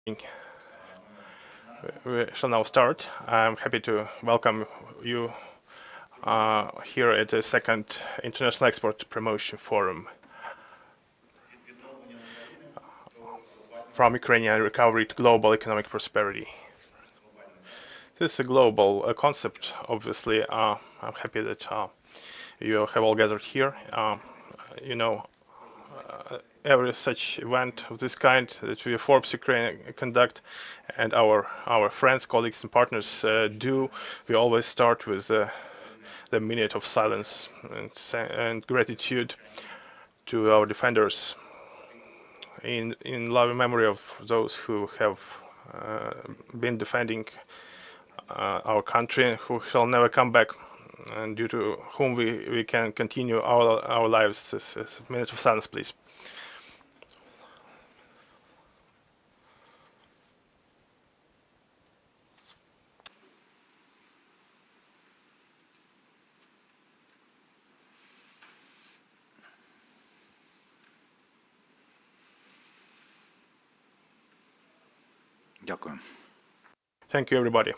We shall now start. I'm happy to welcome you here at the second International Export Promotion Forum from Ukrainian recovery to global economic prosperity. This is a global concept, obviously. I'm happy that you have all gathered here. Every such event of this kind that we Forbes Ukraine conduct and our friends, colleagues and partners do, we always start with the minute of silence and gratitude to our defenders in loving memory of those who have been defending our country, who shall never come back, and due to whom we can continue our lives. This minute of silence, please. Дякую. Thank you, everybody.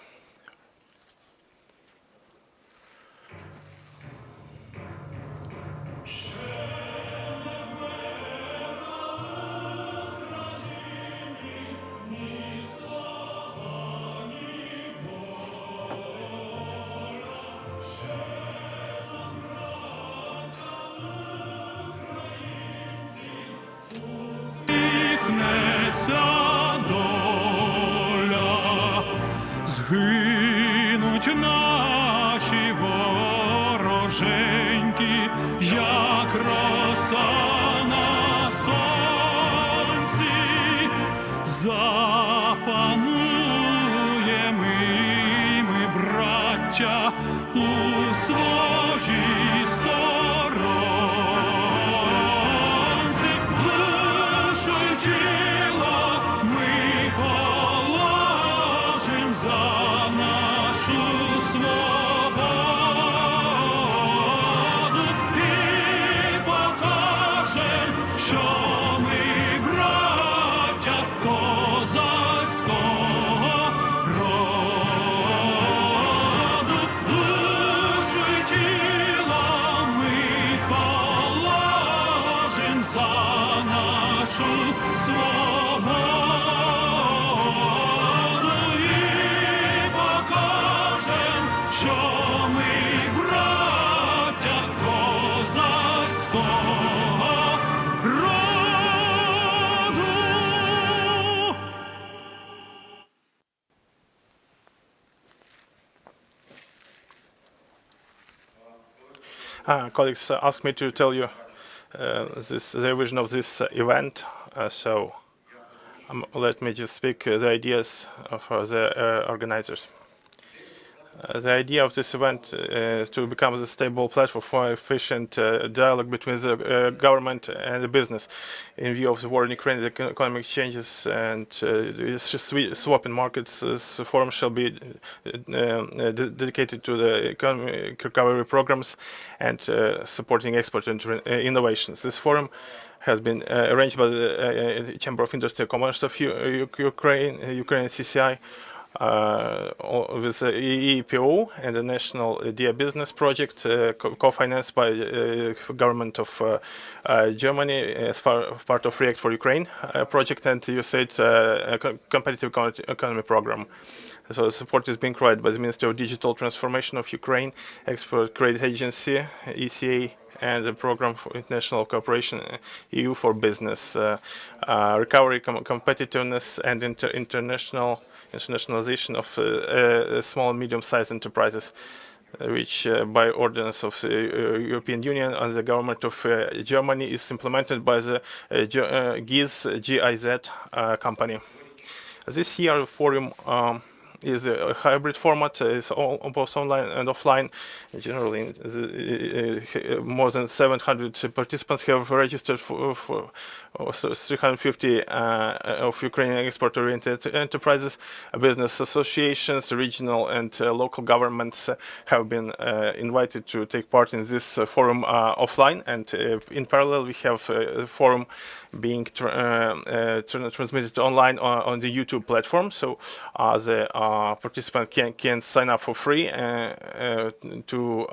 Згинуть наші вороженьки, як роса на сонці, запануємо ми, браття, у своїй сторонці, душу й тіло ми положим за нашу свободу і покажем, що ми браття козацького роду. Душу й тіло ми положим за нашу свободу. Що ми браття козацького роду. Colleagues asked me to tell you the vision of this event, so let me just speak the ideas of the organizers. The idea of this event is to become a stable platform for efficient dialogue between the government and the business in view of the war in Ukraine, the economic changes, and swap in markets. This forum shall be dedicated to the economic recovery programs and supporting export and innovations. This forum has been arranged by the Chamber of Industry and Commerce of Ukraine CCI, with the EEPO and the national Dia.Business project, co-financed by the government of Germany as part of React for Ukraine project and USAID competitive economy program. So the support is being provided by the Ministry of Digital Transformation of Ukraine, Export Credit Agency, ECA, and the Program for International Cooperation, EU for Business, recovery, competitiveness, and internationalization of small and medium-sized enterprises, which by ordinance of the European Union and the government of Germany is implemented by the GIZ company. This year, the forum is a hybrid format. It's both online and offline. Generally, more than 700 participants have registered for 350 of Ukrainian export-oriented enterprises, business associations, regional and local governments have been invited to take part in this forum offline, and in parallel we have a forum being transmitted online on the YouTube platform. So the participant can sign up for free to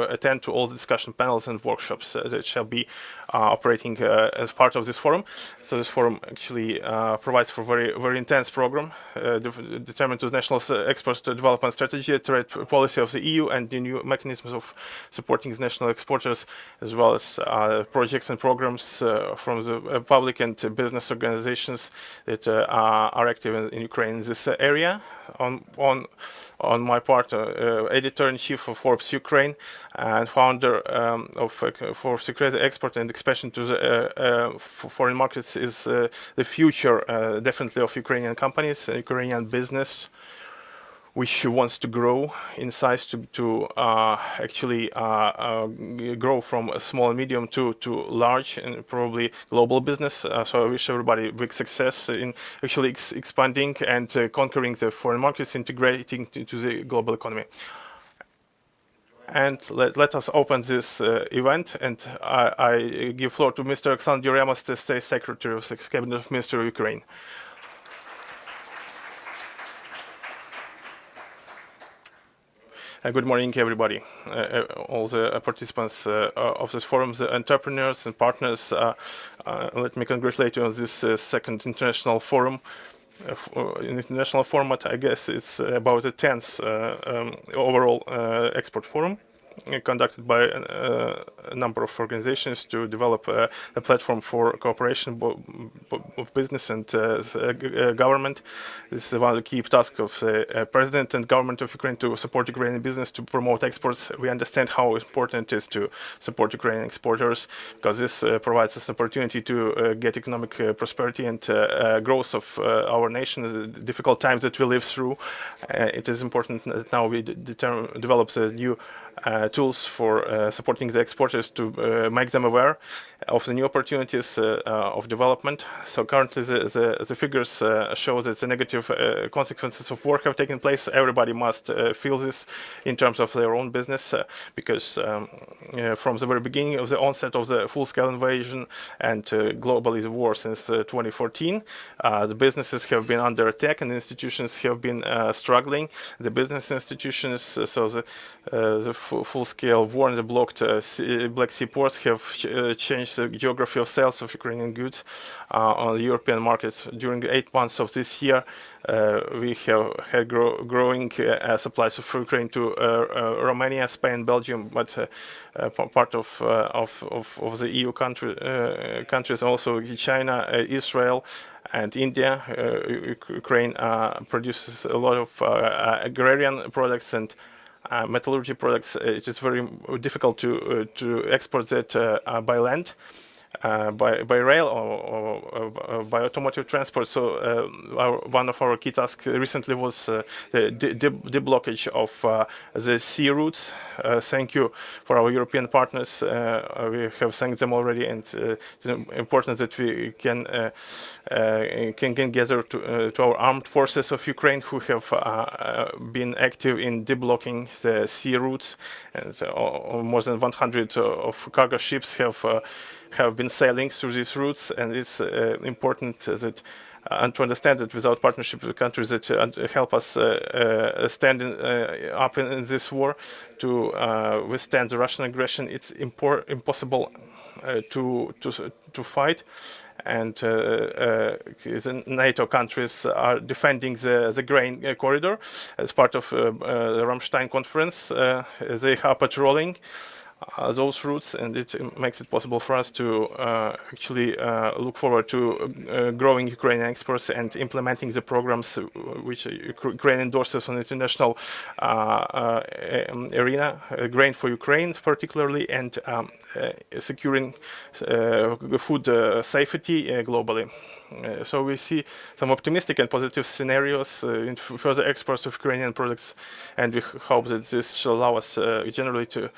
attend to all the discussion panels and workshops that shall be operating as part of this forum. So this forum actually provides for very intense program determined with national export development strategy, trade policy of the EU, and the new mechanisms of supporting national exporters, as well as projects and programs from the public and business organizations that are active in Ukraine in this area. On my part, editor-in-chief of Forbes Ukraine and founder of Forbes Ukraine, the export and expansion to the foreign markets is the future, definitely, of Ukrainian companies, Ukrainian business, which wants to grow in size to actually grow from a small and medium to large and probably global business. So I wish everybody big success in actually expanding and conquering the foreign markets, integrating to the global economy. And let us open this event, and I give floor to Mr. Alexander Yuremas, the State Secretary of the Cabinet of Minister of Ukraine. Good morning, everybody. All the participants of this forum, the entrepreneurs and partners. Let me congratulate you on this second international forum. In international format, I guess it's about the 10th overall export forum, conducted by a number of organizations to develop a platform for cooperation of business and government. This is one of the key tasks of the President and government of Ukraine, to support Ukrainian business, to promote exports. We understand how important it is to support Ukrainian exporters, because this provides us opportunity to get economic prosperity and growth of our nation, the difficult times that we live through. It is important that now we develop the new tools for supporting the exporters, to make them aware of the new opportunities of development. So currently the figures show that the negative consequences of war have taken place. Everybody must feel this in terms of their own business, because from the very beginning of the onset of the full-scale invasion and globally the war since 2014, the businesses have been under attack and the institutions have been struggling. The business institutions, so the full-scale war and the blocked Black Sea ports have changed the geography of sales of Ukrainian goods on the European markets. During 8 months of this year, we have had growing supplies of Ukraine to Romania, Spain, Belgium, but part of the EU countries, also China, Israel, and India. Ukraine produces a lot of agrarian products and metallurgy products. It is very difficult to export that by land, by rail, or by automotive transport. So one of our key tasks recently was the deblockage of the sea routes. Thank you for our European partners. We have thanked them already, and it's important that we can gather to our armed forces of Ukraine, who have been active in deblocking the sea routes, and more than 100 of cargo ships have been sailing through these routes. And it's important that and to understand that without partnership with countries that help us stand up in this war to withstand the Russian aggression, it's impossible to fight. And the NATO countries are defending the grain corridor as part of the Ramstein conference. They are patrolling those routes, and it makes it possible for us to actually look forward to growing Ukrainian exports and implementing the programs which Ukraine endorses on international arena, grain for Ukraine particularly, and securing food safety globally. So we see some optimistic and positive scenarios in further exports of Ukrainian products, and we hope that this shall allow us generally to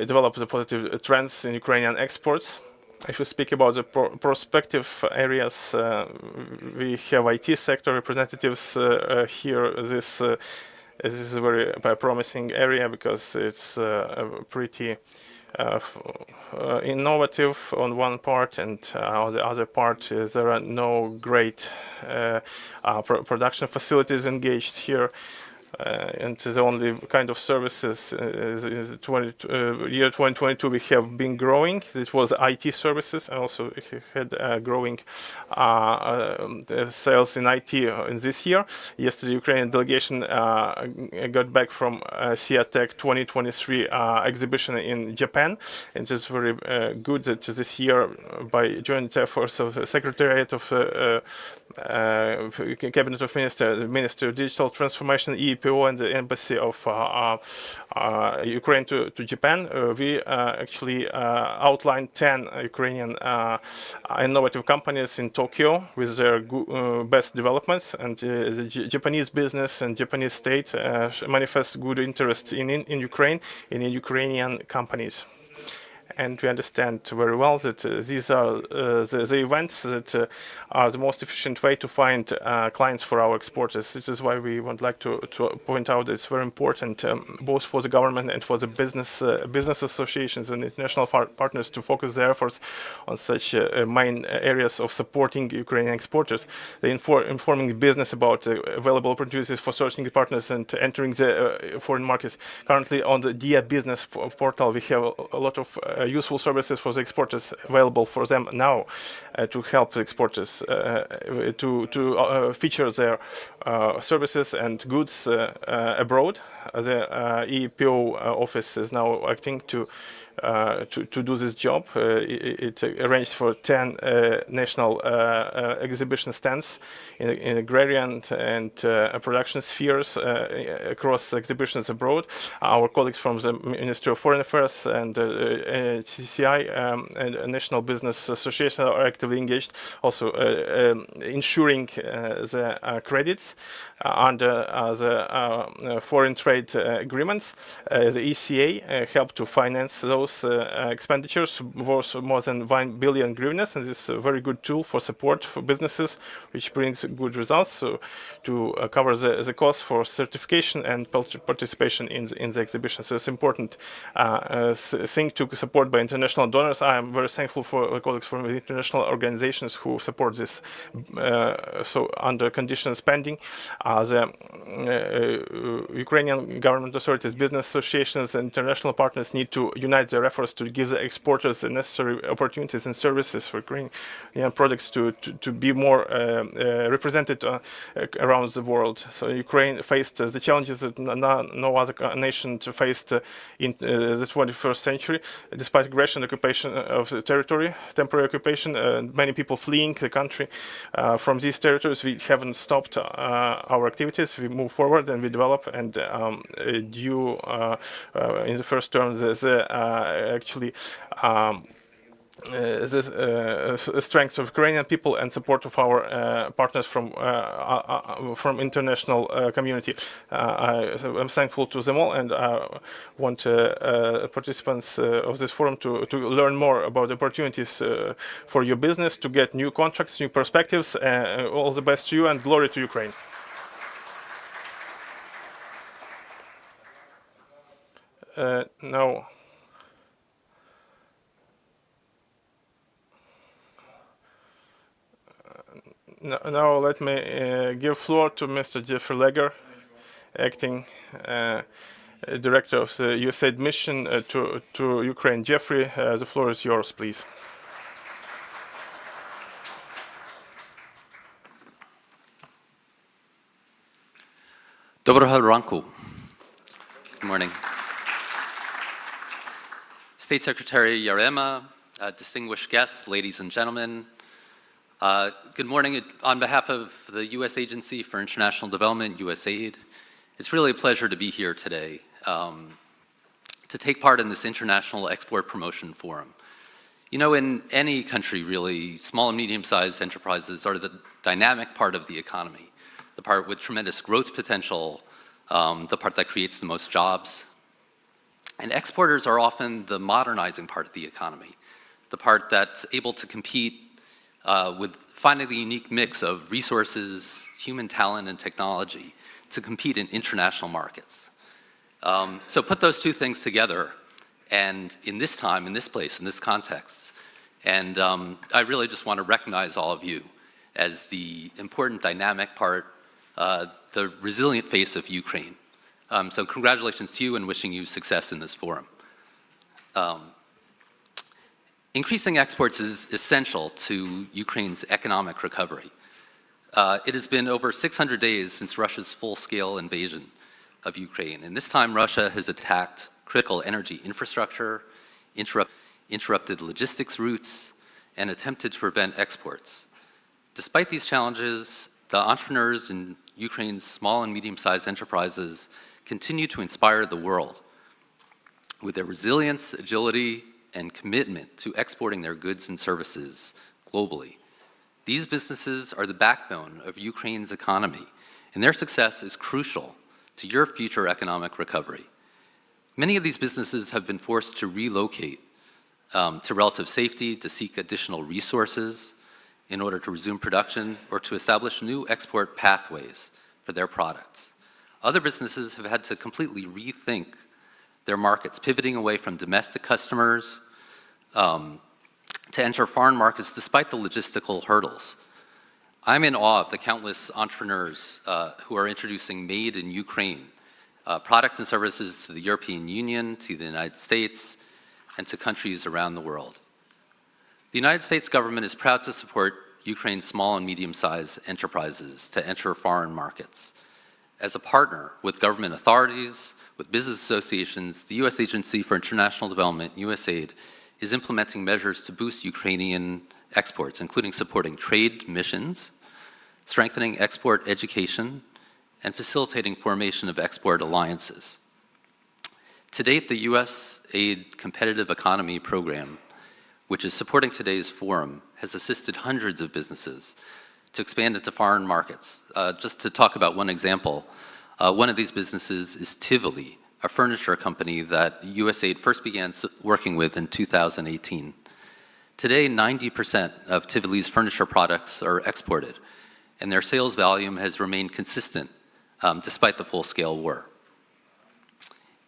develop the positive trends in Ukrainian exports. If we speak about the prospective areas, we have IT sector representatives here. This is a very promising area because it's pretty innovative on one part, and on the other part there are no great production facilities engaged here. And the only kind of services is year 2022 we have been growing. It was IT services, and also had growing sales in IT in this year. Yesterday, Ukrainian delegation got back from SIATEC 2023 exhibition in Japan, and it's very good that this year, by joint efforts of the Secretariat of Cabinet of Ministers, the Ministry of Digital Transformation, EPO, and the Embassy of Ukraine to Japan, we actually outlined 10 Ukrainian innovative companies in Tokyo with their best developments, and the Japanese business and Japanese state manifest good interest in Ukraine and in Ukrainian companies. And we understand very well that these are the events that are the most efficient way to find clients for our exporters. This is why we would like to point out that it's very important, both for the government and for the business associations and international partners, to focus their efforts on such main areas of supporting Ukrainian exporters. They informing business about available opportunities for sourcing partners and entering the foreign markets. Currently on the Dia.Business portal, we have a lot of useful services for the exporters available for them now to help the exporters to feature their services and goods abroad. The EPO office is now acting to do this job. It arranged for 10 national exhibition stands in agrarian and production spheres across exhibitions abroad. Our colleagues from the Ministry of Foreign Affairs and CCI and National Business Association are actively engaged, also ensuring the credits under the foreign trade agreements. The ECA helped to finance those expenditures worth more than 1 billion hryvnias, and this is a very good tool for support for businesses, which brings good results. So to cover the cost for certification and participation in the exhibition. So it's important thing to support by international donors. I am very thankful for colleagues from the international organizations who support this. So under conditional spending, the Ukrainian government authorities, business associations, and international partners need to unite their efforts to give the exporters the necessary opportunities and services for Ukrainian products to be more represented around the world. So Ukraine faced the challenges that no other nation faced in the 21st century. Despite aggression, occupation of the territory, temporary occupation, many people fleeing the country from these territories, we haven't stopped our activities. We move forward and we develop, and due in the first term, actually the strength of Ukrainian people and support of our partners from international community. I'm thankful to them all, and I want participants of this forum to learn more about the opportunities for your business, to get new contracts, new perspectives. All the best to you, and glory to Ukraine. Now let me give floor to Mr. Jeffrey Legger, acting director of the USAID mission to Ukraine. Jeffrey, the floor is yours, please. Доброго ранку. Good morning. State Secretary Yarema, distinguished guests, ladies and gentlemen, good morning. On behalf of the U.S. Agency for International Development, USAID, it's really a pleasure to be here today to take part in this International Export Promotion Forum. You know, in any country, really, small and medium-sized enterprises are the dynamic part of the economy, the part with tremendous growth potential, the part that creates the most jobs. And exporters are often the modernizing part of the economy, the part that's able to compete with finding the unique mix of resources, human talent, and technology to compete in international markets. So put those two things together, and in this time, in this place, in this context, and I really just want to recognize all of you as the important dynamic part, the resilient face of Ukraine. So congratulations to you and wishing you success in this forum. Increasing exports is essential to Ukraine's economic recovery. It has been over 600 days since Russia's full-scale invasion of Ukraine, and this time Russia has attacked critical energy infrastructure, interrupted logistics routes, and attempted to prevent exports. Despite these challenges, the entrepreneurs in Ukraine's small and medium-sized enterprises continue to inspire the world with their resilience, agility, and commitment to exporting their goods and services globally. These businesses are the backbone of Ukraine's economy, and their success is crucial to your future economic recovery. Many of these businesses have been forced to relocate to relative safety, to seek additional resources in order to resume production or to establish new export pathways for their products. Other businesses have had to completely rethink their markets, pivoting away from domestic customers to enter foreign markets despite the logistical hurdles. I'm in awe of the countless entrepreneurs who are introducing made in Ukraine products and services to the European Union, to the United States, and to countries around the world. The United States government is proud to support Ukraine's small and medium-sized enterprises to enter foreign markets. As a partner with government authorities, with business associations, the U.S. Agency for International Development, USAID, is implementing measures to boost Ukrainian exports, including supporting trade missions, strengthening export education, and facilitating formation of export alliances. To date, the USAID Competitive Economy Program, which is supporting today's forum, has assisted hundreds of businesses to expand into foreign markets. Just to talk about one example, one of these businesses is Tivoli, a furniture company that USAID first began working with in 2018. Today, 90% of Tivoli's furniture products are exported, and their sales volume has remained consistent despite the full-scale war.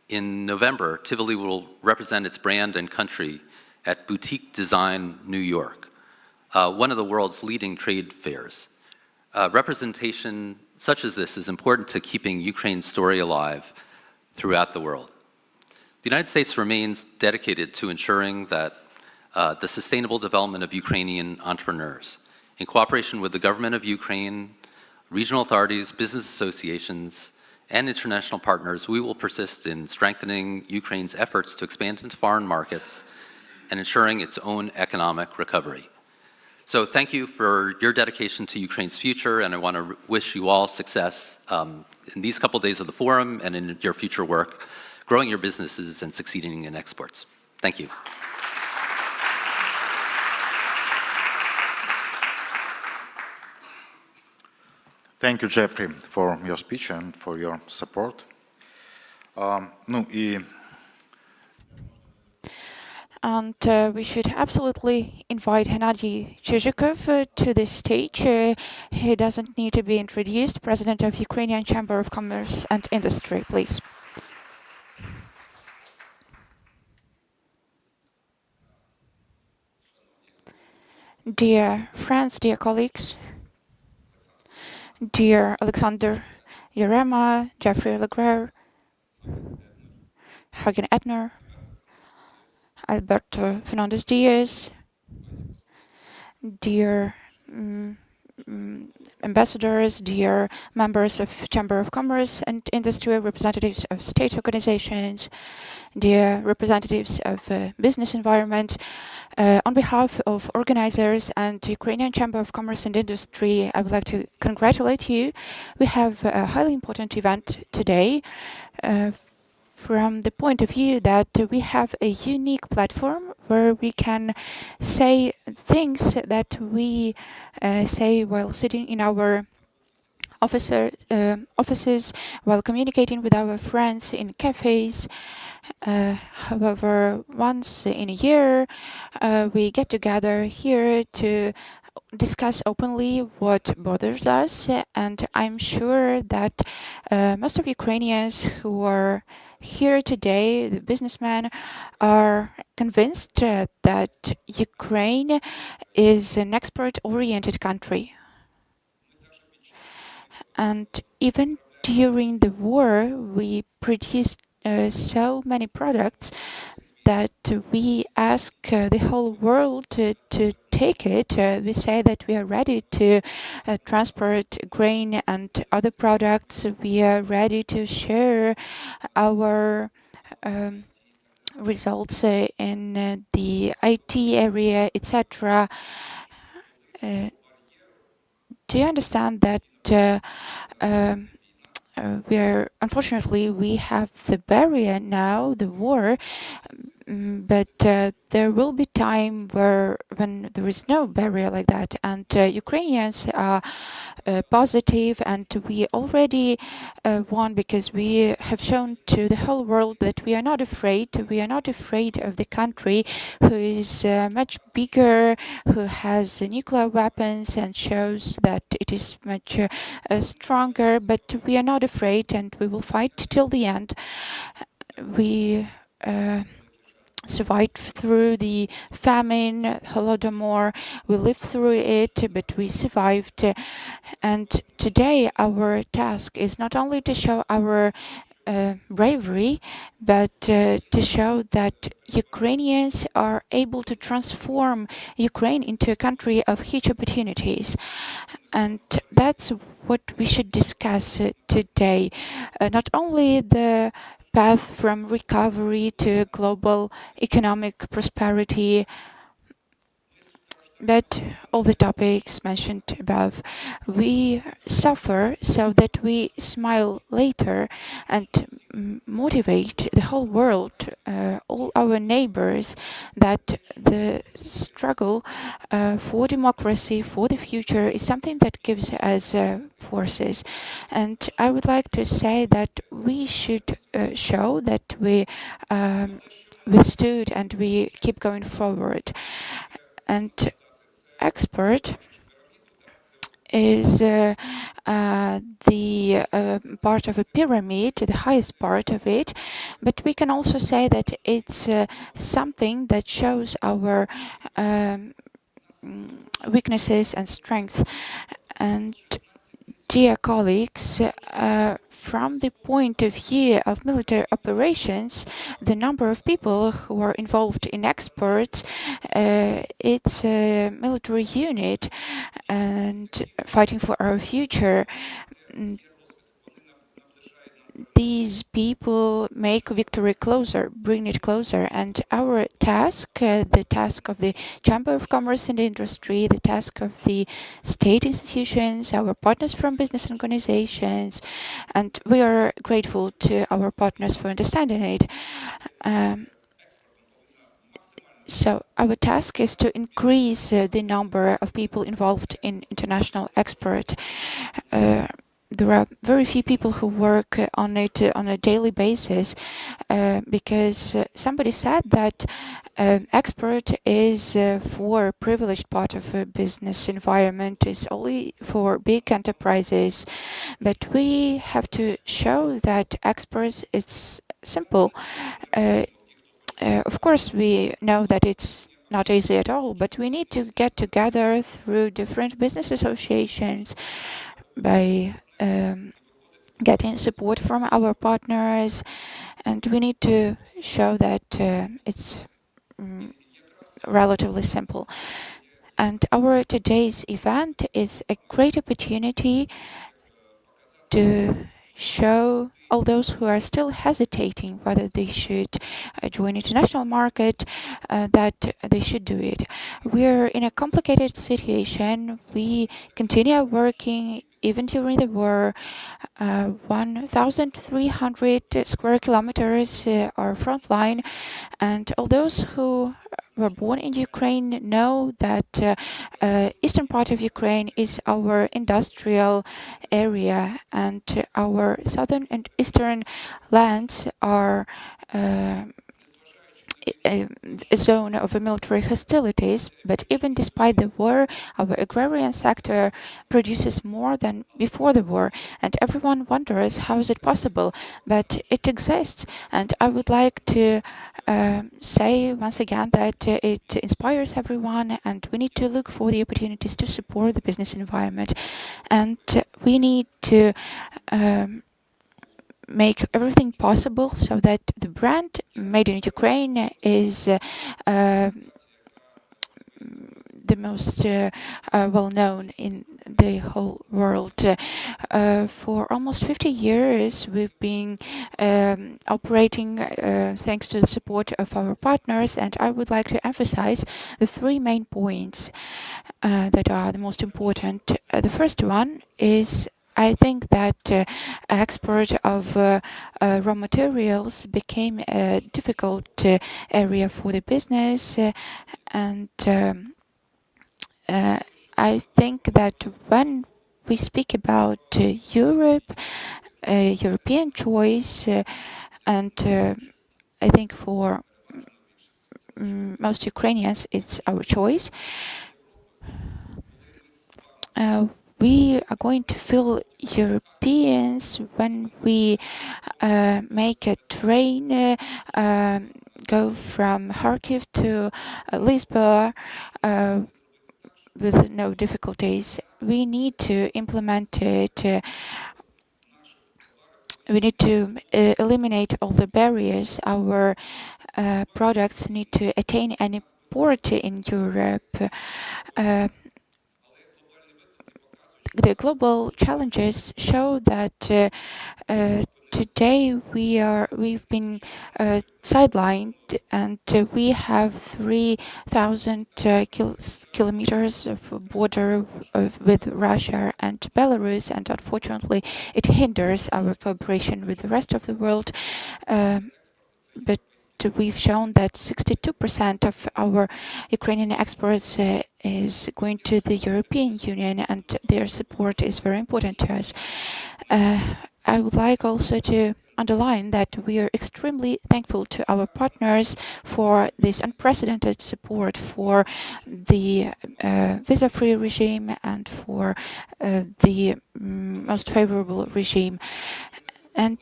In November, Tivoli will represent its brand and country at Boutique Design New York, one of the world's leading trade fairs. Representation such as this is important to keeping Ukraine's story alive throughout the world. The United States remains dedicated to ensuring that the sustainable development of Ukrainian entrepreneurs. In cooperation with the government of Ukraine, regional authorities, business associations, and international partners, we will persist in strengthening Ukraine's efforts to expand into foreign markets and ensuring its own economic recovery. So thank you for your dedication to Ukraine's future, and I want to wish you all success in these couple days of the forum and in your future work, growing your businesses and succeeding in exports. Thank you. Thank you, Jeffrey, for your speech and for your support. And we should absolutely invite Hennady Chizhikov to this stage. He doesn't need to be introduced. President of Ukrainian Chamber of Commerce and Industry, please. Dear friends, dear colleagues, dear Alexander Yarema, Jeffrey Legrer, Hagen Edner, Alberto Fernandez Diaz, dear ambassadors, dear members of Chamber of Commerce and Industry, representatives of state organizations, dear representatives of business environment. On behalf of organizers and Ukrainian Chamber of Commerce and Industry, I would like to congratulate you. We have a highly important event today from the point of view that we have a unique platform where we can say things that we say while sitting in our offices, while communicating with our friends in cafes. However, once in a year, we get together here to discuss openly what bothers us, and I'm sure that most of Ukrainians who are here today, the businessmen, are convinced that Ukraine is an export-oriented country. And even during the war, we produced so many products that we ask the whole world to take it. We say that we are ready to transport grain and other products. We are ready to share our results in the IT area, etc. Do you understand that unfortunately, we have the barrier now, the war, but there will be time when there is no barrier like that, and Ukrainians are positive, and we already won because we have shown to the whole world that we are not afraid. We are not afraid of the country who is much bigger, who has nuclear weapons, and shows that it is much stronger. But we are not afraid, and we will fight till the end. We survived through the famine, Holodomor. We lived through it, but we survived. And today our task is not only to show our bravery, but to show that Ukrainians are able to transform Ukraine into a country of huge opportunities. And that's what we should discuss today. Not only the path from recovery to global economic prosperity, but all the topics mentioned above. We suffer so that we smile later and motivate the whole world, all our neighbors, that the struggle for democracy, for the future, is something that gives us forces. And I would like to say that we should show that we withstood and we keep going forward. And export is the part of a pyramid, the highest part of it, but we can also say that it's something that shows our weaknesses and strengths. And dear colleagues, from the point of view of military operations, the number of people who are involved in exports, it's a military unit and fighting for our future. These people make victory closer, bring it closer, and our task, the task of the Chamber of Commerce and Industry, the task of the state institutions, our partners from business organizations, and we are grateful to our partners for understanding it. So our task is to increase the number of people involved in international export. There are very few people who work on it on a daily basis because somebody said that export is for privileged part of a business environment, is only for big enterprises. But we have to show that exports is simple. Of course, we know that it's not easy at all, but we need to get together through different business associations by getting support from our partners, and we need to show that it's relatively simple. And our today's event is a great opportunity to show all those who are still hesitating whether they should join international market that they should do it. We're in a complicated situation. We continue working even during the war. 1,300 square kilometers are frontline, and all those who were born in Ukraine know that eastern part of Ukraine is our industrial area, and our southern and eastern lands are a zone of military hostilities, but even despite the war, our agrarian sector produces more than before the war, and everyone wonders how is it possible, but it exists. And I would like to say once again that it inspires everyone, and we need to look for the opportunities to support the business environment, and we need to make everything possible so that the brand made in Ukraine is the most well-known in the whole world. For almost 50 years, we've been operating thanks to the support of our partners, and I would like to emphasize the three main points that are the most important. The first one is I think that export of raw materials became a difficult area for the business, and I think that when we speak about Europe, European choice, and I think for most Ukrainians it's our choice, we are going to feel Europeans when we make a train go from Kharkiv to Lisbon with no difficulties. We need to implement it. We need to eliminate all the barriers. Our products need to attain any port in Europe. The global challenges show that today we've been sidelined, and we have 3,000 kilometers of border with Russia and Belarus, and unfortunately it hinders our cooperation with the rest of the world. But we've shown that 62% of our Ukrainian exports is going to the European Union, and their support is very important to us. I would like also to underline that we are extremely thankful to our partners for this unprecedented support for the visa-free regime and for the most favorable regime. And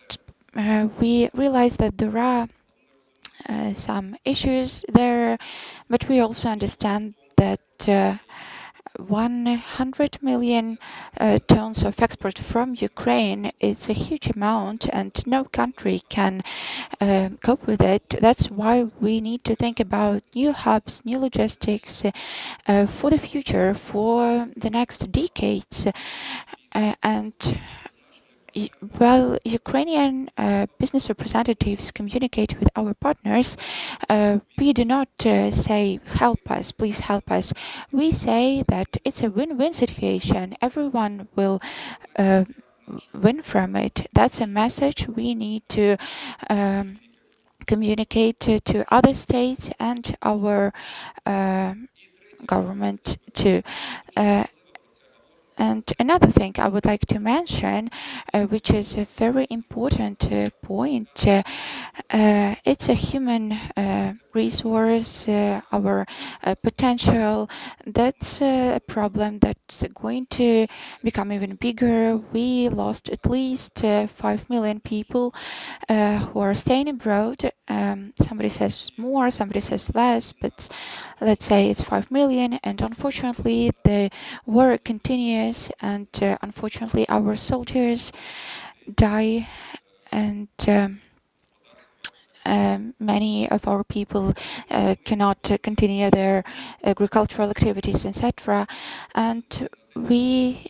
we realize that there are some issues there, but we also understand that 100 million tons of export from Ukraine is a huge amount, and no country can cope with it. That's why we need to think about new hubs, new logistics for the future, for the next decades. And while Ukrainian business representatives communicate with our partners, we do not say, help us, please help us. We say that it's a win-win situation. Everyone will win from it. That's a message we need to communicate to other states and our government too. And another thing I would like to mention, which is a very important point, it's a human resource, our potential. That's a problem that's going to become even bigger. We lost at least 5 million people who are staying abroad. Somebody says more, somebody says less, but let's say it's 5 million, and unfortunately the war continues, and unfortunately our soldiers die, and many of our people cannot continue their agricultural activities, etc. And we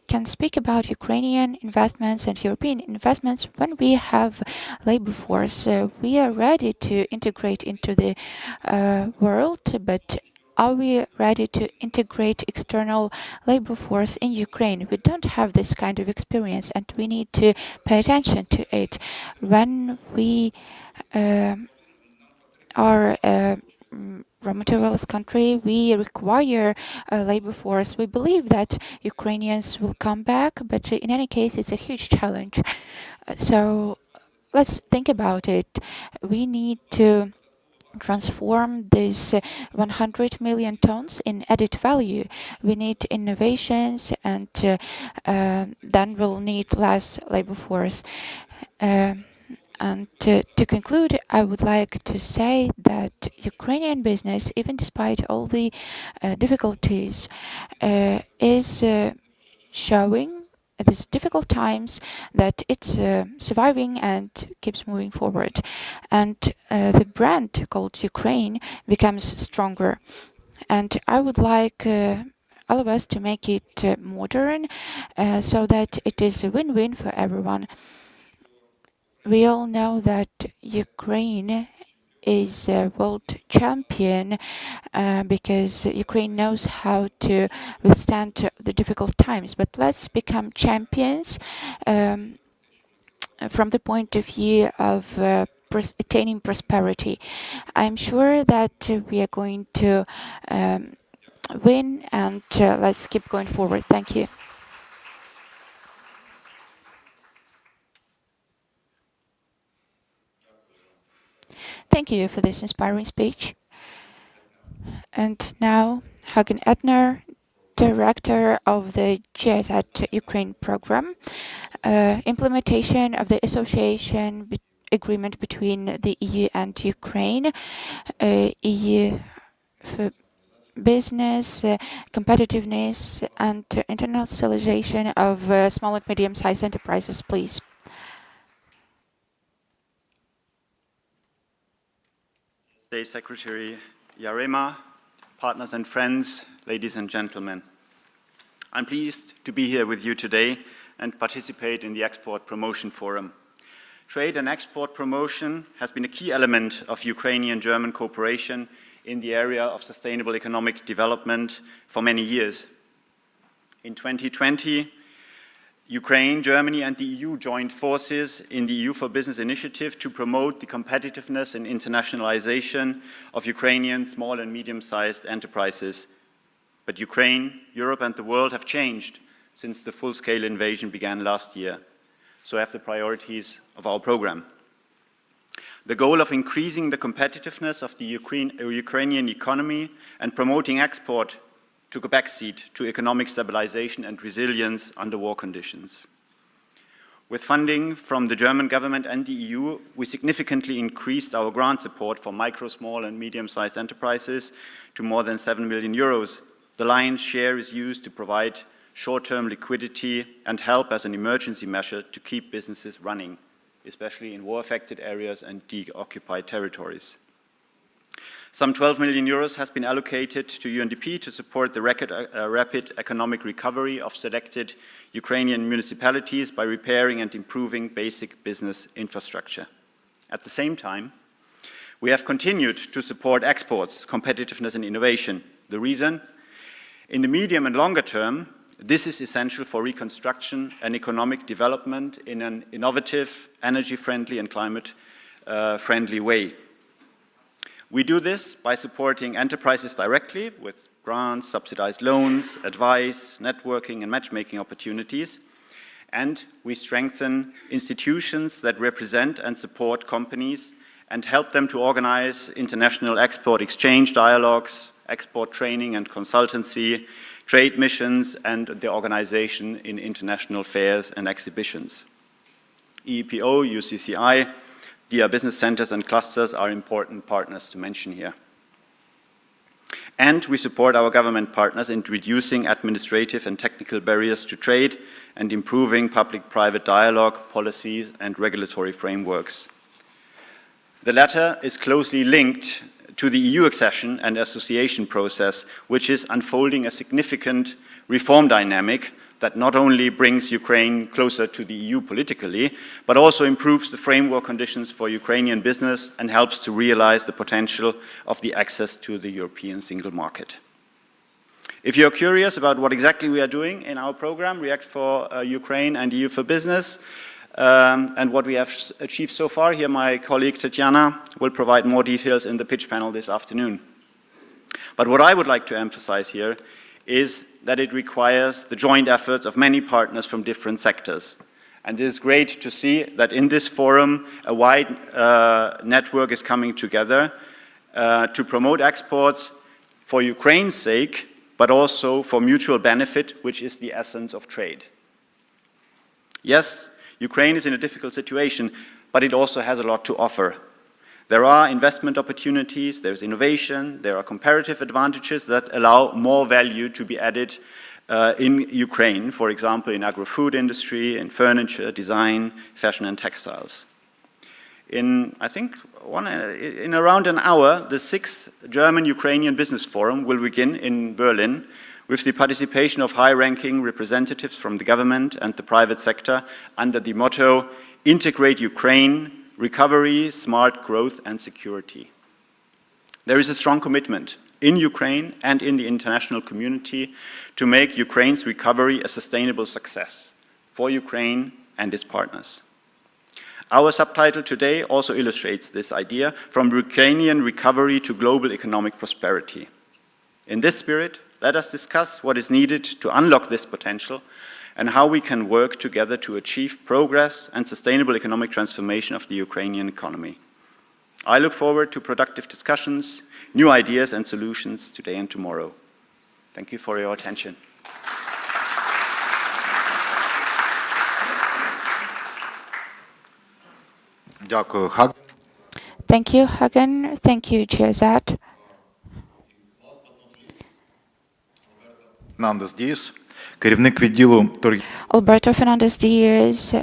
can speak about Ukrainian investments and European investments when we have labor force. We are ready to integrate into the world, but are we ready to integrate external labor force in Ukraine? We don't have this kind of experience, and we need to pay attention to it. When we are raw materials country, we require a labor force. We believe that Ukrainians will come back, but in any case, it's a huge challenge. So let's think about it. We need to transform this 100 million tons in added value. We need innovations, and then we'll need less labor force. And to conclude, I would like to say that Ukrainian business, even despite all the difficulties, is showing at these difficult times that it's surviving and keeps moving forward. And the brand called Ukraine becomes stronger. And I would like all of us to make it modern so that it is a win-win for everyone. We all know that Ukraine is a world champion because Ukraine knows how to withstand the difficult times. But let's become champions from the point of view of attaining prosperity. I'm sure that we are going to win, and let's keep going forward. Thank you. Thank you for this inspiring speech. And now, Hagen Edner, Director of the GIZ Ukraine program, implementation of the association agreement between the EU and Ukraine, EU for business, competitiveness, and internationalization of small and medium-sized enterprises, please. State Secretary Yarema, partners and friends, ladies and gentlemen. I'm pleased to be here with you today and participate in the Export Promotion Forum. Trade and export promotion has been a key element of Ukrainian-German cooperation in the area of sustainable economic development for many years. In 2020, Ukraine, Germany, and the EU joined forces in the EU for Business initiative to promote the competitiveness and internationalization of Ukrainian small and medium-sized enterprises. But Ukraine, Europe, and the world have changed since the full-scale invasion began last year. So have the priorities of our program. The goal of increasing the competitiveness of the Ukrainian economy and promoting export took a backseat to economic stabilization and resilience under war conditions. With funding from the German government and the EU, we significantly increased our grant support for micro, small, and medium-sized enterprises to more than 7 million euros. The lion's share is used to provide short-term liquidity and help as an emergency measure to keep businesses running, especially in war-affected areas and deoccupied territories. Some 12 million euros has been allocated to UNDP to support the rapid economic recovery of selected Ukrainian municipalities by repairing and improving basic business infrastructure. At the same time, we have continued to support exports, competitiveness, and innovation. The reason? In the medium and longer term, this is essential for reconstruction and economic development in an innovative, energy-friendly, and climate-friendly way. We do this by supporting enterprises directly with grants, subsidized loans, advice, networking, and matchmaking opportunities. And we strengthen institutions that represent and support companies and help them to organize international export exchange dialogues, export training and consultancy, trade missions, and the organization in international fairs and exhibitions. EEPO, UCCI, Dia.Business centers and clusters are important partners to mention here. And we support our government partners in reducing administrative and technical barriers to trade and improving public-private dialogue, policies, and regulatory frameworks. The latter is closely linked to the EU accession and association process, which is unfolding a significant reform dynamic that not only brings Ukraine closer to the EU politically, but also improves the framework conditions for Ukrainian business and helps to realize the potential of the access to the European single market. If you're curious about what exactly we are doing in our program, React for Ukraine and EU for Business, and what we have achieved so far, here my colleague Tatiana will provide more details in the pitch panel this afternoon. But what I would like to emphasize here is that it requires the joint efforts of many partners from different sectors. And it is great to see that in this forum, a wide network is coming together to promote exports for Ukraine's sake, but also for mutual benefit, which is the essence of trade. Yes, Ukraine is in a difficult situation, but it also has a lot to offer. There are investment opportunities, there's innovation, there are comparative advantages that allow more value to be added in Ukraine, for example, in agro-food industry, in furniture, design, fashion and textiles. In around an hour, the 6th German-Ukrainian Business Forum will begin in Berlin with the participation of high-ranking representatives from the government and the private sector under the motto, Integrate Ukraine, Recovery, Smart Growth and Security. There is a strong commitment in Ukraine and in the international community to make Ukraine's recovery a sustainable success for Ukraine and its partners. Our subtitle today also illustrates this idea, from Ukrainian recovery to global economic prosperity. In this spirit, let us discuss what is needed to unlock this potential and how we can work together to achieve progress and sustainable economic transformation of the Ukrainian economy. I look forward to productive discussions, new ideas and solutions today and tomorrow. Thank you for your attention. Дякую, Хаг. Thank you, Hagen. Thank you, Jezat. Фернандес Дієс, керівник відділу торгівлі. Alberto Fernandez Diaz.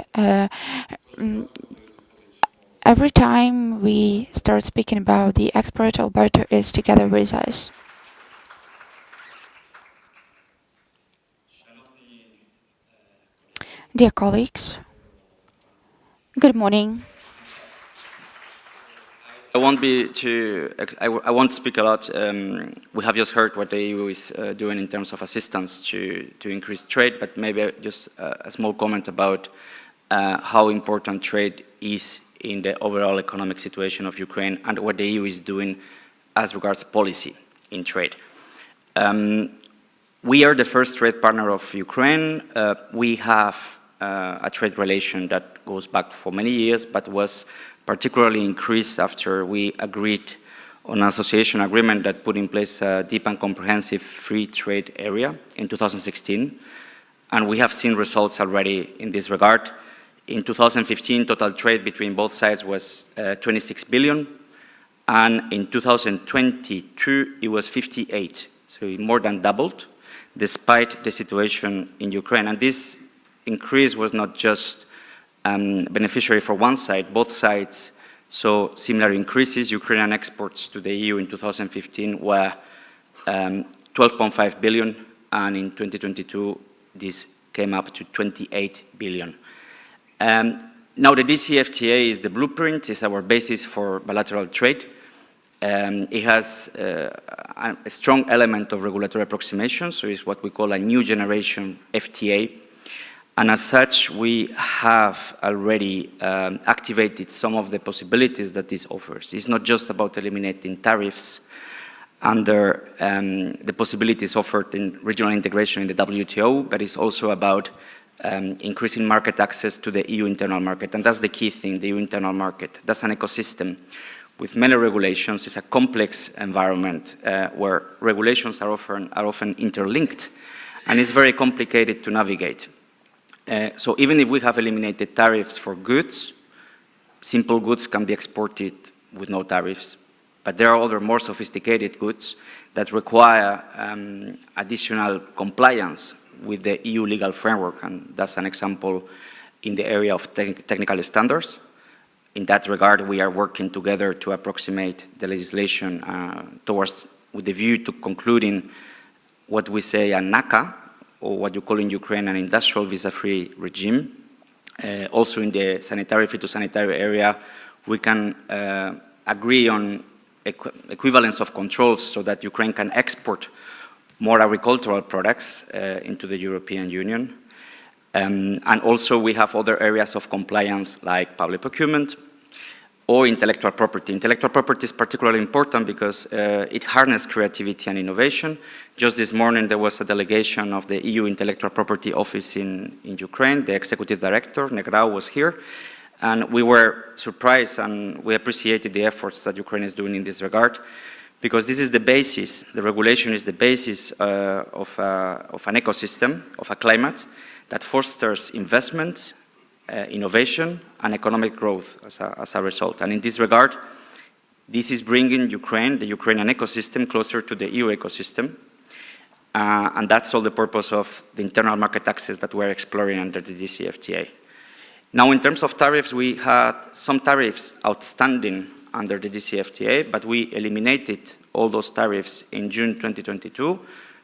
Every time we start speaking about the export, Alberto is together with us. Dear colleagues, good morning. I won't speak a lot. We have just heard what the EU is doing in terms of assistance to increase trade, but maybe just a small comment about how important trade is in the overall economic situation of Ukraine and what the EU is doing as regards policy in trade. We are the first trade partner of Ukraine. We have a trade relation that goes back for many years, but was particularly increased after we agreed on an association agreement that put in place a deep and comprehensive free trade area in 2016. And we have seen results already in this regard. In 2015, total trade between both sides was 26 billion. And in 2022, it was 58. So it more than doubled, despite the situation in Ukraine. And this increase was not just beneficiary for one side. Both sides saw similar increases. Ukrainian exports to the EU in 2015 were 12.5 billion, and in 2022 this came up to 28 billion. Now the DCFTA is the blueprint, is our basis for bilateral trade. It has a strong element of regulatory approximation, so it's what we call a new generation FTA. And as such, we have already activated some of the possibilities that this offers. It's not just about eliminating tariffs under the possibilities offered in regional integration in the WTO, but it's also about increasing market access to the EU internal market. And that's the key thing, the EU internal market. That's an ecosystem with many regulations. It's a complex environment where regulations are often interlinked, and it's very complicated to navigate. So even if we have eliminated tariffs for goods, simple goods can be exported with no tariffs. But there are other more sophisticated goods that require additional compliance with the EU legal framework, and that's an example in the area of technical standards. in that regard, we are working together to approximate the legislation with the view to concluding what we say a NACA, or what you call in Ukraine an industrial visa-free regime. Also in the sanitary, phytosanitary area, we can agree on equivalence of controls so that Ukraine can export more agricultural products into the European Union. And also we have other areas of compliance like public procurement or intellectual property. Intellectual property is particularly important because it harnesses creativity and innovation. Just this morning there was a delegation of the EU Intellectual Property Office in Ukraine. The executive director, Negrau, was here. And we were surprised and we appreciated the efforts that Ukraine is doing in this regard, because this is the basis, the regulation is the basis of an ecosystem, of a climate that fosters investment, innovation, and economic growth as a result. And in this regard, this is bringing Ukraine, the Ukrainian ecosystem, closer to the EU ecosystem. And that's all the purpose of the internal market access that we're exploring under the DCFTA. Now, in terms of tariffs, we had some tariffs outstanding under the DCFTA, but we eliminated all those tariffs in June 2022,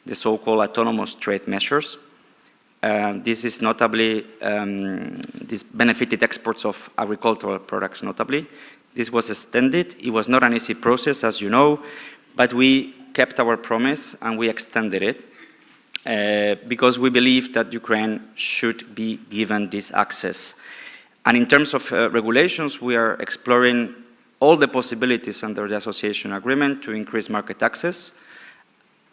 the so-called autonomous trade measures. This is notably, this benefited exports of agricultural products notably. This was extended. It was not an easy process, as you know, but we kept our promise and we extended it because we believe that Ukraine should be given this access. And in terms of regulations, we are exploring all the possibilities under the association agreement to increase market access.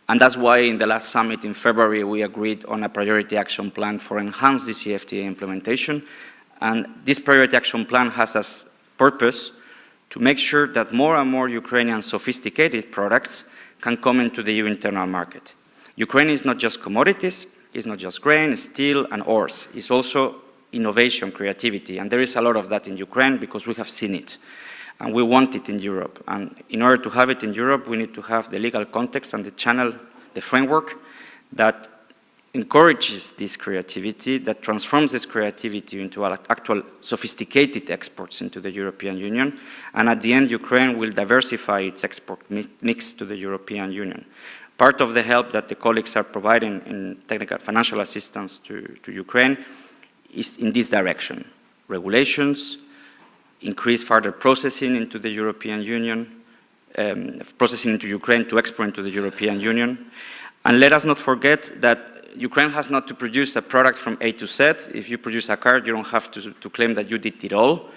And that's why in the last summit in February, we agreed on a priority action plan for enhanced DCFTA implementation. And this priority action plan has as purpose to make sure that more and more Ukrainian sophisticated products can come into the EU internal market. Ukraine is not just commodities, it's not just grain, steel, and ores. It's also innovation, creativity, and there is a lot of that in Ukraine because we have seen it. And we want it in Europe. And in order to have it in Europe, we need to have the legal context and the channel, the framework that encourages this creativity, that transforms this creativity into actual sophisticated exports into the European Union. And at the end, Ukraine will diversify its export mix to the European Union. Part of the help that the colleagues are providing in technical financial assistance to Ukraine is in this direction. Regulations, increase further processing into the European Union, processing into Ukraine to export into the European Union. And let us not forget that Ukraine has not to produce a product from A to Z. If you produce a car, you don't have to claim that you did it all.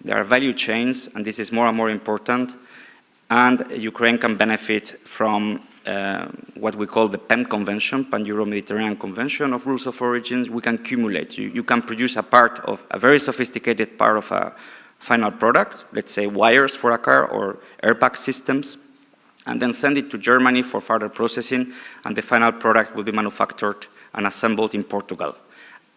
There are value chains, and this is more and more important. And Ukraine can benefit from what we call the PEM Convention, Pan-Euro-Mediterranean Convention of Rules of Origin. We can accumulate. You can produce a part of a very sophisticated part of a final product, let's say wires for a car or airbag systems, and then send it to Germany for further processing, and the final product will be manufactured and assembled in Portugal.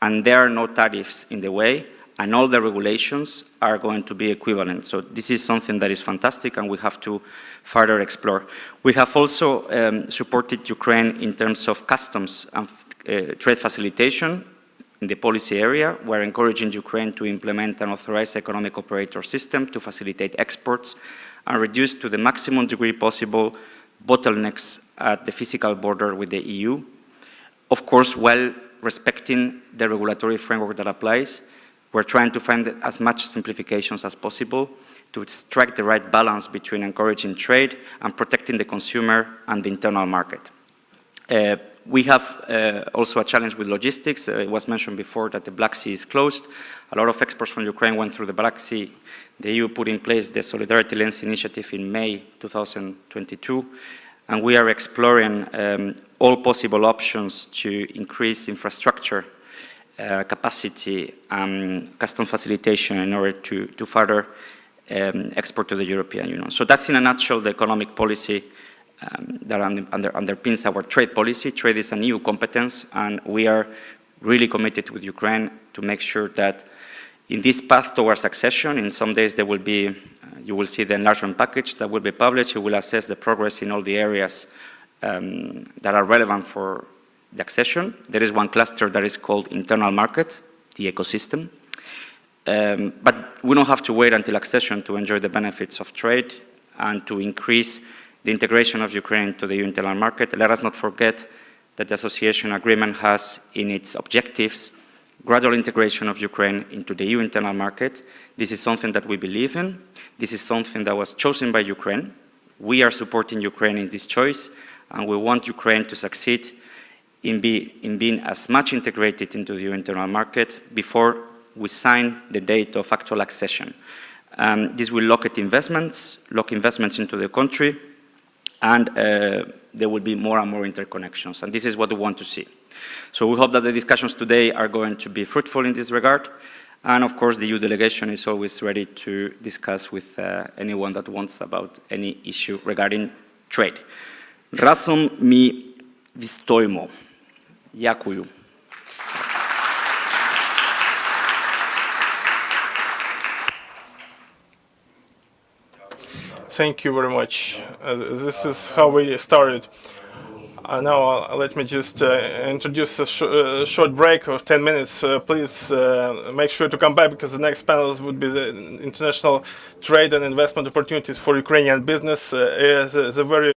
And there are no tariffs in the way, and all the regulations are going to be equivalent. So this is something that is fantastic, and we have to further explore. We have also supported Ukraine in terms of customs and trade facilitation. In the policy area, we're encouraging Ukraine to implement an authorized economic operator system to facilitate exports and reduce to the maximum degree possible bottlenecks at the physical border with the EU. Of course, while respecting the regulatory framework that applies, we're trying to find as much simplifications as possible to strike the right balance between encouraging trade and protecting the consumer and the internal market. We have also a challenge with logistics. It was mentioned before that the Black Sea is closed. A lot of exports from Ukraine went through the Black Sea. The EU put in place the Solidarity Lanes Initiative in May 2022, and we are exploring all possible options to increase infrastructure capacity and custom facilitation in order to further export to the European Union. So that's in a nutshell the economic policy that underpins our trade policy. Trade is an EU competence, and we are really committed with Ukraine to make sure that in this path towards accession, in some days there will be, you will see the enlargement package that will be published. You will assess the progress in all the areas that are relevant for the accession. There is one cluster that is called internal market, the ecosystem. But we don't have to wait until accession to enjoy the benefits of trade and to increase the integration of Ukraine to the EU internal market. Let us not forget that the association agreement has in its objectives gradual integration of Ukraine into the EU internal market. This is something that we believe in. This is something that was chosen by Ukraine. We are supporting Ukraine in this choice, and we want Ukraine to succeed in being as much integrated into the EU internal market before we sign the date of actual accession. This will lock investments into the country, and there will be more and more interconnections, and this is what we want to see. So we hope that the discussions today are going to be fruitful in this regard, and of course the EU delegation is always ready to discuss with anyone that wants about any issue regarding trade. Razum mi встоїмо. Дякую. Thank you very much. This is how we started. Now let me just introduce a short break of 10 minutes. Please make sure to come back because the next panel would be the international trade and investment opportunities for Ukrainian business. The very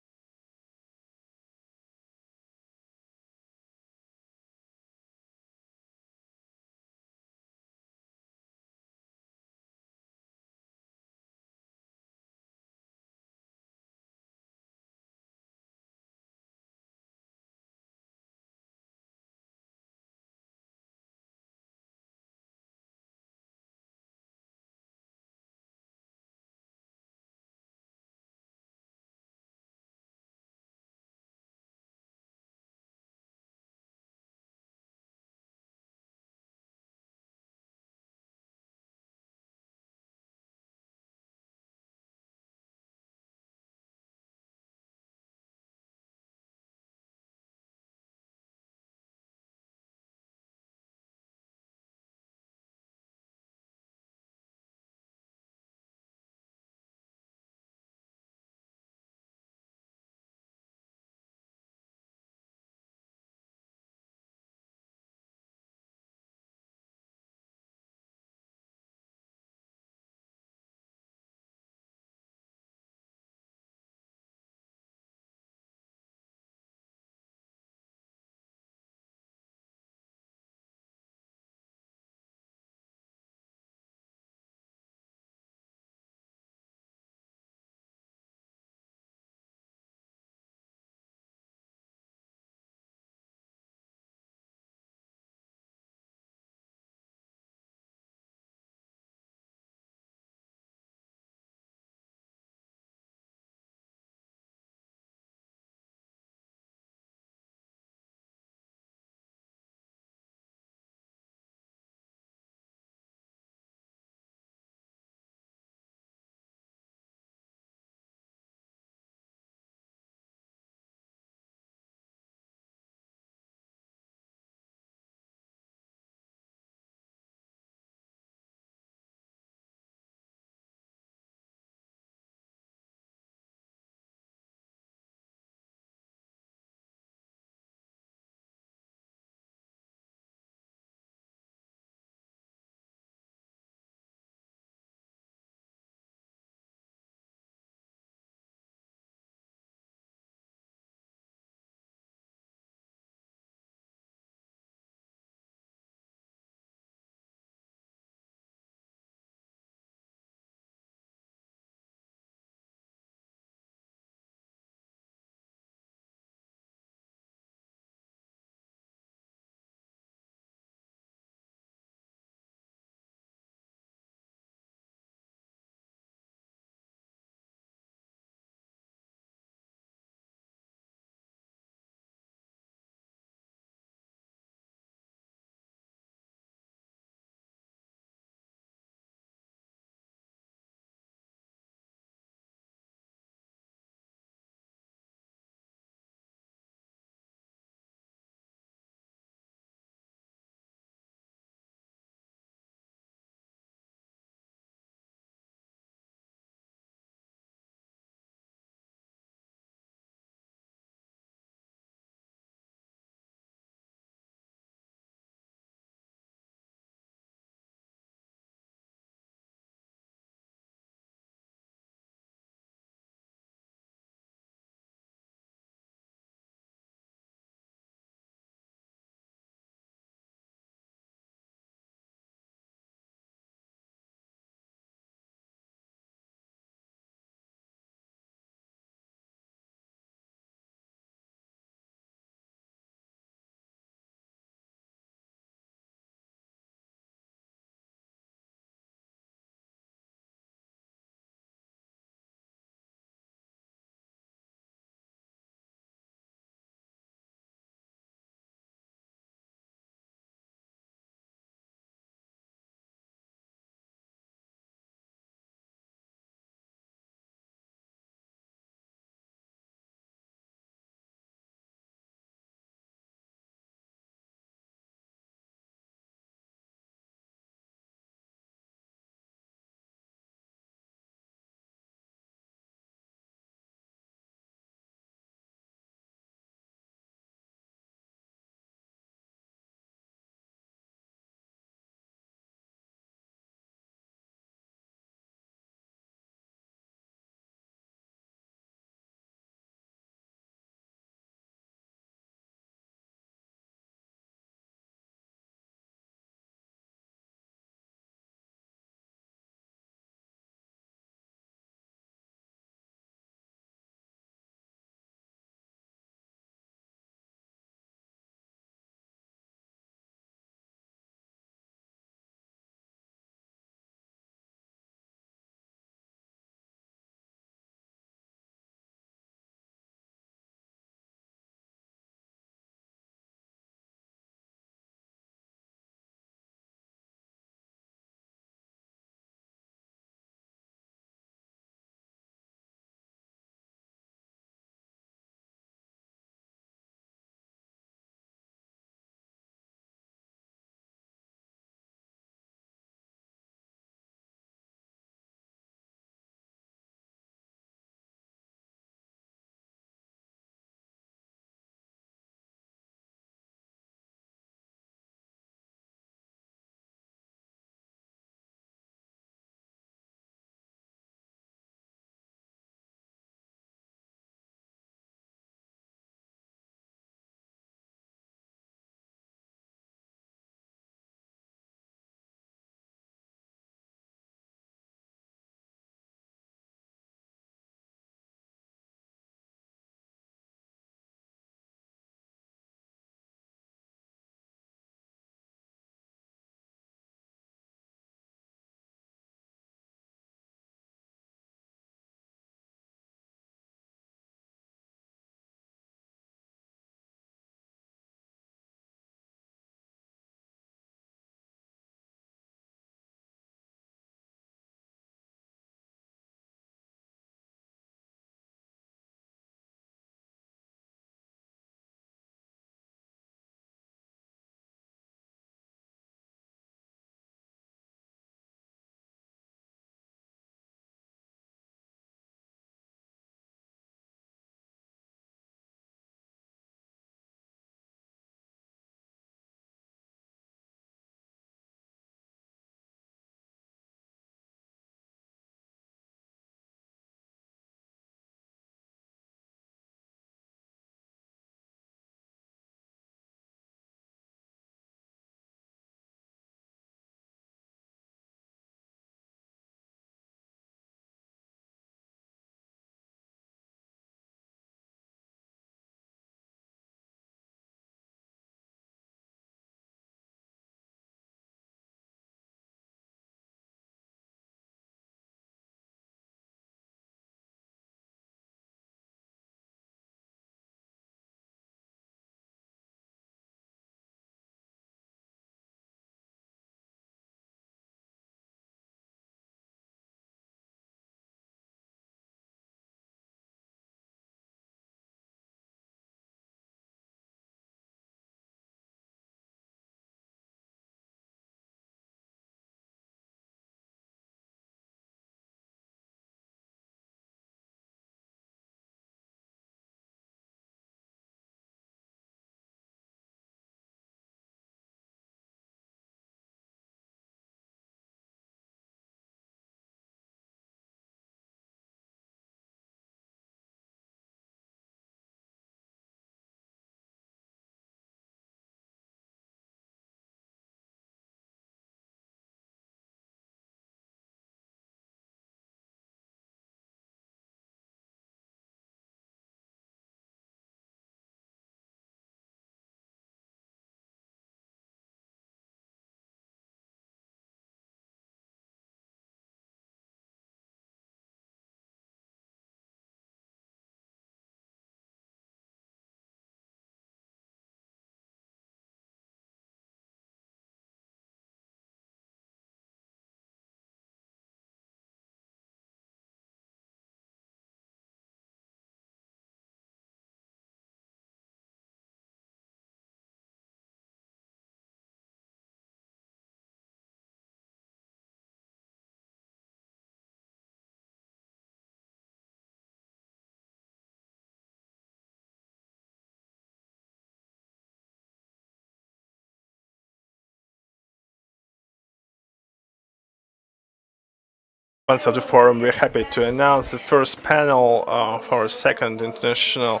Once of the forum, we're happy to announce the first panel of our second international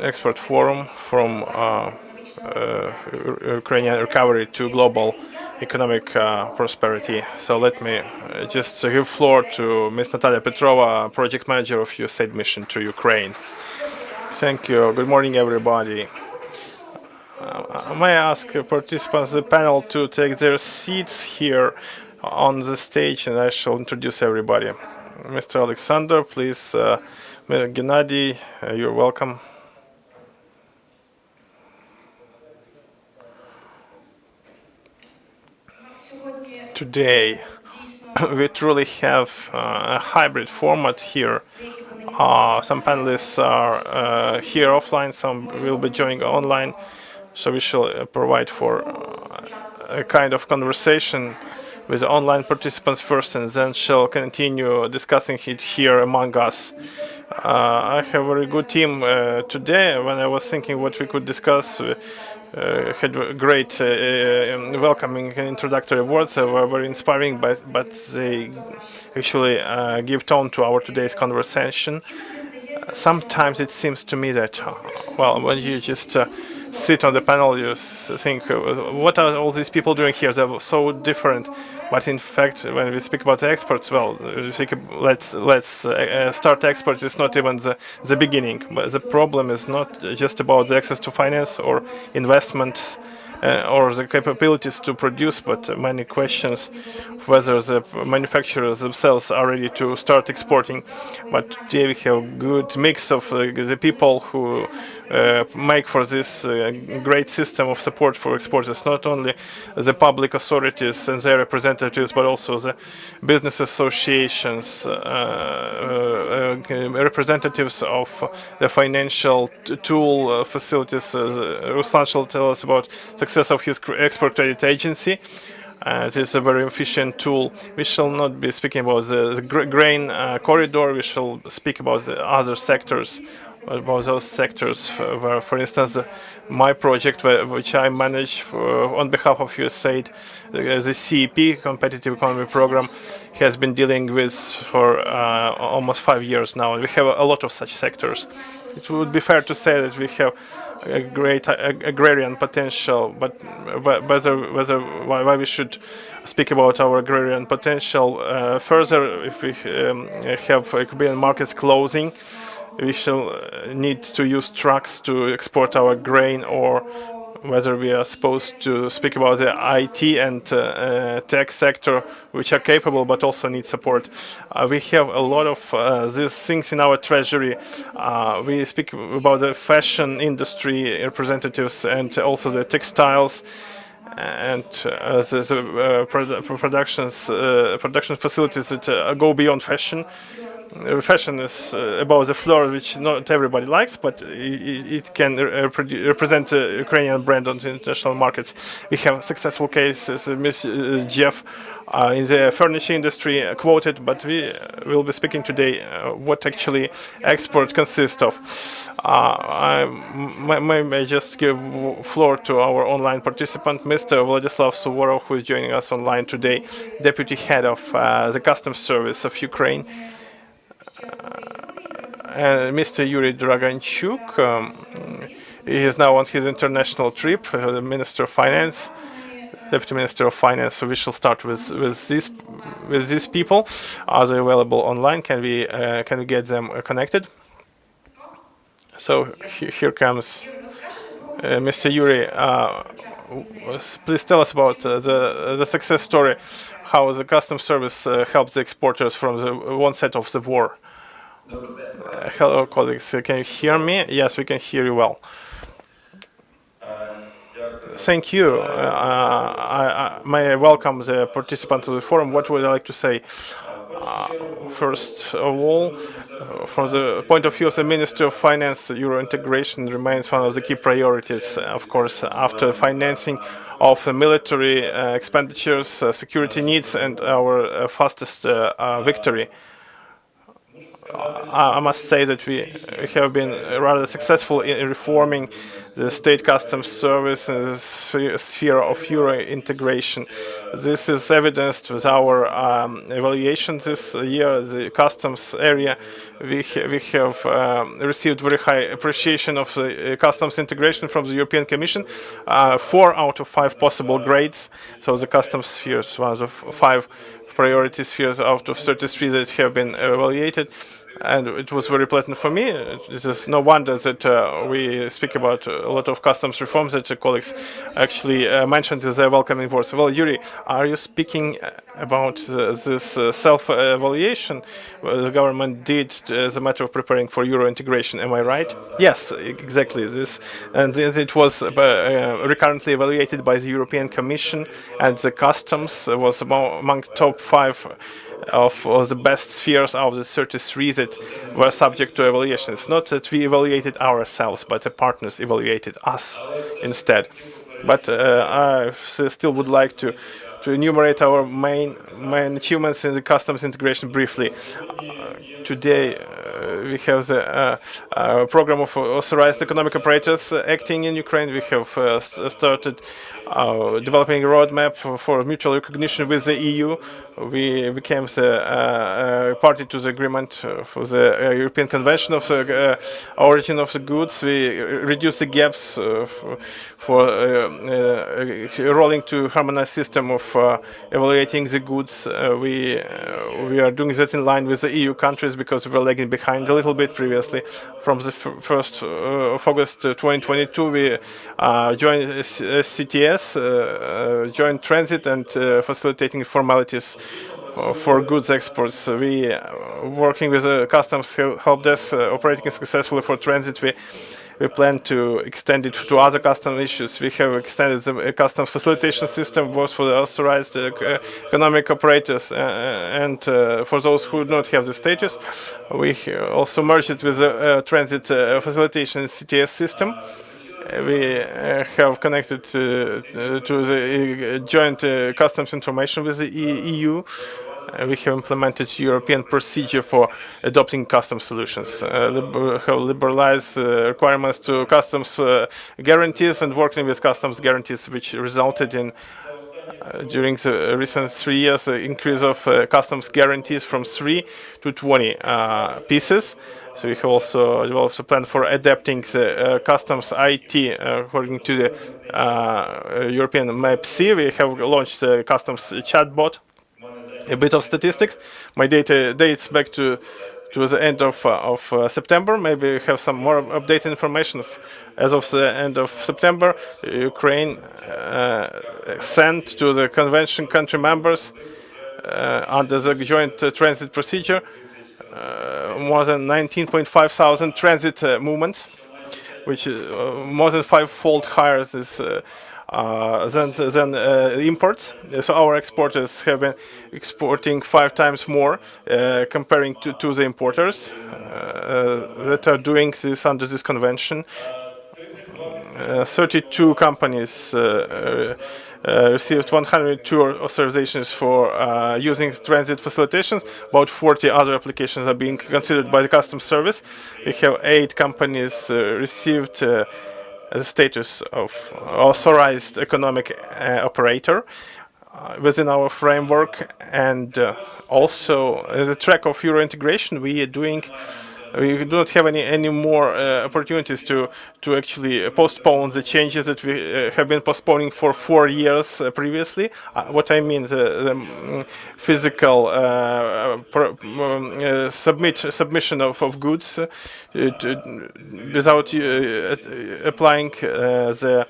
export forum from Ukrainian recovery to global economic prosperity. So let me just give floor to Ms. Natalia Petrova, project manager of USAID mission to Ukraine. Thank you. Good morning, everybody. May I ask participants of the panel to take their seats here on the stage, and I shall introduce everybody. Mr. Alexander, please. Gennady, you're welcome. Today, we truly have a hybrid format here. Some panelists are here offline, some will be joining online. So we shall provide for a kind of conversation with the online participants first, and then shall continue discussing it here among us. I have a very good team today. When I was thinking what we could discuss, had great welcoming and introductory words. They were very inspiring, but they actually give tone to our today's conversation. Sometimes it seems to me that, well, when you just sit on the panel, you think, what are all these people doing here? They're so different. But in fact, when we speak about the experts, well, we think, let's start experts. It's not even the beginning. But the problem is not just about the access to finance or investments or the capabilities to produce, but many questions whether the manufacturers themselves are ready to start exporting. But today we have a good mix of the people who make for this great system of support for exporters, not only the public authorities and their representatives, but also the business associations, representatives of the financial tool facilities. Ruslan shall tell us about success of his export credit agency. It is a very efficient tool. We shall not be speaking about the grain corridor. We shall speak about the other sectors, about those sectors where, for instance, my project, which I manage on behalf of USAID, the CEP, Competitive Economy Program, has been dealing with for almost 5 years now. We have a lot of such sectors. It would be fair to say that we have a great agrarian potential, but why we should speak about our agrarian potential further, if we have European markets closing, we shall need to use trucks to export our grain, or whether we are supposed to speak about the IT and tech sector, which are capable but also need support. We have a lot of these things in our treasury. We speak about the fashion industry representatives and also the textiles and the production facilities that go beyond fashion. Fashion is about the floor, which not everybody likes, but it can represent a Ukrainian brand on the international markets. We have successful cases, Ms. Jeff in the furniture industry quoted, but we will be speaking today what actually export consists of. I may just give floor to our online participant, Mr. Vladislav Suvorov, who is joining us online today, Deputy Head of the Customs Service of Ukraine. Mr. Yuri Draganchuk, he is now on his international trip, the Minister of Finance, Deputy Minister of Finance. So we shall start with these people. Are they available online? Can we get them connected? So here comes Mr. Yuri. Please tell us about the success story, how the customs service helped the exporters from the one set of the war. Hello, colleagues. Can you hear me? Yes, we can hear you well. Thank you. May I welcome the participants of the forum. What would I like to say? First of all, from the point of view of the Ministry of Finance, Euro integration remains one of the key priorities. Of course, after financing of the military expenditures, security needs, and our fastest victory. I must say that we have been rather successful in reforming the state customs service in the sphere of Euro integration. This is evidenced with our evaluation this year. The customs area, we have received very high appreciation of the customs integration from the European Commission. 4 out of 5 possible grades. So the customs sphere is one of the 5 priority spheres out of 33 that have been evaluated, and it was very pleasant for me. It is no wonder that we speak about a lot of customs reforms that the colleagues actually mentioned in their welcoming words. Well, Yuri, are you speaking about this self-evaluation the government did as a matter of preparing for Euro integration? Am I right? Yes, exactly. This, and it was recurrently evaluated by the European Commission, and the customs was among top 5 of the best spheres out of the 33 that were subject to evaluation. It's not that we evaluated ourselves, but the partners evaluated us instead. But I still would like to enumerate our main achievements in the customs integration briefly. Today we have the program of authorized economic operators acting in Ukraine. We have started developing a roadmap for mutual recognition with the EU. We became the party to the agreement for the European Convention of the origin of the goods. We reduced the gaps for rolling to harmonized system of evaluating the goods. We are doing that in line with the EU countries because we were lagging behind a little bit previously. From the 1st of August 2022, we joined CTS, joined transit and facilitating formalities for goods exports. We working with the customs help desk operating successfully for transit. We plan to extend it to other customs issues. We have extended the customs facilitation system both for the authorized economic operators and for those who do not have the status. We also merged it with the transit facilitation CTS system. We have connected to the joint customs information with the EU. We have implemented European procedure for adopting customs solutions, have liberalized requirements to customs guarantees and working with customs guarantees, which resulted in during the recent 3 years an increase of customs guarantees from 3 to 20 pieces. So we have also developed a plan for adapting the customs IT according to the European MAP-C. We have launched the customs chatbot. A bit of statistics. My data dates back to the end of September. Maybe we have some more updated information. As of the end of September, Ukraine sent to the convention country members under the joint transit procedure more than 19.5 thousand transit movements, which is more than 5-fold higher than imports. So our exporters have been exporting 5 times more comparing to the importers that are doing this under this convention. 32 companies received 102 authorizations for using transit facilitations. About 40 other applications are being considered by the customs service. We have 8 companies received the status of authorized economic operator within our framework, and also the track of Euro integration. We do not have any more opportunities to actually postpone the changes that we have been postponing for 4 years previously. What I mean, the physical submission of goods without applying the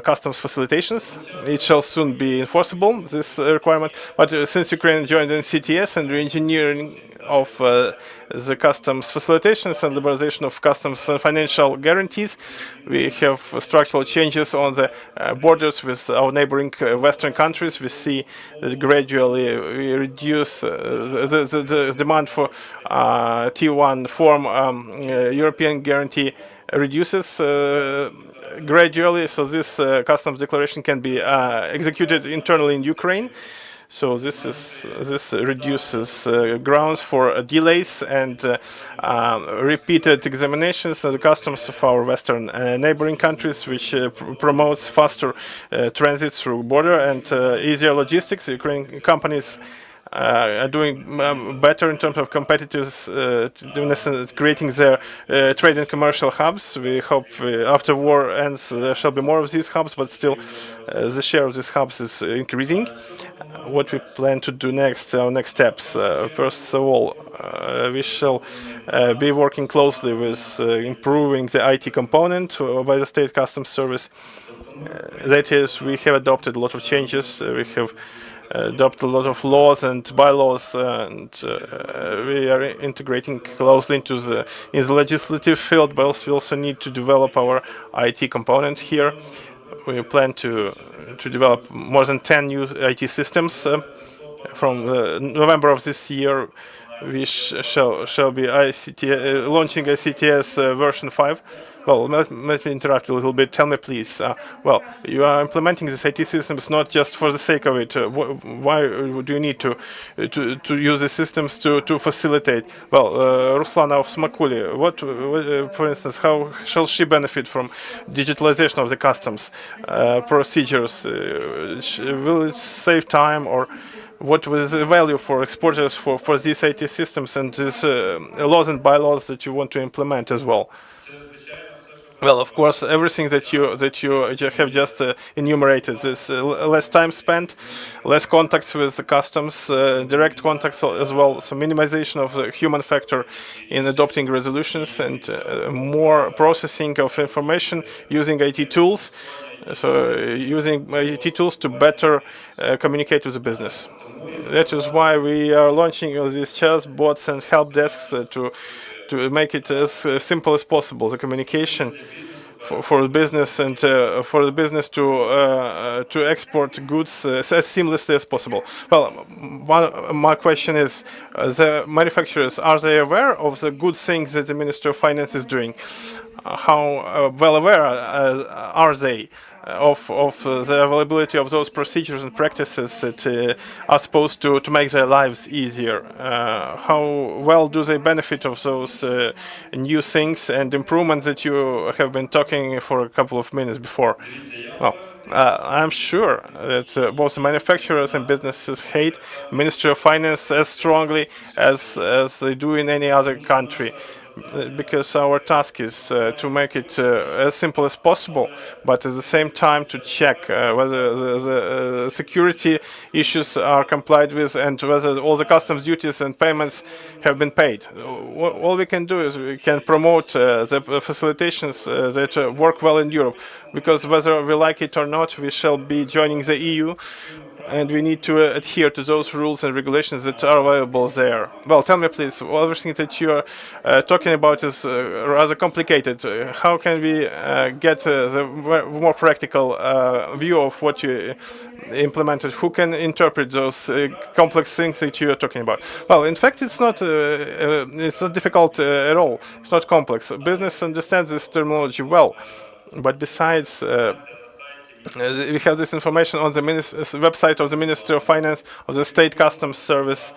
customs facilitations. It shall soon be enforceable, this requirement. But since Ukraine joined in CTS and re-engineering of the customs facilitations and liberalization of customs and financial guarantees, we have structural changes on the borders with our neighboring Western countries. We see that gradually we reduce the demand for T1 form European guarantee reduces gradually, so this customs declaration can be executed internally in Ukraine. So this reduces grounds for delays and repeated examinations of the customs of our Western neighboring countries, which promotes faster transit through border and easier logistics. Ukrainian companies are doing better in terms of competitiveness, creating their trade and commercial hubs. We hope after war ends there shall be more of these hubs, but still the share of these hubs is increasing. What we plan to do next, our next steps. First of all, we shall be working closely with improving the IT component by the State Customs Service. That is, we have adopted a lot of changes. We have adopt a lot of laws and bylaws, and we are integrating closely in the legislative field, but we also need to develop our IT component here. We plan to develop more than 10 new IT systems. From November of this year, we shall be launching ICTS version 5. Well, let me interrupt a little bit. Tell me, please. Well, you are implementing these IT systems not just for the sake of it. Why do you need to use the systems to facilitate? Well, Ruslana of Smakuli, what, for instance, how shall she benefit from digitalization of the customs procedures? Will it save time, or what was the value for exporters for these IT systems and these laws and bylaws that you want to implement as well? Well, of course, everything that you have just enumerated. This less time spent, less contacts with the customs, direct contacts as well. So minimization of the human factor in adopting resolutions, and more processing of information using IT tools. So using IT tools to better communicate with the business. That is why we are launching these chats, bots, and help desks to make it as simple as possible, the communication for the business, and for the business to export goods as seamlessly as possible. Well, my question is, the manufacturers, are they aware of the good things that the Ministry of Finance is doing? How well aware are they of the availability of those procedures and practices that are supposed to make their lives easier? How well do they benefit of those new things and improvements that you have been talking for a couple of minutes before? Well, I'm sure that both the manufacturers and businesses hate Ministry of Finance as strongly as they do in any other country, because our task is to make it as simple as possible, but at the same time to check whether the security issues are complied with and whether all the customs duties and payments have been paid. All we can do is we can promote the facilitations that work well in Europe, because whether we like it or not, we shall be joining the EU, and we need to adhere to those rules and regulations that are available there. Well, tell me, please, everything that you are talking about is rather complicated. How can we get the more practical view of what you implemented? Who can interpret those complex things that you are talking about? Well, in fact, it's not difficult at all. It's not complex. Business understands this terminology well, but besides, we have this information on the website of the Ministry of Finance, of the State Customs Service.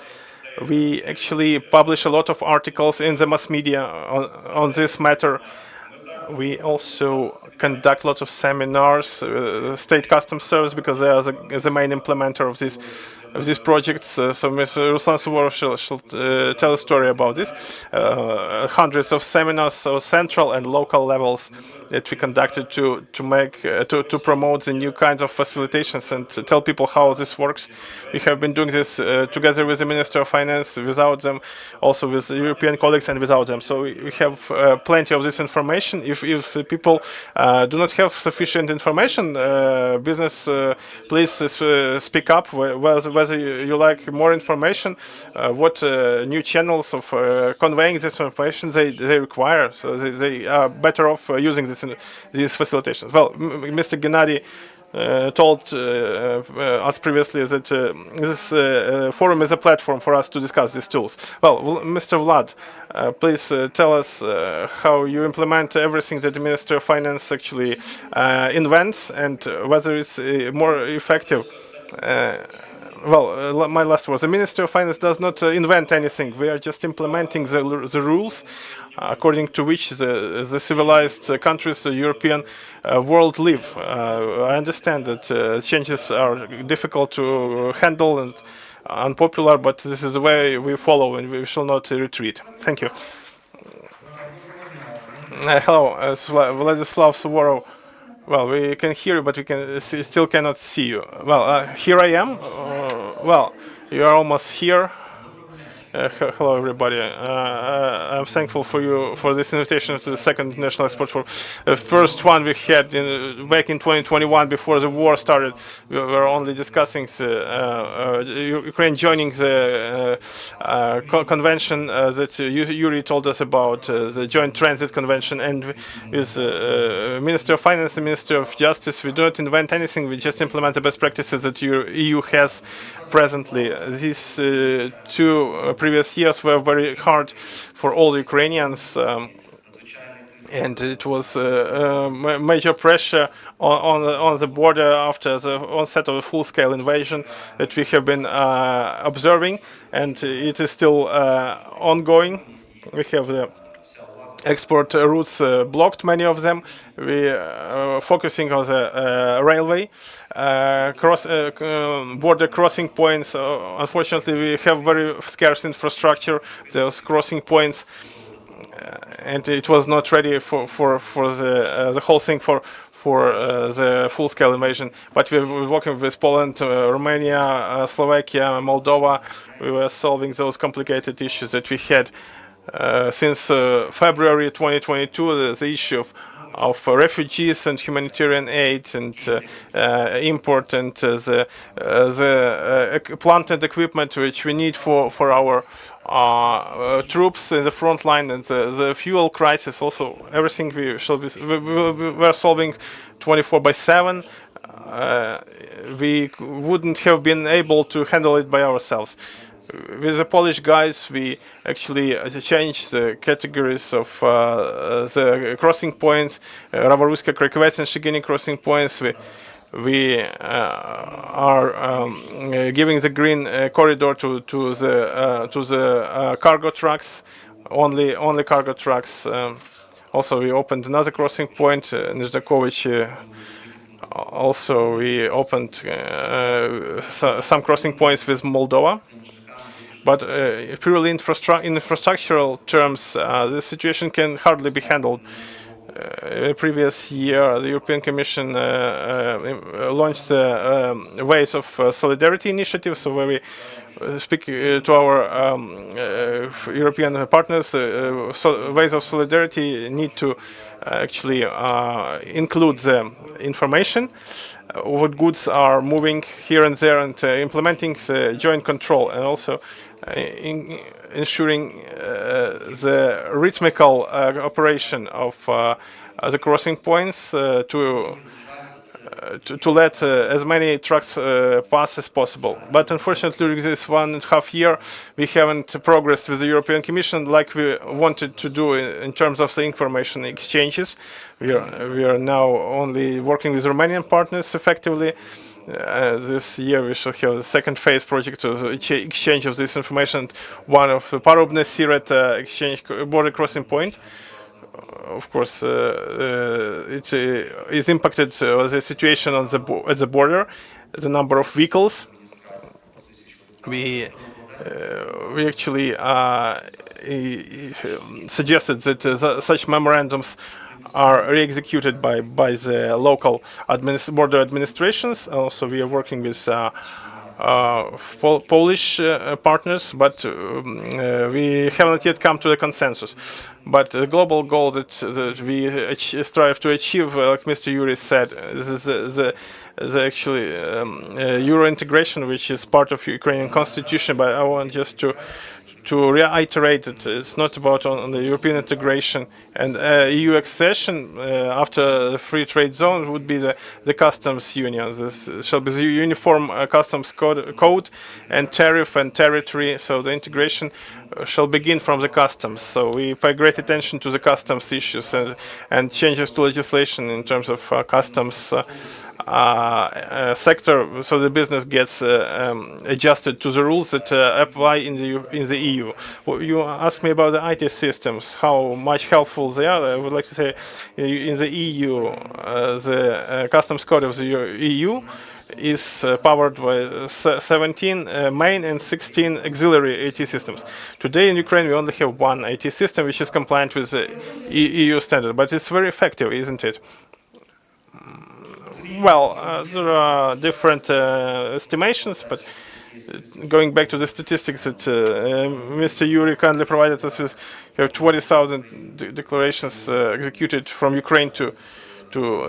We actually publish a lot of articles in the mass media on this matter. We also conduct lots of seminars, State Customs Service, because they are the main implementer of these projects. So Ms. Ruslan Suvorov shall tell a story about this. Hundreds of seminars, so central and local levels, that we conducted to promote the new kinds of facilitations and to tell people how this works. We have been doing this together with the Minister of Finance, without them, also with the European colleagues and without them. So we have plenty of this information. If people do not have sufficient information, business, please speak up whether you like more information, what new channels of conveying this information they require, so they are better off using these facilitations. Well, Mr. Gennady told us previously that this forum is a platform for us to discuss these tools. Well, Mr. Vlad, please tell us how you implement everything that the Minister of Finance actually invents, and whether it's more effective. my last words. The Ministry of Finance does not invent anything. We are just implementing the rules according to which the civilized countries, the European world live. I understand that changes are difficult to handle and unpopular, but this is the way we follow and we shall not retreat. Thank you. Hello, Vladislav Suvorov. Well, we can hear you, but we can still cannot see you. Well, here I am. Well, you are almost here. Hello, everybody. I'm thankful for you for this invitation to the second International Export Forum. The first one we had back in 2021, before the war started. We were only discussing Ukraine joining the convention that Yuri told us about, the Joint Transit Convention, and with Ministry of Finance and Ministry of Justice, we do not invent anything. We just implement the best practices that EU has presently. These two previous years were very hard for all Ukrainians, and it was major pressure on the border after the onset of a full-scale invasion that we have been observing, and it is still ongoing. We have the export routes blocked, many of them. We are focusing on the railway, border crossing points. Unfortunately, we have very scarce infrastructure, those crossing points, and it was not ready for the whole thing for the full-scale invasion. But we're working with Poland, Romania, Slovakia, Moldova. We were solving those complicated issues that we had. Since February 2022, the issue of refugees and humanitarian aid and import and the plant and equipment which we need for our troops in the front line, and the fuel crisis also, everything we are solving 24/7. We wouldn't have been able to handle it by ourselves. With the Polish guys, we actually changed the categories of the crossing points, Raworuska, Krakowec, and Szczyginy crossing points. We are giving the green corridor to the cargo trucks, only cargo trucks. Also, we opened another crossing point, Nizhdakovich. Also, we opened some crossing points with Moldova. But purely in infrastructural terms, the situation can hardly be handled. Previous year, the European Commission launched the Ways of Solidarity initiative, so where we speak to our European partners. Ways of Solidarity need to actually include the information what goods are moving here and there, and implementing the joint control, and also ensuring the rhythmical operation of the crossing points to let as many trucks pass as possible. But unfortunately, during this 1.5 years, we haven't progressed with the European Commission like we wanted to do in terms of the information exchanges. We are now only working with Romanian partners effectively. This year we shall have the second phase project of exchange of this information, one of the Parobne Siret exchange border crossing point. Of course, it is impacted the situation on at the border, the number of vehicles. We actually suggested that such memorandums are re-executed by the local border administrations. Also, we are working with Polish partners, but we haven't yet come to the consensus. But the global goal that we strive to achieve, like Mr. Yuri said, is the actually Euro integration, which is part of Ukrainian constitution. But I want just to reiterate that it's not about on the European integration, and EU accession after the free trade zone would be the customs union. This shall be the uniform customs code and tariff and territory. So the integration shall begin from the customs. So we pay great attention to the customs issues and changes to legislation in terms of customs sector, so the business gets adjusted to the rules that apply in the EU. Well, you asked me about the IT systems, how much helpful they are. I would like to say, in the EU, the customs code of the EU is powered by 17 main and 16 auxiliary IT systems. Today in Ukraine we only have one IT system which is compliant with the EU standard, but it's very effective, isn't it? Well, there are different estimations, but going back to the statistics that Mr. Yuri kindly provided us with, we have 20,000 declarations executed from Ukraine to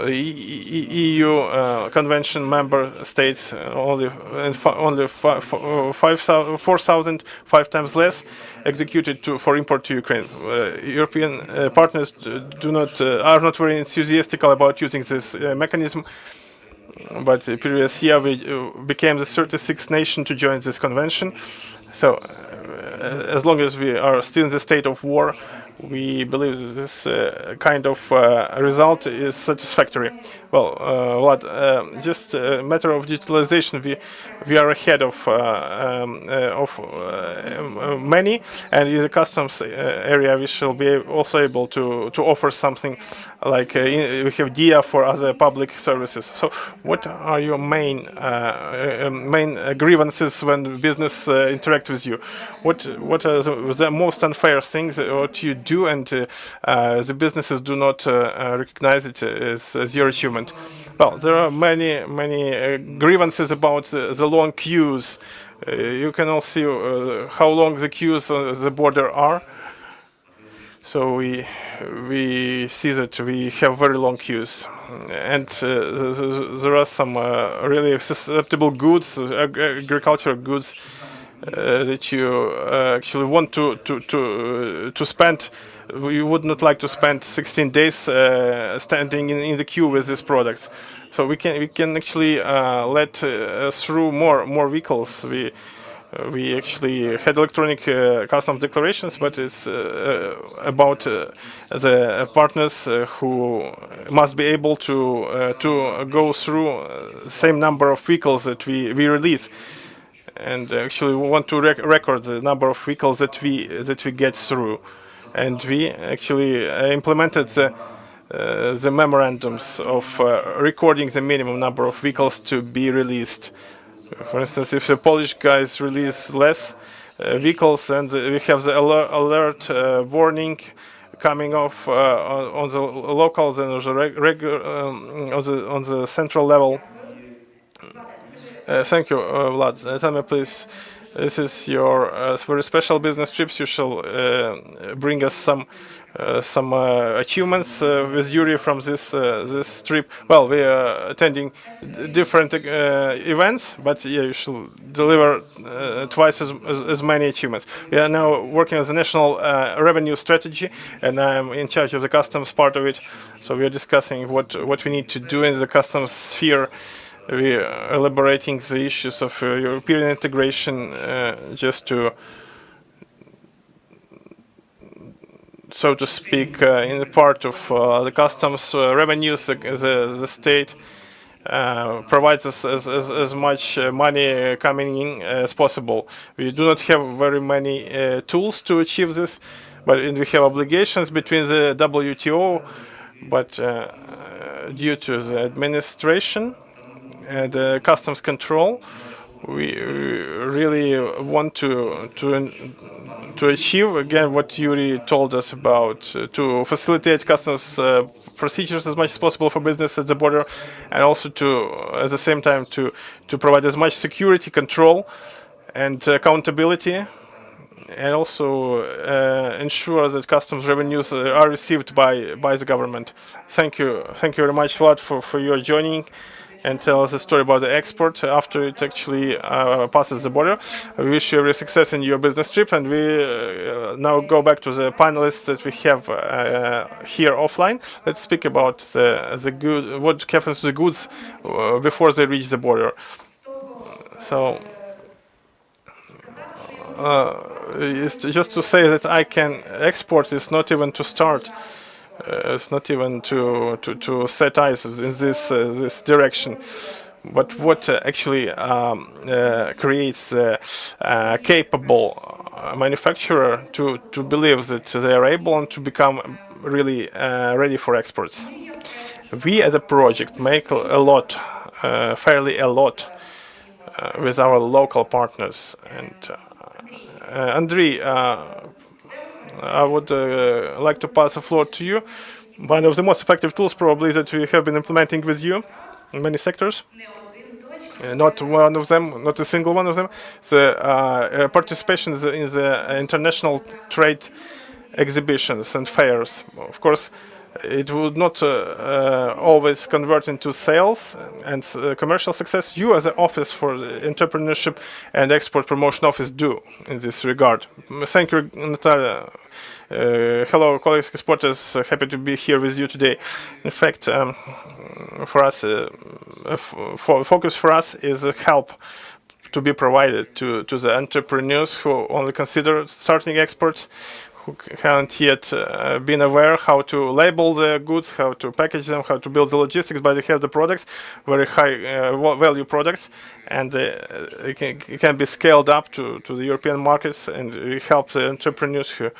EU convention member states, only 4,000, 5 times less executed for import to Ukraine. European partners are not very enthusiastic about using this mechanism. But the previous year we became the 36th nation to join this convention. So as long as we are still in the state of war, we believe that this kind of result is satisfactory. Well, just a matter of digitalization, we are ahead of many, and in the customs area we shall be also able to offer something like we have Dia for other public services. So, what are your main grievances when business interact with you? What are the most unfair things what you do and the businesses do not recognize it as your achievement? Well, there are many grievances about the long queues. You can all see how long the queues on the border are. So we see that we have very long queues, and there are some really susceptible goods, agricultural goods, that you actually want to spend. You would not like to spend 16 days standing in the queue with these products. So we can actually let through more vehicles. We actually had electronic customs declarations, but it's about the partners who must be able to go through the same number of vehicles that we release. And actually we want to record the number of vehicles that we get through, and we actually implemented the memorandums of recording the minimum number of vehicles to be released. For instance, if the Polish guys release less vehicles, and we have the alert warning coming off on the local, then on the central level. Thank you, Vlad. Tell me, please, this is your very special business trips. You shall bring us some achievements with Yuri from this trip. Well, we are attending different events, but yeah, you shall deliver twice as many achievements. We are now working on the national revenue strategy, and I'm in charge of the customs part of it. So we are discussing what we need to do in the customs sphere. We are elaborating the issues of European integration, just to, so to speak, in the part of the customs revenues, the state provides us as much money coming in as possible. We do not have very many tools to achieve this, but we have obligations between the WTO, but due to the administration and customs control, we really want to achieve again what Yuri told us about, to facilitate customs procedures as much as possible for business at the border, and also to at the same time to provide as much security, control, and accountability, and also ensure that customs revenues are received by the government. Thank you very much, Vlad, for your joining and tell us a story about the export after it actually passes the border. We wish you every success in your business trip, and we now go back to the panelists that we have here offline. Let's speak about the good, what happens to the goods before they reach the border. So it's just to say that I can export is not even to start. It's not even to set eyes in this direction. But what actually creates the capable manufacturer to believe that they are able and to become really ready for exports. We as a project make a lot, fairly a lot, with our local partners. And Andrei, I would like to pass the floor to you. One of the most effective tools probably that we have been implementing with you in many sectors. Not one of them, not a single one of them. The participation in the international trade exhibitions and fairs. Of course, it would not always convert into sales and commercial success. You, as an office for the entrepreneurship and export promotion office, do in this regard. Thank you, Natalia. Hello, colleagues, exporters. Happy to be here with you today. In fact, for us, focus for us is help to be provided to the entrepreneurs who only consider starting exports, who haven't yet been aware how to label the goods, how to package them, how to build the logistics, but they have the products, very high value products, and it can be scaled up to the European markets, and we help the entrepreneurs who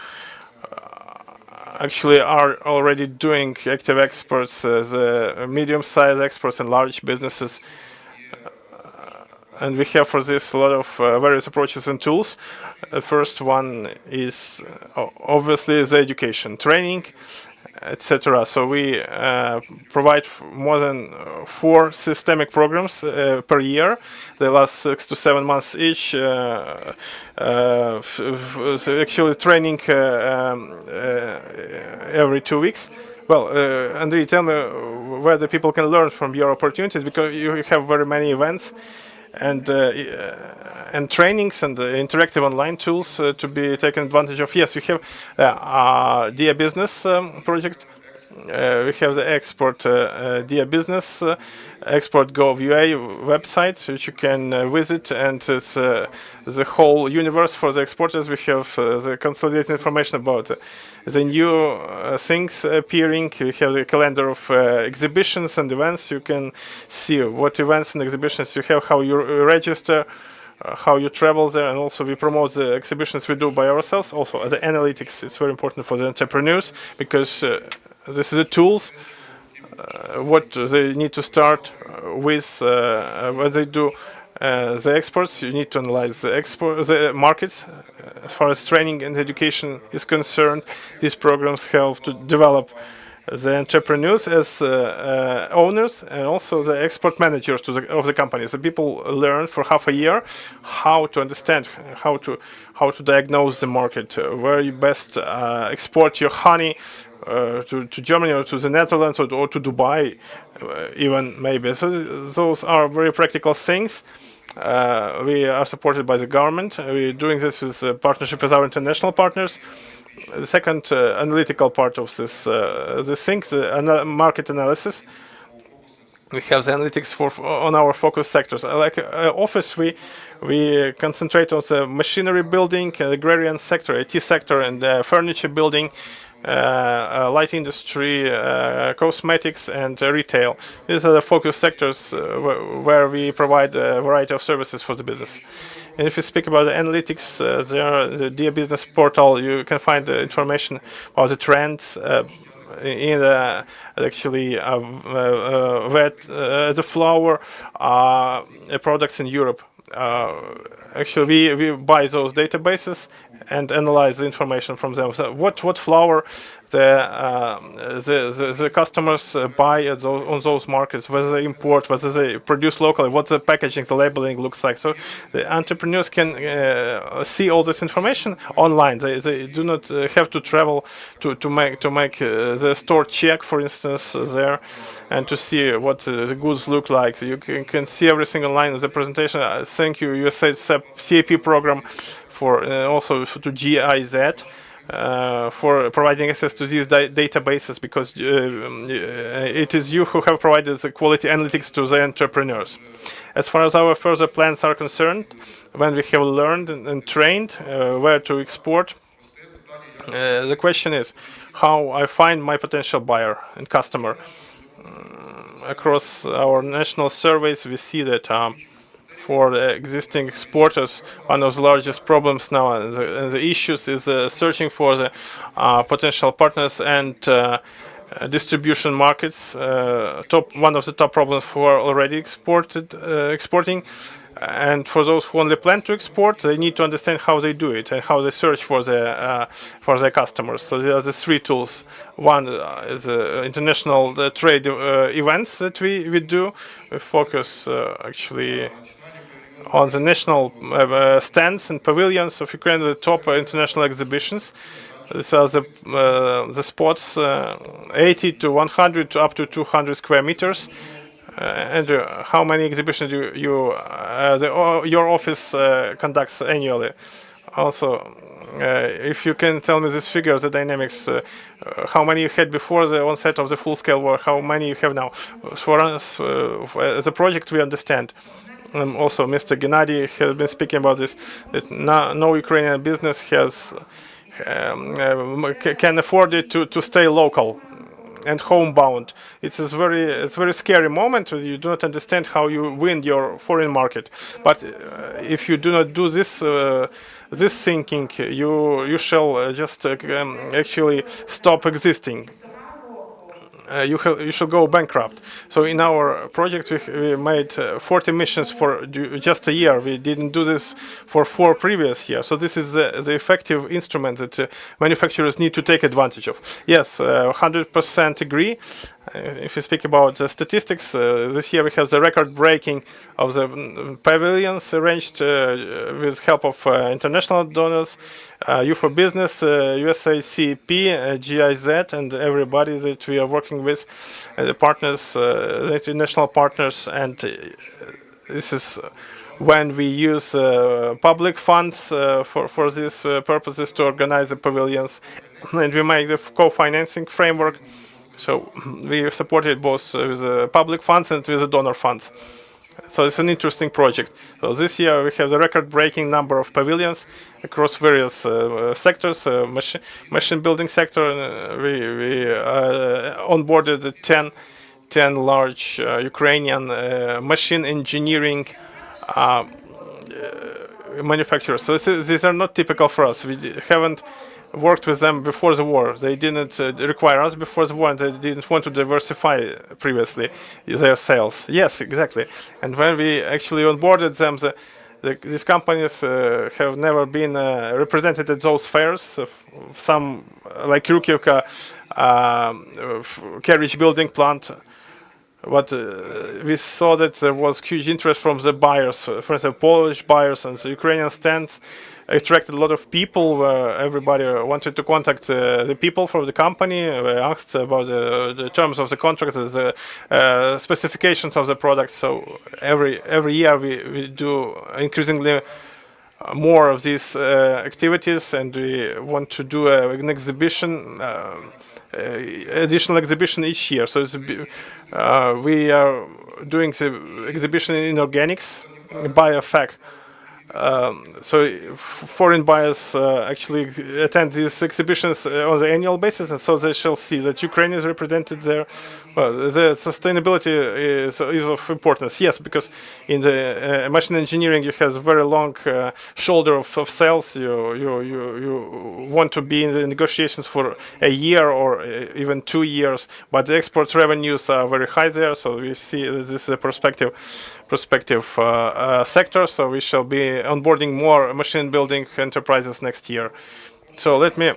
actually are already doing active exports, the medium-sized exports and large businesses. And we have for this a lot of various approaches and tools. The first one is obviously the education, training, etc. So we provide more than 4 systemic programs per year. They last 6 to 7 months each. So actually training every 2 weeks. Well, Andrei, tell me where the people can learn from your opportunities, because you have very many events and trainings and interactive online tools to be taken advantage of. Yes, we have Dia.Business project. We have the export Dia.Business, export.gov.ua website, which you can visit, and it's the whole universe for the exporters. We have the consolidated information about the new things appearing. We have the calendar of exhibitions and events. You can see what events and exhibitions you have, how you register, how you travel there, and also we promote the exhibitions we do by ourselves. Also, the analytics is very important for the entrepreneurs, because this is the tools what they need to start with when they do the exports. You need to analyze the markets. As far as training and education is concerned, these programs help to develop the entrepreneurs as owners, and also the export managers of the companies. The people learn for half a year how to understand, how to diagnose the market, where you best export your honey, to Germany or to the Netherlands or to Dubai, even maybe. So those are very practical things. We are supported by the government. We're doing this with partnership with our international partners. The second analytical part of this thing, the market analysis. We have the analytics on our focus sectors. Like office, we concentrate on the machinery building, agrarian sector, IT sector, and furniture building, light industry, cosmetics, and retail. These are the focus sectors where we provide a variety of services for the business. And if you speak about the analytics, the Dia.Business portal, you can find information about the trends in the the flour products in Europe. Actually, we buy those databases and analyze the information from them. So what flour the customers buy on those markets, whether they import, whether they produce locally, what the packaging, the labeling looks like. So the entrepreneurs can see all this information online. They do not have to travel to make the store check, for instance, there, and to see what the goods look like. So you can see everything online in the presentation. Thank you, USA CAP program, for also to GIZ. For providing access to these databases, because it is you who have provided the quality analytics to the entrepreneurs. As far as our further plans are concerned, when we have learned and trained where to export, The question is how I find my potential buyer and customer. Across our national surveys, we see that for the existing exporters, one of the largest problems now and the issues is searching for the potential partners and distribution markets. One of the top problems who are already exporting. And for those who only plan to export, they need to understand how they do it and how they search for their customers. So there are the three tools. One is international trade events that we do. We focus actually on the national stands and pavilions of Ukraine, the top international exhibitions. These are the spots 80 to 100 to up to 200 square meters. Andrew, how many exhibitions your office conducts annually? Also, if you can tell me this figure, the dynamics, how many you had before the onset of the full-scale war, how many you have now? For us, as a project, we understand. Also, Mr. Gennady has been speaking about this, that no Ukrainian business can afford it to stay local and homebound. It's a very scary moment. You do not understand how you win your foreign market. But if you do not do this thinking, you shall just actually stop existing. You shall go bankrupt. So in our project, we made 40 missions for just a year. We didn't do this for 4 previous years. So this is the effective instrument that manufacturers need to take advantage of. Yes, 100% agree. If you speak about the statistics, this year we have the record breaking of the pavilions arranged with help of international donors, Diia.Business, USACP, GIZ, and everybody that we are working with, the partners, the international partners, and this is when we use public funds for these purposes to organize the pavilions, and we make the co-financing framework. So we supported both with the public funds and with the donor funds. So it's an interesting project. So this year we have the record-breaking number of pavilions across various sectors. Machine building sector, we onboarded the 10 large Ukrainian machine engineering manufacturers. So these are not typical for us. We haven't worked with them before the war. They didn't require us before the war, and they didn't want to diversify previously their sales. Yes, exactly. And when we actually onboarded them, these companies have never been represented at those fairs. Some, like Rukivka, carriage building plant. But we saw that there was huge interest from the buyers, for instance, Polish buyers, and the Ukrainian stands attracted a lot of people. Everybody wanted to contact the people from the company. They asked about the terms of the contract, the specifications of the products. So every year we do increasingly more of these activities, and we want to do an exhibition. Additional exhibition each year. So we are doing the exhibition in organics, biofag. So foreign buyers actually attend these exhibitions on the annual basis, and so they shall see that Ukraine is represented there. Well, the sustainability is of importance, yes, because in the machine engineering you have a very long shoulder of sales. You want to be in the negotiations for a year or even 2 years, but the export revenues are very high there. So we see this is a prospective sector. So we shall be onboarding more machine building enterprises next year. So let me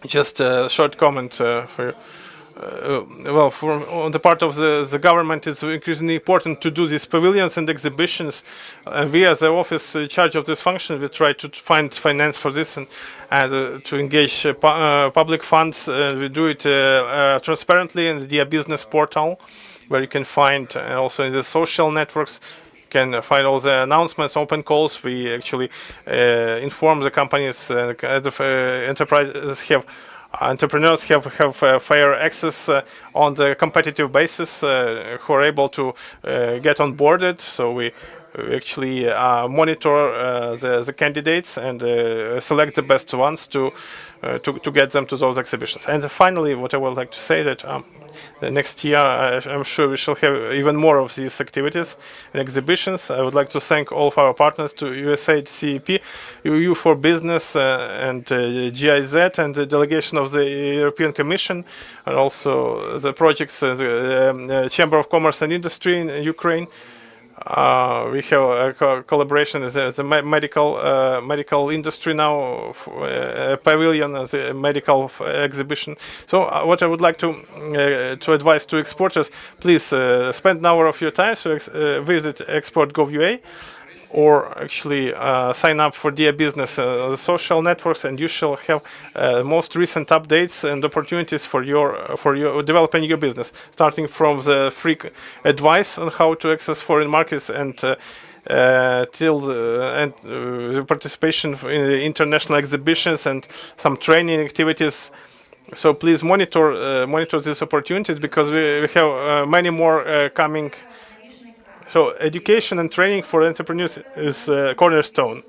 just a short comment for you. Well, on the part of the government, it's increasingly important to do these pavilions and exhibitions. And we, as the office in charge of this function, we try to find finance for this and to engage public funds. We do it transparently in the Dia.Business portal, where you can find also in the social networks. Can find all the announcements, open calls. We actually inform the companies, entrepreneurs have fair access on the competitive basis who are able to get onboarded. So we We actually monitor the candidates and select the best ones to get them to those exhibitions. And finally, what I would like to say that the next year, I'm sure we shall have even more of these activities and exhibitions. I would like to thank all of our partners, to USAID, CEP, EU for Business, and GIZ, and the delegation of the European Commission, and also the projects, the Chamber of Commerce and Industry in Ukraine. We have a collaboration with the medical industry now, a pavilion as a medical exhibition. So what I would like to advise to exporters, please spend an hour of your time to visit export.gov.ua, or actually sign up for Dia.Business, the social networks, and you shall have most recent updates and opportunities for your developing your business, starting from the free advice on how to access foreign markets and till the participation in the international exhibitions and some training activities. So please monitor these opportunities, because we have many more coming. So education and training for entrepreneurs is a cornerstone.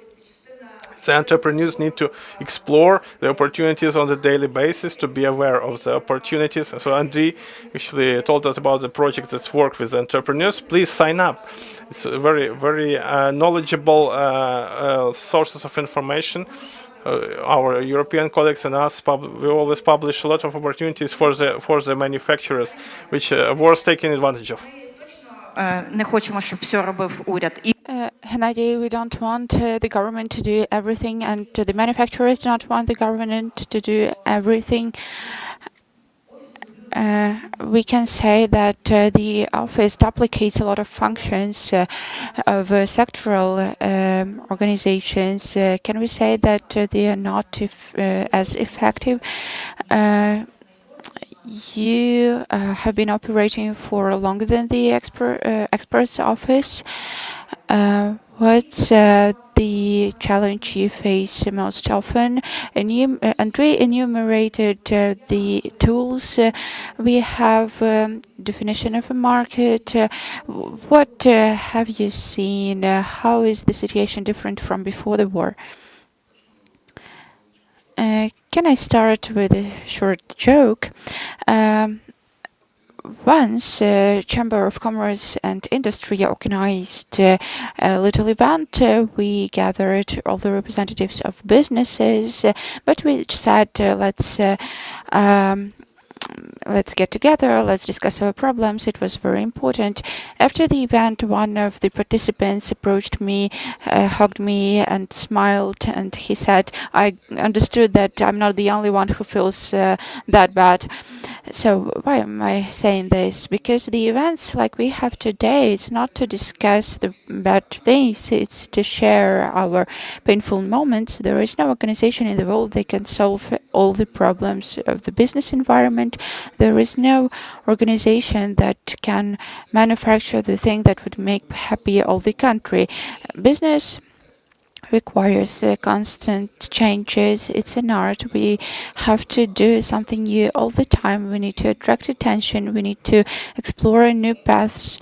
The entrepreneurs need to explore the opportunities on a daily basis, to be aware of the opportunities. So Andriy actually told us about the project that's work with entrepreneurs. Please sign up. It's a very, very knowledgeable sources of information. Our European colleagues and us, we always publish a lot of opportunities for the manufacturers, which worth taking advantage of. Не хочемо, щоб все робив уряд. Hennady, we don't want the government to do everything, and the manufacturers do not want the government to do everything. We can say that the office duplicates a lot of functions of sectoral organizations. Can we say that they are not as effective? You have been operating for longer than the expert's office. What's the challenge you face most often? Andrei enumerated the tools. We have definition of a market. What have you seen? How is the situation different from before the war? Can I start with a short joke? Once Chamber of Commerce and Industry organized a little event. We gathered all the representatives of businesses, but we said let's get together, let's discuss our problems. It was very important. After the event, one of the participants approached me, hugged me and smiled, and he said, I understood that I'm not the only one who feels that bad. So why am I saying this? Because the events like we have today, it's not to discuss the bad things, it's to share our painful moments. There is no organization in the world that can solve all the problems of the business environment. There is no organization that can manufacture the thing that would make happy all the country. Business requires constant changes. It's an art. We have to do something new all the time. We need to attract attention. We need to explore new paths.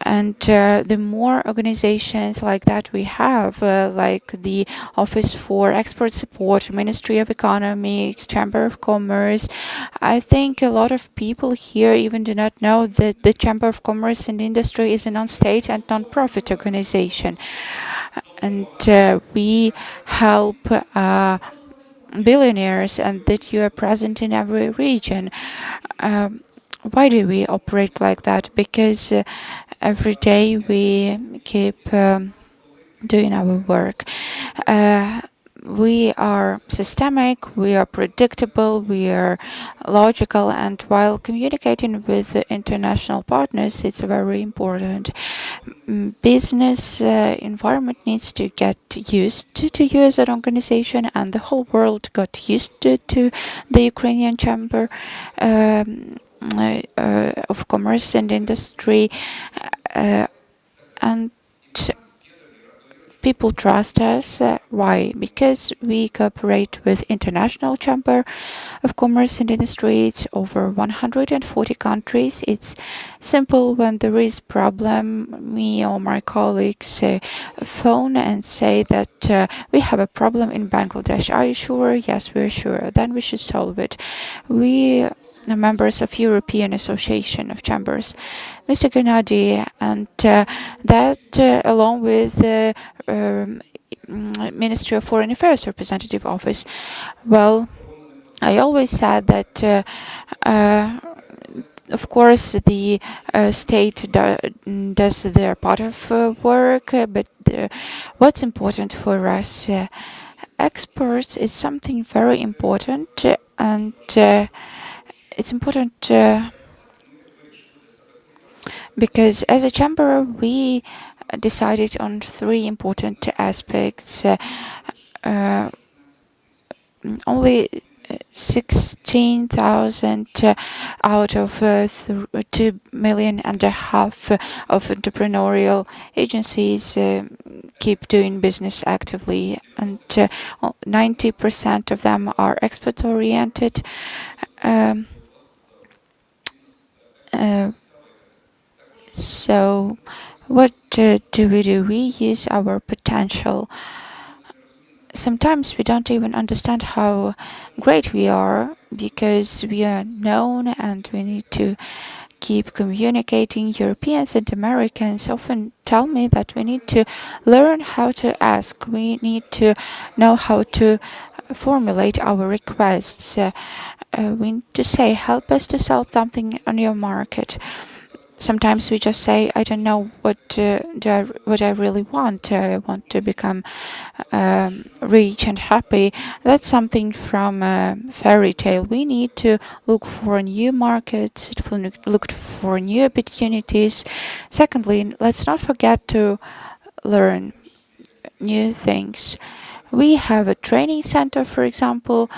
And the more organizations like that we have, like the Office for Export Support, Ministry of Economy, Chamber of Commerce, I think a lot of people here even do not know that the Chamber of Commerce and Industry is a non-state and non-profit organization. And we help billionaires, and that you are present in every region. Why do we operate like that? Because every day we keep doing our work. We are systemic, we are predictable, we are logical, and while communicating with the international partners, it's very important. Business environment needs to get used to you as an organization, and the whole world got used to the Ukrainian Chamber of Commerce and Industry, and people trust us. Why? Because we cooperate with International Chamber of Commerce and Industry. It's over 140 countries. It's simple. When there is problem, me or my colleagues phone and say that we have a problem in Bangladesh. Are you sure? Yes, we're sure. Then we should solve it. We are members of European Association of Chambers. Mr. Gennady, and that along with the Ministry of Foreign Affairs Representative Office. Well, I always said that of course, the state does their part of work, but what's important for us experts is something very important, and it's important because as a chamber we decided on 3 important aspects. Only 16,000 out of 2.5 million of entrepreneurial agencies keep doing business actively, and 90% of them are export-oriented. So what do? We use our potential. Sometimes we don't even understand how great we are because we are known and we need to keep communicating. Europeans and Americans often tell me that we need to learn how to ask. We need to know how to formulate our requests. We need to say, help us to sell something on your market. Sometimes we just say, I don't know what I really want. I want to become rich and happy. That's something from a fairy tale. We need to look for new markets, look for new opportunities. Secondly, let's not forget to learn new things. We have a training center, for example,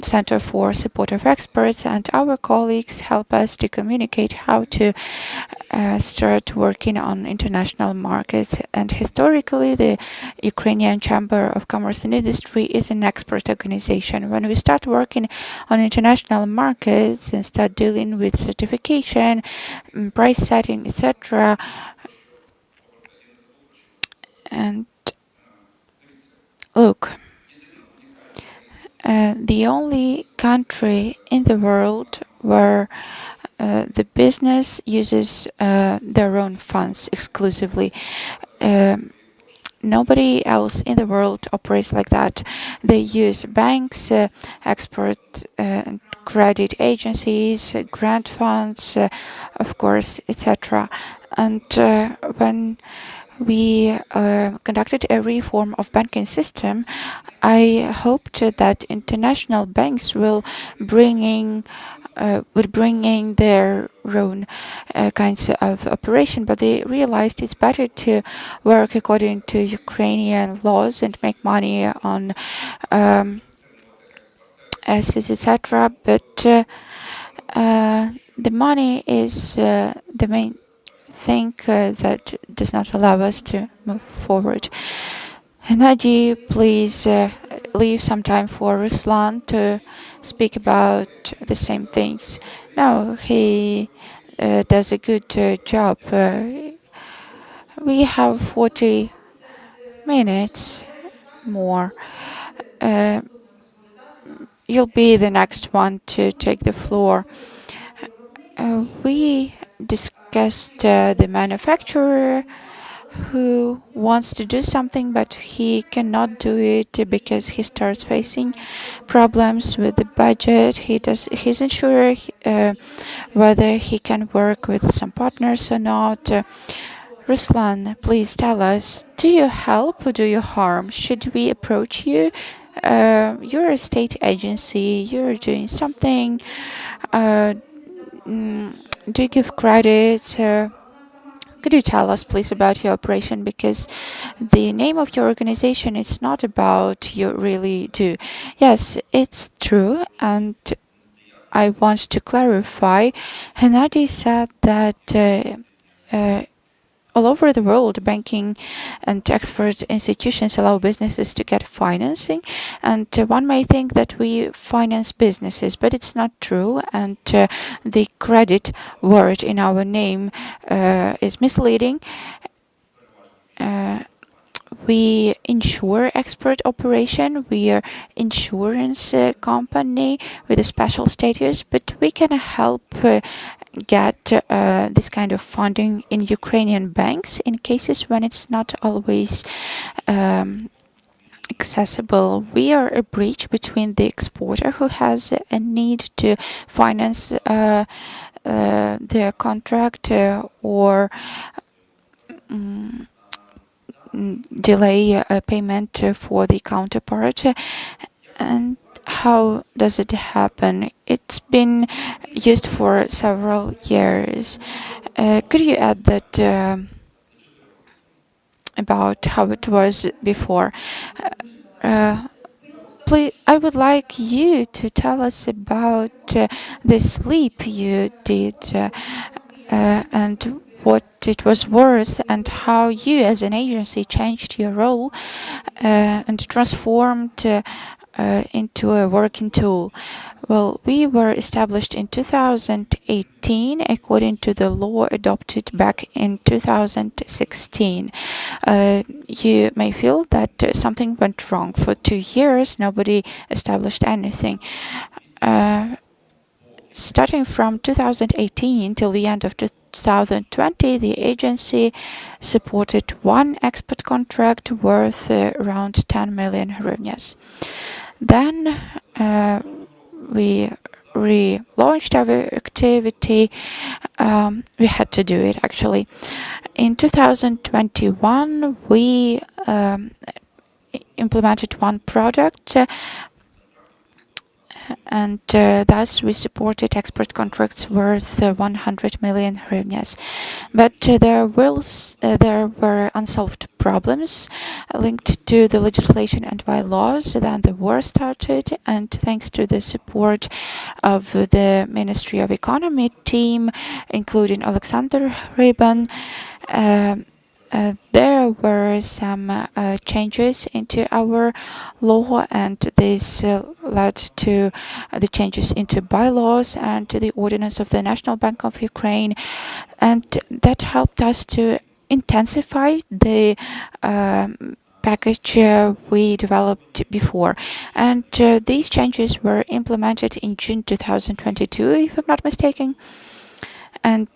Center for Support of Experts, and our colleagues help us to communicate how to start working on international markets. And historically, the Ukrainian Chamber of Commerce and Industry is an expert organization. When we start working on international markets and start dealing with certification, price setting, etc., and look, the only country in the world where the business uses their own funds exclusively. Nobody else in the world operates like that. They use banks, export and credit agencies, grant funds, of course, etc. And when we conducted a reform of banking system, I hoped that international banks would bring in their own kinds of operation, but they realized it's better to work according to Ukrainian laws and make money on assets, etc. But the money is the main thing that does not allow us to move forward. Nadi, please leave some time for Ruslan to speak about the same things. No, he does a good job. We have 40 minutes more. You'll be the next one to take the floor. We discussed the manufacturer who wants to do something, but he cannot do it because he starts facing problems with the budget. He's not sure whether he can work with some partners or not. Ruslan, please tell us, do you help or do you harm? Should we approach you? You're a state agency, you're doing something. Do you give credits? Could you tell us, please, about your operation? Because the name of your organization is not about you really do. Yes, it's true, and I want to clarify. Hennady said that all over the world, banking and expert institutions allow businesses to get financing. And one may think that we finance businesses, but it's not true. And the credit word in our name is misleading. We insure export operation. We are insurance company with a special status, but we can help get this kind of funding in Ukrainian banks in cases when it's not always accessible. We are a bridge between the exporter who has a need to finance their contract or delay a payment for the counterpart. And how does it happen? It's been used for several years. Could you add that about how it was before? Please, I would like you to tell us about this leap you did and what it was worth, and how you as an agency changed your role and transformed into a working tool. Well, we were established in 2018 according to the law adopted back in 2016. You may feel that something went wrong. For 2 years, nobody established anything. Starting from 2018 till the end of 2020, the agency supported one export contract worth around 10 million hryvnias. Then we relaunched our activity. We had to do it actually. In 2021, we implemented one product. And thus we supported export contracts worth 100 million hryvnias. But there were unsolved problems linked to the legislation and bylaws. Then the war started, and thanks to the support of the Ministry of Economy team, including Alexander Ryban, there were some changes into our law, and this led to the changes into bylaws and to the ordinance of the National Bank of Ukraine, and that helped us to intensify the package we developed before. And these changes were implemented in June 2022, if I'm not mistaken. And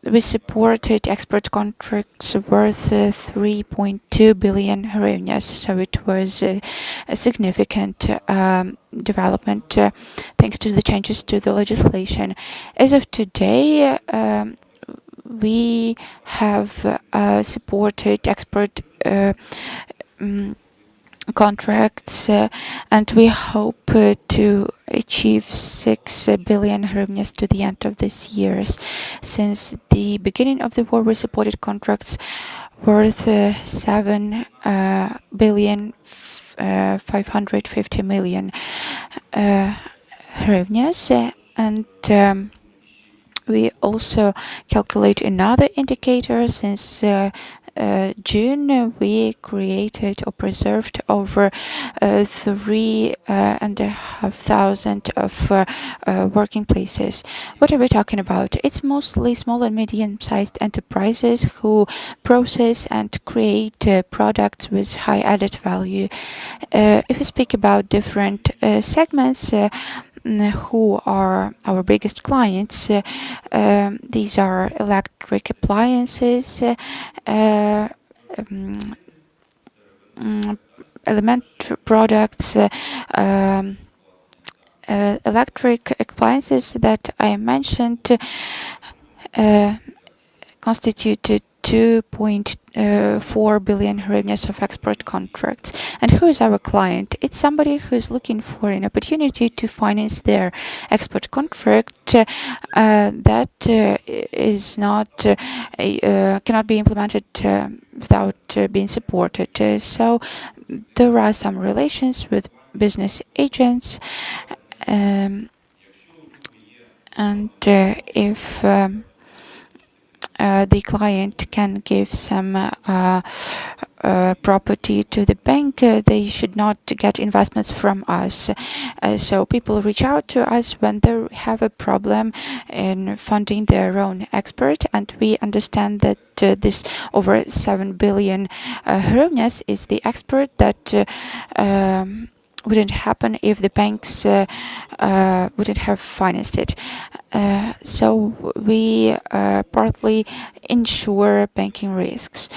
we supported export contracts worth 3.2 billion hryvnias, so it was a significant development thanks to the changes to the legislation. As of today, we have supported export contracts, and we hope to achieve 6 billion hryvnias to the end of this year. Since the beginning of the war, we supported contracts worth 7 billion 550 million hryvnias, and we also calculate another indicator. Since June, we created or preserved over 3,500 of working places. What are we talking about? It's mostly small and medium-sized enterprises who process and create products with high added value. If we speak about different segments, who are our biggest clients? These are electric appliances, element products, electric appliances that I mentioned constituted 2.4 billion hryvnias of export contracts. And who is our client? It's somebody who is looking for an opportunity to finance their export contract that is not cannot be implemented without being supported. So there are some relations with business agents, and if the client can give some property to the bank, they should not get investments from us. So people reach out to us when they have a problem in funding their own expert, and we understand that this over 7 billion hryvnias is the expert that wouldn't happen if the banks wouldn't have financed it. So we partly insure banking risks,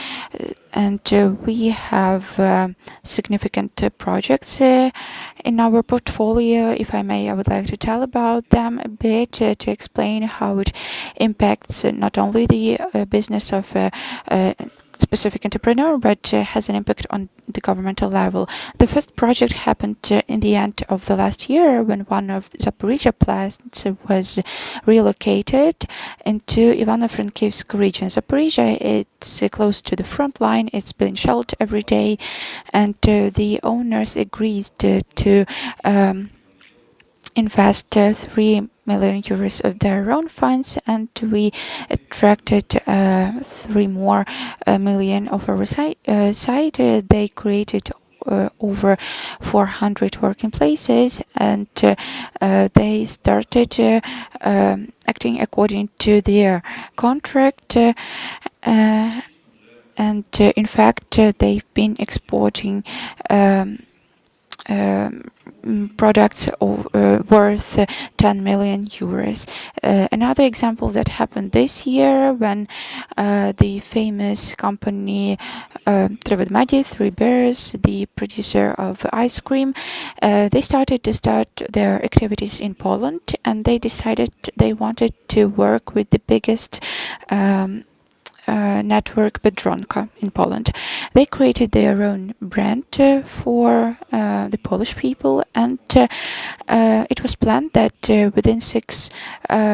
and we have significant projects in our portfolio. If I may, I would like to tell about them a bit to explain how it impacts not only the business of specific entrepreneur, but has an impact on the governmental level. The first project happened in the end of the last year when one of Zaporizhia plants was relocated into Ivano-Frankivsk region. Zaporizhia, it's close to the front line, it's been shelled every day, and the owners agreed to invest 3 million euros of their own funds, and we attracted 3 more million of our side. They created over 400 working places, and they started acting according to their contract. And in fact, they've been exporting products worth 10 million euros. Another example that happened this year when the famous company Three Bears, the producer of ice cream, they started their activities in Poland, and they decided they wanted to work with the biggest network Biedronka in Poland. They created their own brand for the Polish people, and it was planned that within 6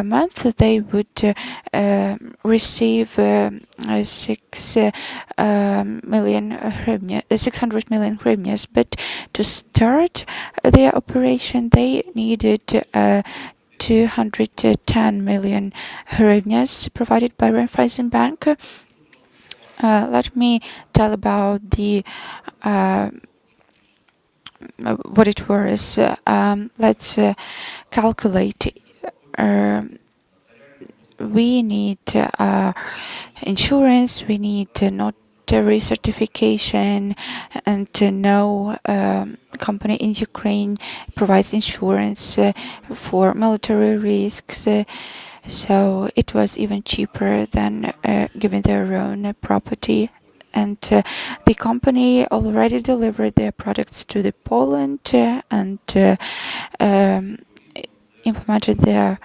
months they would receive 600 million hryvnias. But to start their operation, they needed 210 million hryvnias provided by Raiffeisen Bank. Let me tell about the what it was. Let's calculate. We need insurance. We need notary certification, and no company in Ukraine provides insurance for military risks. So it was even cheaper than giving their own property. And the company already delivered their products to the Poland and implemented their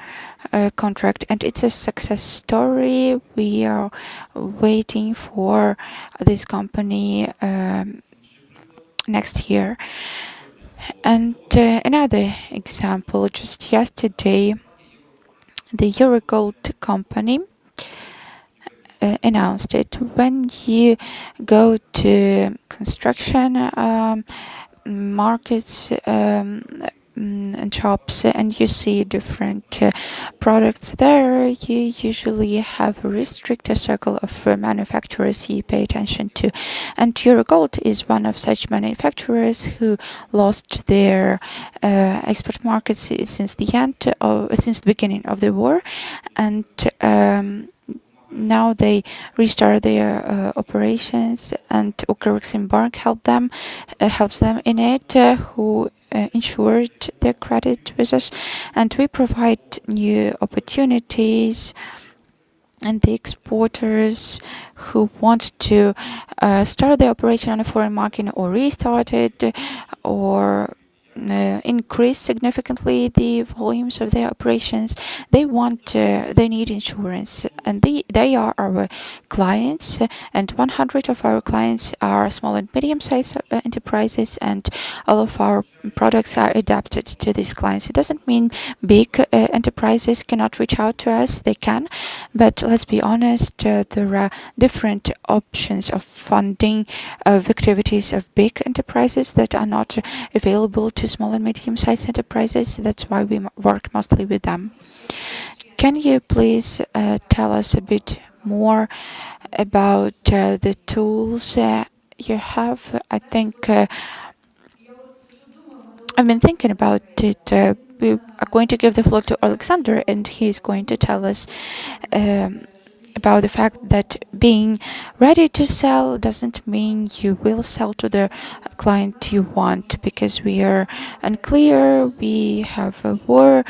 contract, and it's a success story. We are waiting for this company next year. And another example, just yesterday, the Eurogold company announced it. When you go to construction markets and shops and you see different products there, you usually have a restricted circle of manufacturers you pay attention to, and Eurogold is one of such manufacturers who lost their export markets since the beginning of the war, and now they restart their operations, and Ukr-Bank helps them in it, who insured their credit with us, and we provide new opportunities. And the exporters who want to start their operation on a foreign market or restart it or increase significantly the volumes of their operations, they need insurance, and they are our clients, and 100 of our clients are small and medium-sized enterprises, and all of our products are adapted to these clients. It doesn't mean big enterprises cannot reach out to us. They can, but let's be honest, there are different options of funding of activities of big enterprises that are not available to small and medium-sized enterprises. That's why we work mostly with them. Can you please tell us a bit more about the tools you have. I think I've been thinking about it. We are going to give the floor to Alexander, and he's going to tell us about the fact that being ready to sell doesn't mean you will sell to the client you want, because we are unclear, we have a war,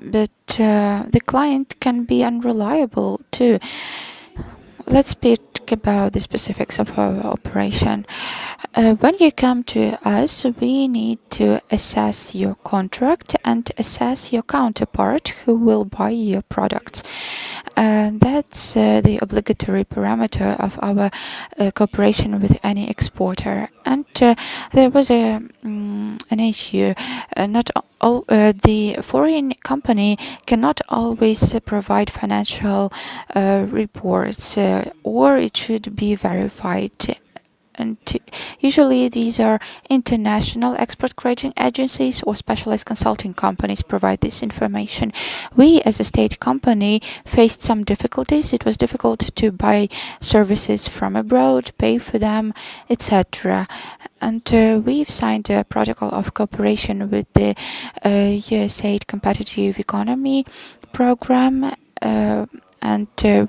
but the client can be unreliable too. Let's speak about the specifics of our operation. When you come to us, we need to assess your contract and assess your counterpart who will buy your products. That's the obligatory parameter of our cooperation with any exporter. And there was an issue. Not all the foreign company cannot always provide financial reports, or it should be verified. And usually these are international export rating agencies or specialized consulting companies provide this information. We, as a state company, faced some difficulties. It was difficult to buy services from abroad, pay for them, etc. And we've signed a protocol of cooperation with the USAID Competitive Economy program, and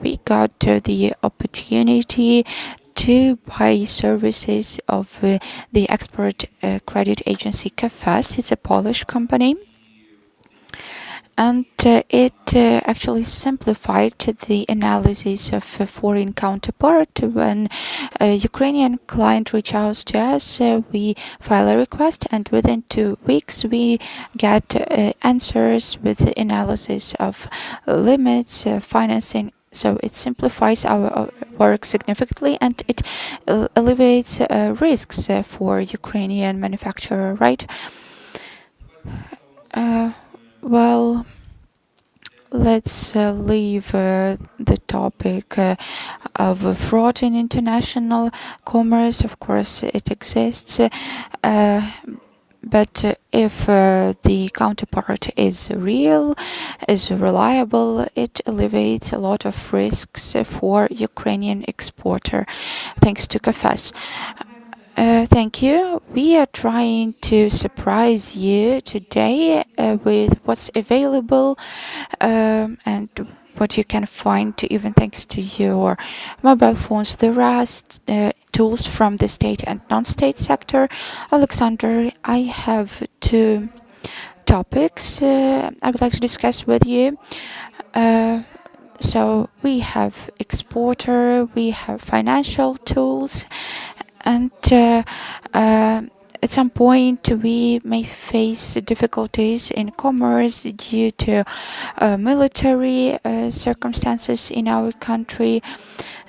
we got the opportunity to buy services of the export credit agency KFS. It's a Polish company. And it actually simplified the analysis of a foreign counterpart. When a Ukrainian client reaches out to us, we file a request, and within 2 weeks we get answers with the analysis of limits, financing. So it simplifies our work significantly, and it alleviates risks for Ukrainian manufacturer, right? Well, let's leave the topic of fraud in international commerce. Of course, it exists. But if the counterpart is real, is reliable, it alleviates a lot of risks for Ukrainian exporter, thanks to KFS. Thank you. We are trying to surprise you today with what's available and what you can find, even thanks to your mobile phones. There are tools from the state and non-state sector. Alexander, I have 2 topics I would like to discuss with you. So we have exporter, we have financial tools, and at some point we may face difficulties in commerce due to military circumstances in our country.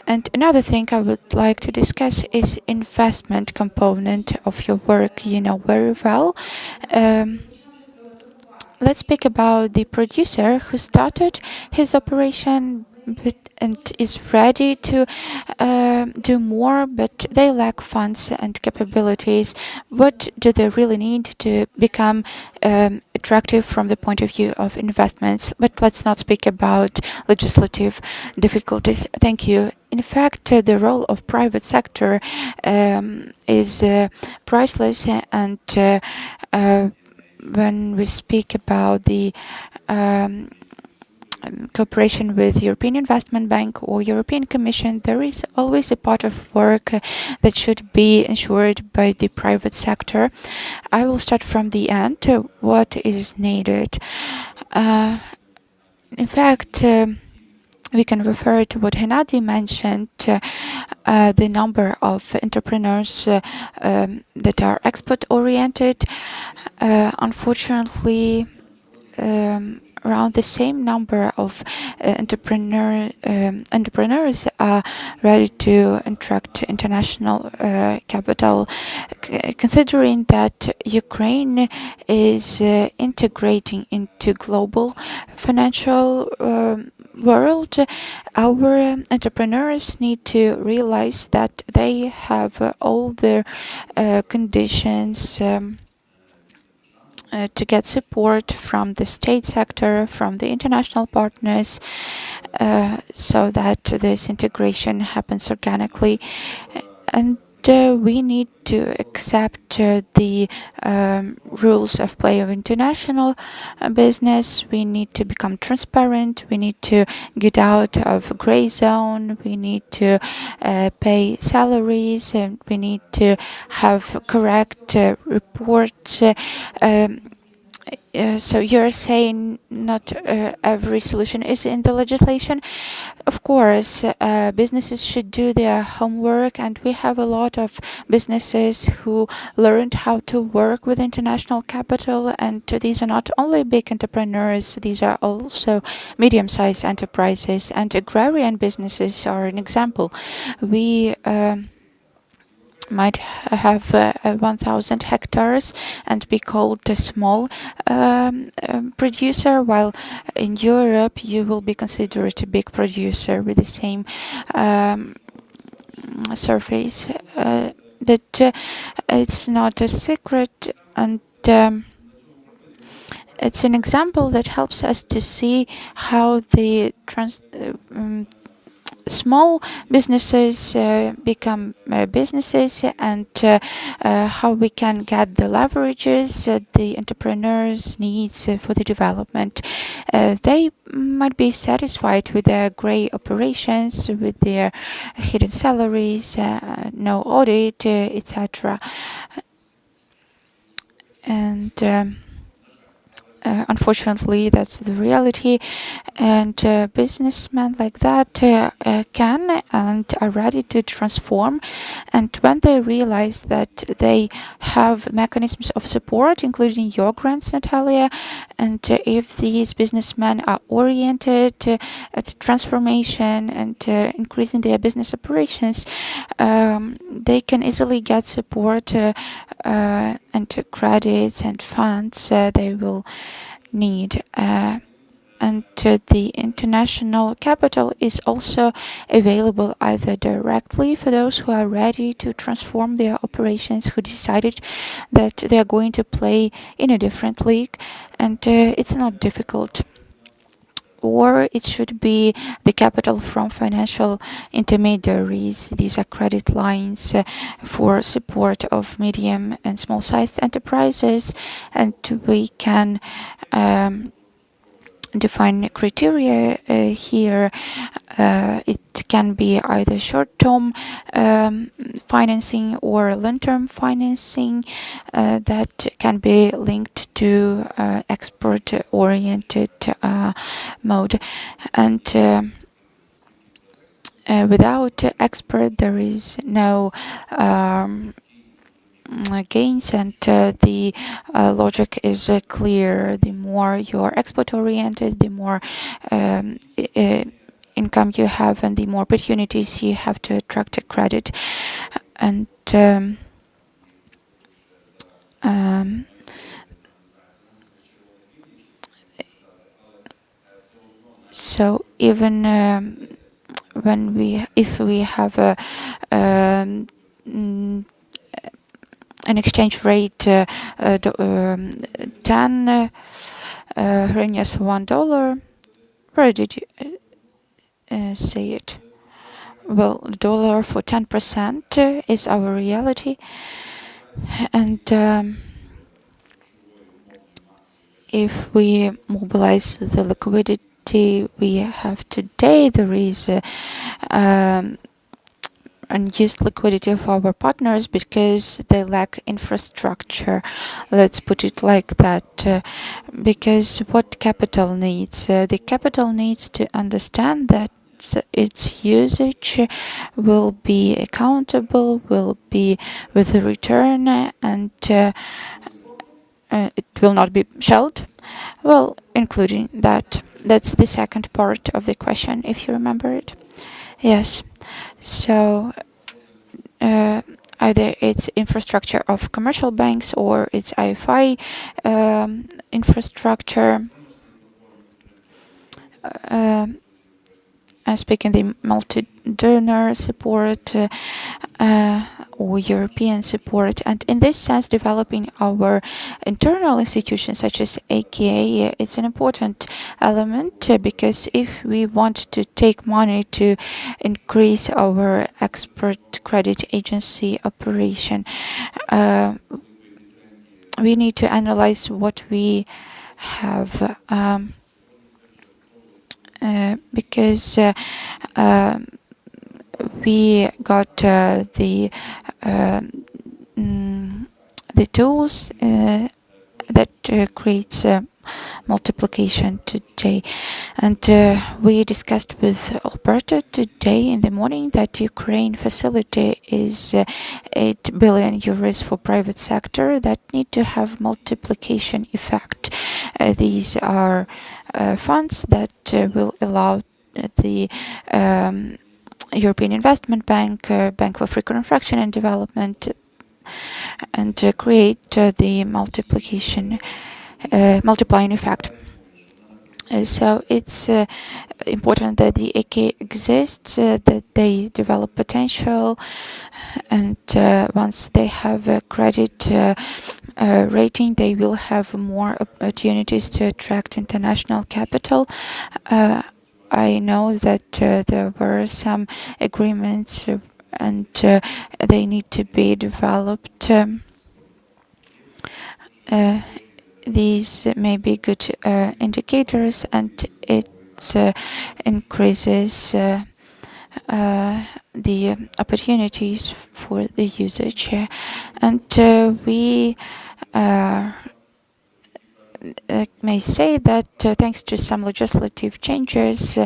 And another thing I would like to discuss is investment component of your work. You know very well. Let's speak about the producer who started his operation and is ready to do more, but they lack funds and capabilities. What do they really need to become attractive from the point of view of investments? But let's not speak about legislative difficulties. Thank you. In fact, the role of private sector is priceless, and when we speak about the cooperation with European Investment Bank or European Commission, there is always a part of work that should be ensured by the private sector. I will start from the end. What is needed? In fact, we can refer to what Hennady mentioned, the number of entrepreneurs that are export-oriented. Unfortunately, around the same number of entrepreneurs are ready to attract international capital. Considering that Ukraine is integrating into global financial world, our entrepreneurs need to realize that they have all their conditions to get support from the state sector, from the international partners, so that this integration happens organically. And we need to accept the rules of play of international business. We need to become transparent. We need to get out of gray zone. We need to pay salaries, and we need to have correct reports. So you're saying not every solution is in the legislation? Of course, businesses should do their homework, and we have a lot of businesses who learned how to work with international capital, and these are not only big entrepreneurs, these are also medium-sized enterprises, and agrarian businesses are an example. We might have 1,000 hectares and be called a small producer, while in Europe you will be considered a big producer with the same surface. But it's not a secret, and it's an example that helps us to see how the small businesses become businesses, and how we can get the leverages the entrepreneurs needs for the development. They might be satisfied with their gray operations, with their hidden salaries, no audit, etc. And unfortunately, that's the reality, and businessmen like that can and are ready to transform. And when they realize that they have mechanisms of support, including your grants, Natalia, and if these businessmen are oriented at transformation and increasing their business operations, they can easily get support and credits and funds they will need. And the international capital is also available either directly for those who are ready to transform their operations, who decided that they are going to play in a different league, and it's not difficult. Or it should be the capital from financial intermediaries. These are credit lines for support of medium and small-sized enterprises, and we can define criteria here. It can be either short-term financing or long-term financing that can be linked to export-oriented mode. And without export, there is no gains, and the logic is clear. The more you're export oriented, the more income you have, and the more opportunities you have to attract a credit. And so even if we have an exchange rate 10 hryvnias for $1. Where did you say it? Well, dollar for 10% is our reality, and if we mobilize the liquidity we have today, there is unused liquidity of our partners because they lack infrastructure. Let's put it like that. Because what capital needs? The capital needs to understand that its usage will be accountable, will be with a return, and it will not be shelled. Well, including that. That's the second part of the question, if you remember it. Yes. So either it's infrastructure of commercial banks or it's IFI infrastructure. speaking the multi-donor support or European support. And in this sense, developing our internal institutions such as AKA is an important element because if we want to take money to increase our export credit agency operation, we need to analyze what we have because we got the tools that creates multiplication today. And we discussed with Alberta today in the morning that Ukraine facility is 8 billion euros for private sector that need to have multiplication effect. These are funds that will allow the European Investment Bank, Bank for Reconstruction and Development, and create the multiplying effect. So it's important that the AK exists, that they develop potential, and once they have a credit rating, they will have more opportunities to attract international capital. I know that there were some agreements and they need to be developed. These may be good indicators, and it increases the opportunities for the usage. And we may say that thanks to some legislative changes,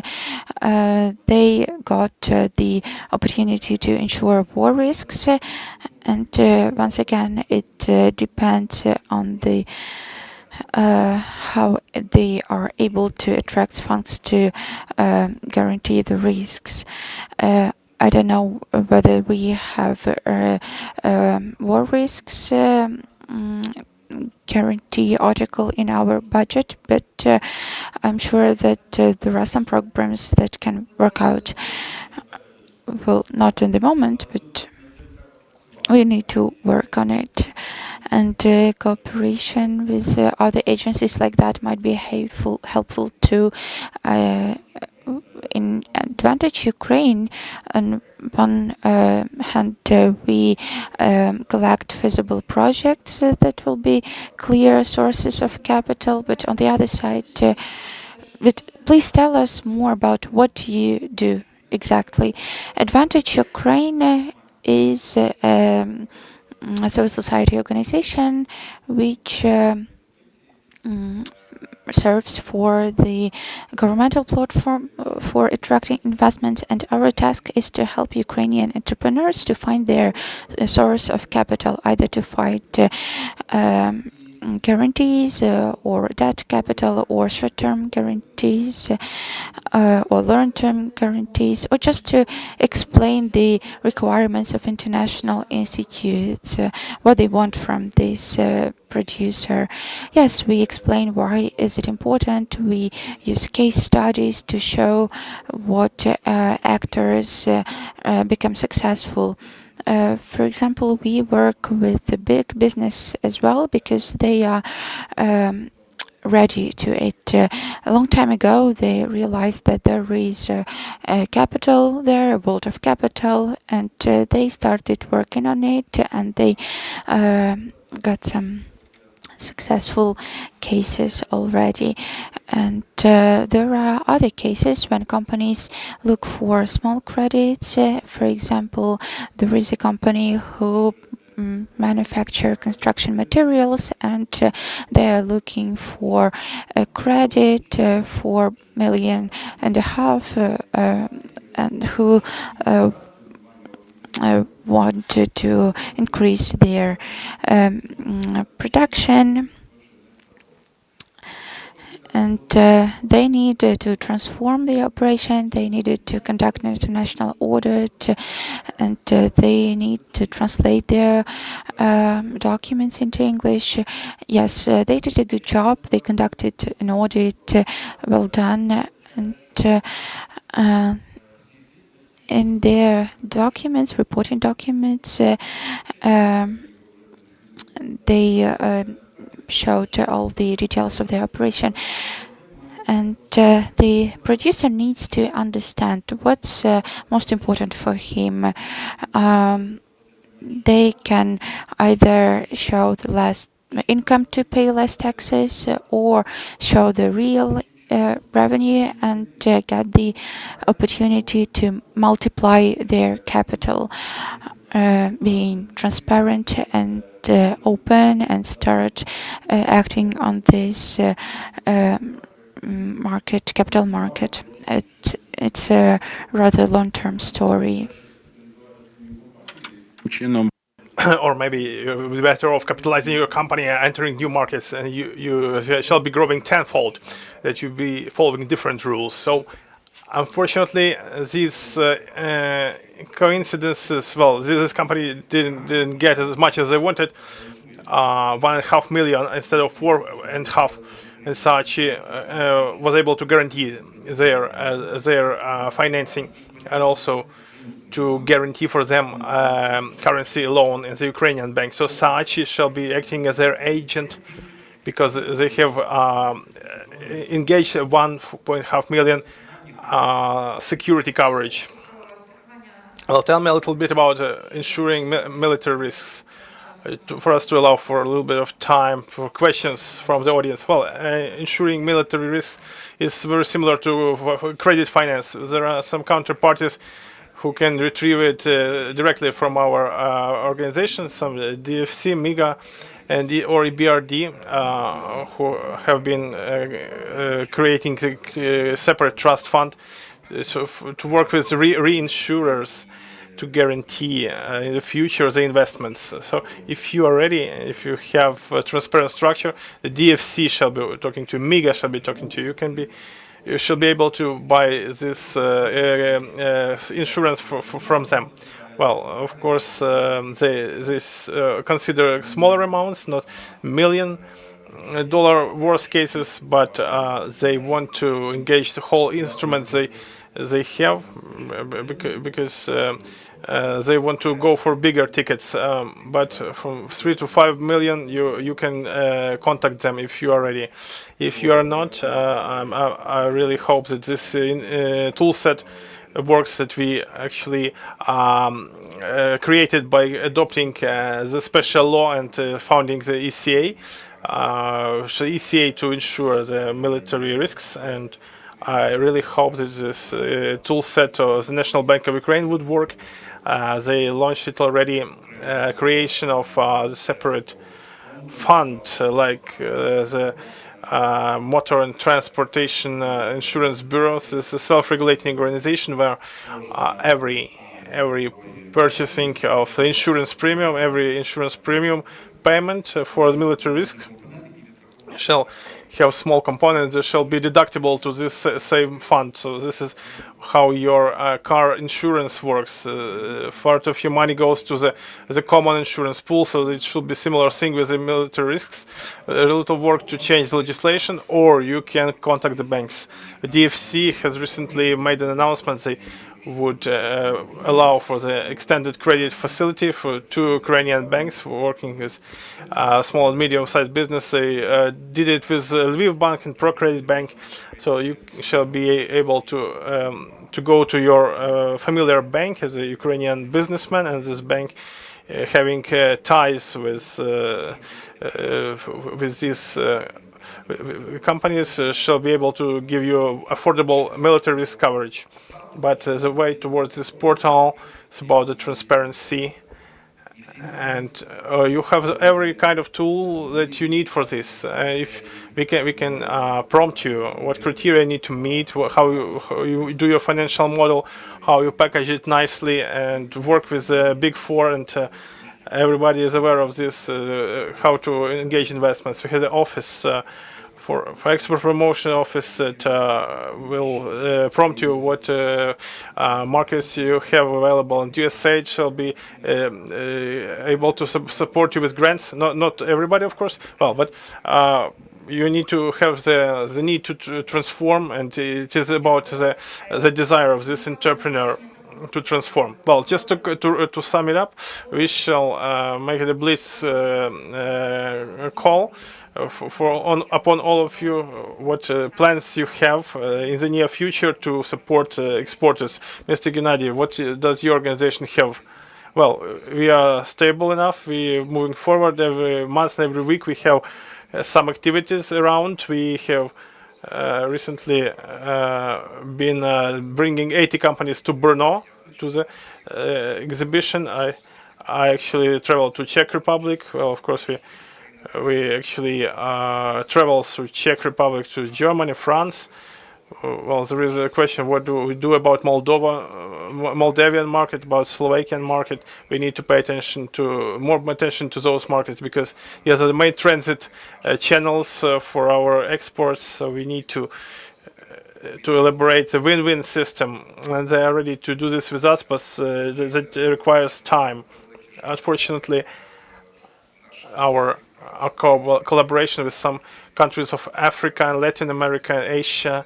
they got the opportunity to ensure war risks. And once again, it depends on the how they are able to attract funds to guarantee the risks. I don't know whether we have war risks guarantee article in our budget, but I'm sure that there are some programs that can work out. Well, not in the moment, but we need to work on it. And cooperation with other agencies like that might be helpful to in advantage Ukraine. On one hand, we collect feasible projects that will be clear sources of capital, but on the other side, but please tell us more about what you do exactly. Advantage Ukraine is a civil society organization which serves for the governmental platform for attracting investments, and our task is to help Ukrainian entrepreneurs to find their source of capital, either to fight guarantees or debt capital or short-term guarantees or long-term guarantees, or just to explain the requirements of international institutes, what they want from this producer. Yes, we explain why is it important. We use case studies to show what actors become successful. For example, we work with the big business as well because they are ready to it. A long time ago, they realized that there is capital there, a world of capital, and they started working on it, and they got some successful cases already. And there are other cases when companies look for small credits. For example, there is a company who manufacture construction materials, and they are looking for a credit for $1.5 million, and who wanted to increase their production, and they needed to transform the operation. They needed to conduct an international audit, and they need to translate their documents into English. Yes, they did a good job. They conducted an audit, well done, and in their documents, reporting documents, they showed all the details of the operation. And the producer needs to understand what's most important for him. They can either show the less income to pay less taxes or show the real revenue and get the opportunity to multiply their capital, being transparent and open and start acting on this capital market. It's a rather long-term story. Or maybe you'll be better off capitalizing your company and entering new markets, and you shall be growing tenfold, that you'll be following different rules. So unfortunately, these coincidences, well, this company didn't get as much as they wanted, 1.5 million instead of 4.5, and such was able to guarantee their financing, and also to guarantee for them currency loan in the Ukrainian bank. So Saatchi shall be acting as their agent, because they have engaged 1.5 million security coverage. Well, tell me a little bit about ensuring military risks, for us to allow for a little bit of time for questions from the audience. Well, ensuring military risks is very similar to credit finance. There are some counterparties who can retrieve it directly from our organizations, some DFC, MIGA, and or EBRD, who have been creating a separate trust fund to work with reinsurers to guarantee in the future the investments. So if you are ready, if you have a transparent structure, the DFC shall be talking to, MIGA shall be talking to you. You shall be able to buy this insurance from them. Well, of course, they consider smaller amounts, not $1,000,000 worst cases, but they want to engage the whole instruments they have, because they want to go for bigger tickets. But from 3 to 5 million, you can contact them if you are ready. If you are not, I really hope that this tool set works, that we actually created by adopting the special law and founding the ECA. ECA to ensure the military risks, and I really hope that this tool set of the National Bank of Ukraine would work. They launched it already, creation of the separate fund, like the Motor and Transportation Insurance Bureau. This is a self-regulating organization where every purchasing of the insurance premium, every insurance premium payment for the military risk shall have small components that shall be deductible to this same fund. So this is how your car insurance works. Part of your money goes to the common insurance pool, so it should be similar thing with the military risks. A little work to change the legislation, or you can contact the banks. The DFC has recently made an announcement they would allow for the extended credit facility for 2 Ukrainian banks working with small and medium-sized business. They did it with Lviv Bank and ProCredit Bank, so you shall be able to go to your familiar bank as a Ukrainian businessman, and this bank having ties with these companies shall be able to give you affordable military risk coverage. But the way towards this portal is about the transparency, and you have every kind of tool that you need for this. If we can prompt you what criteria you need to meet, how you do your financial model, how you package it nicely, and work with the Big Four, and everybody is aware of this, how to engage investments. We had an office for export promotion office that will prompt you what markets you have available, and USAID shall be able to support you with grants. Not everybody, of course. Well, but you need to have the need to transform, and it is about the desire of this entrepreneur. to transform. Well, just to sum it up, we shall make it a blitz call upon all of you what plans you have in the near future to support exporters. Mr. Gennady, what does your organization have? Well, we are stable enough. We are moving forward every month and every week. We have some activities around. We have recently been bringing 80 companies to Brno to the exhibition. I actually traveled to Czech Republic. Well, of course, we actually travel through Czech Republic to Germany, France. Well, there is a question: what do we do about Moldavian market, about Slovakian market? We need to pay more attention to those markets because these are the main transit channels for our exports. So we need to elaborate the win-win system, and they are ready to do this with us, but that requires time. Unfortunately, our collaboration with some countries of Africa and Latin America and Asia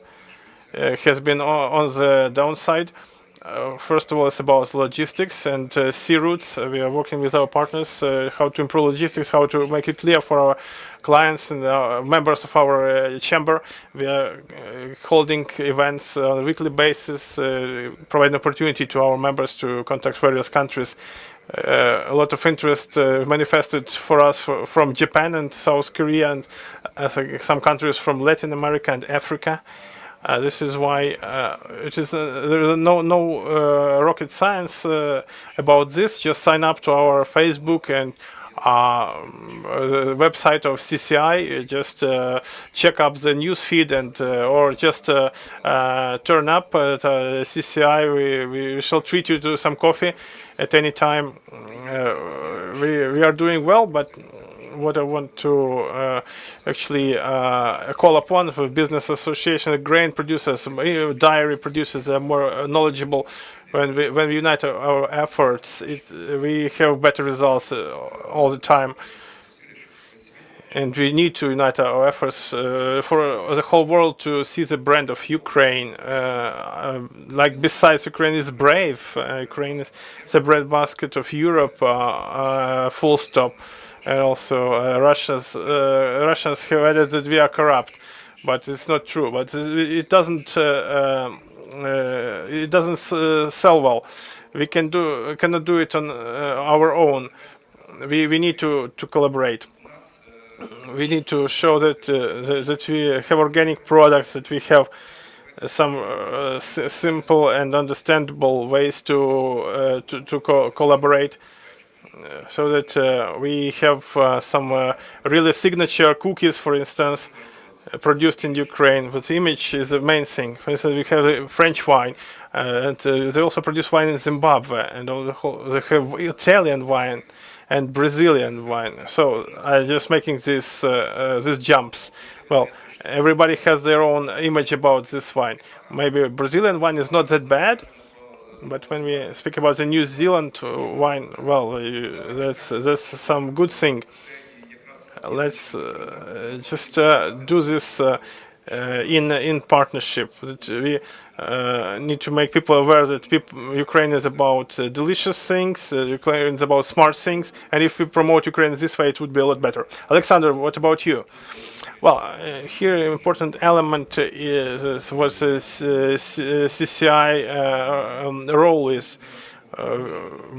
has been on the downside. First of all, it's about logistics and sea routes. We are working with our partners how to improve logistics, how to make it clear for our clients and members of our chamber. We are holding events on a weekly basis, providing opportunity to our members to contact various countries. A lot of interest manifested for us from Japan and South Korea and some countries from Latin America and Africa. This is why there is no rocket science about this. Just sign up to our Facebook and the website of CCI. Just check up the news feed and or just turn up at CCI. We shall treat you to some coffee at any time. We are doing well, but what I want to actually call upon the business association, the grain producers, dairy producers are more knowledgeable. When we unite our efforts, we have better results all the time. And we need to unite our efforts for the whole world to see the brand of Ukraine. Like besides Ukraine is brave, Ukraine is the breadbasket of Europe, full stop. And also Russians have added that we are corrupt, but it's not true. But it doesn't sell well. We cannot do it on our own. We need to collaborate. We need to show that that we have organic products, that we have some simple and understandable ways to collaborate. So that we have some really signature cookies, for instance, produced in Ukraine. But the image is the main thing. For instance, we have French wine, and they also produce wine in Zimbabwe, and they have Italian wine and Brazilian wine. So I'm just making these jumps. Well, everybody has their own image about this wine. Maybe Brazilian wine is not that bad. But when we speak about the New Zealand wine, well, that's some good thing. Let's just do this in partnership. That we need to make people aware that Ukraine is about delicious things, Ukraine is about smart things, and if we promote Ukraine this way, it would be a lot better. Alexander, what about you? Well, here an important element is what the CCI role is.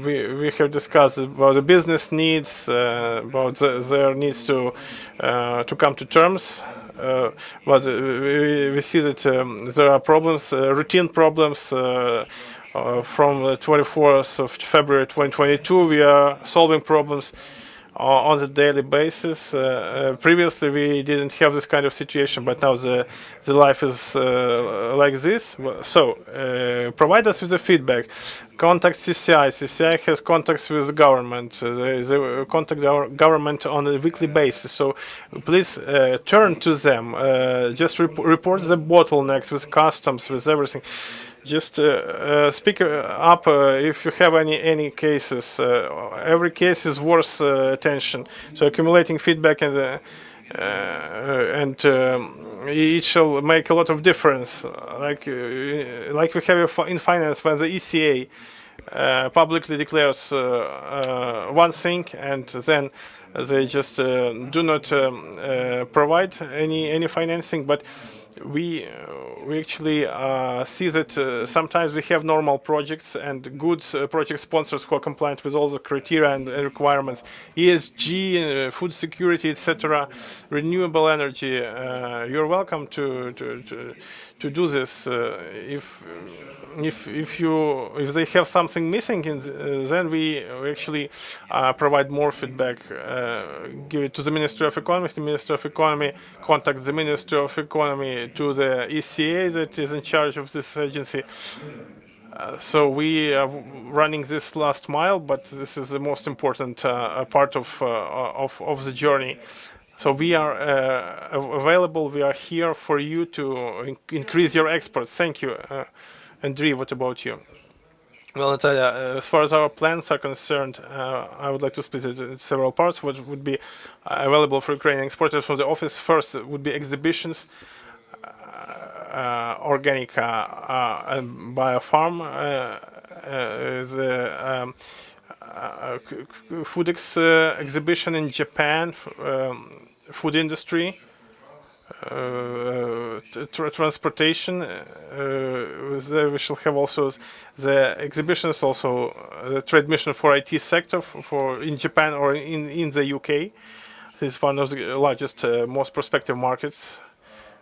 We have discussed about the business needs, about their needs to come to terms. But we see that there are problems, routine problems. From the 24th of February 2022, we are solving problems on a daily basis. Previously, we didn't have this kind of situation, but now the life is like this. So, provide us with the feedback. Contact CCI. CCI has contacts with the government. They contact our government on a weekly basis. So, please turn to them. Just report the bottlenecks with customs, with everything. Just speak up if you have any cases. Every case is worth attention. So accumulating feedback and and it shall make a lot of difference. Like we have in finance, when the ECA publicly declares one thing, and then they just do not provide any financing. But we actually see that sometimes we have normal projects and good project sponsors who are compliant with all the criteria and requirements, ESG, food security, etc., renewable energy. You're welcome to do this. If they have something missing, then we actually provide more feedback. Give it to the Ministry of Economy. The Ministry of Economy contacts the Ministry of Economy to the ECA that is in charge of this agency. So we are running this last mile, but this is the most important part of the journey. So we are available. We are here for you to increase your exports. Thank you. Andriy, what about you? Well, Natalia, as far as our plans are concerned, I would like to split it into several parts. What would be available for Ukrainian exporters from the office? First would be exhibitions, organic and biofarm, the food exhibition in Japan, food industry, transportation. We shall have also the exhibitions, also the trade mission for IT sector for in Japan or in the UK. This is one of the largest, most prospective markets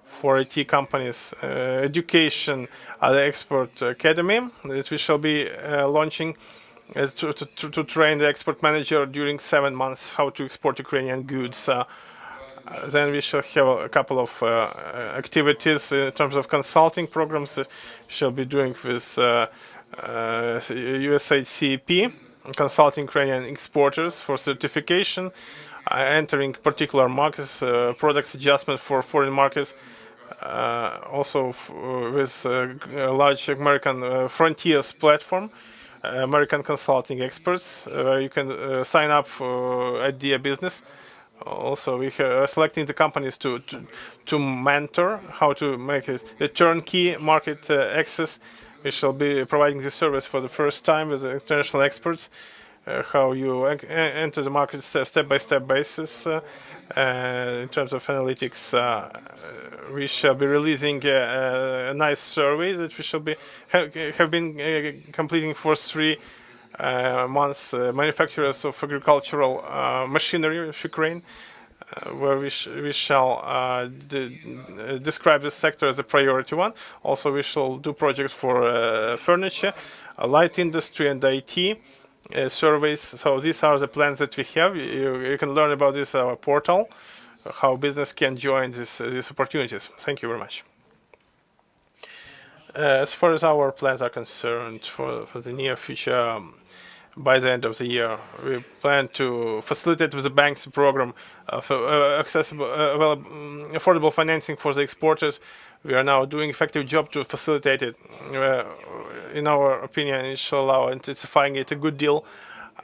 for IT companies. Education, the export academy that we shall be launching to train the export manager during 7 months how to export Ukrainian goods. Then we shall have a couple of activities in terms of consulting programs we shall be doing with USAID CEP, consulting Ukrainian exporters for certification, entering particular markets, products adjustment for foreign markets, also with a large American Frontiers platform, American consulting experts, where you can sign up at Dia.Business. Also, we are selecting the companies to mentor how to make it a turnkey market access. We shall be providing this service for the first time with international experts, how you enter the market step-by-step basis. In terms of analytics, we shall be releasing a nice survey that we shall be have been completing for 3 months. Manufacturers of agricultural machinery of Ukraine, where we shall describe this sector as a priority one. Also, we shall do projects for furniture, light industry, and IT. Surveys. So these are the plans that we have. You can learn about this our portal, how business can join these opportunities. Thank you very much. As far as our plans are concerned for the near future, by the end of the year, we plan to facilitate with the banks a program of accessible, affordable financing for the exporters. We are now doing effective job to facilitate it. In our opinion, it shall allow intensifying it a good deal.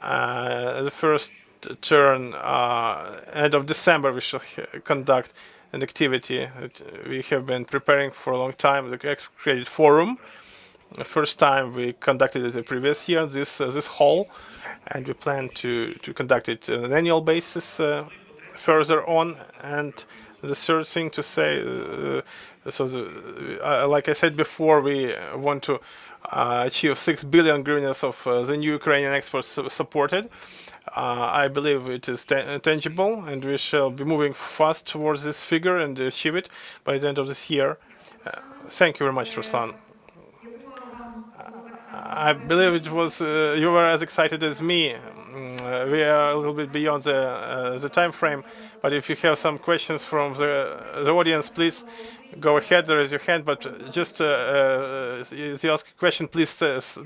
The first turn, end of December, we shall conduct an activity that we have been preparing for a long time, the Export Credit Forum. The first time we conducted it the previous year, this hall, and we plan to conduct it on an annual basis further on. And the third thing to say, like I said before, we want to achieve 6 billion hryvnias of the new Ukrainian exports supported. I believe it is tangible, and we shall be moving fast towards this figure and achieve it by the end of this year. Thank you very much, Ruslan. I believe it was you were as excited as me. We are a little bit beyond the time frame, but if you have some questions from the audience, please go ahead, raise your hand. But just if you ask a question, please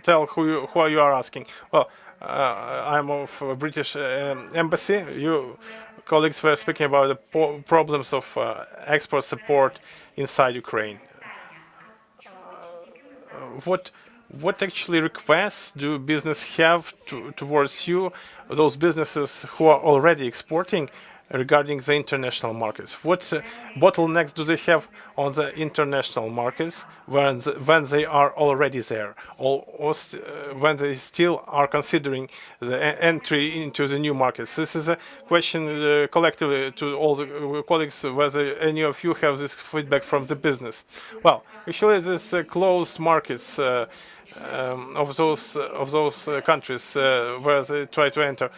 tell who you are asking. Well, I'm of British Embassy. You colleagues were speaking about the problems of export support inside Ukraine. What actually requests do business have towards you, those businesses who are already exporting, regarding the international markets. What bottlenecks do they have on the international markets when they are already there, or when they still are considering the entry into the new markets? This is a question collectively to all the colleagues, whether any of you have this feedback from the business. Well, actually, this closed markets of those countries where they try to enter,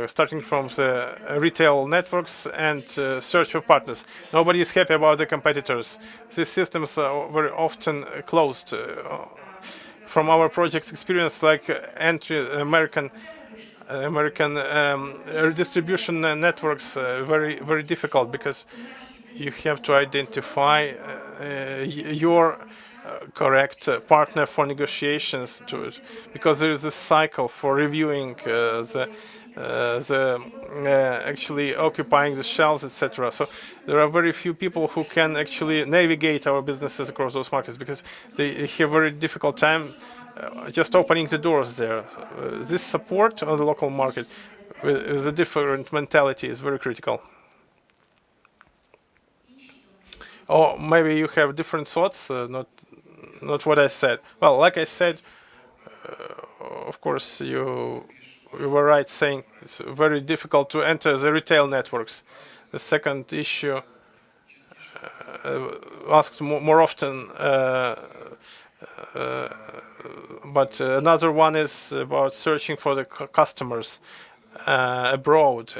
starting from the retail networks and search for partners. Nobody is happy about the competitors. These systems are very often closed. From our project's experience, like American distribution networks, very difficult because you have to identify your correct partner for negotiations to it, because there is a cycle for reviewing actually occupying the shelves, etc. So there are very few people who can actually navigate our businesses across those markets because they have very difficult time just opening the doors there. This support on the local market with a different mentality is very critical. Or maybe you have different thoughts, not what I said. Well, like I said, of course, you were right saying it's very difficult to enter the retail networks. The second issue asked more often, but another one is about searching for the customers abroad.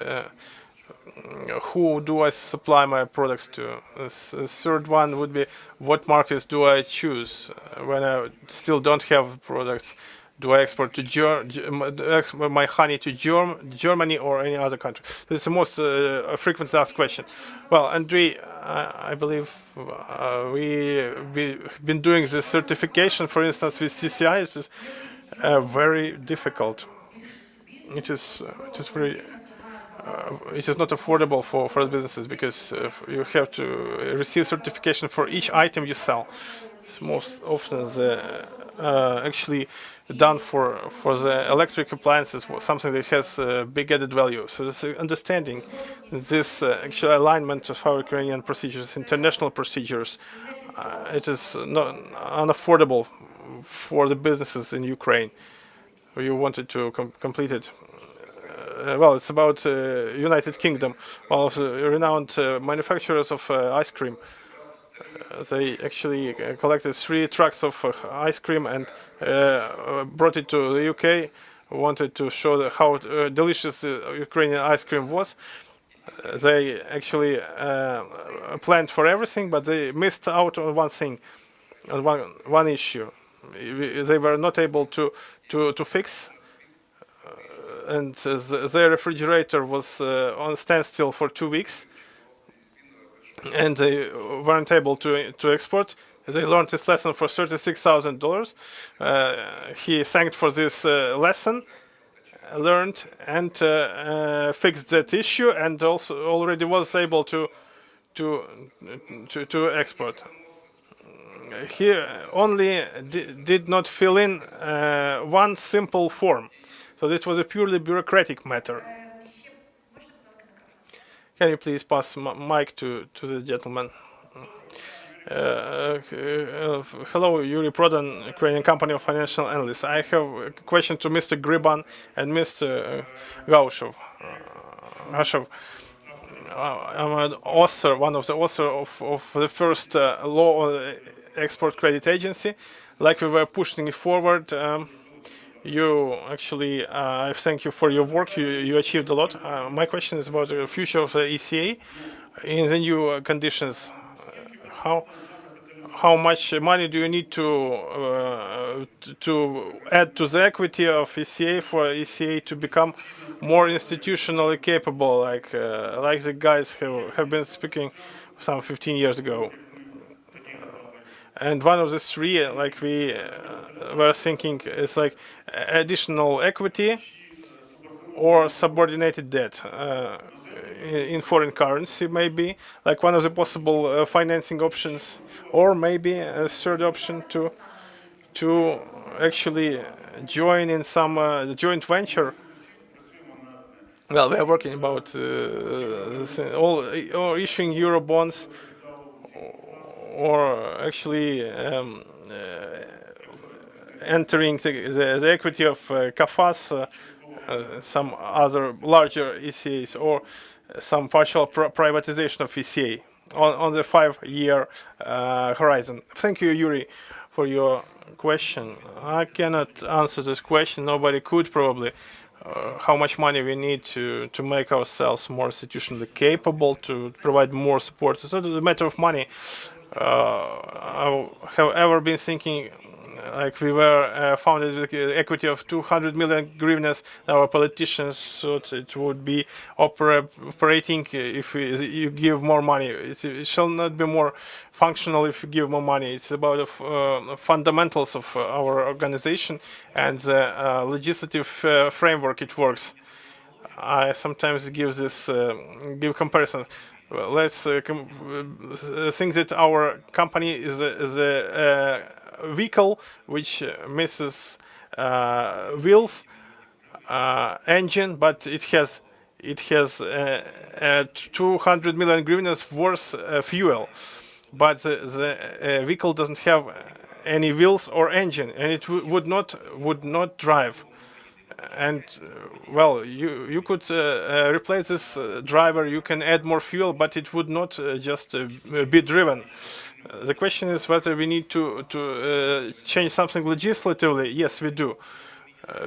Who do I supply my products to? The third one would be, what markets do I choose when I still don't have products? Do I export to my honey to Germany or any other country? This is the most frequently asked question. Well, Andrei, I believe we've been doing this certification, for instance, with CCI. It is very difficult. It is very. It is not affordable for the businesses because you have to receive certification for each item you sell. It's most often actually done for the electric appliances, something that has big added value. So this understanding this actual alignment of our Ukrainian procedures, international procedures, it is not unaffordable for the businesses in Ukraine. We wanted to complete it. Well, it's about United Kingdom, one of the renowned manufacturers of ice cream. They actually collected 3 trucks of ice cream and brought it to the UK. Wanted to show how delicious Ukrainian ice cream was. They actually planned for everything, but they missed out on one thing, on one issue. They were not able to fix. And their refrigerator was on standstill for 2 weeks, and they weren't able to export. They learned this lesson for $36,000. He thanked for this lesson, learned and fixed that issue, and also already was able to export. He only did not fill in one simple form. So it was a purely bureaucratic matter. Can you please pass mic to this gentleman? Hello, Yuri Prodan, Ukrainian company of financial analysts. I have a question to Mr. Griban and Mr. Gaushov. I'm an author, one of the authors of the first law on export credit agency. Like we were pushing it forward. You actually, I thank you for your work. You achieved a lot. My question is about the future of the ECA in the new conditions. How much money do you need to add to the equity of ECA for ECA to become more institutionally capable, like the guys who have been speaking some 15 years ago? And one of the 3, like we were thinking, is like additional equity or subordinated debt in foreign currency, maybe, like one of the possible financing options, or maybe a third option to actually join in some joint venture well, we are working about or issuing euro bonds, or actually entering the equity of CAFAS, some other larger ECAs, or some partial privatization of ECA on the 5-year horizon. Thank you, Yuri, for your question. I cannot answer this question. Nobody could probably. How much money we need to make ourselves more institutionally capable, to provide more support. It's not a matter of money. I have ever been thinking like we were founded with equity of 200 million hryvnias. Our politicians thought it would be operating if you give more money. It shall not be more functional if you give more money. It's about the fundamentals of our organization and the legislative framework it works. I sometimes give this comparison. Well, let's think that our company is a vehicle which misses wheels, engine, but it has 200 million hryvnias worth fuel, but the vehicle doesn't have any wheels or engine, and it would not drive. And well, you could replace this driver. You can add more fuel, but it would not just be driven. The question is whether we need to change something legislatively. Yes, we do.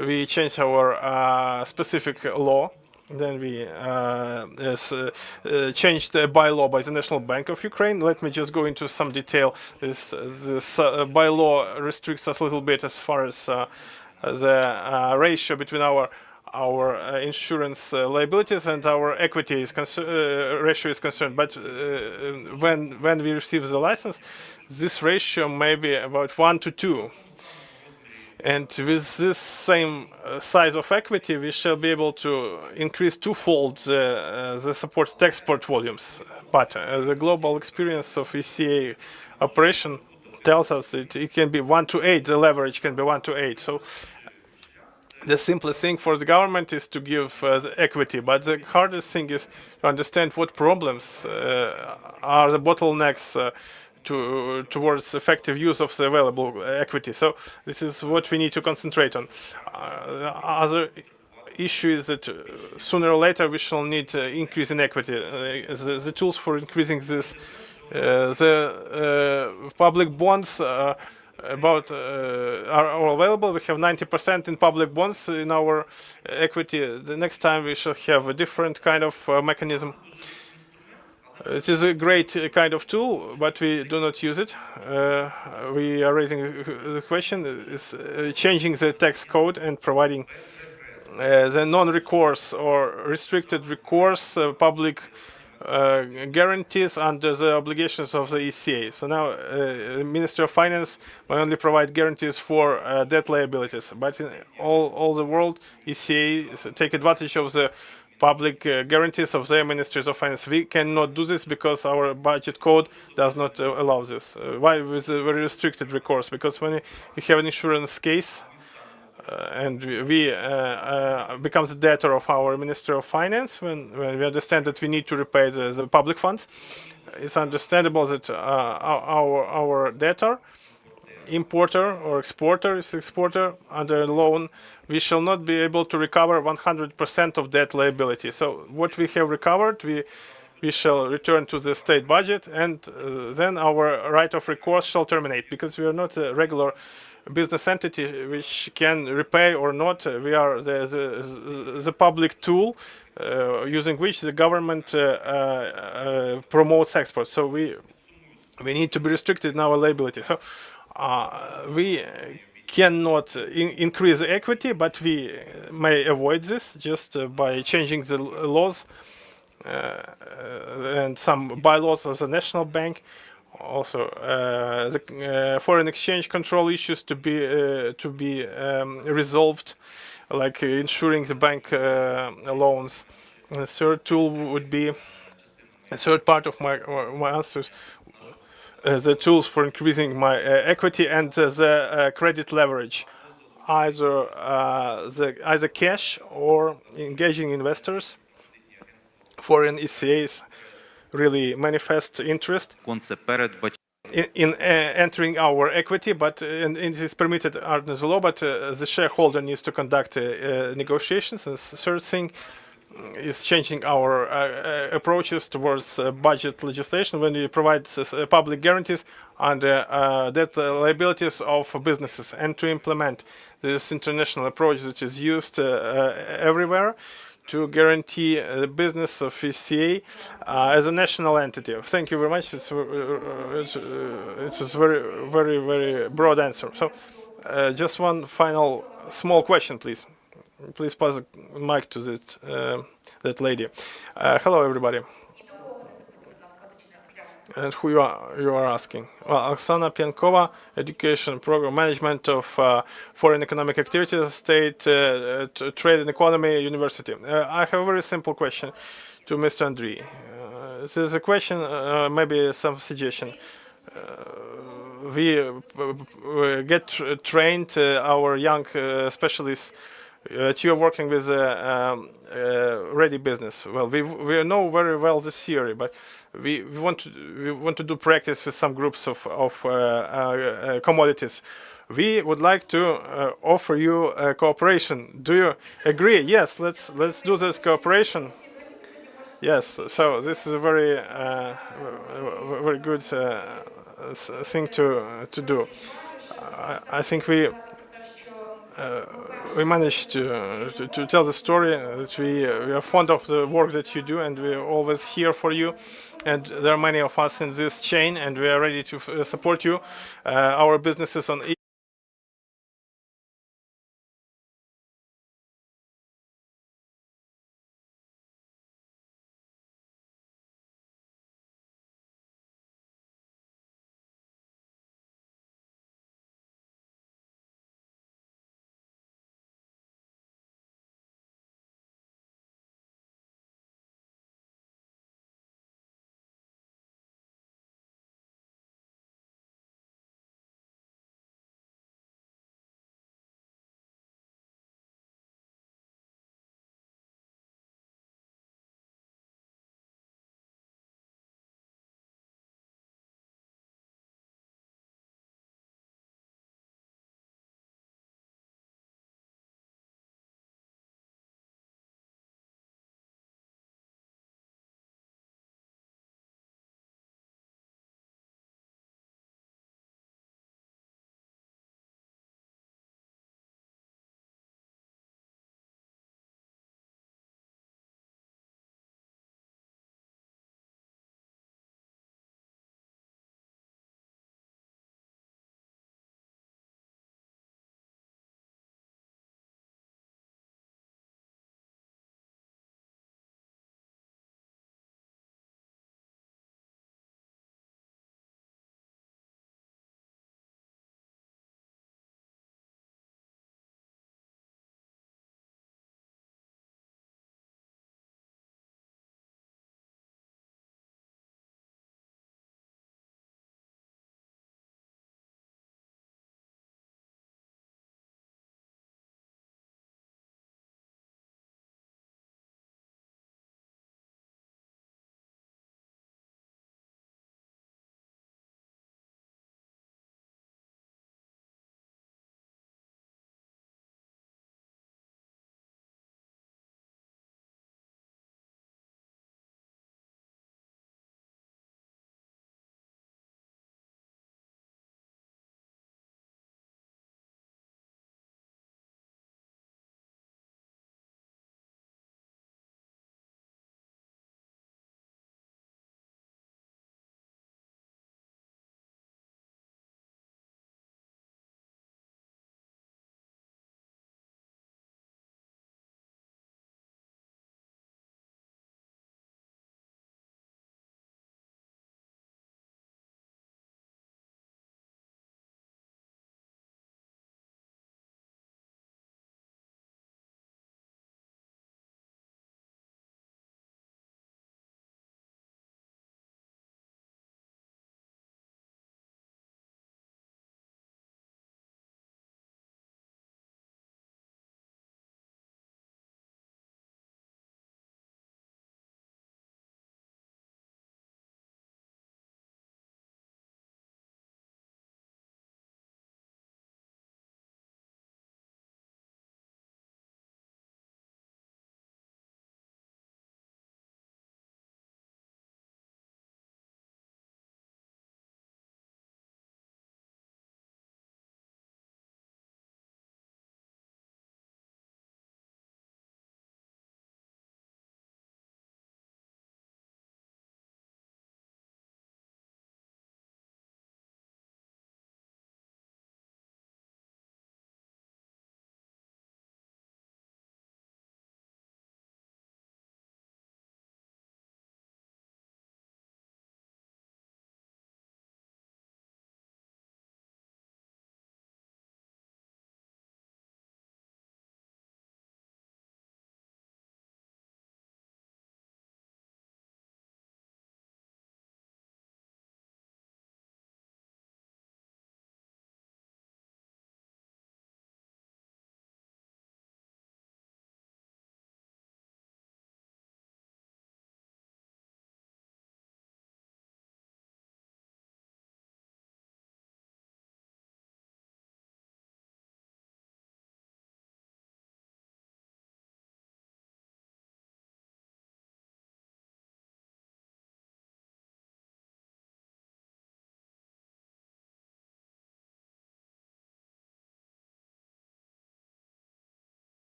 We change our specific law. Then we changed the bylaw by the National Bank of Ukraine. Let me just go into some detail. This bylaw restricts us a little bit as far as the ratio between our insurance liabilities and our equity ratio is concerned. But when we receive the license, this ratio may be about 1 to 2. And with this same size of equity, we shall be able to increase twofold the supported export volumes. But the global experience of ECA operation tells us it can be 1 to 8. The leverage can be 1 to 8. So the simplest thing for the government is to give the equity, but the hardest thing is to understand what problems are the bottlenecks towards effective use of the available equity. So this is what we need to concentrate on. The other issue is that sooner or later we shall need increase in equity. The tools for increasing this, the public bonds are available. We have 90% in public bonds in our equity. The next time we shall have a different kind of mechanism. It is a great kind of tool, but we do not use it. We are raising the question: is changing the tax code and providing the non-recourse or restricted recourse public guarantees under the obligations of the ECA. So now the Ministry of Finance will only provide guarantees for debt liabilities, but in all the world, ECA take advantage of the public guarantees of their ministries of finance. We cannot do this because our budget code does not allow this. Why? With a very restricted recourse. Because when you have an insurance case and we become the debtor of our Ministry of Finance, when we understand that we need to repay the public funds, it's understandable that our debtor, importer or exporter is exporter under a loan, we shall not be able to recover 100% of that liability. So what we have recovered, we shall return to the state budget, and then our right of recourse shall terminate, because we are not a regular business entity which can repay or not. We are the public tool using which the government promotes exports. So we need to be restricted in our liability. So we cannot increase the equity, but we may avoid this just by changing the laws and some bylaws of the National Bank. Also, the foreign exchange control issues to be resolved, like insuring the bank loans. And the third tool would be a third part of my answers. The tools for increasing my equity and the credit leverage. either cash or engaging investors. Foreign ECAs really manifest interest in entering our equity, but and it is permitted under the law, but the shareholder needs to conduct negotiations. And the third thing is changing our approaches towards budget legislation when we provide public guarantees under debt liabilities of businesses, and to implement this international approach that is used everywhere to guarantee the business of ECA as a national entity. Thank you very much. It's a very broad answer. So just one final small question, please. Please pass the mic to that lady. Hello, everybody. And who you are asking? Well, Oksana Piankova, Education Program Management of Foreign Economic Activity, State Trade and Economy University. I have a very simple question to Mr. Andriy. This is a question, maybe some suggestion. We get trained our young specialists. You are working with ready business. Well, we know very well this theory, but we want to do practice with some groups of commodities. We would like to offer you cooperation. Do you agree? Yes, let's do this cooperation. Yes. So this is a very very good thing to do. I think we managed to tell the story that we are fond of the work that you do, and we are always here for you. And there are many of us in this chain, and we are ready to support you. Our businesses on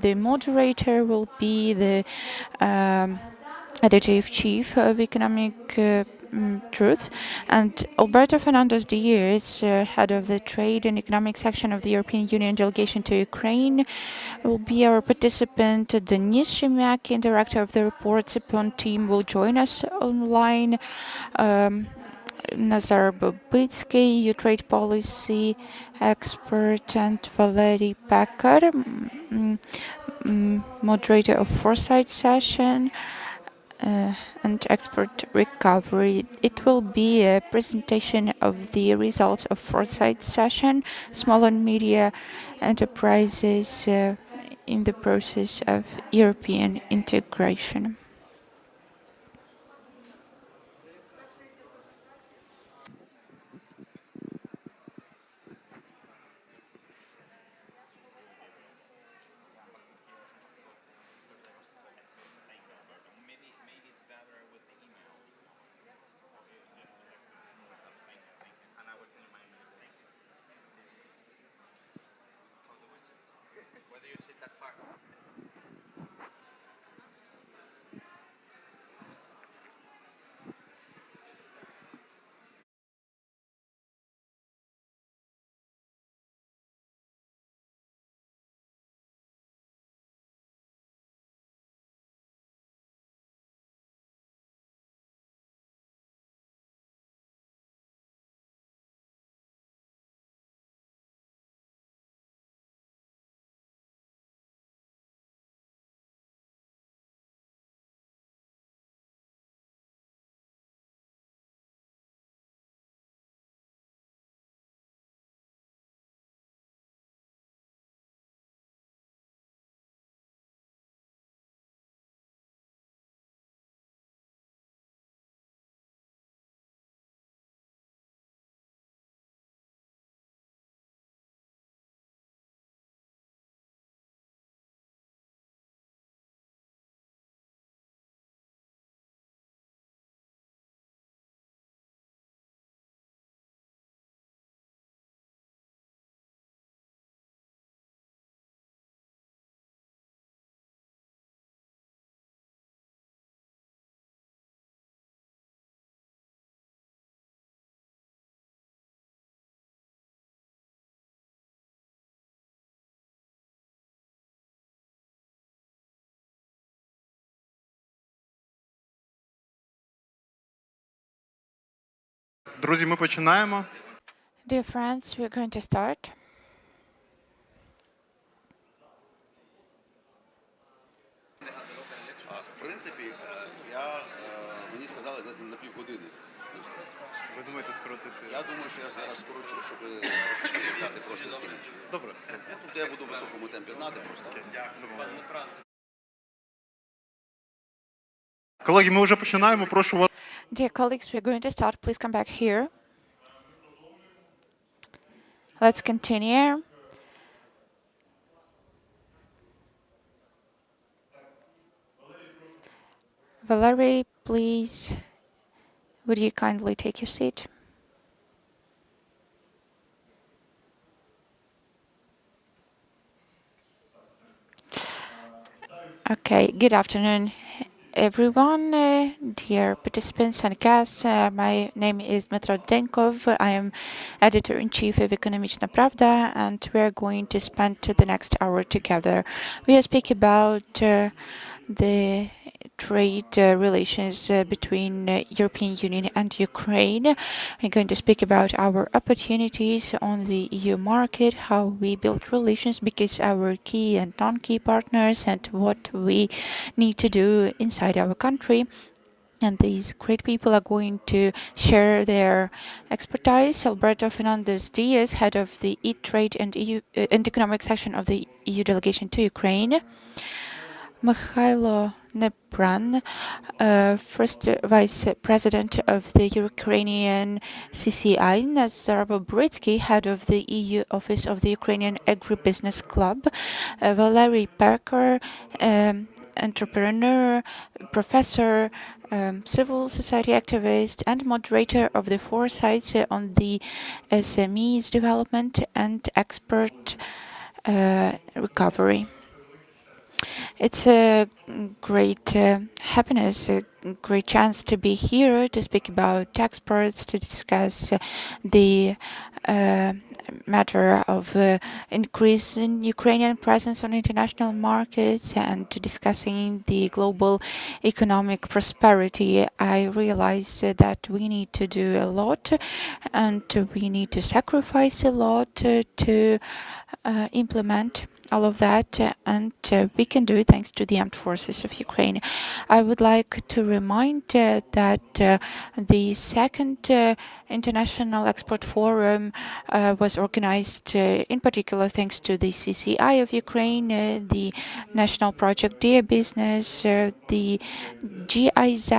The moderator will be the editor-in-chief of Economic Truth, and Alberto Fernandez Diaz, head of the Trade and Economic section of the European Union delegation to Ukraine, will be our participant. Denis Shemyakin, director of the Reports Upon team, will join us online. Nazar Babitsky, EU trade policy expert, and Valery Pekar, moderator of Foresight session and expert recovery. It will be a presentation of the results of Foresight session, small and media enterprises in the process of European integration. Друзі, ми починаємо. Dear friends, we're going to start. В принципі, мені сказали десь на півгодини. Ви думаєте скоротити? Я думаю, що я зараз скорочу, щоб дати просто всі інші. Добре. Тобто я буду в високому темпі знати просто. Колеги, ми вже починаємо. Прошу вас. Dear colleagues, we're going to start. Please come back here. Let's continue. Valery, please, would you kindly take your seat? Okay, good afternoon, everyone, dear participants and guests. My name is Dmitro Denkov. I am editor-in-chief of Ekonomichna Pravda, and we are going to spend the next hour together. We will speak about the trade relations between European Union and Ukraine. We're going to speak about our opportunities on the EU market, how we build relations because our key and non-key partners, and what we need to do inside our country. And these great people are going to share their expertise. Alberto Fernandez Diaz, head of the E-Trade and EU and Economic section of the EU delegation to Ukraine. Mikhailo Nebran, first vice president of the Ukrainian CCI. Nazar Babitsky, head of the EU office of the Ukrainian Agribusiness Club. Valery Pekar, entrepreneur, professor, civil society activist, and moderator of the Foresight on the SMEs development and expert recovery. It's a great happiness, a great chance to be here to speak about exports, to discuss the matter of increasing Ukrainian presence on international markets and to discussing the global economic prosperity. I realize that we need to do a lot and we need to sacrifice a lot to implement all of that, and we can do it thanks to the armed forces of Ukraine. I would like to remind that the second International Export Forum was organized in particular thanks to the CCI of Ukraine, the national project Dia.Business, the GIZ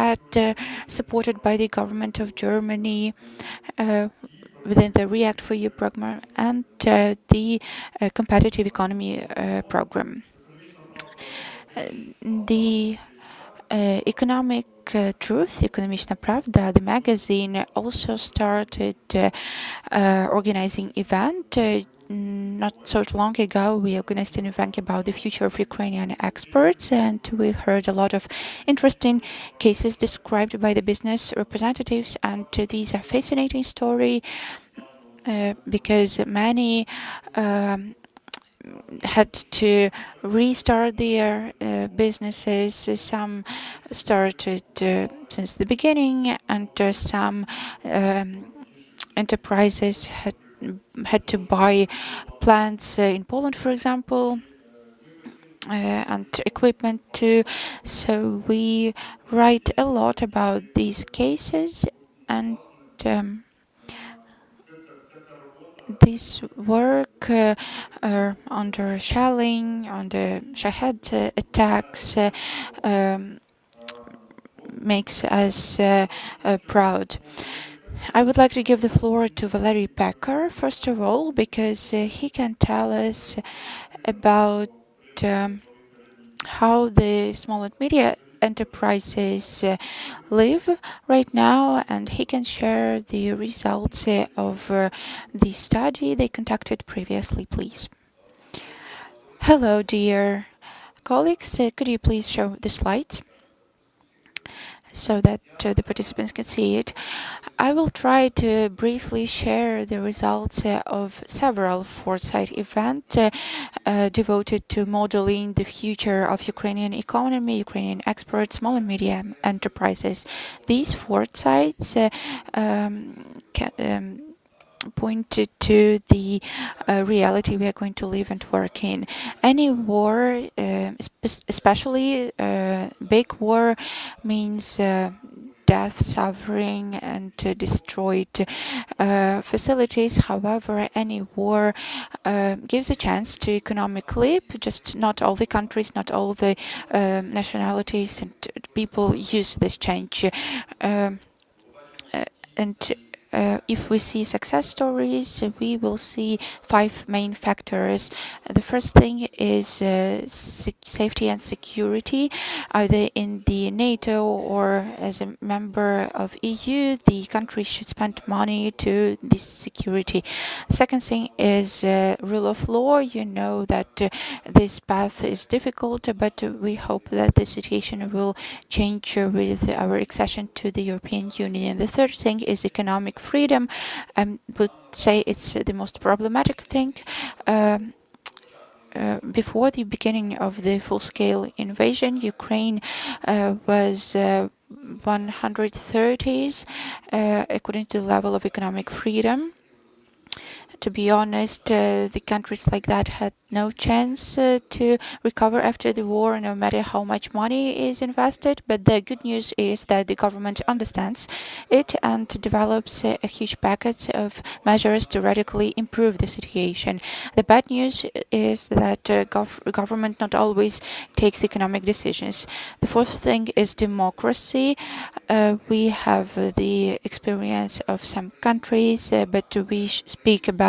supported by the government of Germany, within the React for You program, and the competitive economy program. The economic truth, Ekonomiczna Prawda, the magazine also started organizing event. Not so long ago, we organized an event about the future of Ukrainian exports, and we heard a lot of interesting cases described by the business representatives, and these are fascinating story because many had to restart their businesses. Some started since the beginning, and some enterprises had to buy plants in Poland, for example, and equipment too. So we write a lot about these cases, and this work under shelling, on the Shahed attacks, makes us proud. I would like to give the floor to Valery Pekar, first of all, because he can tell us about how the small and medium enterprises live right now, and he can share the results of the study they conducted previously, please. Hello, dear colleagues. Could you please show the slides so that the participants can see it? I will try to briefly share the results of several foresight events devoted to modeling the future of Ukrainian economy, Ukrainian exports, small and medium enterprises. These foresights pointed to the reality we are going to live and work in. Any war, especially big war, means death, suffering, and destroyed facilities. However, any war gives a chance to economic leap. Just not all the countries, not all the nationalities and people use this change. If we see success stories, we will see 5 main factors. The first thing is safety and security, either in the NATO or as a member of EU. The country should spend money to this security. The second thing is rule of law. You know that this path is difficult, but we hope that the situation will change with our accession to the European Union. The third thing is economic freedom. I would say it's the most problematic thing. Before the beginning of the full-scale invasion, Ukraine was 130s according to the level of economic freedom. To be honest, the countries like that had no chance to recover after the war, no matter how much money is invested. But the good news is that the government understands it and develops a huge package of measures to radically improve the situation. The bad news is that government not always takes economic decisions. The fourth thing is democracy. We have the experience of some countries, but we speak about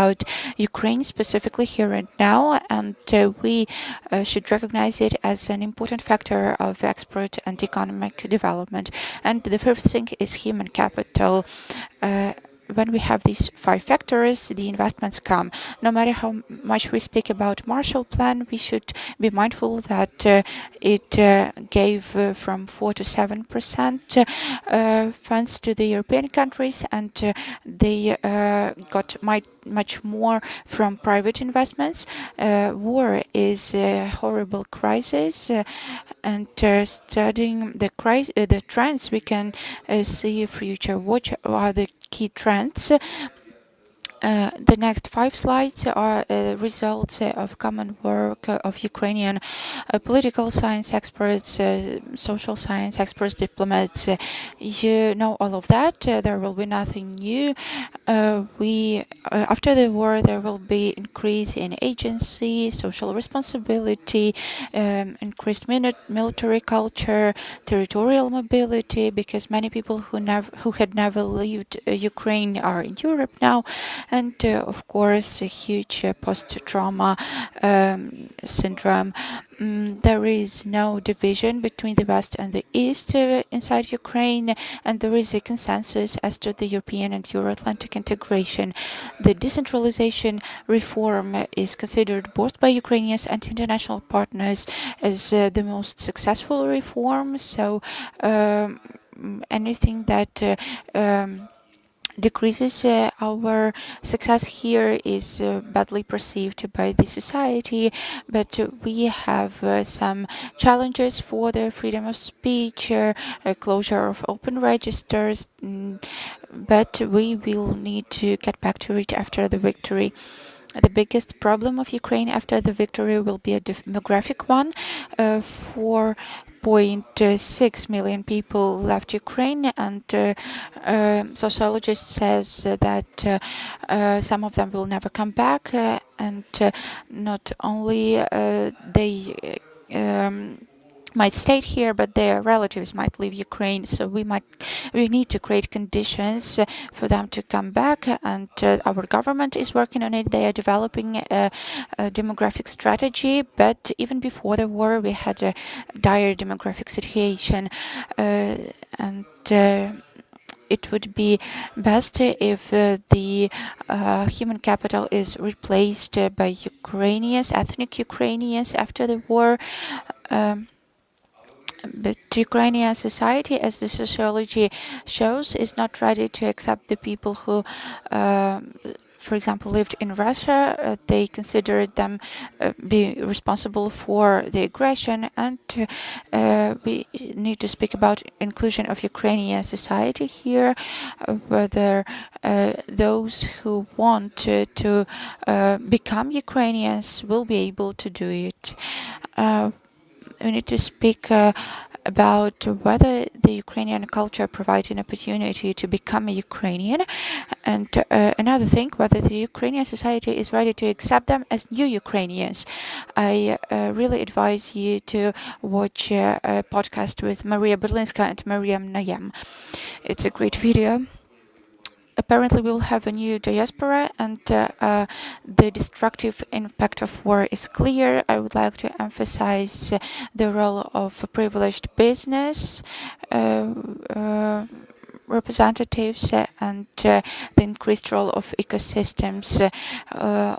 Ukraine specifically here and now, and we should recognize it as an important factor of export and economic development. And the fifth thing is human capital. when we have these 5 factors, the investments come. No matter how much we speak about Marshall Plan, we should be mindful that it gave from 4 to 7% funds to the European countries, and they got much more from private investments. War is a horrible crisis, and studying the trends, we can see a future. What are the key trends? The next 5 slides are results of common work of Ukrainian political science experts, social science experts, diplomats. You know all of that. There will be nothing new. After the war, there will be increase in agency, social responsibility, increased military culture, territorial mobility, because many people who had never lived Ukraine are in Europe now. And of course, a huge post-trauma syndrome. There is no division between the West and the East inside Ukraine, and there is a consensus as to the European and Euro-Atlantic integration. The decentralization reform is considered both by Ukrainians and international partners as the most successful reform. So anything that decreases our success here is badly perceived by the society, but we have some challenges for the freedom of speech, closure of open registers, but we will need to get back to it after the victory. The biggest problem of Ukraine after the victory will be a demographic one. 4.6 million people left Ukraine, and sociologist says that some of them will never come back, and not only they might stay here, but their relatives might leave Ukraine. So we need to create conditions for them to come back, and our government is working on it. They are developing a demographic strategy, but even before the war, we had a dire demographic situation, and it would be best if the human capital is replaced by Ukrainians, ethnic Ukrainians after the war. But Ukrainian society, as the sociology shows, is not ready to accept the people who, for example, lived in Russia. They considered them be responsible for the aggression, and we need to speak about inclusion of Ukrainian society here, whether those who want to become Ukrainians will be able to do it. We need to speak about whether the Ukrainian culture provides an opportunity to become a Ukrainian, and another thing, whether the Ukrainian society is ready to accept them as new Ukrainians. I really advise you to watch a podcast with Maria Berlinska and Mariam Nayem. It's a great video. Apparently, we will have a new diaspora, and the destructive impact of war is clear. I would like to emphasize the role of privileged business representatives and the increased role of ecosystems.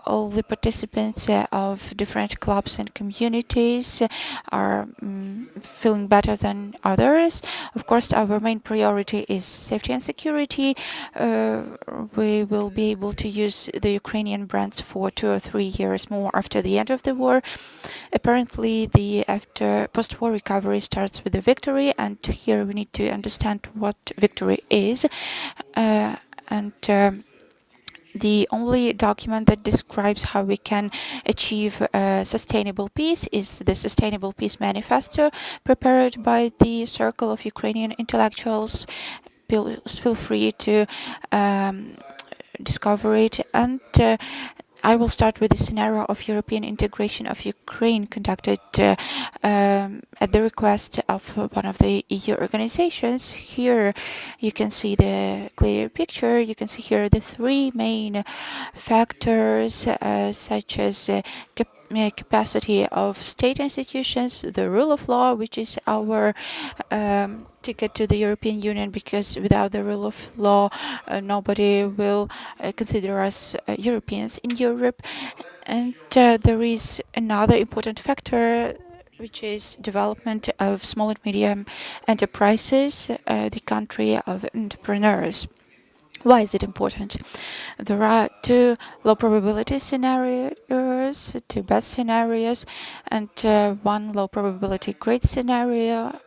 All the participants of different clubs and communities are feeling better than others. Of course, our main priority is safety and security. We will be able to use the Ukrainian brands for 2 or 3 years more after the end of the war. Apparently, the post-war recovery starts with the victory, and here we need to understand what victory is, and the only document that describes how we can achieve sustainable peace is the Sustainable Peace Manifesto prepared by the Circle of Ukrainian Intellectuals. Feel free to discover it, and I will start with the scenario of European integration of Ukraine conducted at the request of one of the EU organizations. Here you can see the clear picture. You can see here the 3 main factors such as capacity of state institutions, the rule of law, which is our ticket to the European Union, because without the rule of law, nobody will consider us Europeans in Europe. And there is another important factor, which is development of small and medium enterprises, the country of entrepreneurs. Why is it important? There are two low probability scenarios, two bad scenarios, and one low probability great scenario.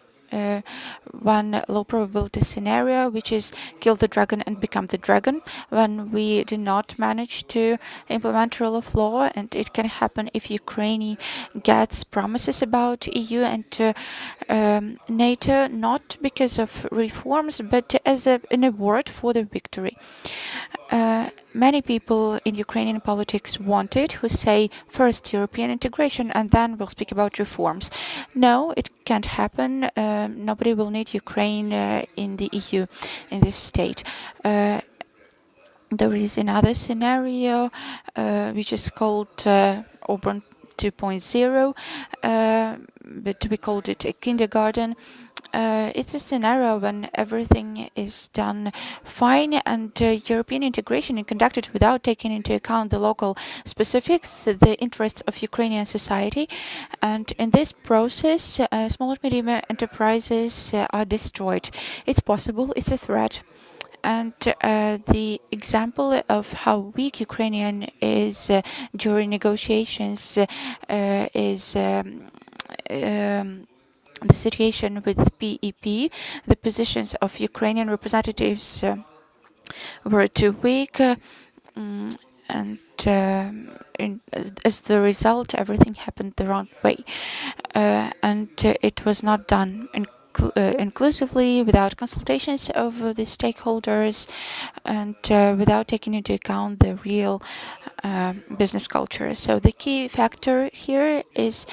One low probability scenario, which is kill the dragon and become the dragon, when we do not manage to implement rule of law, and it can happen if Ukraine gets promises about EU and NATO, not because of reforms, but as an award for the victory. Many people in Ukrainian politics want it, who say first European integration and then we'll speak about reforms. No, it can't happen. Nobody will need Ukraine in the EU, in this state. There is another scenario which is called Auburn 2.0, but we called it a kindergarten. It's a scenario when everything is done fine and European integration is conducted without taking into account the local specifics, the interests of Ukrainian society. And in this process, small and medium enterprises are destroyed. It's possible, it's a threat. And the example of how weak Ukrainian is during negotiations is the situation with PEP. The positions of Ukrainian representatives were too weak, and as the result, everything happened the wrong way, and it was not done inclusively, without consultations of the stakeholders, and without taking into account the real business culture. So the key factor here is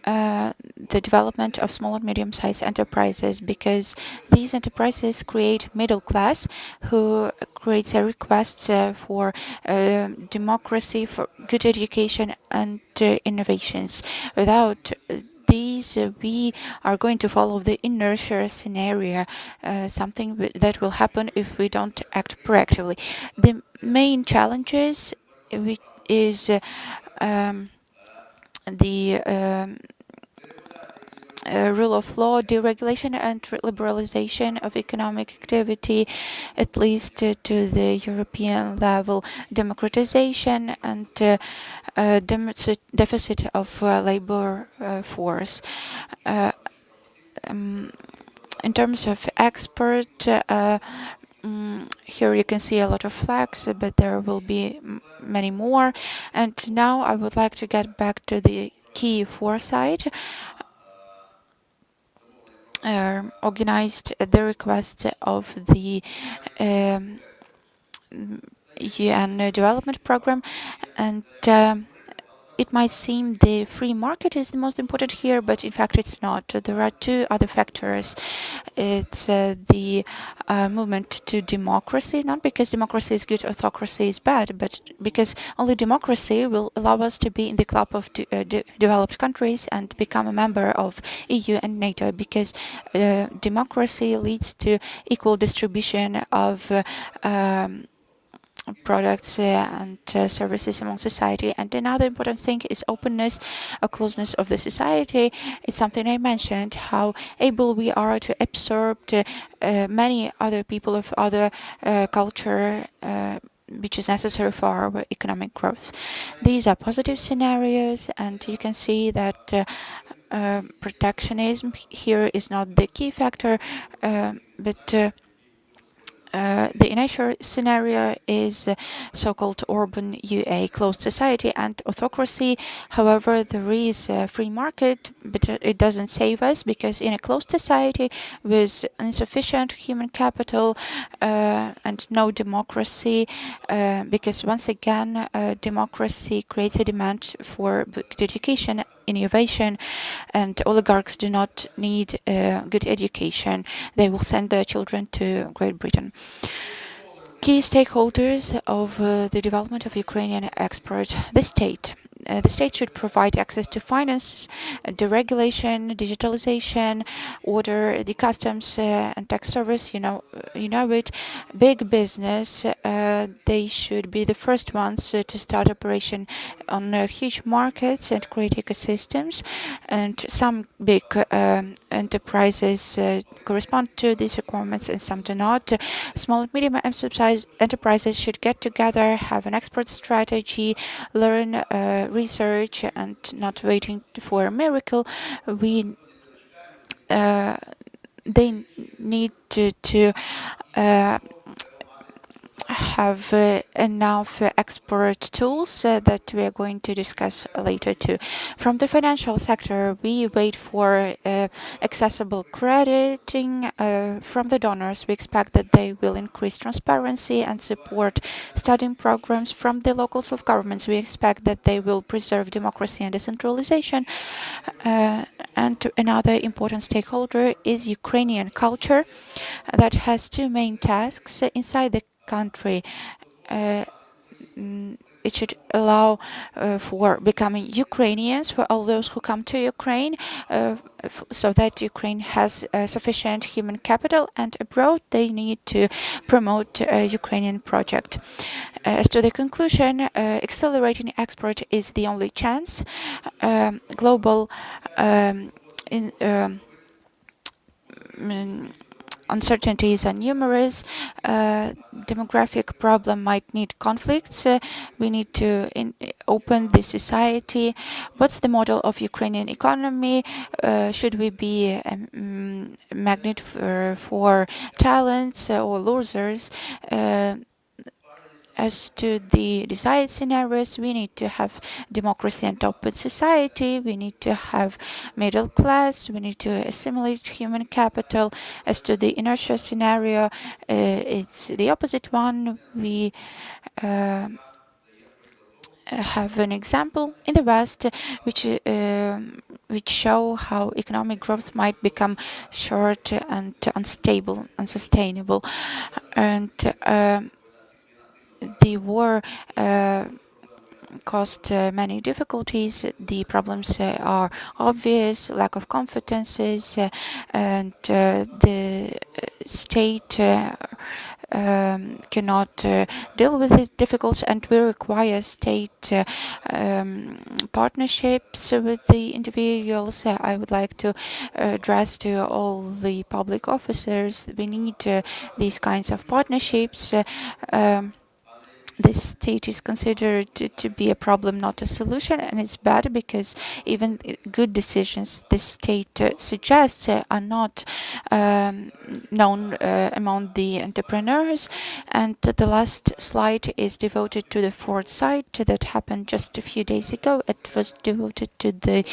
the development of small and medium-sized enterprises, because these enterprises create middle class who creates a request for democracy, for good education and innovations. Without these, we are going to follow the inertia scenario, something that will happen if we don't act proactively. The main challenges is the rule of law, deregulation and liberalization of economic activity, at least to the European level, democratization and deficit of labor force. In terms of export, here you can see a lot of flags, but there will be many more. And now I would like to get back to the key foresight organized at the request of the UN Development Program, and it might seem the free market is the most important here, but in fact it's not. There are two other factors. It's the movement to democracy, not because democracy is good, autocracy is bad, but because only democracy will allow us to be in the club of developed countries and become a member of EU and NATO, because democracy leads to equal distribution of products and services among society. And another important thing is openness or closeness of the society. It's something I mentioned, how able we are to absorb many other people of other culture, which is necessary for our economic growth. These are positive scenarios, and you can see that protectionism here is not the key factor, but the initial scenario is so-called urban UA, closed society and autocracy. However, there is a free market, but it doesn't save us, because in a closed society with insufficient human capital and no democracy, because once again, democracy creates a demand for good education, innovation, and oligarchs do not need good education. They will send their children to Great Britain. Key stakeholders of the development of Ukrainian export: the state. the state should provide access to finance, deregulation, digitalization, order, the customs and tax service. You know it. Big business. They should be the first ones to start operation on huge markets and create ecosystems. And some big enterprises correspond to these requirements, and some do not. Small and medium enterprises should get together, have an export strategy, learn, research, and not waiting for a miracle. They need to have enough export tools that we are going to discuss later too. From the financial sector, we wait for accessible crediting from the donors. We expect that they will increase transparency and support studying programs. From the local self-governments, we expect that they will preserve democracy and decentralization. And another important stakeholder is Ukrainian culture that has two main tasks inside the country. It should allow for becoming Ukrainians for all those who come to Ukraine, so that Ukraine has sufficient human capital, and abroad they need to promote a Ukrainian project. As to the conclusion, accelerating export is the only chance. Global uncertainties are numerous. Demographic problem might need conflicts. We need to open the society. What's the model of Ukrainian economy? Should we be a magnet for talents or losers? As to the desired scenarios, we need to have democracy and open society. We need to have middle class. We need to assimilate human capital. As to the inertia scenario, it's the opposite one. We have an example in the West which show how economic growth might become short and unstable, unsustainable, and the war caused many difficulties. The problems are obvious: lack of competences, and the state cannot deal with these difficulties, and we require state partnerships with the individuals. I would like to address to all the public officers, we need these kinds of partnerships. The state is considered to be a problem, not a solution, and it's bad because even good decisions the state suggests are not known among the entrepreneurs. And the last slide is devoted to the fourth site that happened just a few days ago. It was devoted to the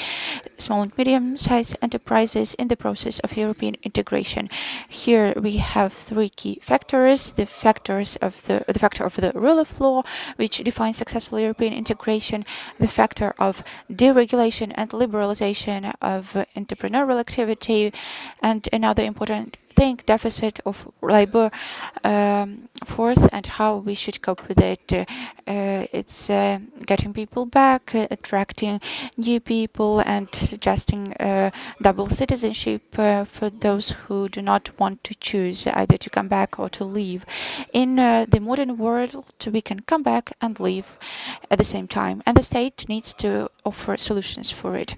small and medium-sized enterprises in the process of European integration. Here we have three key factors: the factor of the rule of law, which defines successful European integration; the factor of deregulation and liberalization of entrepreneurial activity; and another important thing, deficit of labor force and how we should cope with it. It's getting people back, attracting new people, and suggesting double citizenship for those who do not want to choose either to come back or to leave. In the modern world, we can come back and leave at the same time, and the state needs to offer solutions for it.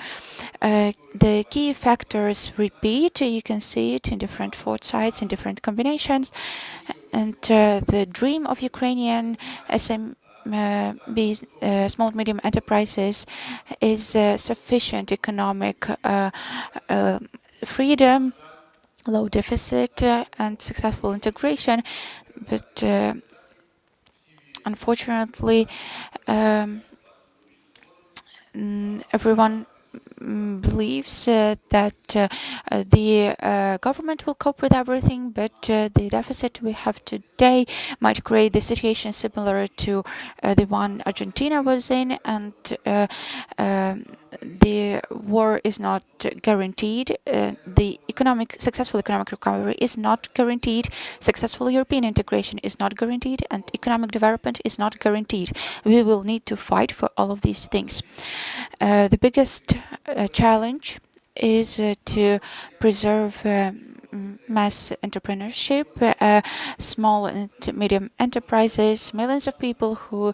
The key factors repeat. You can see it in different fourth sites, in different combinations. And the dream of Ukrainian SMBs, small and medium enterprises, is sufficient economic freedom, low deficit, and successful integration. But unfortunately, everyone believes that the government will cope with everything, but the deficit we have today might create the situation similar to the one Argentina was in, and the war is not guaranteed, the successful economic recovery is not guaranteed, successful European integration is not guaranteed, and economic development is not guaranteed. We will need to fight for all of these things. The biggest challenge is to preserve mass entrepreneurship, small and medium enterprises, millions of people who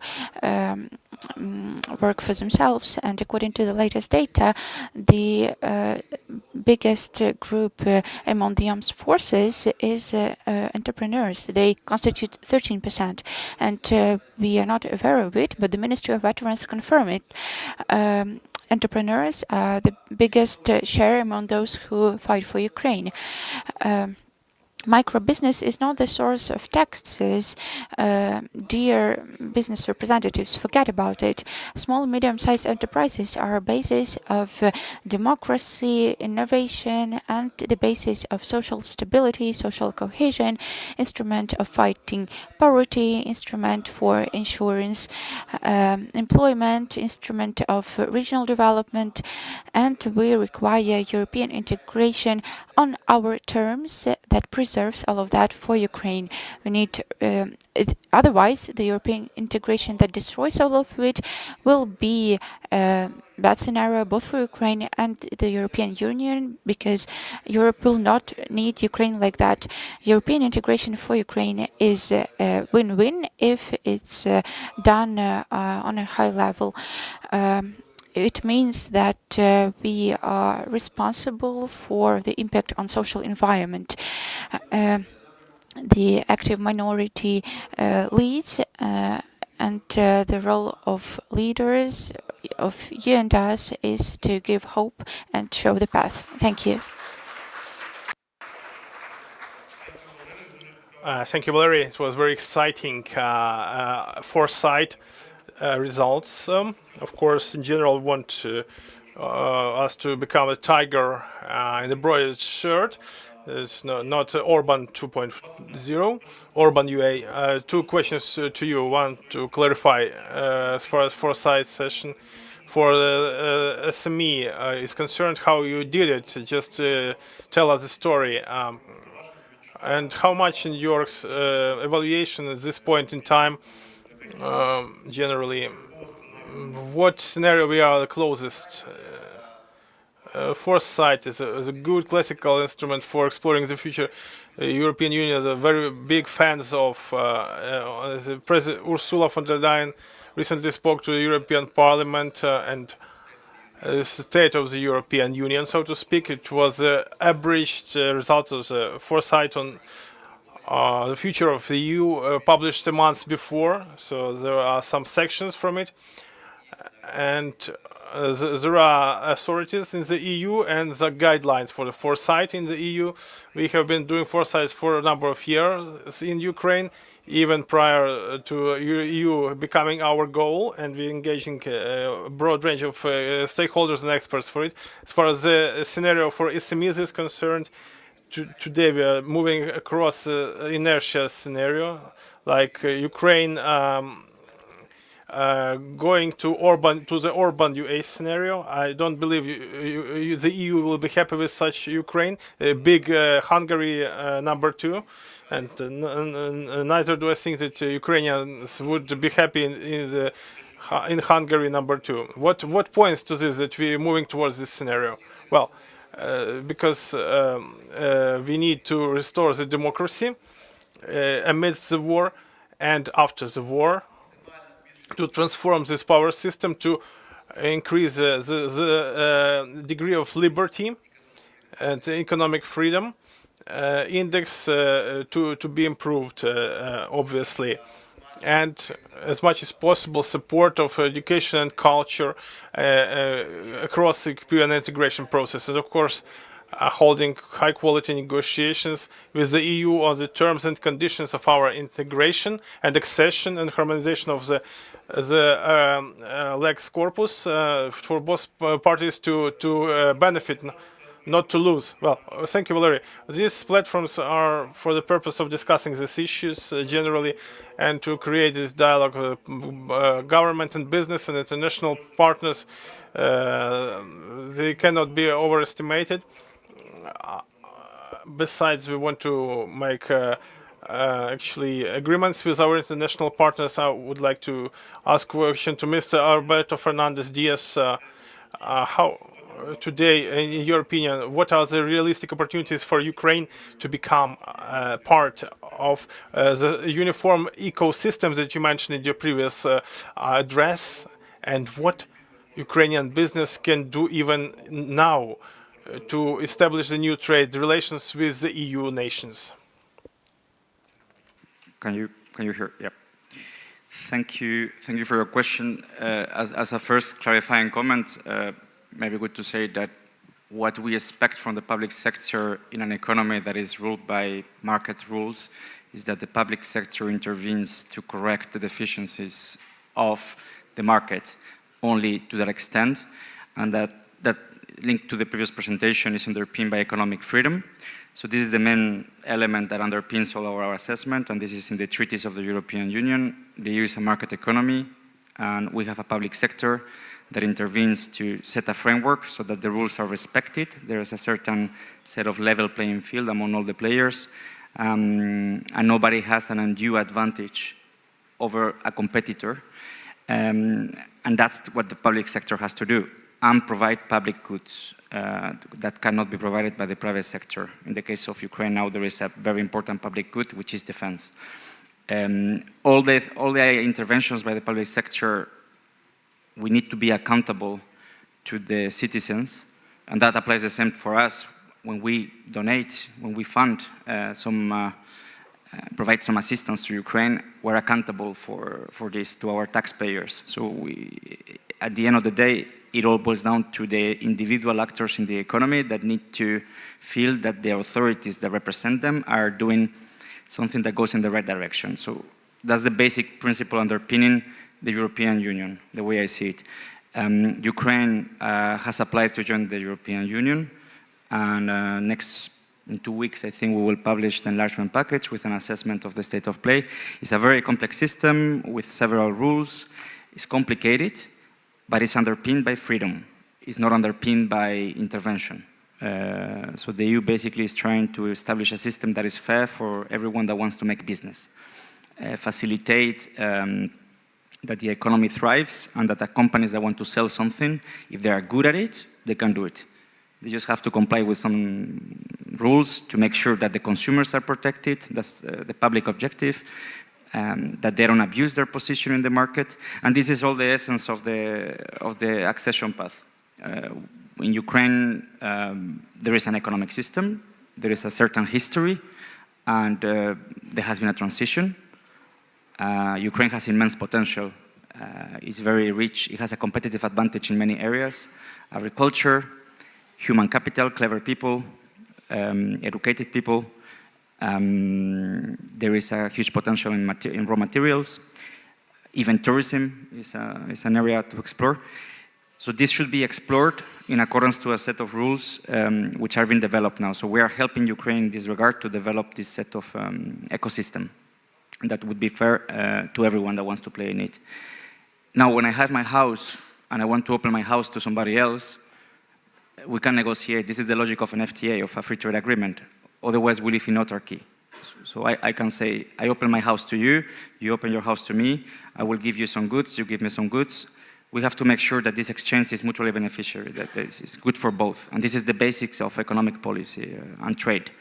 work for themselves, and according to the latest data, the biggest group among the armed forces is entrepreneurs. They constitute 13%, and we are not aware of it, but the Ministry of Veterans confirm it. Entrepreneurs are the biggest share among those who fight for Ukraine. Micro-business is not the source of taxes. Dear business representatives, forget about it. Small and medium-sized enterprises are a basis of democracy, innovation, and the basis of social stability, social cohesion, instrument of fighting poverty, instrument for insurance, employment, instrument of regional development, and we require European integration on our terms that preserves all of that for Ukraine. We need, otherwise, the European integration that destroys all of it will be a bad scenario both for Ukraine and the European Union, because Europe will not need Ukraine like that. European integration for Ukraine is a win-win if it's done on a high level. It means that we are responsible for the impact on social environment. The active minority leads, and the role of leaders, of you and us, is to give hope and show the path. Thank you. Thank you, Valerie. It was very exciting foresight results. Of course, in general, we want us to become a tiger in the broad shirt. It's not Orban 2.0, Orban UA. Two questions to you. One, to clarify as far as foresight session. For the SME is concerned, how you did it. Just tell us the story. And how much in your evaluation at this point in time, generally, what scenario we are the closest? Foresight is a good classical instrument for exploring the future. The European Union is a very big fans of the President Ursula von der Leyen recently spoke to the European Parliament and the state of the European Union, so to speak. It was abridged result of the foresight on the future of the EU published a month before, so there are some sections from it. And there are authorities in the EU and the guidelines for the foresight in the EU. We have been doing foresight for a number of years in Ukraine, even prior to EU becoming our goal, and we're engaging a broad range of stakeholders and experts for it. As far as the scenario for SMEs is concerned, today we are moving across inertia scenario, like Ukraine going to the Orban UA scenario. I don't believe the EU will be happy with such Ukraine. A big Hungary number two, and neither do I think that Ukrainians would be happy in Hungary number two. What points to this that we're moving towards this scenario? Well, because we need to restore the democracy amidst the war and after the war, to transform this power system, to increase the degree of liberty and economic freedom index to be improved, obviously. And as much as possible, support of education and culture across the European integration process. And of course, holding high-quality negotiations with the EU on the terms and conditions of our integration and accession and harmonization of the lex corpus for both parties to benefit not to lose. Well, thank you, Valery. These platforms are for the purpose of discussing these issues generally and to create this dialogue with government and business and international partners. They cannot be overestimated. Besides, we want to make actually agreements with our international partners. I would like to ask a question to Mr. Alberto Fernandez Diaz. How today, in your opinion, what are the realistic opportunities for Ukraine to become part of the uniform ecosystem that you mentioned in your previous address, and what Ukrainian business can do even now to establish the new trade relations with the EU nations? Can you hear? Yep. Thank you for your question. As a first clarifying comment, maybe good to say that what we expect from the public sector in an economy that is ruled by market rules is that the public sector intervenes to correct the deficiencies of the market only to that extent, and that linked to the previous presentation is underpinned by economic freedom. So this is the main element that underpins all our assessment, and this is in the treaties of the European Union. The EU is a market economy, and we have a public sector that intervenes to set a framework so that the rules are respected. There is a certain set of level playing field among all the players, and nobody has an undue advantage over a competitor. And that's what the public sector has to do, and provide public goods that cannot be provided by the private sector. In the case of Ukraine now, there is a very important public good, which is defense. All the interventions by the public sector, we need to be accountable to the citizens, and that applies the same for us when we donate, when we fund provide some assistance to Ukraine. We're accountable for this to our taxpayers. So at the end of the day, it all boils down to the individual actors in the economy that need to feel that the authorities that represent them are doing something that goes in the right direction. So that's the basic principle underpinning the European Union, the way I see it. Ukraine has applied to join the European Union, and in 2 weeks, I think we will publish the enlargement package with an assessment of the state of play. It's a very complex system with several rules. It's complicated, but it's underpinned by freedom. It's not underpinned by intervention. So the EU basically is trying to establish a system that is fair for everyone that wants to make business, facilitate that the economy thrives, and that the companies that want to sell something, if they are good at it, they can do it. They just have to comply with some rules to make sure that the consumers are protected. That's the public objective. That they don't abuse their position in the market. And this is all the essence of the accession path. In Ukraine, there is an economic system, there is a certain history, and there has been a transition. Ukraine has immense potential. It's very rich. It has a competitive advantage in many areas. Agriculture, human capital, clever people, educated people. There is a huge potential in raw materials. Even tourism is an area to explore. So this should be explored in accordance to a set of rules which are being developed now. So we are helping Ukraine in this regard to develop this set of ecosystem that would be fair to everyone that wants to play in it. Now, when I have my house and I want to open my house to somebody else, we can negotiate. This is the logic of an FTA, of a free trade agreement. Otherwise, we live in autarky. So I can say, I open my house to you, you open your house to me, I will give you some goods, you give me some goods. We have to make sure that this exchange is mutually beneficial, that it's good for both. And this is the basics of economic policy and trade.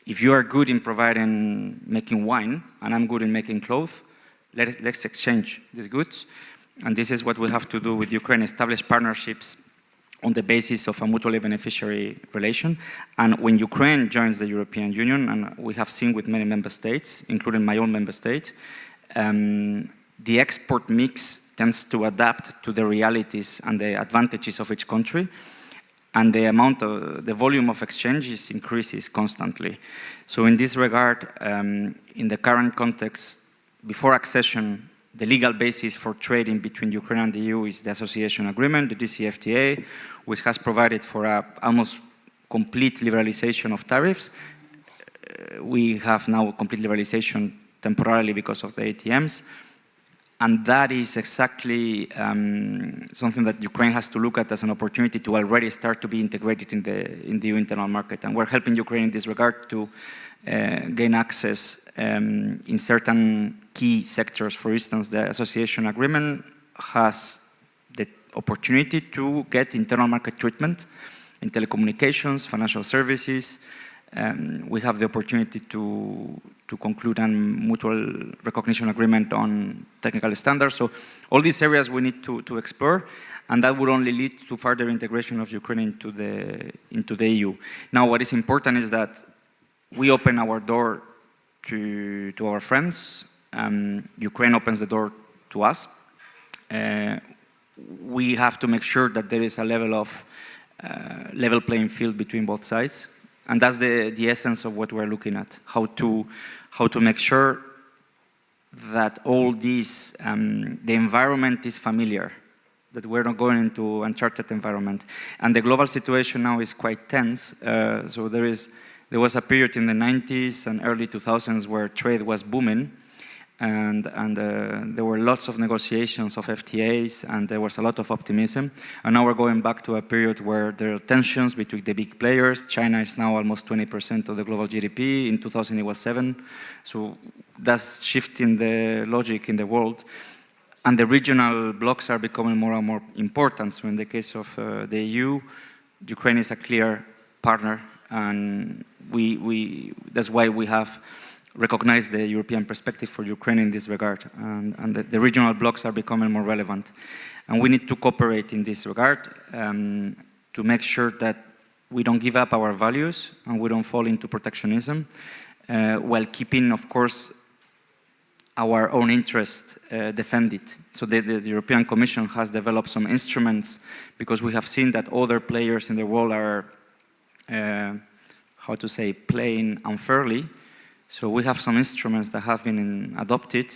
If you are good in making wine, and I'm good in making clothes, let's exchange these goods. And this is what we have to do with Ukraine, establish partnerships on the basis of a mutually beneficiary relation. And when Ukraine joins the European Union, and we have seen with many member states, including my own member state, the export mix tends to adapt to the realities and the advantages of each country, and the volume of exchanges increases constantly. So in this regard, in the current context, before accession, the legal basis for trading between Ukraine and the EU is the association agreement, the DCFTA, which has provided for almost complete liberalization of tariffs. We have now complete liberalization temporarily because of the ATMs. And that is exactly something that Ukraine has to look at as an opportunity to already start to be integrated in the EU internal market. And we're helping Ukraine in this regard to gain access in certain key sectors. For instance, the association agreement has the opportunity to get internal market treatment in telecommunications, financial services. We have the opportunity to conclude a mutual recognition agreement on technical standards. So all these areas we need to explore, and that would only lead to further integration of Ukraine into the EU. Now, what is important is that we open our door to our friends. Ukraine opens the door to us. We have to make sure that there is a level playing field between both sides. And that's the essence of what we're looking at, how to make sure that all these, the environment is familiar, that we're not going into uncharted environment. And the global situation now is quite tense. So there was a period in the 90s and early 2000s where trade was booming, and there were lots of negotiations of FTAs, and there was a lot of optimism. And now we're going back to a period where there are tensions between the big players. China is now almost 20% of the global GDP. In 2000 it was 7%. So that's shifting the logic in the world. And the regional blocks are becoming more and more important. So in the case of the EU, Ukraine is a clear partner, and that's why we have recognize the European perspective for Ukraine in this regard, and the regional blocks are becoming more relevant. And we need to cooperate in this regard to make sure that we don't give up our values and we don't fall into protectionism, while keeping, of course, our own interest defended. So the European Commission has developed some instruments, because we have seen that other players in the world are, playing unfairly. So we have some instruments that have been adopted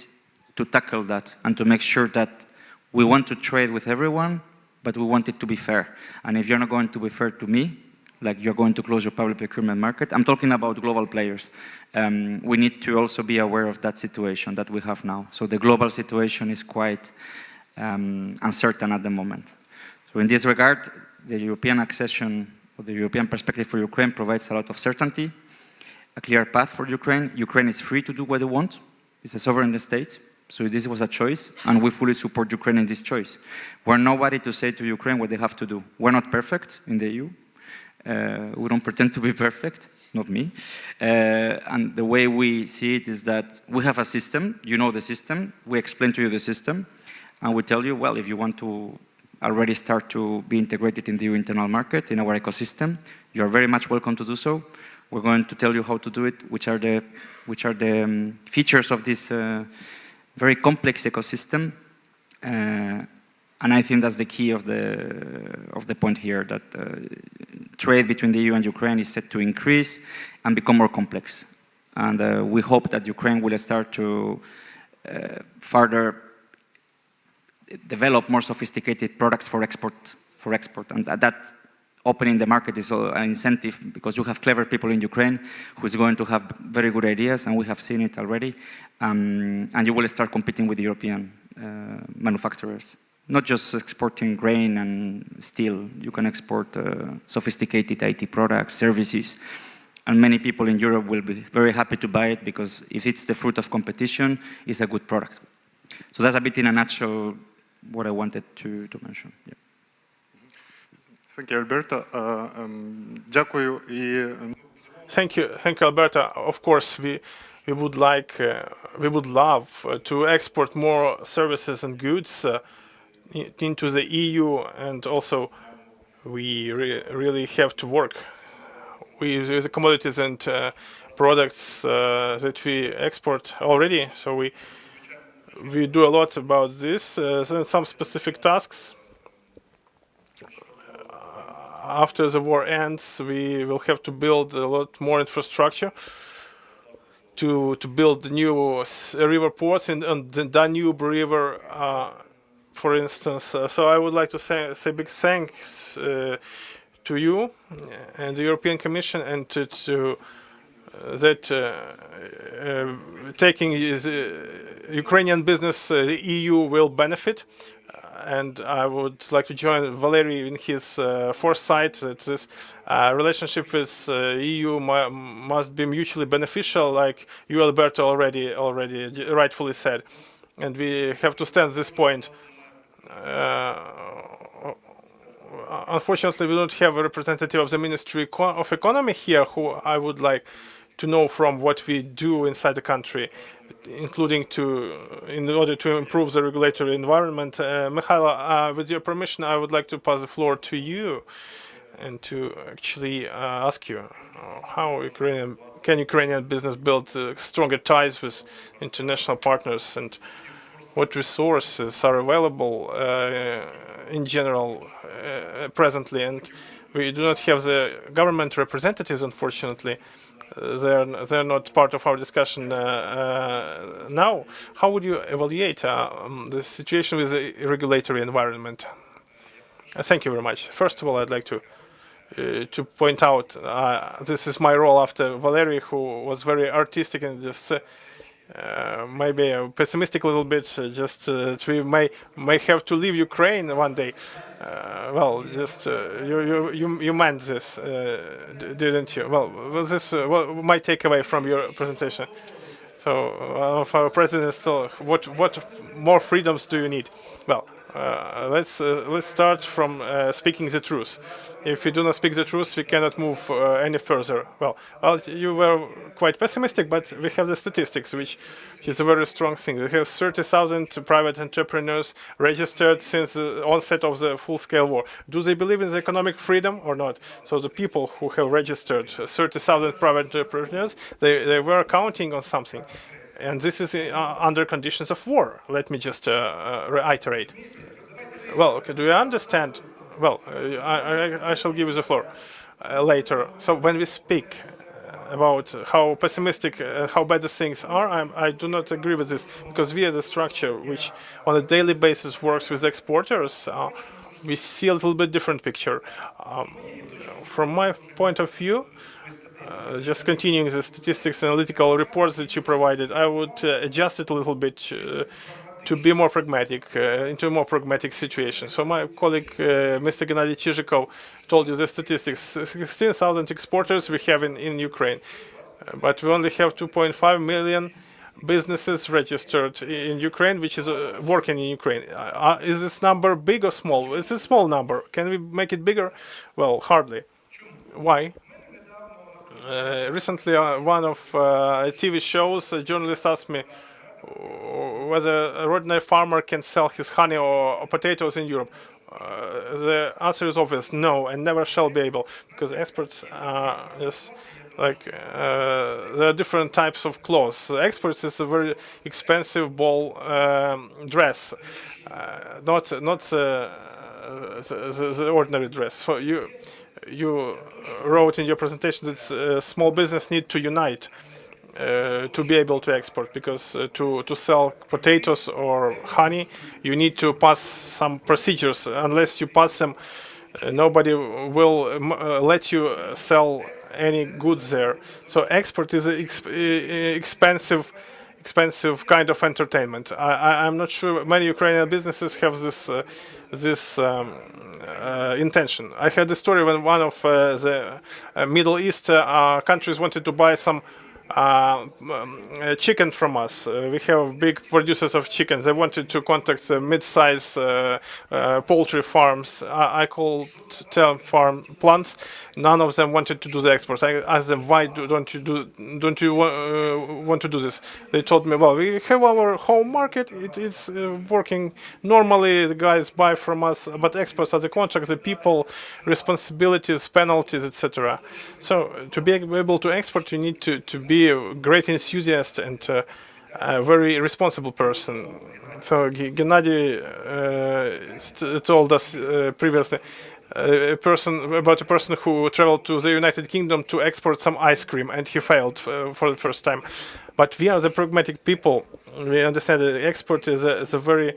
to tackle that and to make sure that we want to trade with everyone, but we want it to be fair. And if you're not going to be fair to me, like you're going to close your public procurement market, I'm talking about global players. We need to also be aware of that situation that we have now. So the global situation is quite uncertain at the moment. So in this regard, the European accession, or the European perspective for Ukraine, provides a lot of certainty, a clear path for Ukraine. Ukraine is free to do what they want. It's a sovereign state. So this was a choice, and we fully support Ukraine in this choice. We're nobody to say to Ukraine what they have to do. We're not perfect in the EU. We don't pretend to be perfect, not me. And the way we see it is that we have a system. You know the system. We explain to you the system, and we tell you, well, if you want to already start to be integrated in the EU internal market, in our ecosystem, you are very much welcome to do so. We're going to tell you how to do it, which are the features of this very complex ecosystem, and I think that's the key of the point here, that trade between the EU and Ukraine is set to increase and become more complex, and we hope that Ukraine will start to further develop more sophisticated products for export, and that opening the market is an incentive, because you have clever people in Ukraine who's going to have very good ideas, and we have seen it already, and you will start competing with European manufacturers. Not just exporting grain and steel, you can export sophisticated IT products, services, and many people in Europe will be very happy to buy it, because if it's the fruit of competition, it's a good product. So that's a bit in a nutshell what I wanted to mention. Yeah. Thank you, Alberto. Дякую. Thank you, Alberta. Of course, we would love to export more services and goods into the EU, and also we really have to work with the commodities and products that we export already. So we do a lot about this, and some specific tasks. After the war ends, we will have to build a lot more infrastructure to build new river ports in the Danube River, for instance. So I would like to say big thanks to to you and the European Commission, and that taking Ukrainian business, the EU will benefit. And I would like to join Valery in his foresight that this relationship with EU must be mutually beneficial, like you, Alberto, already rightfully said. And we have to stand this point. Unfortunately, we don't have a representative of the Ministry of Economy here, who I would like to know from what we do inside the country, including in order to improve the regulatory environment. Mikhailo, with your permission, I would like to pass the floor to you and to actually ask you how Ukrainian business build stronger ties with international partners, and what resources are available in general presently. And we do not have the government representatives, unfortunately. They're not part of our discussion now. How would you evaluate the situation with the regulatory environment? Thank you very much. First of all, I'd like to point out this is my role after Valery, who was very artistic and just maybe pessimistic a little bit. Just we may have to leave Ukraine one day. Well, just you meant this, didn't you? Well, this my takeaway from your presentation. So, of our president, still, what more freedoms do you need? Well, let's start from speaking the truth. If we do not speak the truth, we cannot move any further. Well, you were quite pessimistic, but we have the statistics, which is a very strong thing. We have 30,000 private entrepreneurs registered since the onset of the full-scale war. Do they believe in the economic freedom or not? So the people who have registered 30,000 private entrepreneurs, they were counting on something. And this is under conditions of war. Let me just reiterate. Well, do you understand? Well, I shall give you the floor later. So when we speak about how pessimistic, how bad the things are, I do not agree with this, because we are the structure which on a daily basis works with exporters. We see a little bit different picture. From my point of view, just continuing the statistics analytical reports that you provided, I would adjust it a little bit to be more pragmatic, into a more pragmatic situation. So my colleague, Mr. Gennady Chizhikov, told you the statistics. 16,000 exporters we have in Ukraine, but we only have 2.5 million businesses registered in Ukraine, which is working in Ukraine. Is this number big or small? It's a small number. Can we make it bigger? Well, hardly. Why? Recently, one of TV shows, a journalist asked me whether a ordinary farmer can sell his honey or potatoes in Europe. The answer is obvious: no, and never shall be able, because exports are just like there are different types of clothes. Exports is a very expensive ball dress, not the ordinary dress. So you wrote in your presentation that small business need to unite to be able to export, because to sell potatoes or honey, you need to pass some procedures. Unless you pass them, nobody will let you sell any goods there. So export is an expensive kind of entertainment. I'm not sure many Ukrainian businesses have this intention. I had a story when one of the Middle East countries wanted to buy some chicken from us. We have big producers of chicken. They wanted to contact mid-size poultry farms. I called farm plants. None of them wanted to do the export. I asked them, why don't you want to do this? They told me, well, we have our home market. It's working normally. The guys buy from us, but exports are the contracts, the people, responsibilities, penalties, etc. So to be able to export, you need to be a great enthusiast and a very responsible person. So Gennady told us previously about a person who traveled to the United Kingdom to export some ice cream, and he failed for the first time. But we are the pragmatic people. we understand that export is a very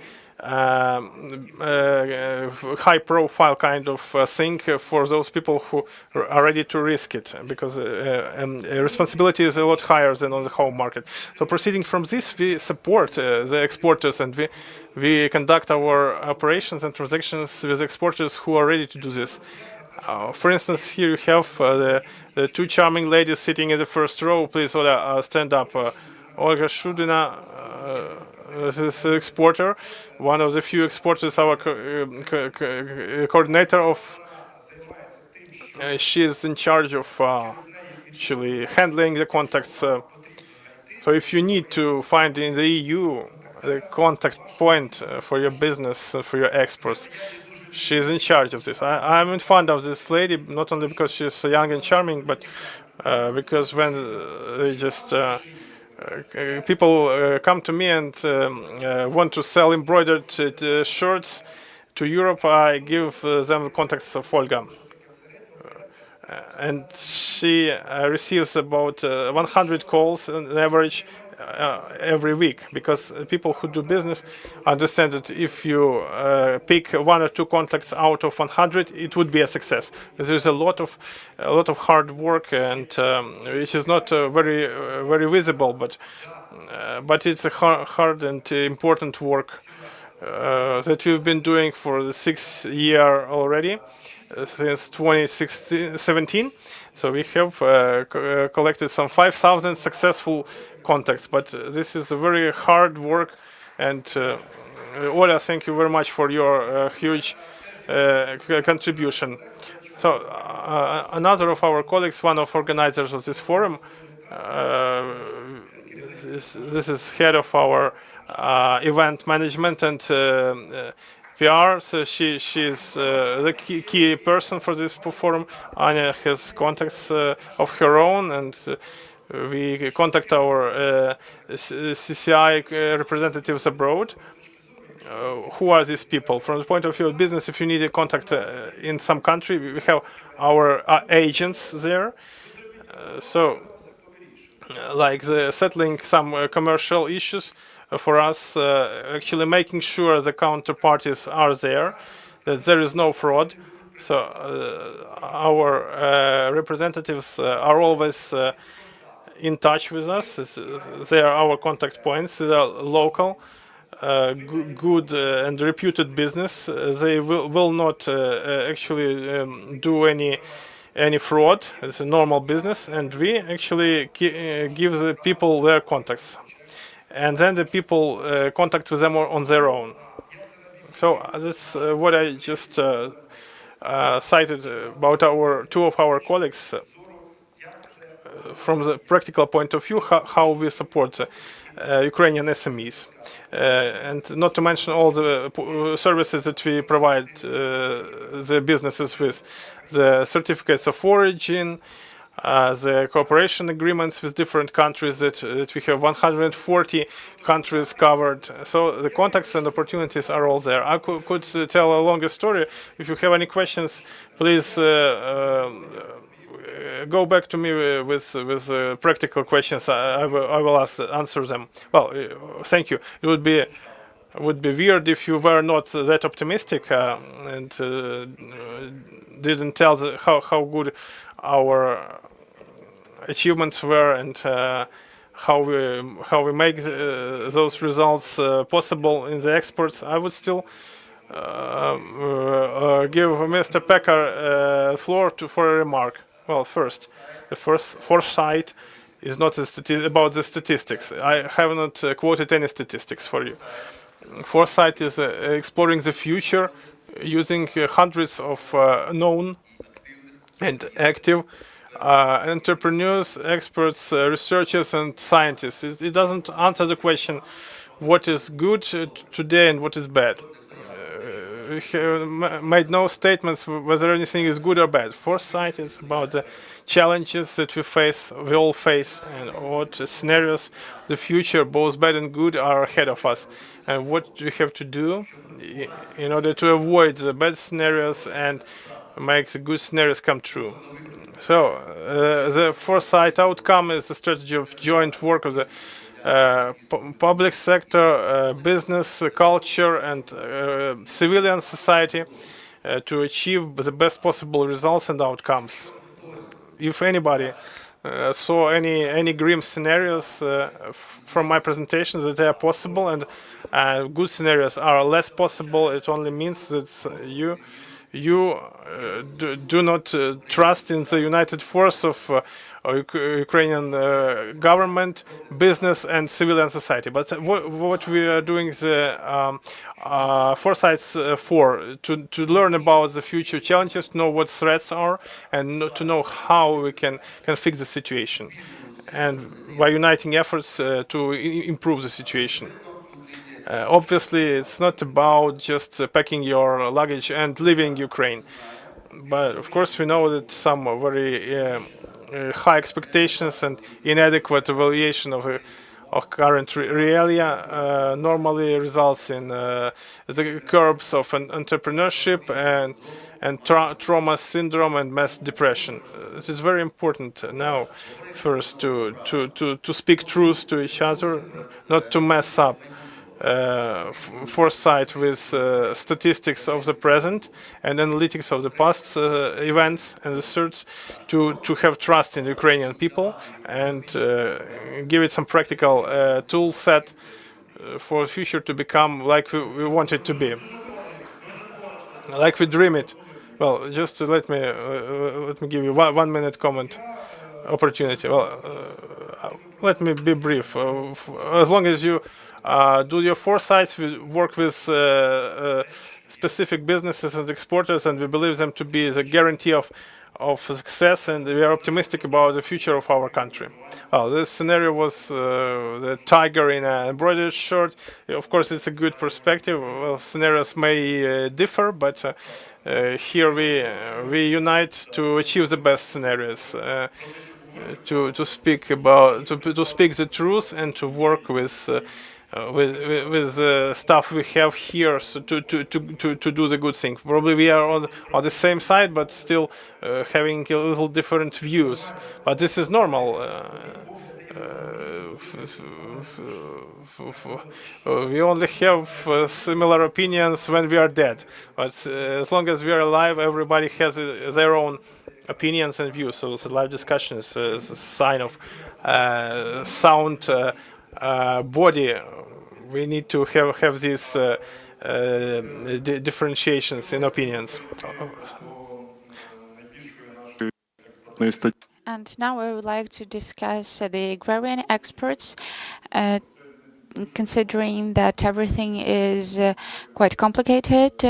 high-profile kind of thing for those people who are ready to risk it, because responsibility is a lot higher than on the home market. So proceeding from this, we support the exporters, and we conduct our operations and transactions with exporters who are ready to do this. For instance, here you have the two charming ladies sitting in the first row. Please, Ola, stand up. Olga Shudina, this exporter, one of the few exporters, our coordinator of. She is in charge of actually handling the contacts. So if you need to find in the EU the contact point for your business, for your exports, she's in charge of this. I'm in fond of this lady, not only because she's young and charming, but because when they just people come to me and want to sell embroidered shirts to Europe, I give them contacts of Olga. And she receives about 100 calls on average every week, because people who do business understand that if you pick one or two contacts out of 100, it would be a success. There's a lot of hard work, and which is not very visible, but it's a hard and important work that we've been doing for the 6th year already, since 2017. So we have collected some 5,000 successful contacts, but this is a very hard work. And Ola, thank you very much for your huge contribution. So another of our colleagues, one of organizers of this forum, this is head of our event management and PR. So she's the key person for this forum. Anya has contacts of her own, and we contact our CCI representatives abroad. Who are these people? From the point of view of business, if you need a contact in some country, we have our agents there. Like settling some commercial issues for us, actually making sure the counterparties are there, that there is no fraud. So our representatives are always in touch with us. They are our contact points. They are local, good and reputed business. They will not actually do any fraud. It's a normal business, and we actually give the people their contacts, and then the people contact with them on their own. So that's what I just cited about two of our colleagues from the practical point of view, how we support Ukrainian SMEs, and not to mention all the services that we provide the businesses with, the certificates of origin, the cooperation agreements with different countries that we have 140 countries covered. So the contacts and opportunities are all there. I could tell a longer story. If you have any questions, please go back to me with practical questions. I will answer them. Well, thank you. It would be weird if you were not that optimistic and didn't tell how good our achievements were, and how we make those results possible in the exports. I would still give Mr. Pekar floor for a remark. Well, first, the foresight is not about the statistics. I have not quoted any statistics for you. Foresight is exploring the future using hundreds of known and active entrepreneurs, experts, researchers, and scientists. It doesn't answer the question what is good today and what is bad. We have made no statements whether anything is good or bad. Foresight is about the challenges that we all face, and what scenarios the future, both bad and good, are ahead of us, and what we have to do in order to avoid the bad scenarios and make the good scenarios come true. So the foresight outcome is the strategy of joint work of the public sector, business, culture, and civilian society to achieve the best possible results and outcomes. If anybody saw any grim scenarios from my presentations, that they are possible, and good scenarios are less possible, it only means that you do not trust in the united force of Ukrainian government, business, and civilian society. But what we are doing the foresights for, to learn about the future challenges, to know what threats are, and to know how we can fix the situation, and by uniting efforts to improve the situation. Obviously, it's not about just packing your luggage and leaving Ukraine. But of course, we know that some very high expectations and inadequate evaluation of current realia normally results in the curbs of entrepreneurship and trauma syndrome and mass depression. It is very important now, first, to speak truth to each other, not to mess up foresight with statistics of the present and analytics of the past events, and the third, to have trust in Ukrainian people and give it some practical tool set for the future to become like we want it to be, like we dream it. Well, just to let me give you 1 minute comment opportunity. Well, let me be brief. As long as you do your foresights, we work with specific businesses and exporters, and we believe them to be the guarantee of success, and we are optimistic about the future of our country. Well, this scenario was the tiger in an embroidered shirt. Of course, it's a good perspective. Well, scenarios may differ, but here we unite to achieve the best scenarios. To speak the truth and to work with stuff we have here, so to do the good thing. Probably we are on the same side, but still having a little different views. But this is normal. We only have similar opinions when we are dead. But as long as we are alive, everybody has their own opinions and views. So the live discussion is a sign of sound body. We need to have these differentiations in opinions. And now I would like to discuss the agrarian exports, considering that everything is quite complicated.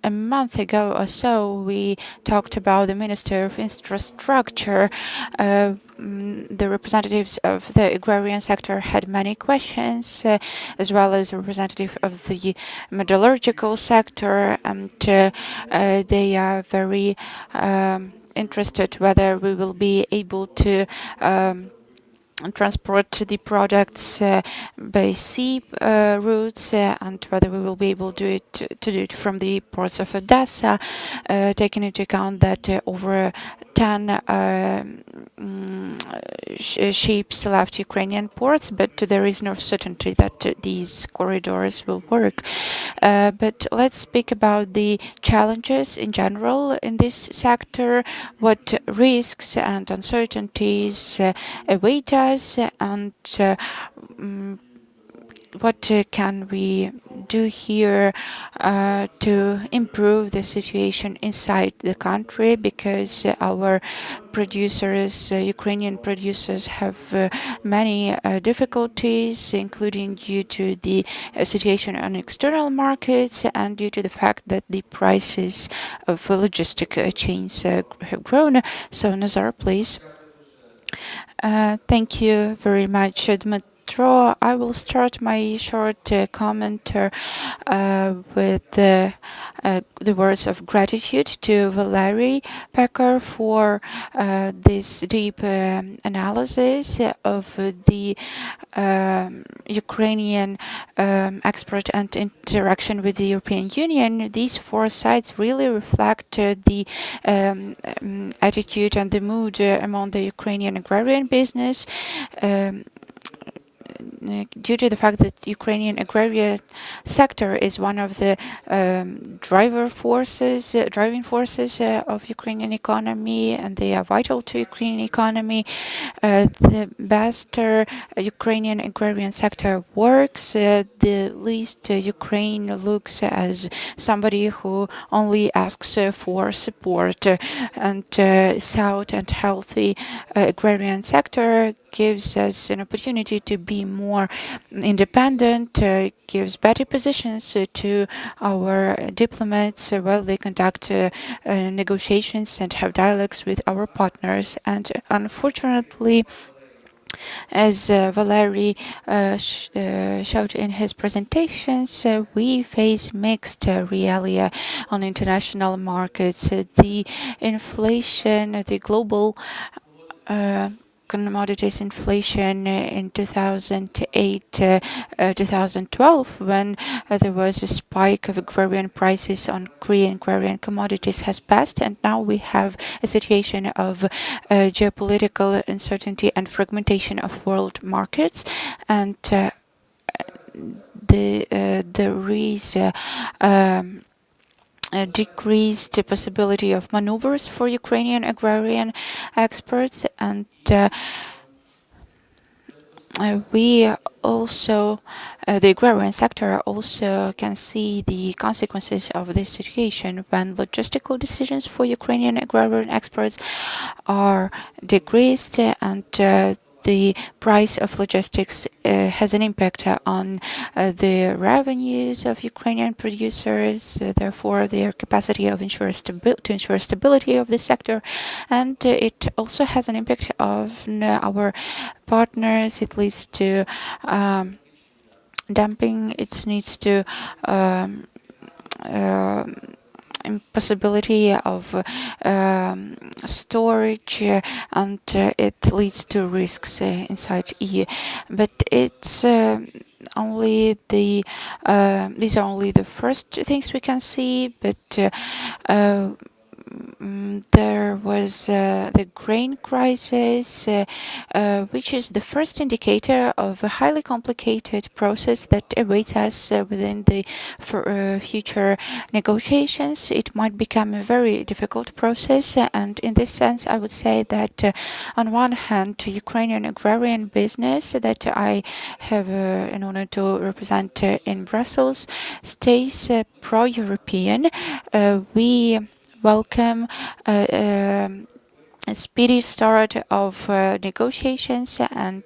A month ago or so, we talked about the Minister of Infrastructure. The representatives of the agrarian sector had many questions, as well as a representative of the metallurgical sector, and they are very interested whether we will be able to transport the products by sea routes, and whether we will be able to do it from the ports of Odessa, taking into account that over 10 ships left Ukrainian ports, but there is no certainty that these corridors will work. But let's speak about the challenges in general in this sector, what risks and uncertainties await us, and what can we do here to improve the situation inside the country, because our producers, Ukrainian producers, have many difficulties, including due to the situation on external markets and due to the fact that the prices of logistic chains have grown. So, Nazar, please. Thank you very much, Dmitry. I will start my short comment with the words of gratitude to Valery Pecker for this deep analysis of the Ukrainian export and interaction with the European Union. These four sides really reflect the attitude and the mood among the Ukrainian agrarian business. due to the fact that Ukrainian agrarian sector is one of the driving forces of Ukrainian economy, and they are vital to Ukrainian economy. The better Ukrainian agrarian sector works, the least Ukraine looks as somebody who only asks for support. And sound and healthy agrarian sector gives us an opportunity to be more independent, gives better positions to our diplomats while they conduct negotiations and have dialogues with our partners. And unfortunately, as Valery showed in his presentations, we face mixed realia on international markets. The inflation, the global commodities inflation in 2008-2012, when there was a spike of agrarian prices on Korean agrarian commodities, has passed, and now we have a situation of geopolitical uncertainty and fragmentation of world markets, and there is decreased the possibility of maneuvers for Ukrainian agrarian exports, and we also, the agrarian sector also can see the consequences of this situation when logistical decisions for Ukrainian agrarian exports are decreased, and the price of logistics has an impact on the revenues of Ukrainian producers, therefore their capacity of ensure stability of the sector, and it also has an impact on our partners. It leads to dumping. It needs to impossibility of storage, and it leads to risks inside EU. But it's only the these are only the first things we can see. But there was the grain crisis, which is the first indicator of a highly complicated process that awaits us within the future negotiations. It might become a very difficult process, and in this sense, I would say that on one hand, Ukrainian agrarian business that I have an honor to represent in Brussels stays pro-European. We welcome a speedy start of negotiations, and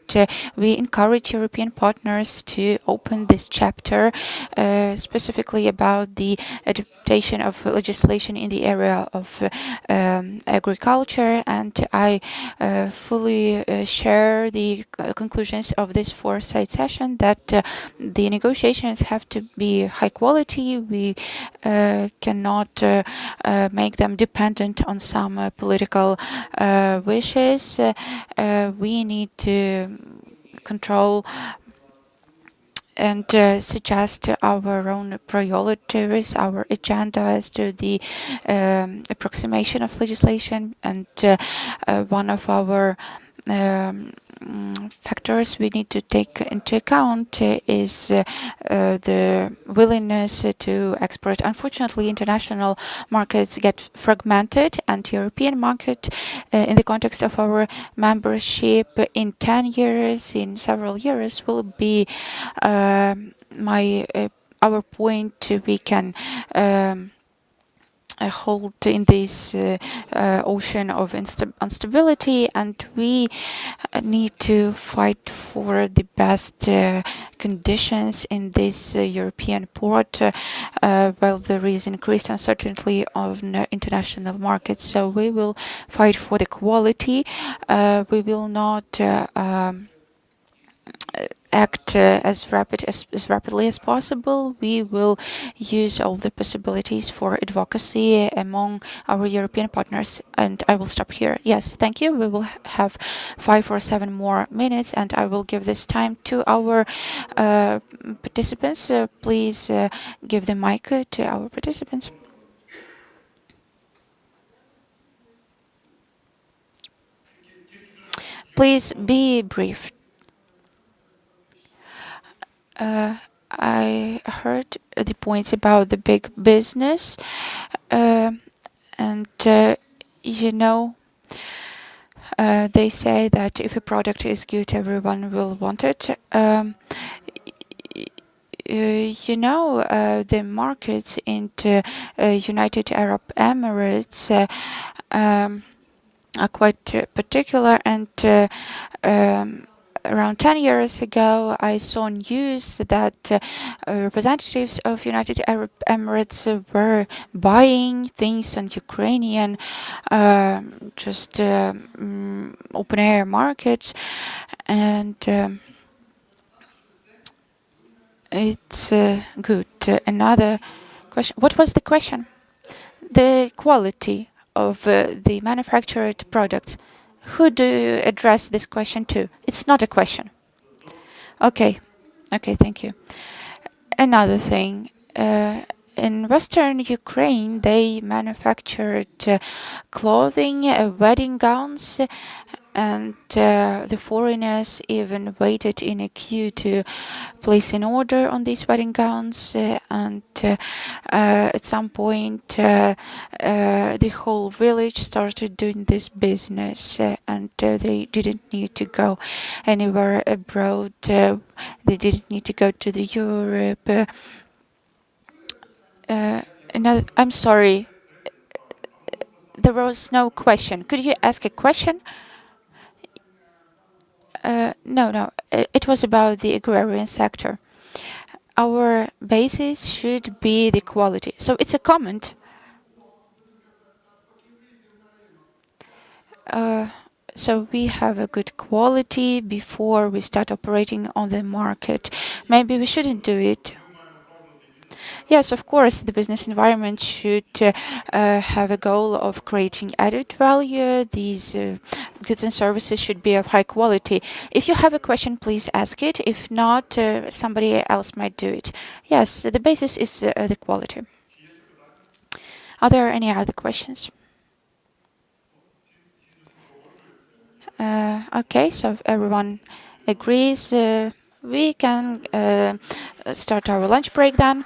we encourage European partners to open this chapter, specifically about the adaptation of legislation in the area of agriculture. And I fully share the conclusions of this foresight session that the negotiations have to be high quality. We cannot make them dependent on some political wishes. We need to control and suggest our own priorities, our agenda as to the approximation of legislation. And one of our factors we need to take into account is the willingness to export. Unfortunately, international markets get fragmented, and European market, in the context of our membership in 10 years, in several years, will be our point. We can hold in this ocean of instability, and we need to fight for the best conditions in this European port while there is increased uncertainty of international markets. So we will fight for the quality. We will not act as rapidly as possible. We will use all the possibilities for advocacy among our European partners. And I will stop here. Yes, thank you. We will have 5 or 7 more minutes, and I will give this time to our participants. Please give the mic to our participants. Please be brief. I heard the points about the big business, and you know, they say that if a product is good, everyone will want it. You know, the markets in the United Arab Emirates are quite particular, and around 10 years ago, I saw news that representatives of United Arab Emirates were buying things on Ukrainian open air markets, and it's good. Another question. What was the question? The quality of the manufactured products. Who do you address this question to? It's not a question. Okay. Okay, thank you. Another thing. In Western Ukraine, they manufactured clothing, wedding gowns, and the foreigners even waited in a queue to place an order on these wedding gowns. And at some point, the whole village started doing this business, and they didn't need to go anywhere abroad. They didn't need to go to the Europe. I'm sorry. There was no question. Could you ask a question? No. It was about the agrarian sector. Our basis should be the quality. So it's a comment. So we have a good quality before we start operating on the market. Maybe we shouldn't do it. Yes, of course, the business environment should have a goal of creating added value. These goods and services should be of high quality. If you have a question, please ask it. If not, somebody else might do it. Yes, the basis is the quality. Are there any other questions? Okay, so if everyone agrees, we can start our lunch break then.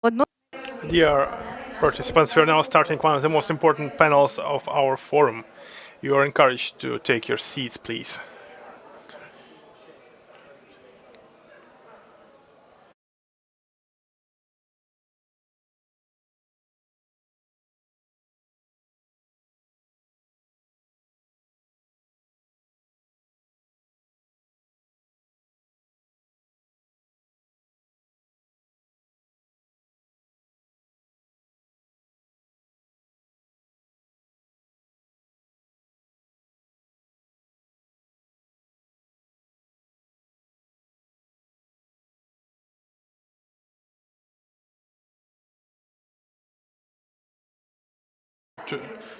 одну Dear participants, we are now starting one of the most important panels of our forum. You are encouraged to take your seats, please.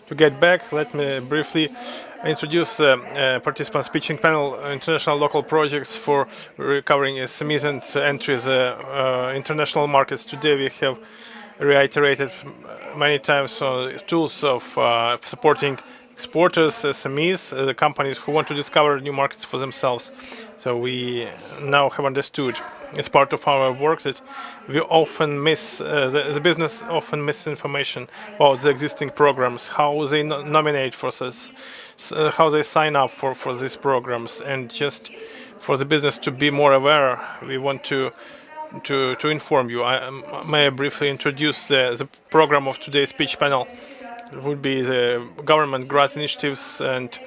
To get back, let me briefly introduce the participant speaking panel, international local projects for recovering SMEs and entries international markets. Today we have reiterated many times tools of supporting exporters, SMEs, the companies who want to discover new markets for themselves. So we now have understood, as part of our work, that we often miss, the business often miss information about the existing programs, how they nominate for this, how they sign up for these programs, and just for the business to be more aware, we want to inform you. May I briefly introduce the program of today's speech panel? It would be the government grant initiatives and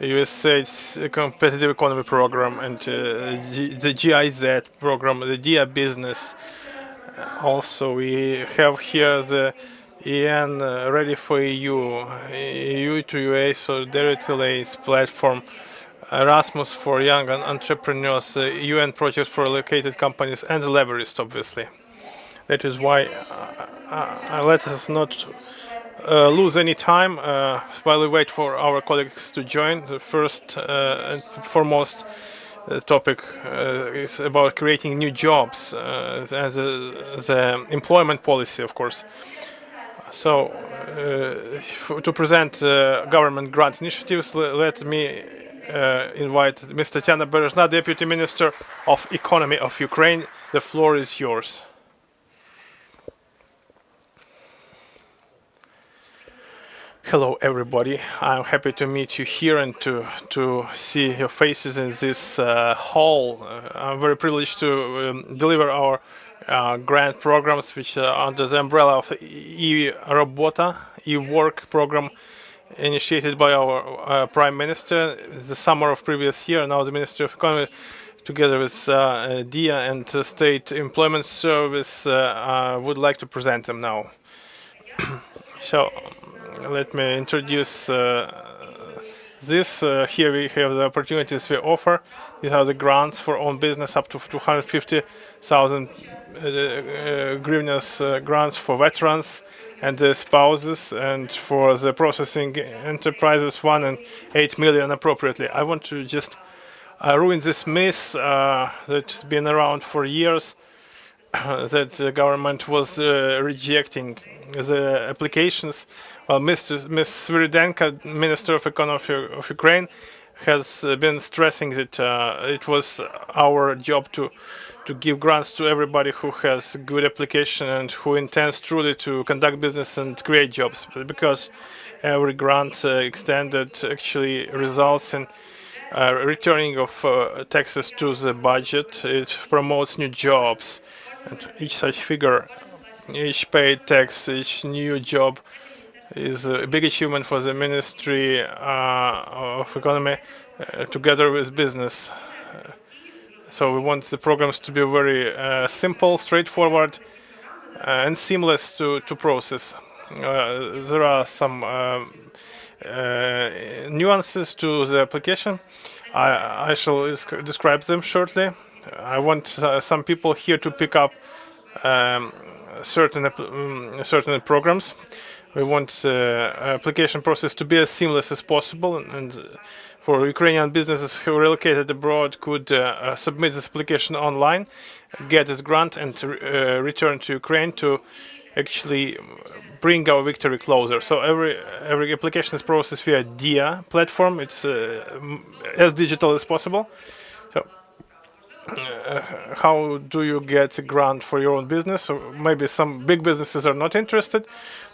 USAID's competitive economy program and the GIZ program, the Dia.Business. Also, we have here the EN Ready for EU, EU to UA Solidarity Lays platform, Erasmus for young entrepreneurs, UN projects for allocated companies, and the Leverist, obviously. That is why let us not lose any time while we wait for our colleagues to join. The first and foremost topic is about creating new jobs and the employment policy, of course. So, to present government grant initiatives, let me invite Mr. Tatiana Berezhna, Deputy Minister of Economy of Ukraine. The floor is yours. Hello, everybody. I'm happy to meet you here and to see your faces in this hall. I'm very privileged to deliver our grant programs, which are under the umbrella of e-Robota, e-work program, initiated by our Prime Minister the summer of previous year. Now the Ministry of Economy, together with Dia and State Employment Service, would like to present them now. So, let me introduce this. Here we have the opportunities we offer. These are the grants for own business up to 250,000 hryvnias grants for veterans and their spouses, and for the processing enterprises 1 and 8 million appropriately. I want to just ruin this myth that's been around for years, that the government was rejecting the applications. Well, Ms. Sviridenko, Minister of Economy of Ukraine, has been stressing that it was our job to give grants to everybody who has good application and who intends truly to conduct business and create jobs. Because every grant extended actually results in returning of taxes to the budget. It promotes new jobs. And each such figure, each paid tax, each new job is a big achievement for the Ministry of Economy together with business. So we want the programs to be very simple, straightforward, and seamless to process. There are some nuances to the application. I shall describe them shortly. I want some people here to pick up certain programs. We want the application process to be as seamless as possible, and for Ukrainian businesses who are relocated abroad could submit this application online, get this grant, and return to Ukraine to actually bring our victory closer. So every application is processed via Dia platform. It's as digital as possible. So how do you get a grant for your own business? Or maybe some big businesses are not interested,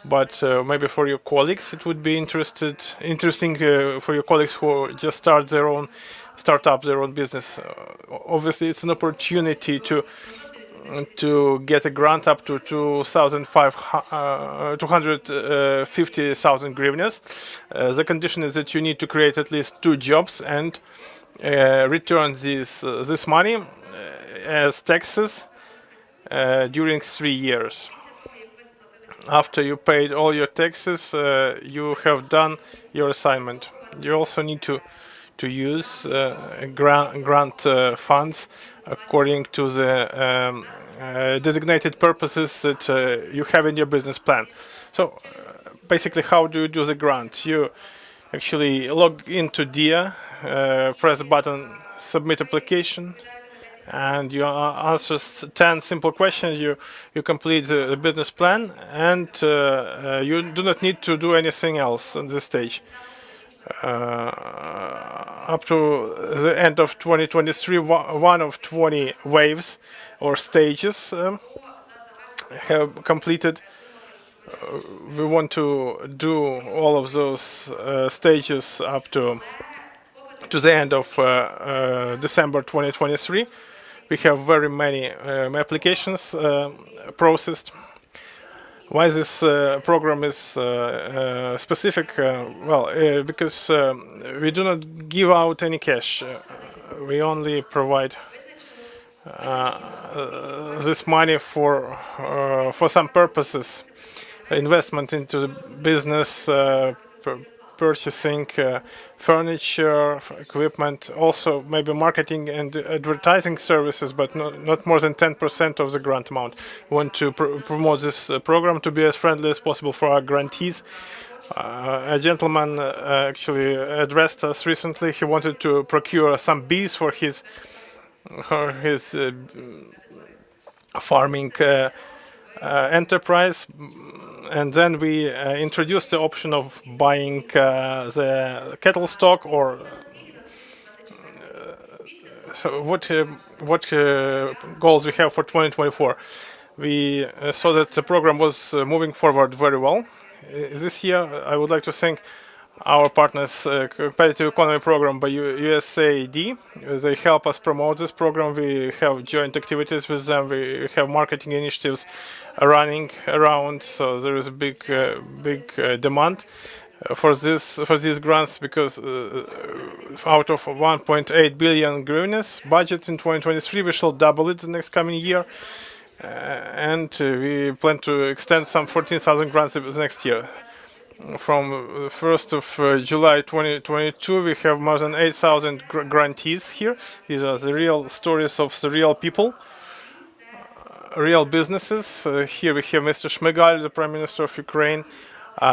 but maybe for your colleagues it would be interesting for your colleagues who just start up their own business. Obviously, it's an opportunity to get a grant up to 250,000 hryvnias. The condition is that you need to create at least 2 jobs and return this money as taxes during 3 years. After you paid all your taxes, you have done your assignment. You also need to use grant funds according to the designated purposes that you have in your business plan. So basically, how do you do the grant? You actually log into Dia, press the button submit application, and you answer 10 simple questions. You complete the business plan, and you do not need to do anything else at this stage. Up to the end of 2023, one of 20 waves or stages have completed. We want to do all of those stages up to the end of December 2023. We have very many applications processed. Why this program is specific? Because we do not give out any cash. We only provide this money for some purposes: investment into the business, purchasing furniture, equipment, also maybe marketing and advertising services, but not more than 10% of the grant amount. We want to promote this program to be as friendly as possible for our grantees. A gentleman actually addressed us recently. He wanted to procure some bees for his farming enterprise, and then we introduced the option of buying the cattle stock. Or so what goals we have for 2024? We saw that the program was moving forward very well. This year, I would like to thank our partners, Competitive Economy Program by USAID. They help us promote this program. We have joint activities with them. We have marketing initiatives running around. So there is a big demand for these grants, because out of 1.8 billion hryvnias budget in 2023, we shall double it the next coming year. And we plan to extend some 14,000 grants the next year. From 1st of July 2022, we have more than 8,000 grantees here. These are the real stories of the real people, real businesses. Here we have Mr. Shmyhal, the Prime Minister of Ukraine,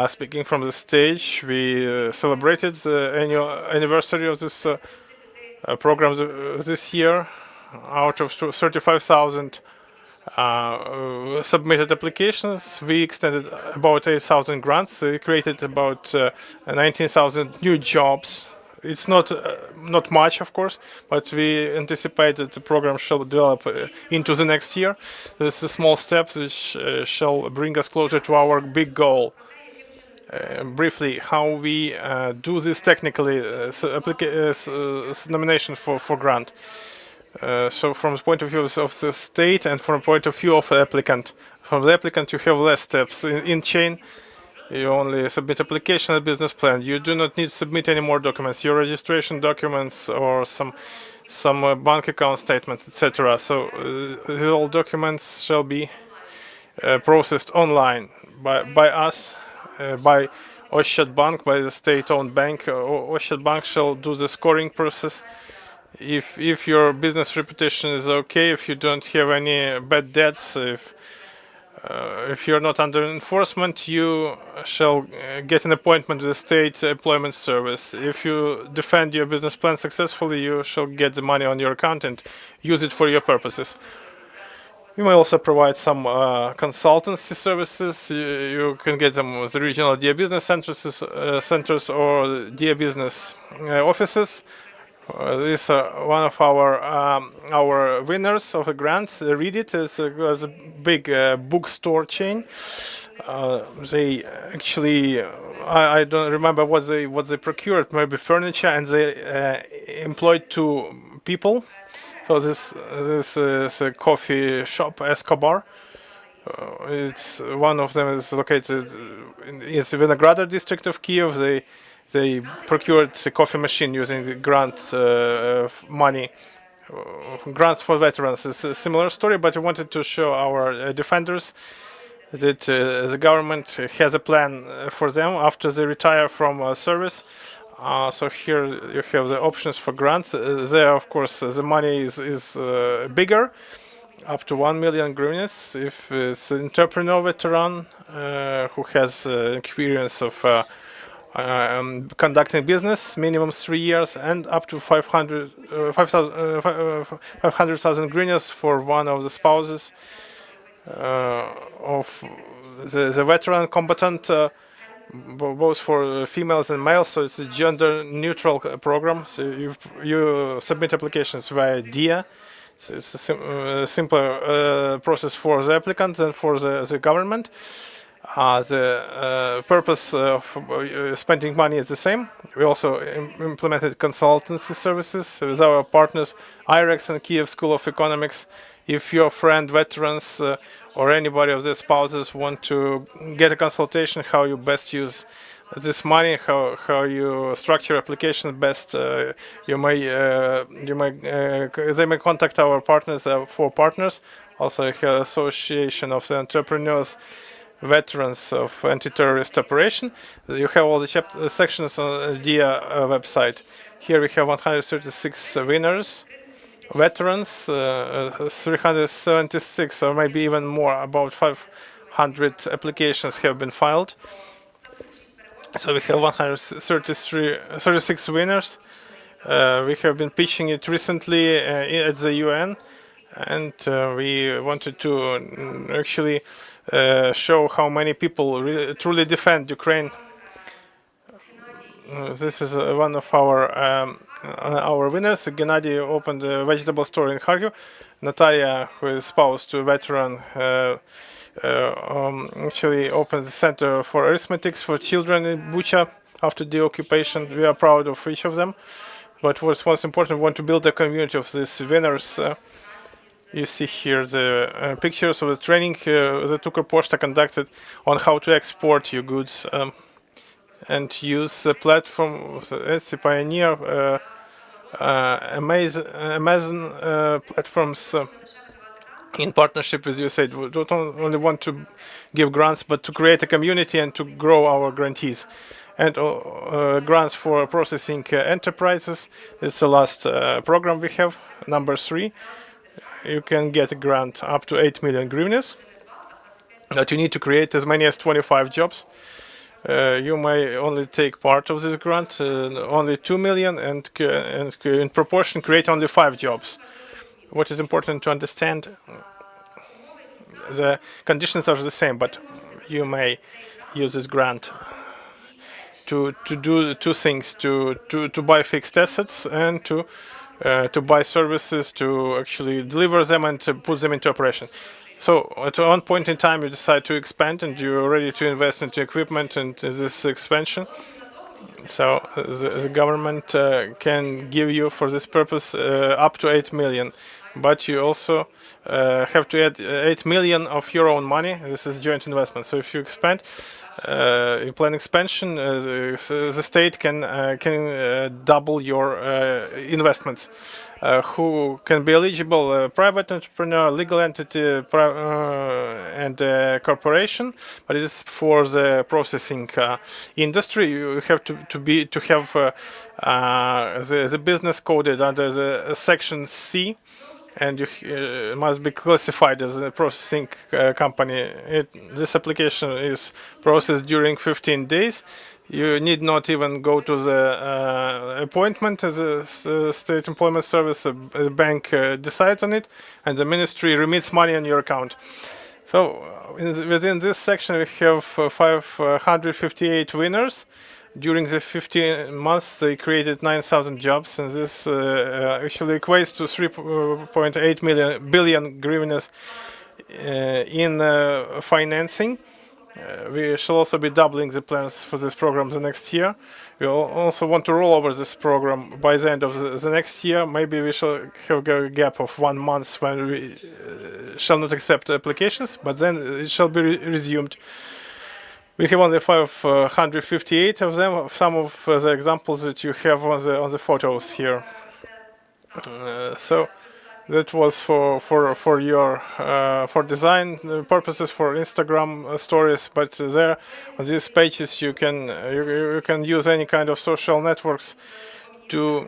speaking from the stage. We celebrated the annual anniversary of this program this year. Out of 35,000 submitted applications, we extended about 8,000 grants. We created about 19,000 new jobs. It's not much, of course, but we anticipate that the program shall develop into the next year. This is a small step which shall bring us closer to our big goal. Briefly, how we do this technically, nomination for grant. So from the point of view of the state and from the point of view of the applicant. From the applicant, you have less steps in chain. You only submit application and business plan. You do not need to submit any more documents, your registration documents or some bank account statement, etc. So all documents shall be processed online by us, by Oshchat Bank, by the state-owned bank. Oshchat Bank shall do the scoring process. If your business reputation is okay, if you don't have any bad debts, if you're not under enforcement, you shall get an appointment with the State Employment Service. If you defend your business plan successfully, you shall get the money on your account and use it for your purposes. We may also provide some consultancy services. You can get them with the regional Dia.Business centers or Dia.Business offices. This one of our winners of the grants. Read it. It was a big bookstore chain. They actually, I don't remember what they procured. Maybe furniture, and they employed 2 people. So this is a coffee shop, Escobar. It's one of them is located in the Vinogradar district of Kiev. They procured a coffee machine using the grant money. Grants for veterans is a similar story, but we wanted to show our defenders that the government has a plan for them after they retire from service. So here you have the options for grants. There, of course, the money is bigger, up to 1 million hryvnias. If it's an entrepreneur veteran who has experience of conducting business, minimum 3 years, and up to 500,000 hryvnias for one of the spouses of the veteran combatant, both for females and males. So it's a gender-neutral program. So you submit applications via Dia. So it's a simpler process for the applicant than for the government. The purpose of spending money is the same. We also implemented consultancy services with our partners, IREX and Kiev School of Economics. If your friend, veterans, or anybody of their spouses want to get a consultation how you best use this money, how you structure application best, they may contact our partners, 4 partners. Also, Association of the Entrepreneurs, Veterans of Anti-Terrorist Operation. You have all the sections on the Dia website. Here we have 136 winners, veterans, 376 or maybe even more, about 500 applications have been filed. So we have 136 winners. We have been pitching it recently at the UN, and we wanted to actually show how many people truly defend Ukraine. This is one of our winners. Gennady opened a vegetable store in Kharkiv. Natalia, who is spouse to a veteran, actually opened the Center for Arithmetics for Children in Bucha after the occupation. We are proud of each of them. But what's most important, we want to build a community of these winners. You see here the pictures of the training that Ukrposhta conducted on how to export your goods and use the platform as the pioneer, Amazon platforms in partnership with USAID. We don't only want to give grants, but to create a community and to grow our grantees. And grants for processing enterprises. It's the last program we have, number 3. You can get a grant up to 8 million hryvnias, but you need to create as many as 25 jobs. You may only take part of this grant, only 2 million, and in proportion create only 5 jobs. What is important to understand, the conditions are the same, but you may use this grant to do 2 things, to buy fixed assets and to buy services, to actually deliver them and to put them into operation. So at one point in time you decide to expand and you're ready to invest into equipment and this expansion. So the government can give you for this purpose up to 8 million. But you also have to add 8 million of your own money. This is joint investment. So if you expand, you plan expansion, the state can double your investments. Who can be eligible? Private entrepreneur, legal entity, and corporation. But it is for the processing industry. You have to have the business coded under the section C. And you must be classified as a processing company. This application is processed during 15 days. You need not even go to the appointment as a state employment service. The bank decides on it, and the ministry remits money on your account. So within this section, we have 558 winners. During the 15 months, they created 9,000 jobs, and this actually equates to 3.8 billion hryvnias in financing. We shall also be doubling the plans for this program the next year. We also want to roll over this program by the end of the next year. Maybe we shall have a gap of 1 month when we shall not accept applications, but then it shall be resumed. We have only 558 of them. Some of the examples that you have on the photos here. So that was for your for design purposes, for Instagram stories. But there on these pages you can use any kind of social networks to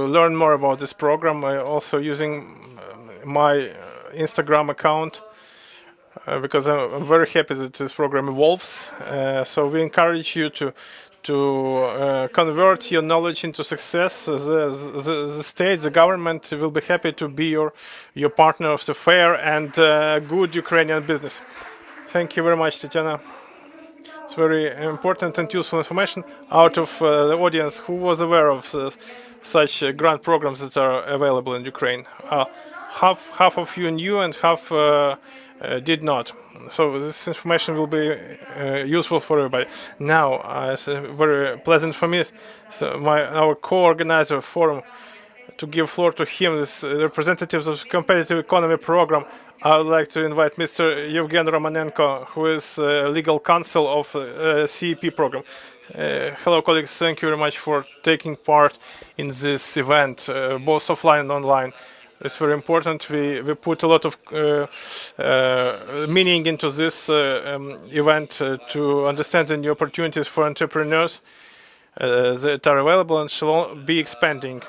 learn more about this program. Also using my Instagram account. Because I'm very happy that this program evolves. So we encourage you to convert your knowledge into success. The state, the government will be happy to be your partner of the fair and good Ukrainian business. Thank you very much, Tatiana. It's very important and useful information. Out of the audience, who was aware of such grant programs that are available in Ukraine? Half of you knew and half did not. So this information will be useful for everybody. Now, it's very pleasant for me. So our co-organizer forum, to give floor to him, this representatives of competitive economy program. I would like to invite Mr. Evgen Romanenko, who is legal counsel of CEP program. Hello, colleagues. Thank you very much for taking part in this event, both offline and online. It's very important. We put a lot of meaning into this event to understand the new opportunities for entrepreneurs that are available and shall be expanding.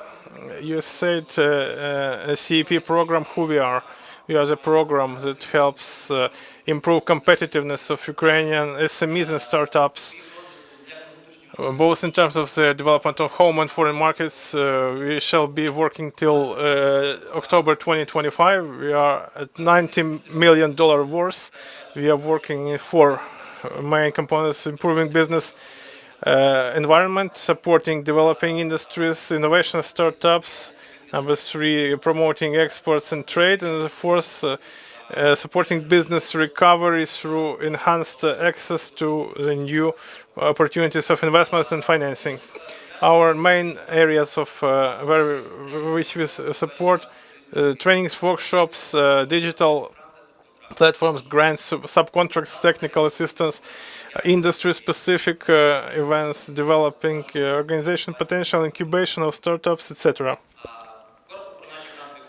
You said a CEP program, who we are. We are the program that helps improve competitiveness of Ukrainian SMEs and startups, both in terms of the development of home and foreign markets. We shall be working till October 2025. We are at $90 million worth. We are working in 4 main components: improving business environment, supporting developing industries, innovation startups. Number 3, promoting exports and trade. And the 4th, supporting business recovery through enhanced access to the new opportunities of investments and financing. Our main areas of which we support: trainings, workshops, digital platforms, grants, subcontracts, technical assistance, industry-specific events, developing organization potential, incubation of startups, etc.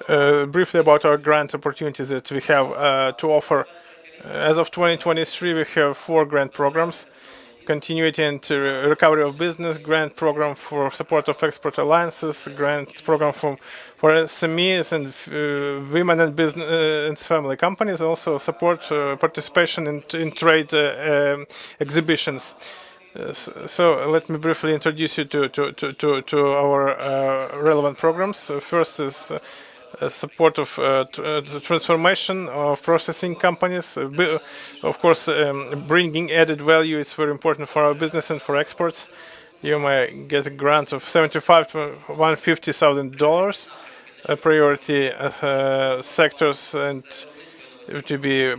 Briefly about our grant opportunities that we have to offer. As of 2023, we have 4 grant programs: continuity and recovery of business, grant program for support of export alliances, grant program for SMEs and women and business and family companies, also support participation in trade exhibitions. So let me briefly introduce you to our relevant programs. First is support of transformation of processing companies. Of course, bringing added value is very important for our business and for exports. You may get a grant of $75,000 to $150,000. Priority sectors and to be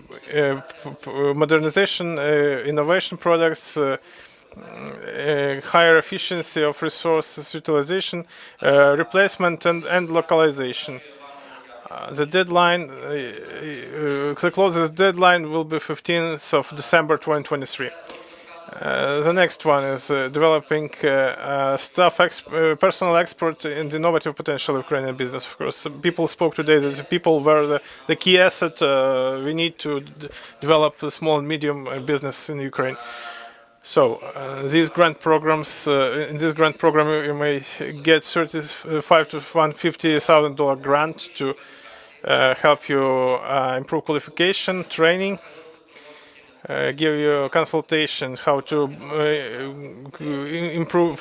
modernization, innovation products, higher efficiency of resources utilization, replacement and localization. The deadline, the closest deadline will be 15th of December 2023. The next one is developing personal export and innovative potential of Ukrainian business. Of course, people spoke today that the people were the key asset. We need to develop a small and medium business in Ukraine. So these grant programs, in this grant program, you may get $35,000 to $150,000 grant to help you improve qualification, training, give you consultation how to improve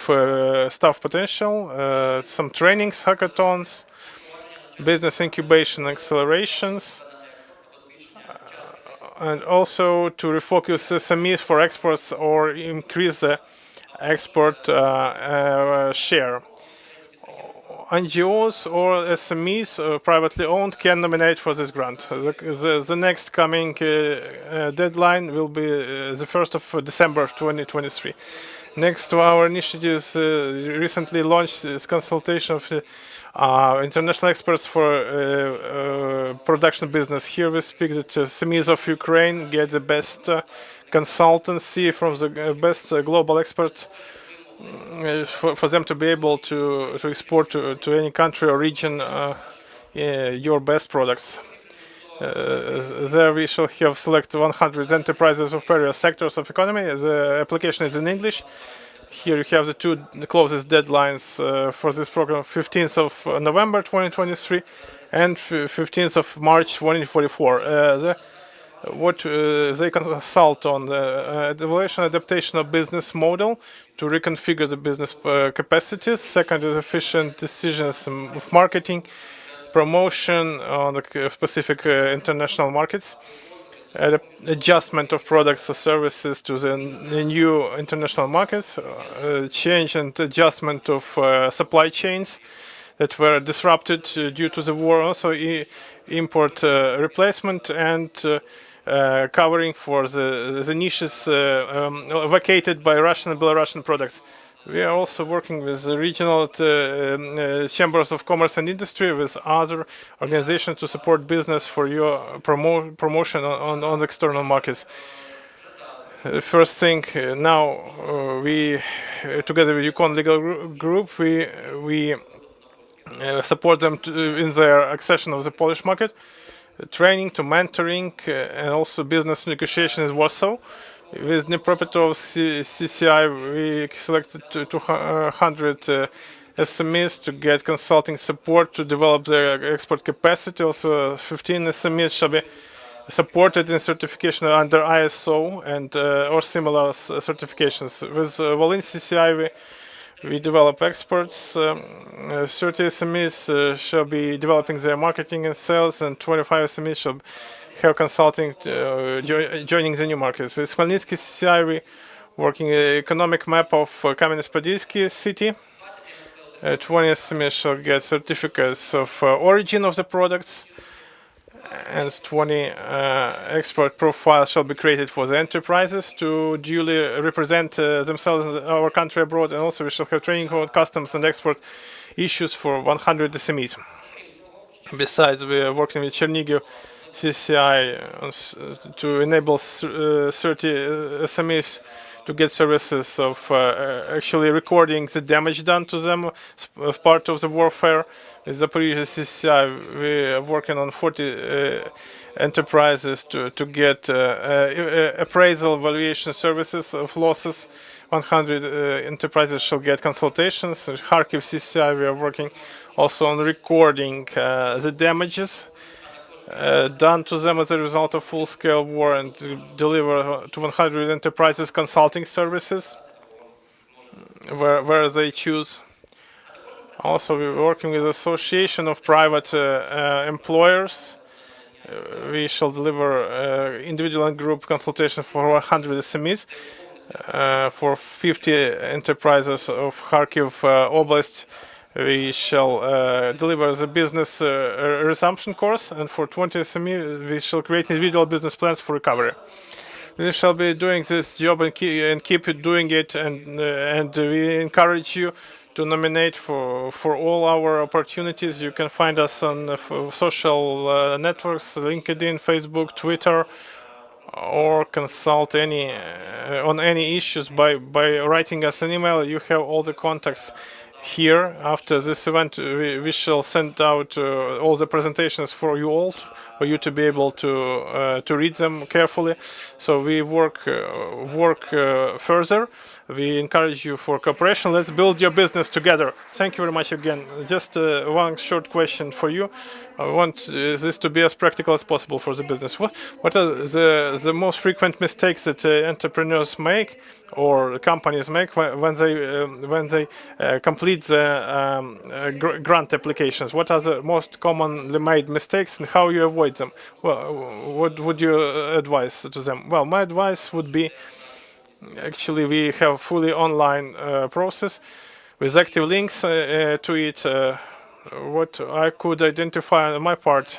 staff potential, some trainings, hackathons, business incubation accelerations, and also to refocus SMEs for exports or increase the export share. NGOs or SMEs, privately owned, can nominate for this grant. The next coming deadline will be the 1st of December 2023. Next to our initiatives, recently launched is consultation of international experts for production business. Here we speak that SMEs of Ukraine get the best consultancy from the best global experts for them to be able to export to any country or region your best products. There we shall have select 100 enterprises of various sectors of economy. The application is in English. Here you have the two closest deadlines for this program: 15th of November 2023 and 15th of March 2044. What they consult on the evaluation adaptation of business model to reconfigure the business capacities. Second is efficient decisions of marketing, promotion on the specific international markets, adjustment of products or services to the new international markets, change and adjustment of supply chains that were disrupted due to the war, also import replacement, and covering for the niches vacated by Russian and Belarusian products. We are also working with the regional chambers of commerce and industry, with other organizations to support business for your promotion on the external markets. First thing, now we, together with Yukon Legal Group, we support them in their accession of the Polish market, training to mentoring, and also business negotiations in Warsaw. With Dnipropetrovsk CCI, we selected 200 SMEs to get consulting support to develop their export capacity. Also, 15 SMEs shall be supported in certification under ISO and or similar certifications. With Volyn CCI, we develop exports. 30 SMEs shall be developing their marketing and sales, and 25 SMEs shall have consulting joining the new markets. With Khmelnytsky CCI, we working economic map of Kamenets-Podilsky city. 20 SMEs shall get certificates of origin of the products, and 20 export profiles shall be created for the enterprises to duly represent themselves in our country abroad, and also we shall have training on customs and export issues for 100 SMEs. Besides, we are working with Chernigiv CCI to enable 30 SMEs to get services of actually recording the damage done to them as part of the warfare. With Zaporizhzhia CCI, we are working on 40 enterprises to get appraisal valuation services of losses. 100 enterprises shall get consultations. In Kharkiv CCI, we are working also on recording the damages done to them as a result of full-scale war, and to deliver to 100 enterprises consulting services where they choose. Also, we're working with Association of Private Employers. We shall deliver individual and group consultation for 100 SMEs, for 50 enterprises of Kharkiv Oblast. We shall deliver the business resumption course, and for 20 SME, we shall create individual business plans for recovery. We shall be doing this job and keep doing it, and we encourage you to nominate for all our opportunities. You can find us on social networks, LinkedIn, Facebook, Twitter, or consult on any issues by writing us an email. You have all the contacts here. After this event, we shall send out all the presentations for you all, for you to be able to read them carefully. So we work further. We encourage you for cooperation. Let's build your business together. Thank you very much again. Just one short question for you. I want this to be as practical as possible for the business. What are the most frequent mistakes that entrepreneurs make or companies make when they complete complete the grant applications? What are the most commonly made mistakes and how you avoid them? Well, what would you advise to them? Well, my advice would be, actually, we have fully online process with active links to it. What I could identify on my part,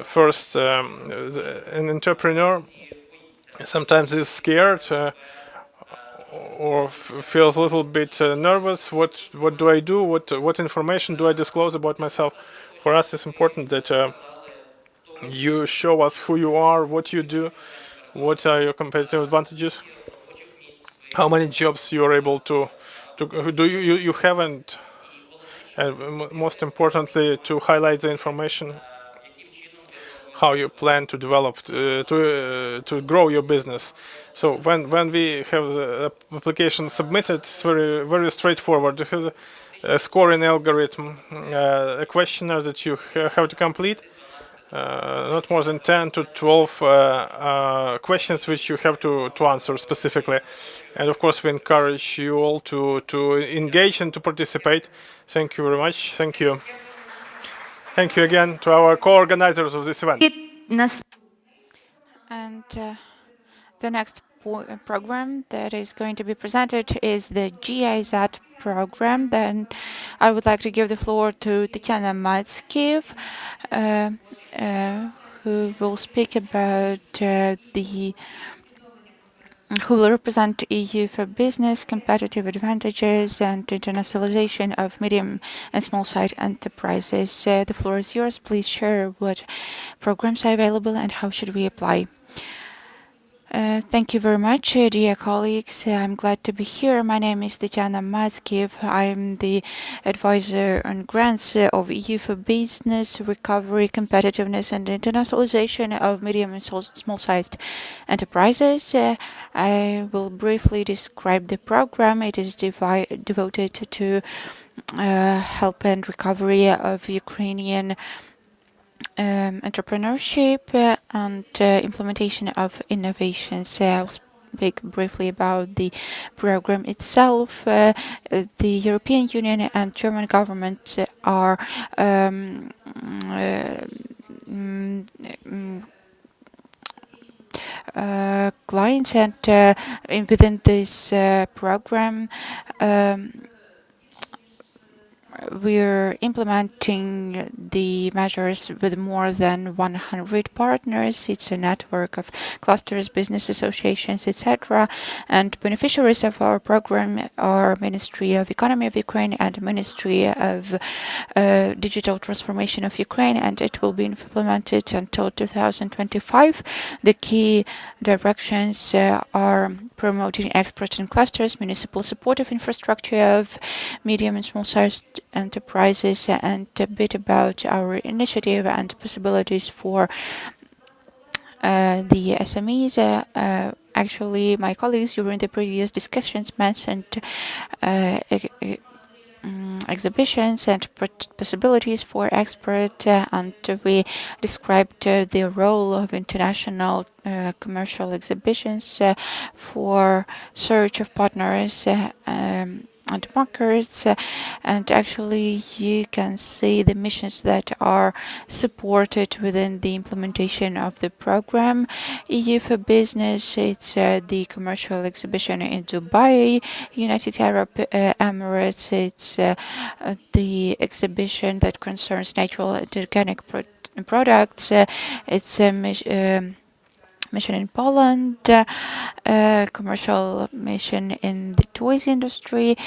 first, an entrepreneur sometimes is scared or feels a little bit nervous. What do I do? What information do I disclose about myself? For us, it's important that you show us who you are, what you do, what are your competitive advantages, how many jobs you are able to do. You haven't, and most importantly, to highlight the information how you plan to develop to grow your business. So when we have the application submitted, it's very straightforward. You have a scoring algorithm, a questionnaire that you have to complete, not more than 10 to 12 questions which you have to answer specifically. And of course, we encourage you all to engage and to participate. Thank you very much. Thank you. Thank you again to our co-organizers of this event. And the next program that is going to be presented is the GIZ program. Then I would like to give the floor to Tatiana Matskiev, who will speak about who will represent EU for business, competitive advantages, and internationalization of medium and small-sized enterprises. The floor is yours. Please share what programs are available and how should we apply. Thank you very much, dear colleagues. I'm glad to be here. My name is Tatiana Matskiev. I'm the advisor on grants of EU for business, recovery, competitiveness, and internationalization of medium and small-sized enterprises. I will briefly describe the program. It is devoted to help and recovery of Ukrainian entrepreneurship and implementation of innovations. I'll speak briefly about the program itself. The European Union and German government are clients, and within this program we're implementing the measures with more than 100 partners. It's a network of clusters, business associations, etc. And beneficiaries of our program are Ministry of Economy of Ukraine and Ministry of Digital Transformation of Ukraine, and it will be implemented until 2025. The key directions are promoting export in clusters, municipal support of infrastructure of medium and small-sized enterprises, and a bit about our initiative and possibilities for the SMEs. Actually, my colleagues during the previous discussions mentioned exhibitions and possibilities for export, and we described the role of international commercial exhibitions for search of partners and markets, and actually you can see the missions that are supported within the implementation of the program. EU for Business, it's the commercial exhibition in Dubai, United Arab Emirates. It's the exhibition that concerns natural and organic products. It's a mission in Poland, commercial mission in the toys industry,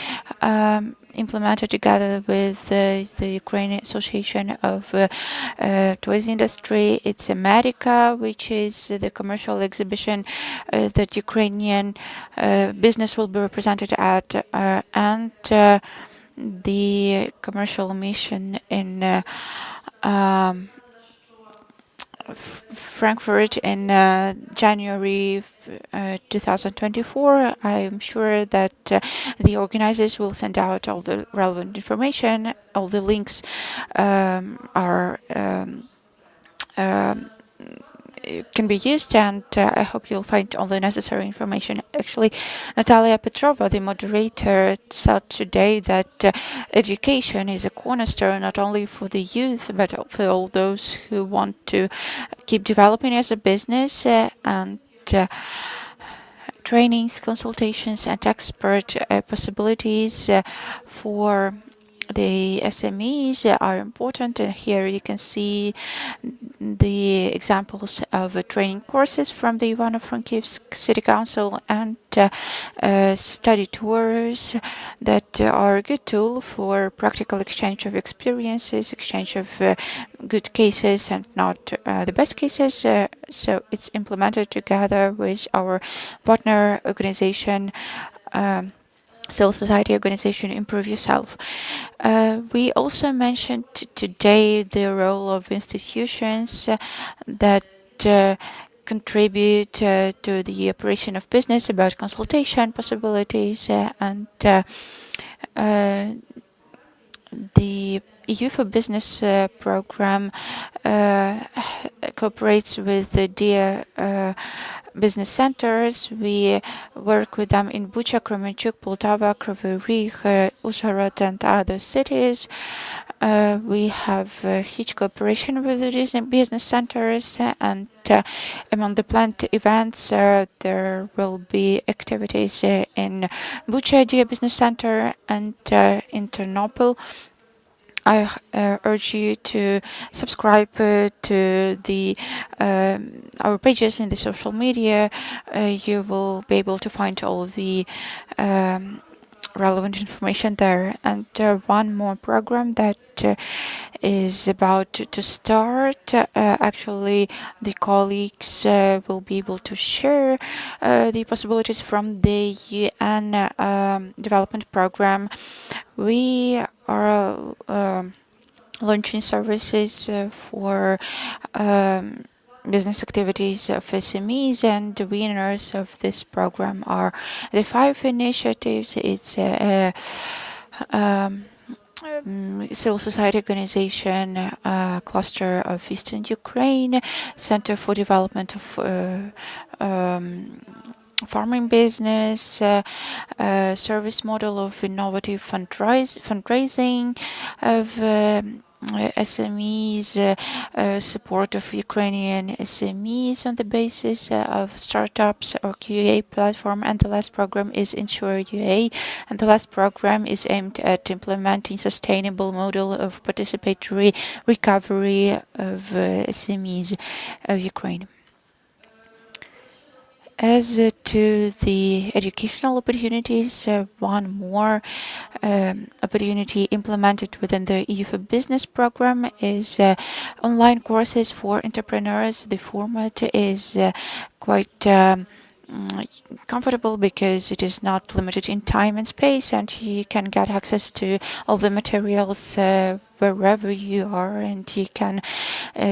implemented together with the Ukrainian Association of Toys Industry. It's America, which is the commercial exhibition that Ukrainian business will be represented at, and the commercial mission in Frankfurt in January 2024. I am sure that the organizers will send out all the relevant information. All the links can be used, and I hope you'll find all the necessary information Actually, Natalia Petrova, the moderator, said today that education is a cornerstone not only for the youth but for all those who want to keep developing as a business, and trainings, consultations, and expert possibilities for the SMEs are important. And here you can see the examples of training courses from the Ivano-Frankivsk City Council and study tours that are a good tool for practical exchange of experiences, exchange of good cases and not the best cases. So it's implemented together with our partner organization, civil society organization Improve Yourself. We also mentioned today the role of institutions that contribute to the operation of business, about consultation possibilities, and the EU for Business program cooperates with the Dia.Business centers. We work with them in Bucha, Kremenchuk, Poltava, Kryvyi Rih, Uzhhorod, and other cities. We have huge cooperation with the business centers, and among the planned events, there will be activities in Bucha Dia.Business Center and in Ternopil. I urge you to subscribe to the our pages in the social media. You will be able to find all the relevant information there. And one more program that is about to start. Actually, the colleagues will be able to share the possibilities from the UN development program. We are launching services for business activities of SMEs, and the winners of this program are the 5 initiatives. It's a civil society organization, cluster of Eastern Ukraine, Center for Development of farming business, service model of innovative fundraising of SMEs, support of Ukrainian SMEs on the basis of startups or QA platform, and the last program is Ensure UA, and the last program is aimed at implementing sustainable model of participatory recovery of SMEs of Ukraine. As to the educational opportunities, one more opportunity implemented within the EU for Business program is online courses for entrepreneurs. The format is quite comfortable because it is not limited in time and space, and you can get access to all the materials wherever you are, and you can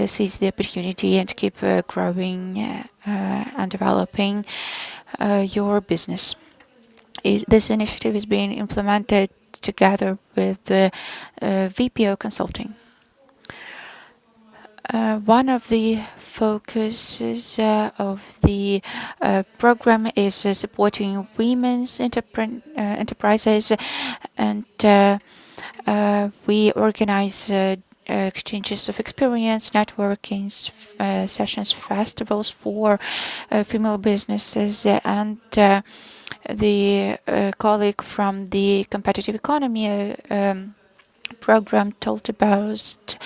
seize the opportunity and keep growing and developing your business. This initiative is being implemented together with the VPO Consulting. One of the focuses of the program is supporting women's enterprises, and we organize exchanges of experience, networking sessions, festivals for female businesses, and the colleague from the competitive economy program told about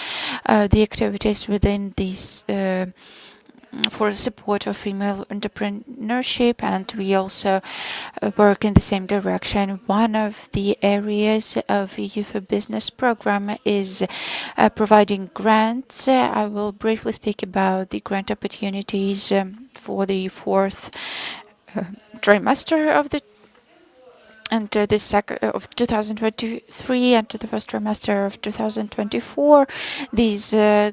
the activities within these for support of female entrepreneurship, and we also work in the same direction. One of the areas of EU for Business program is providing grants. I will briefly speak about the grant opportunities for the 4th trimester of the the second of 2023 and to the first trimester of 2024. These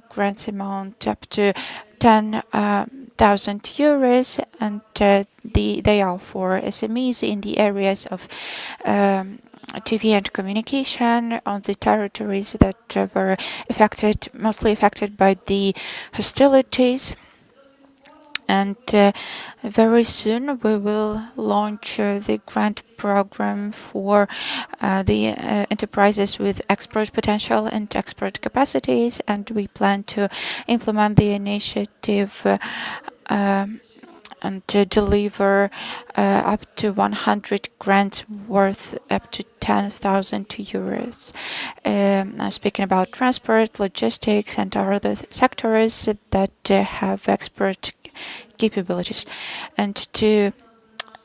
grants amount up to 10,000 euros, and they are for SMEs in the areas of TV and communication on the territories that were mostly affected by the hostilities. And very soon we will launch the grant program for the enterprises with export potential and export capacities, and we plan to implement the initiative and to deliver up to 100 grants worth up to 10,000 euros. I'm speaking about transport, logistics, and other sectors that have export capabilities. And to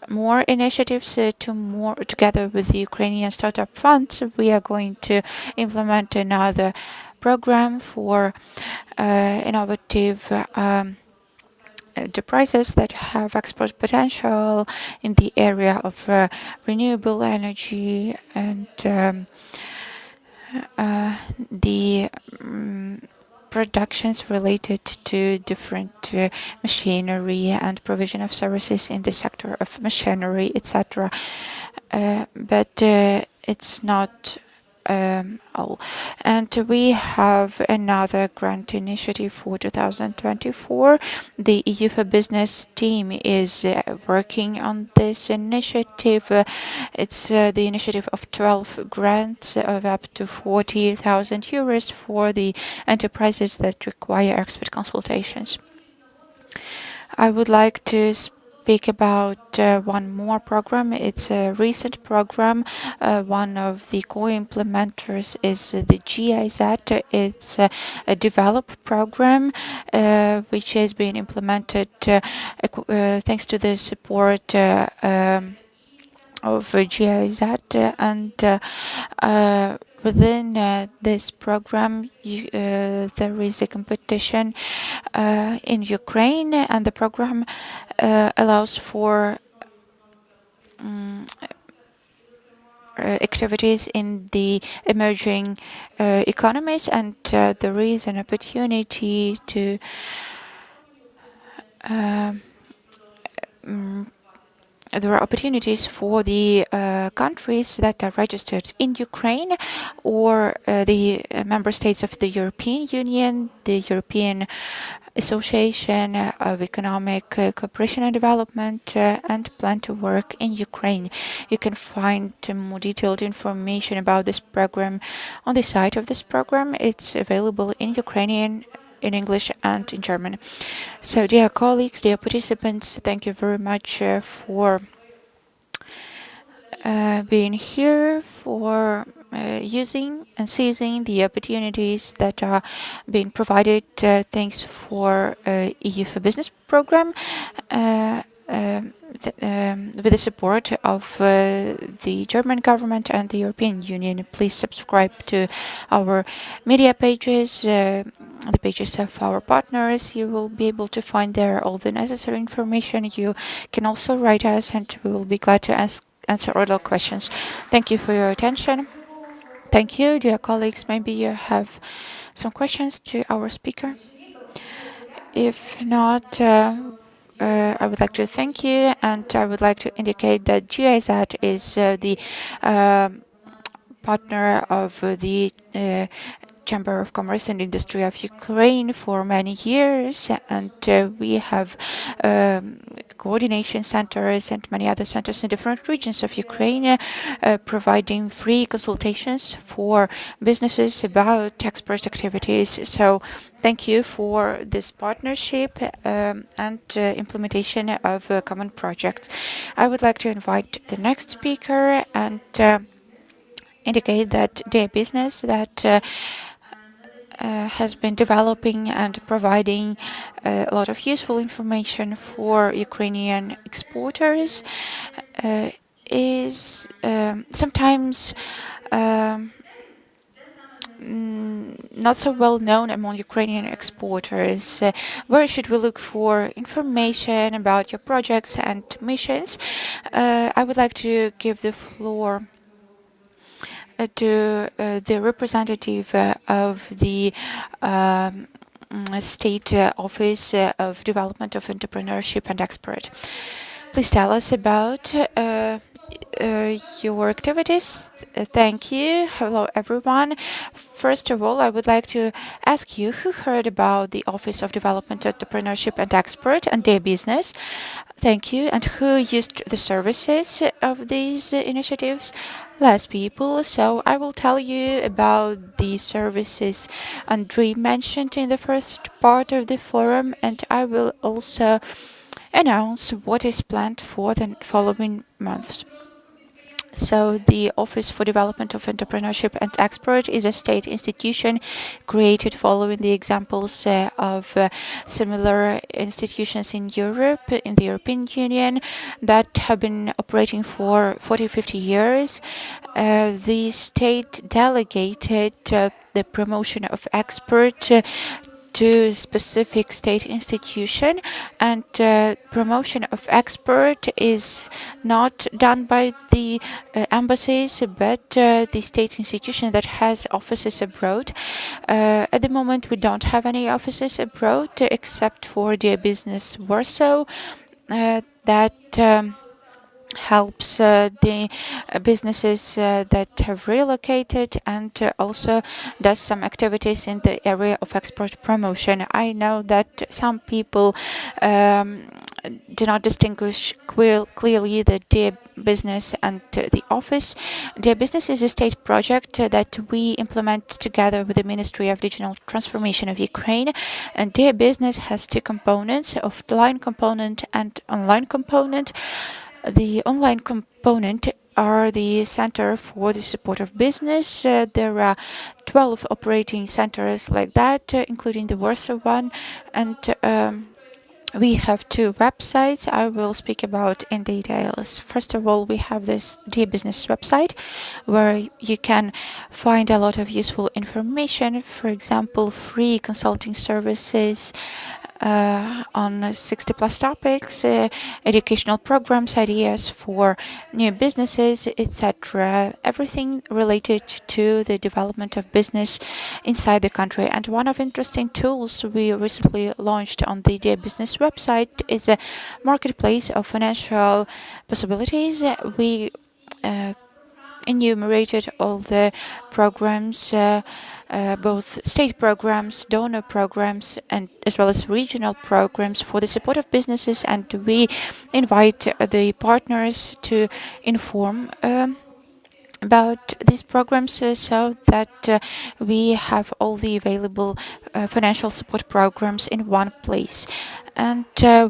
more initiatives together with the Ukrainian Startup Fund, we are going to implement another program for innovative enterprises that have export potential in the area of renewable energy and the productions related to different machinery and provision of services in the sector of machinery, etc. But it's not all. And we have another grant initiative for 2024. The Diia.Business team is working on this initiative. It's the initiative of 12 grants of up to 40,000 euros for the enterprises that require expert consultations. I would like to speak about one more program. It's a recent program. One of the co-implementers is the GIZ. It's a develop program which has been implemented thanks to the support of GIZ, and within this program there is a competition in Ukraine, and the program allows for activities in the emerging economies, and there is an opportunity to there are opportunities for the countries that are registered in Ukraine or the member states of the European Union, the European Association of Economic Cooperation and Development, and plan to work in Ukraine. You can find more detailed information about this program on the site of this program. It's available in Ukrainian, in English, and in German. So, dear colleagues, dear participants, thank you very much for being here, for using and seizing the opportunities that are being provided. Thanks for Diia.Business program. With the support of the German government and the European Union. Please subscribe to our media pages, the pages of our partners. You will be able to find there all the necessary information. You can also write us, and we will be glad to answer all your questions. Thank you for your attention. Thank you, dear colleagues. Maybe you have some questions to our speaker. If not, I would like to thank you, and I would like to indicate that GIZ is the partner of the Chamber of Commerce and Industry of Ukraine for many years, and we have coordination centers and many other centers in different regions of Ukraine, providing free consultations for businesses about export activities. So thank you for this partnership and implementation of common projects. I would like to invite the next speaker and indicate that Diia.Business that has been developing and providing a lot of useful information for Ukrainian exporters is sometimes not so well known among Ukrainian exporters. Where should we look for information about your projects and missions? I would like to give the floor to the representative of the State Office of Development of Entrepreneurship and Export. Please tell us about your activities. Thank you. Hello, everyone. First of all, I would like to ask you who heard about the Office of Development, Entrepreneurship and Export and Dia.Business. Thank you. And who used the services of these initiatives? Less people. So I will tell you about the services Andrei mentioned in the first part of the forum, and I will also announce what is planned for the following months. So the Office for Development of Entrepreneurship and Export is a state institution created following the examples of similar institutions in Europe, in the European Union, that have been operating for 40-50 years. The state delegated the promotion of export to specific state institution, and promotion of export is not done by the embassies but the state institution that has offices abroad. At the moment we don't have any offices abroad except for Dia.Business Warsaw that helps the businesses that have relocated, and also does some activities in the area of export promotion. I know that some people do not distinguish clearly the Dia.Business and the office. Dia.Business is a state project that we implement together with the Ministry of Digital Transformation of Ukraine, and Dia.Business has two components: offline component and online component. The online component are the center for the support of business. There are 12 operating centers like that, including the Warsaw one, and we have two websites I will speak about in details. First of all, we have this Dia.Business website where you can find a lot of useful information, for example, free consulting services on 60 plus topics, educational programs, ideas for new businesses, etc. Everything related to the development of business inside the country. And one of interesting tools we recently launched on the Dia.Business website is a marketplace of financial possibilities. We enumerated all the programs, both state programs, donor programs, and as well as regional programs for the support of businesses, and we invite the partners to inform about these programs so that we have all the available financial support programs in one place. And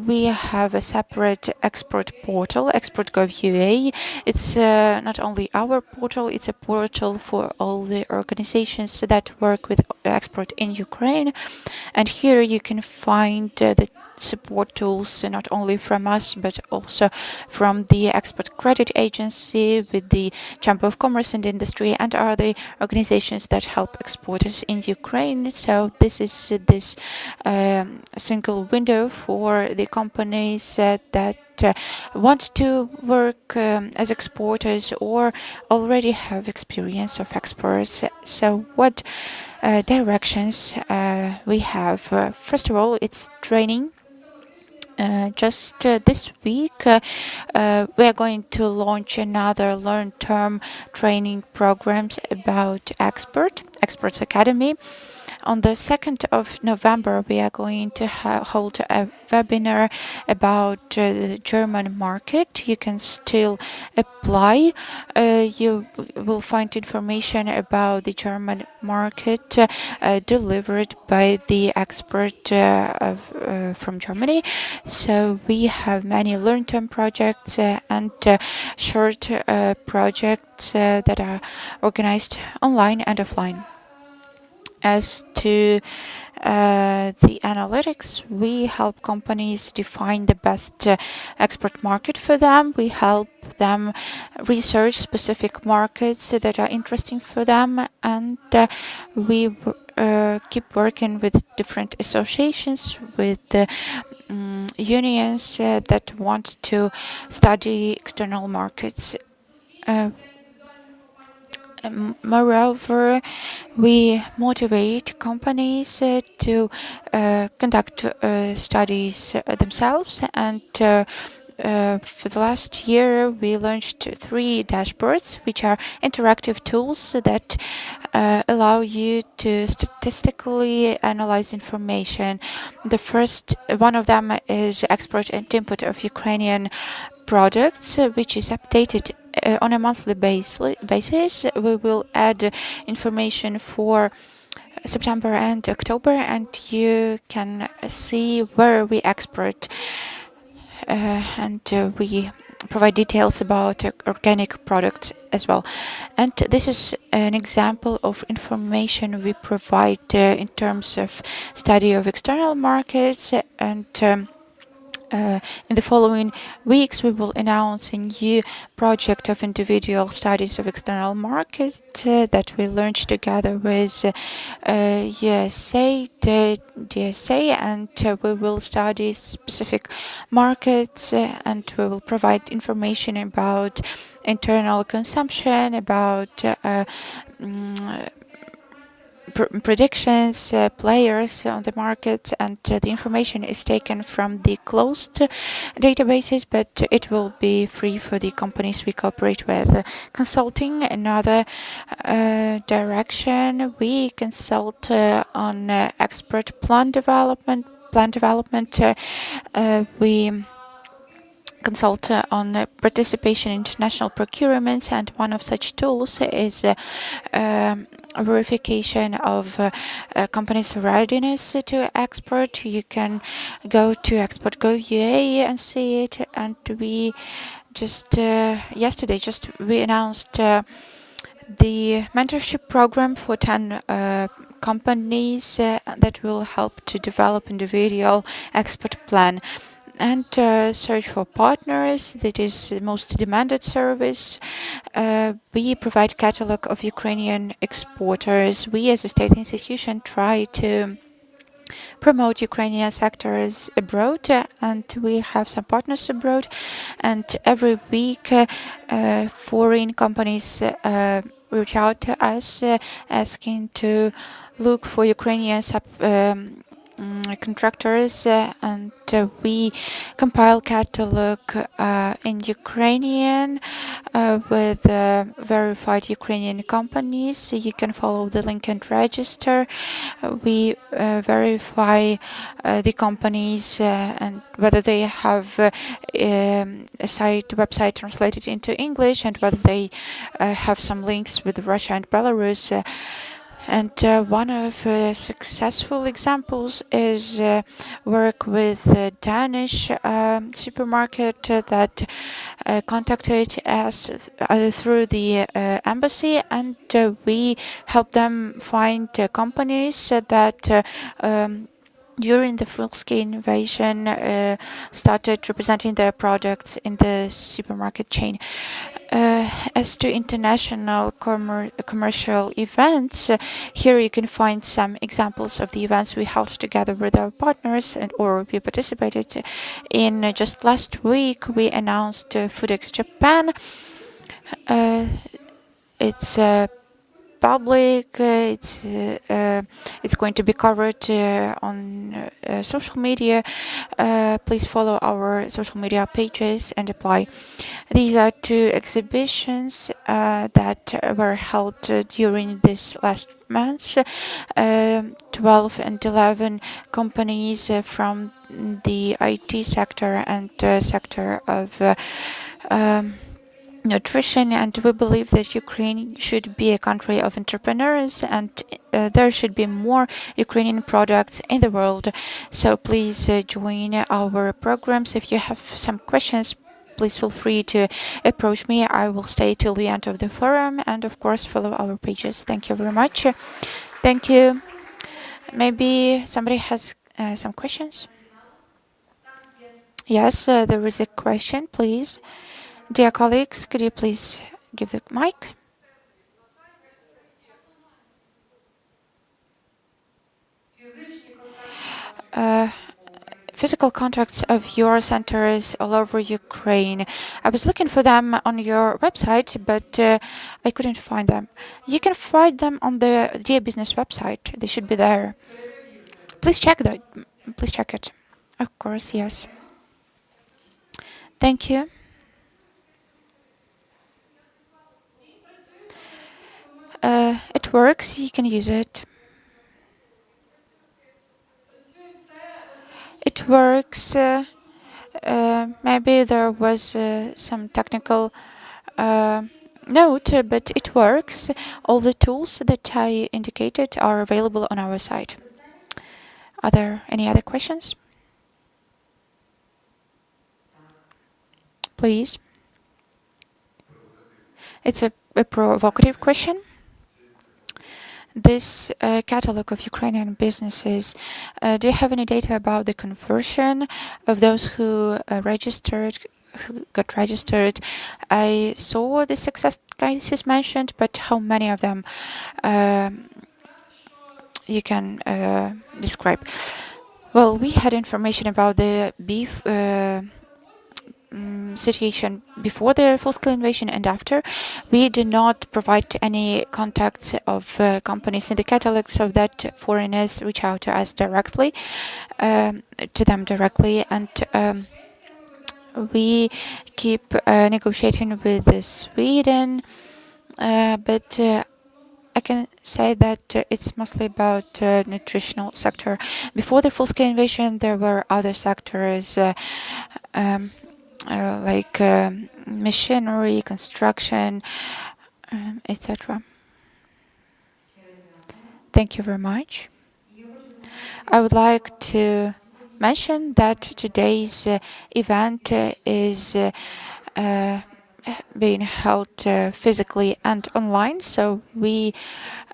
we have a separate export portal, Export.gov.ua. It's not only our portal, it's a portal for all the organizations that work with export in Ukraine. And here you can find the support tools not only from us but also from the Export Credit Agency, with the Chamber of Commerce and Industry, and other organizations that help exporters in Ukraine. So this is this single window for the companies that want to work as exporters or already have experience of exports. So what directions we have? First of all, it's training. Just this week, we are going to launch another long-term training programs about Experts Academy. On the 2nd of November, we are going to hold a webinar about the German market. You can still apply. You will find information about the German market delivered by the expert from Germany. So we have many long-term projects and short projects that are organized online and offline. As to the analytics, we help companies define the best export market for them. We help them research specific markets that are interesting for them, and we keep working with different associations, with unions that want to study external markets. Moreover, we motivate companies to conduct studies themselves, and for the last year, we launched 3 dashboards, which are interactive tools that allow you to statistically analyze information. The first one of them is export and import of Ukrainian products, which is updated on a monthly basis. We will add information for September and October, and you can see where we export, and we provide details about organic products as well. And this is an example of information we provide in terms of study of external markets, and in the following weeks, we will announce a new project of individual studies of external markets that we launched together with USA, DSA, and we will study specific markets, and we will provide information about internal consumption, about predictions, players on the market, and the information is taken from the closed databases, but it will be free for the companies we cooperate with. Consulting, another direction, we consult on expert plan development. We consult on participation in international procurements, and one of such tools is verification of companies' readiness to export. You can go to export.go.ua and see it. And we just yesterday we announced the mentorship program for 10 companies that will help to develop individual export plan. And search for partners, that is the most demanded service. We provide catalog of Ukrainian exporters. We as a state institution try to promote Ukrainian sectors abroad, and we have some partners abroad. And every week, foreign companies reach out to us asking to look for Ukrainian contractors, and we compile catalog in Ukrainian with verified Ukrainian companies. So you can follow the link and register. We verify the companies and whether they have a website translated into English, and whether they have some links with Russia and Belarus. And one of successful examples is work with a Danish supermarket that contacted us through the embassy, and we helped them find companies that during the full-scale invasion started representing their products in the supermarket chain. As to international commercial events, here you can find some examples of the events we held together with our partners or we participated in. Just last week, we announced Foodex Japan. It's public. It's going to be covered on social media. Please follow our social media pages and apply. These are 2 exhibitions that were held during this last month. 12 and 11 companies from the IT sector and sector of nutrition, and we believe that Ukraine should be a country of entrepreneurs, and there should be more Ukrainian products in the world. So please join our programs. If you have some questions, please feel free to approach me. I will stay till the end of the forum, and of course follow our pages. Thank you very much. Thank you. Maybe somebody has some questions? Yes, there is a question, please. Dear colleagues, could you please give the mic? Physical contacts of your centers all over Ukraine. I was looking for them on your website, but I couldn't find them. You can find them on the Dia.Business website. They should be there. Please check that. Please check it. Of course, yes. Thank you. It works. You can use it. It works. Maybe there was some technical note, but it works. All the tools that I indicated are available on our site. Are there any other questions? Please. It's a provocative question. This catalog of Ukrainian businesses, do you have any data about the conversion of those who got registered? I saw the success cases mentioned, but how many of them you can describe? Well, we had information about the beef situation before the full-scale invasion and after. We did not provide any contacts of companies in the catalog so that foreigners reach out to us directly, and we keep negotiating with Sweden, but I can say that it's mostly about nutritional sector. Before the full-scale invasion, there were other sectors like machinery, construction, etc. Thank you very much. I would like to mention that today's event is being held physically and online, so we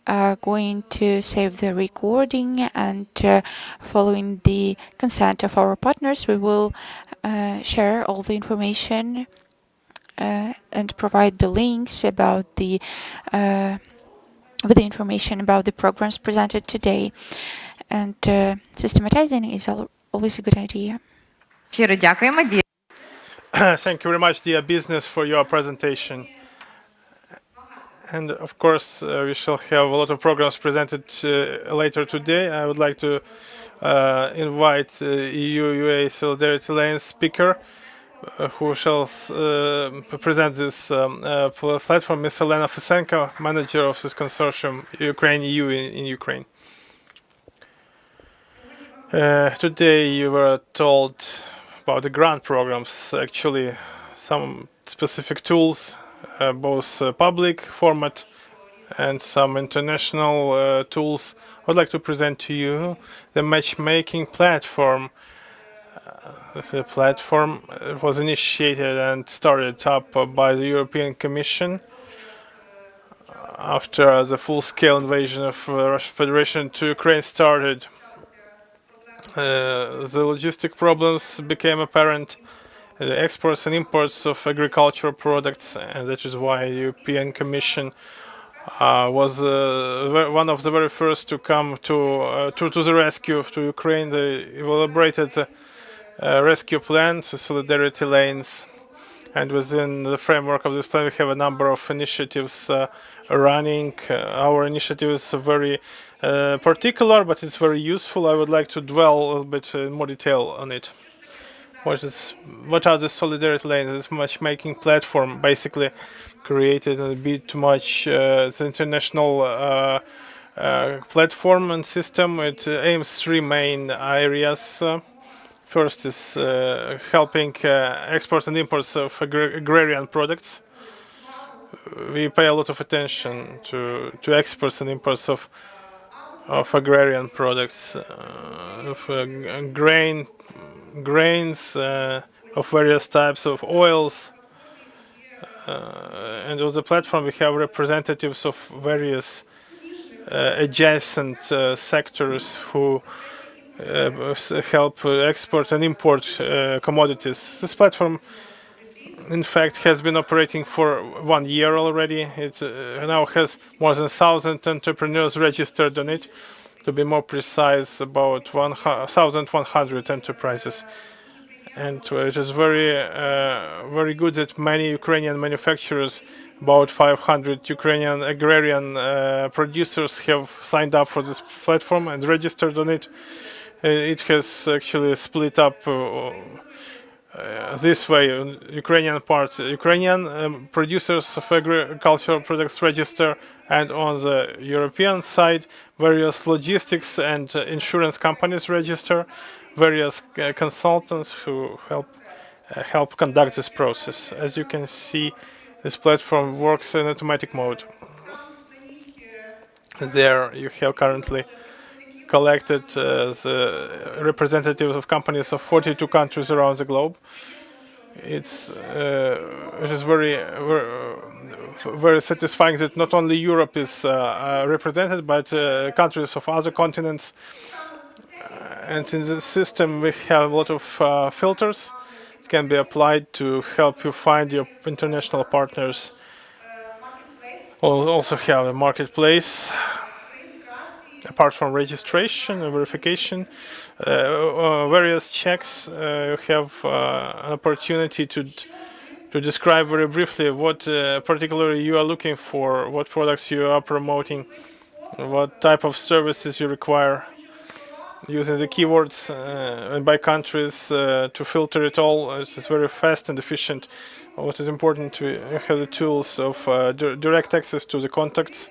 are going to save the recording, and following the consent of our partners, we will share all the information and provide the links about the with the information about the programs presented today. And systematizing is always a good idea. Щиро дякуємо. Thank you very much, Дія.Бізнес, for your presentation. And of course, we shall have a lot of programs presented later today. I would like to invite EU-UA Solidarity Lane speaker who shall present this platform, Ms. Elena Fisenko, manager of this consortium, Ukraine-EU in Ukraine. Today you were told about the grant programs, actually some specific tools, both public format and some international tools. I would like to present to you the matchmaking platform. The platform was initiated and started up by the European Commission after the full-scale invasion of Russian Federation to Ukraine started. The logistic problems became apparent, the exports and imports of agricultural products, and that is why the European Commission was one of the very first to come to the rescue to Ukraine. They elaborated the rescue plan, the solidarity lanes, and within the framework of this plan we have a number of initiatives running. Our initiative is very particular, but it's very useful. I would like to dwell a little bit in more detail on it. What are the solidarity lanes? This matchmaking platform basically created a bit too much the international platform and system. It aims three main areas. First is helping export and imports of agrarian products. We pay a lot of attention to exports and imports of agrarian products, of grains, of various types of oils. And on the platform we have representatives of various adjacent sectors who help export and import commodities. This platform, in fact, has been operating for 1 year already. It now has more than 1,000 entrepreneurs registered on it. To be more precise, about 1,100 enterprises. And it is very good that many Ukrainian manufacturers, about 500 Ukrainian agrarian producers, have signed up for this platform and registered on it. It has actually split up this way, Ukrainian producers of agricultural products register, and on the European side, various logistics and insurance companies register, various consultants who help conduct this process. As you can see, this platform works in automatic mode. There you have currently collected the representatives of companies of 42 countries around the globe. It is very satisfying that not only Europe is represented, but countries of other continents. And in the system, we have a lot of filters. It can be applied to help you find your international partners. We'll also have a marketplace. Apart from registration and verification, various checks, you have an opportunity to describe very briefly what particularly you are looking for, what products you are promoting, what type of services you require, using the keywords and by countries to filter it all. It's very fast and efficient. What is important to have the tools of direct access to the contacts.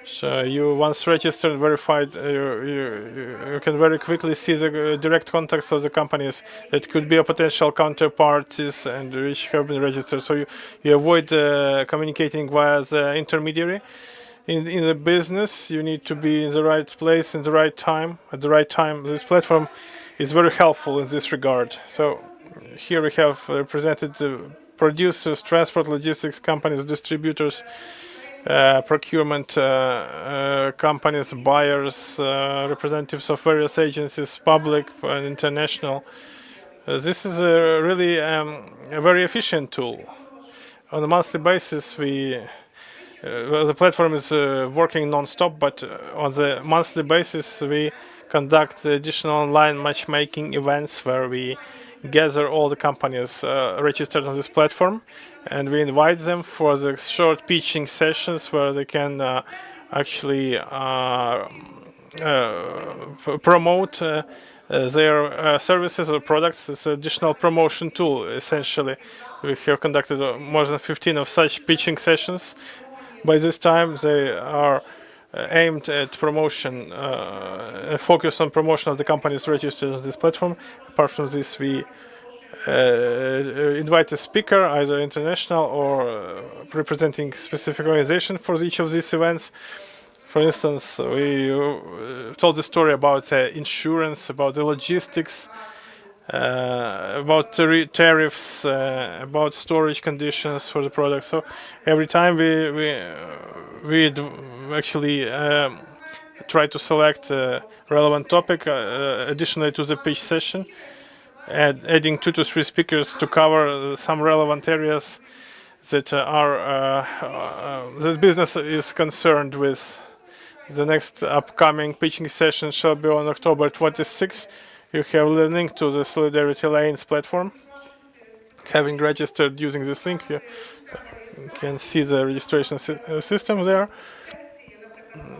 So you once registered and verified, you can very quickly see the direct contacts of the companies that could be a potential counterparties and which have been registered. So you avoid communicating via the intermediary. In the business, you need to be in the right place, in the right time, at the right time. This platform is very helpful in this regard. So here we have represented the producers, transport, logistics companies, distributors, procurement companies, buyers, representatives of various agencies, public and international. This is really a very efficient tool. On a monthly basis, the platform is working non-stop, but on the monthly basis, we conduct additional online matchmaking events where we gather all the companies registered on this platform, and we invite them for the short pitching sessions where they can actually promote their services or products. It's an additional promotion tool, essentially. We have conducted more than 15 of such pitching sessions. By this time, they are aimed at promotion, focus on promotion of the companies registered on this platform. Apart from this, we invite a speaker, either international or representing specific organization for each of these events. For instance, we told the story about insurance, about the logistics, about tariffs, about storage conditions for the product. So every time we actually try to select a relevant topic additionally to the pitch session, and adding 2 to 3 speakers to cover some relevant areas that are the business is concerned with. The next upcoming pitching session shall be on October 26th. You have a link to the Solidarity Lanes platform. Having registered using this link, you can see the registration system there.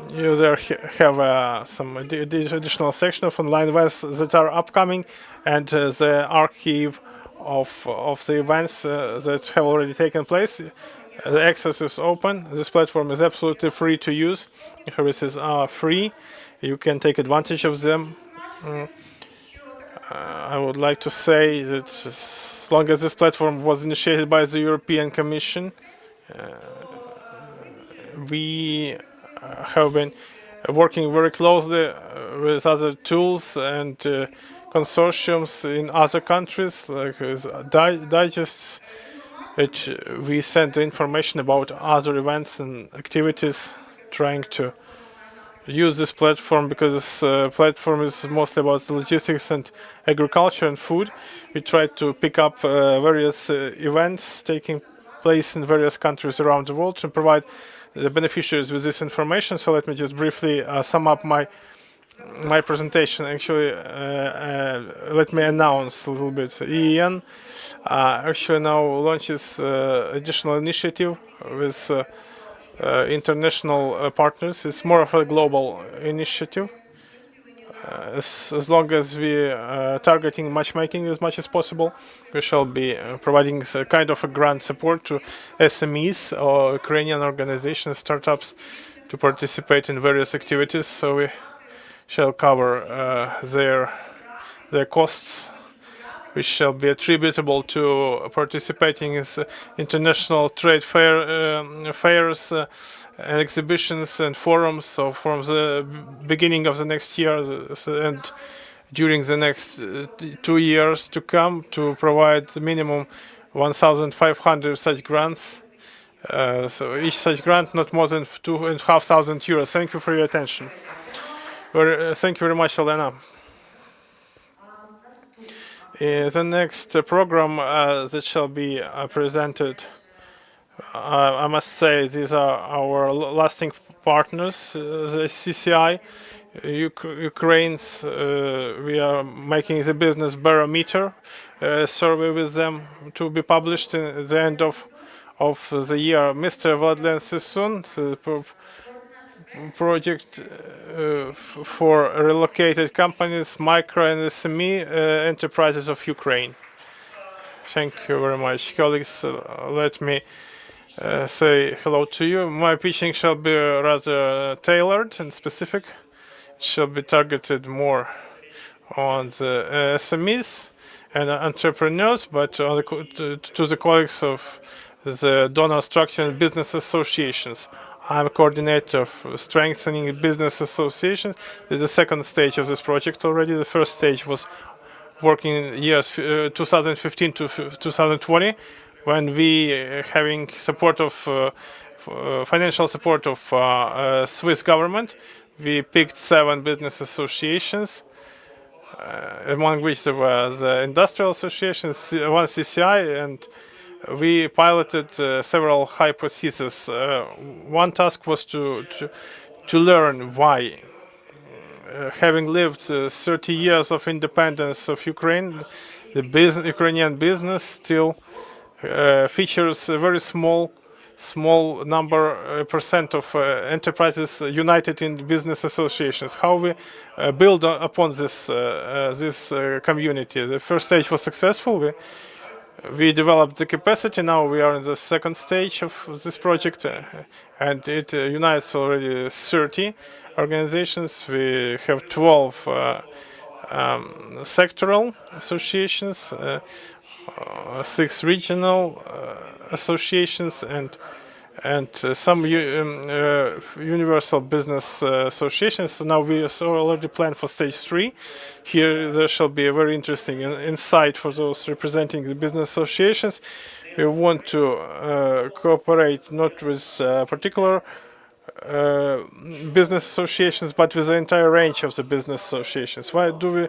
You there have some additional section of online events that are upcoming, and the archive of the events that have already taken place. The access is open. This platform is absolutely free to use. Services are free. You can take advantage of them. I would like to say that as long as this platform was initiated by the European Commission, we have been working very closely with other tools and consortiums in other countries, like digests, which we send information about other events and activities, trying to use this platform because this platform is mostly about logistics and agriculture and food. We try to pick up various events taking place in various countries around the world to provide the beneficiaries with this information. So let me just briefly sum up my presentation. Actually, let me announce a little bit. EEN actually now launches additional initiative with international partners. It's more of a global initiative. as long as we targeting matchmaking as much as possible, we shall be providing a kind of a grant support to SMEs or Ukrainian organizations, startups, to participate in various activities. So we shall cover their costs, which shall be attributable to participating in international trade fairs and exhibitions and forums. So from the beginning of the next year and during the next 2 years to come, to provide minimum 1,500 such grants. So each such grant not more than 2,500 euros. Thank you for your attention. Thank you very much, Elena. The next program that shall be presented, I must say these are our lasting partners, the CCI, Ukraine's. We are making the business barometer survey with them to be published at the end of the year. Mr. Vladlen Sisun, the project for relocated companies, micro and SME enterprises of Ukraine. Thank you very much. Colleagues, let me say hello to you. My pitching shall be rather tailored and specific. It shall be targeted more on the SMEs and entrepreneurs, but on to the colleagues of the donor structure and business associations. I'm a coordinator of strengthening business associations. This is the second stage of this project already. The first stage was working in years 2015 to 2020, when we having support of financial support of Swiss government. We picked 7 business associations, among which there was industrial associations, one CCI, and we piloted several hypotheses. One task was to learn why, having lived 30 years of independence of Ukraine, the Ukrainian business still features a very small number percent of enterprises united in business associations. How we build upon this community? The first stage was successful. We developed the capacity. Now we are in the second stage of this project, and it unites already 30 organizations. We have 12 sectoral associations, 6 regional associations, and some universal business associations. So now we already planned for stage 3. Here there shall be a very interesting insight for those representing the business associations. We want to cooperate not with particular business associations, but with the entire range of the business associations. Why do we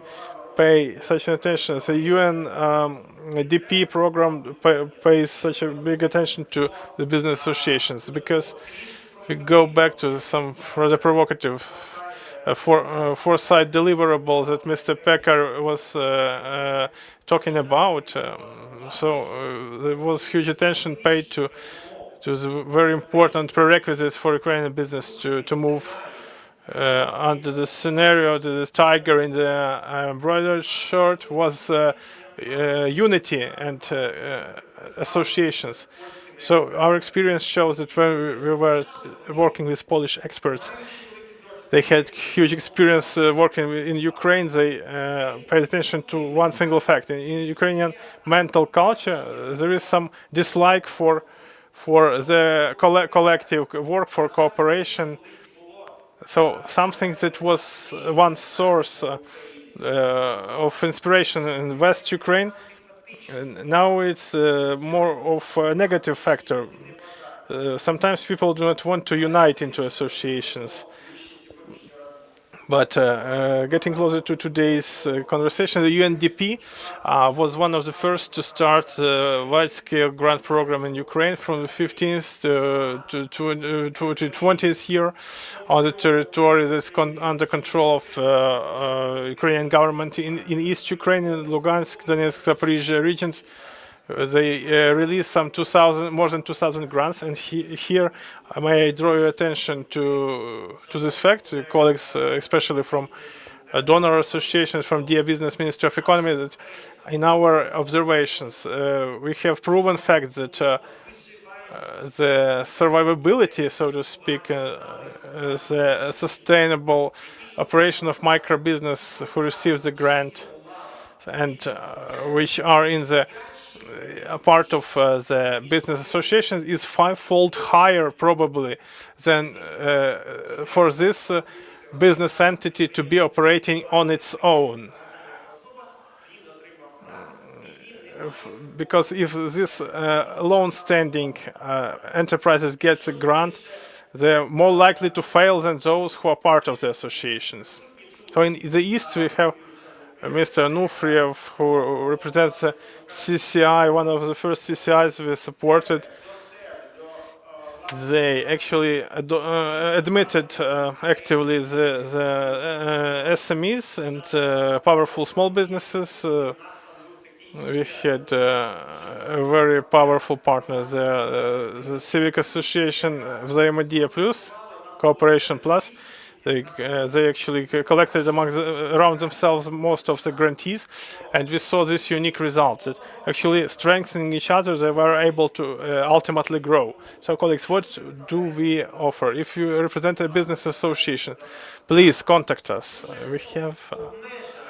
pay such attention? The UNDP program pays such a big attention to the business associations, because we go back to some rather provocative foresight deliverables that Mr. Pecker was talking about. So there was huge attention paid to the very important prerequisites for Ukrainian business to move under the scenario. This tiger in the embroidered shirt was unity and associations. So our experience shows that when we were working with Polish experts, they had huge experience working in Ukraine. They paid attention to one single fact. In Ukrainian mental culture, there is some dislike for the collective work, for cooperation. So something that was one source of inspiration in West Ukraine, now it's more of a negative factor. Sometimes people do not want to unite into associations. But getting closer to today's conversation, the UNDP was one of the first to start a wide-scale grant program in Ukraine from the 15th to 20th year on the territory that's under control of Ukrainian government in East Ukraine, in Lugansk, Donetsk, Zaporizhia regions. They released more than 2,000 grants, and here may I draw your attention to this fact, colleagues, especially from donor associations from Dia.Business Ministry of Economy that in our observations, we have proven fact that the survivability, so to speak, the sustainable operation of micro business who receives the grant and which are in the part of the business associations is fivefold higher probably than for this business entity to be operating on its own. Because if this long-standing enterprises get a grant, they're more likely to fail than those who are part of the associations. So in the East we have Mr. Anufriev, who represents the CCI, one of the first CCIs we supported. They actually admitted actively the SMEs and powerful small businesses. We had very powerful partners, the Civic Association, Diia Plus, Cooperation Plus. They actually collected around themselves most of the grantees, and we saw this unique result that actually strengthening each other, they were able to ultimately grow. So, colleagues, what do we offer? If you represent a business association, please contact us. We have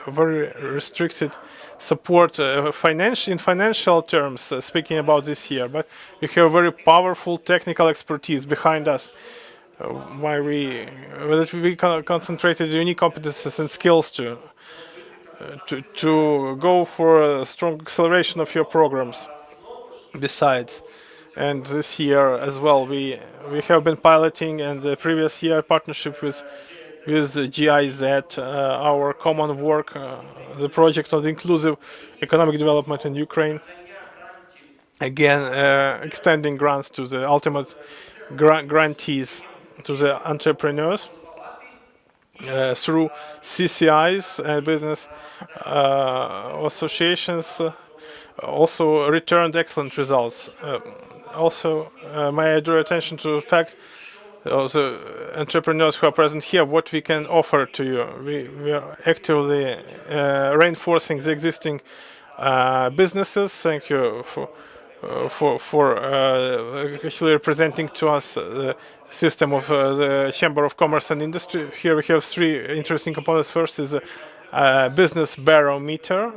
very restricted support in financial terms, speaking about this year, but we have very powerful technical expertise behind us. Why we concentrated unique competences and skills to go for a strong acceleration of your programs. Besides, and this year as well, we have been piloting, and the previous year partnership with GIZ, our common work, the project of inclusive economic development in Ukraine. Again, extending grants to the ultimate grantees, to the entrepreneurs through CCIs and business associations, also returned excellent results. Also, may I draw attention to the fact the entrepreneurs who are present here, what we can offer to you. We are actively reinforcing the existing businesses. Thank you for actually representing to us the system of the Chamber of Commerce and Industry. Here we have three interesting components. First is a business barometer.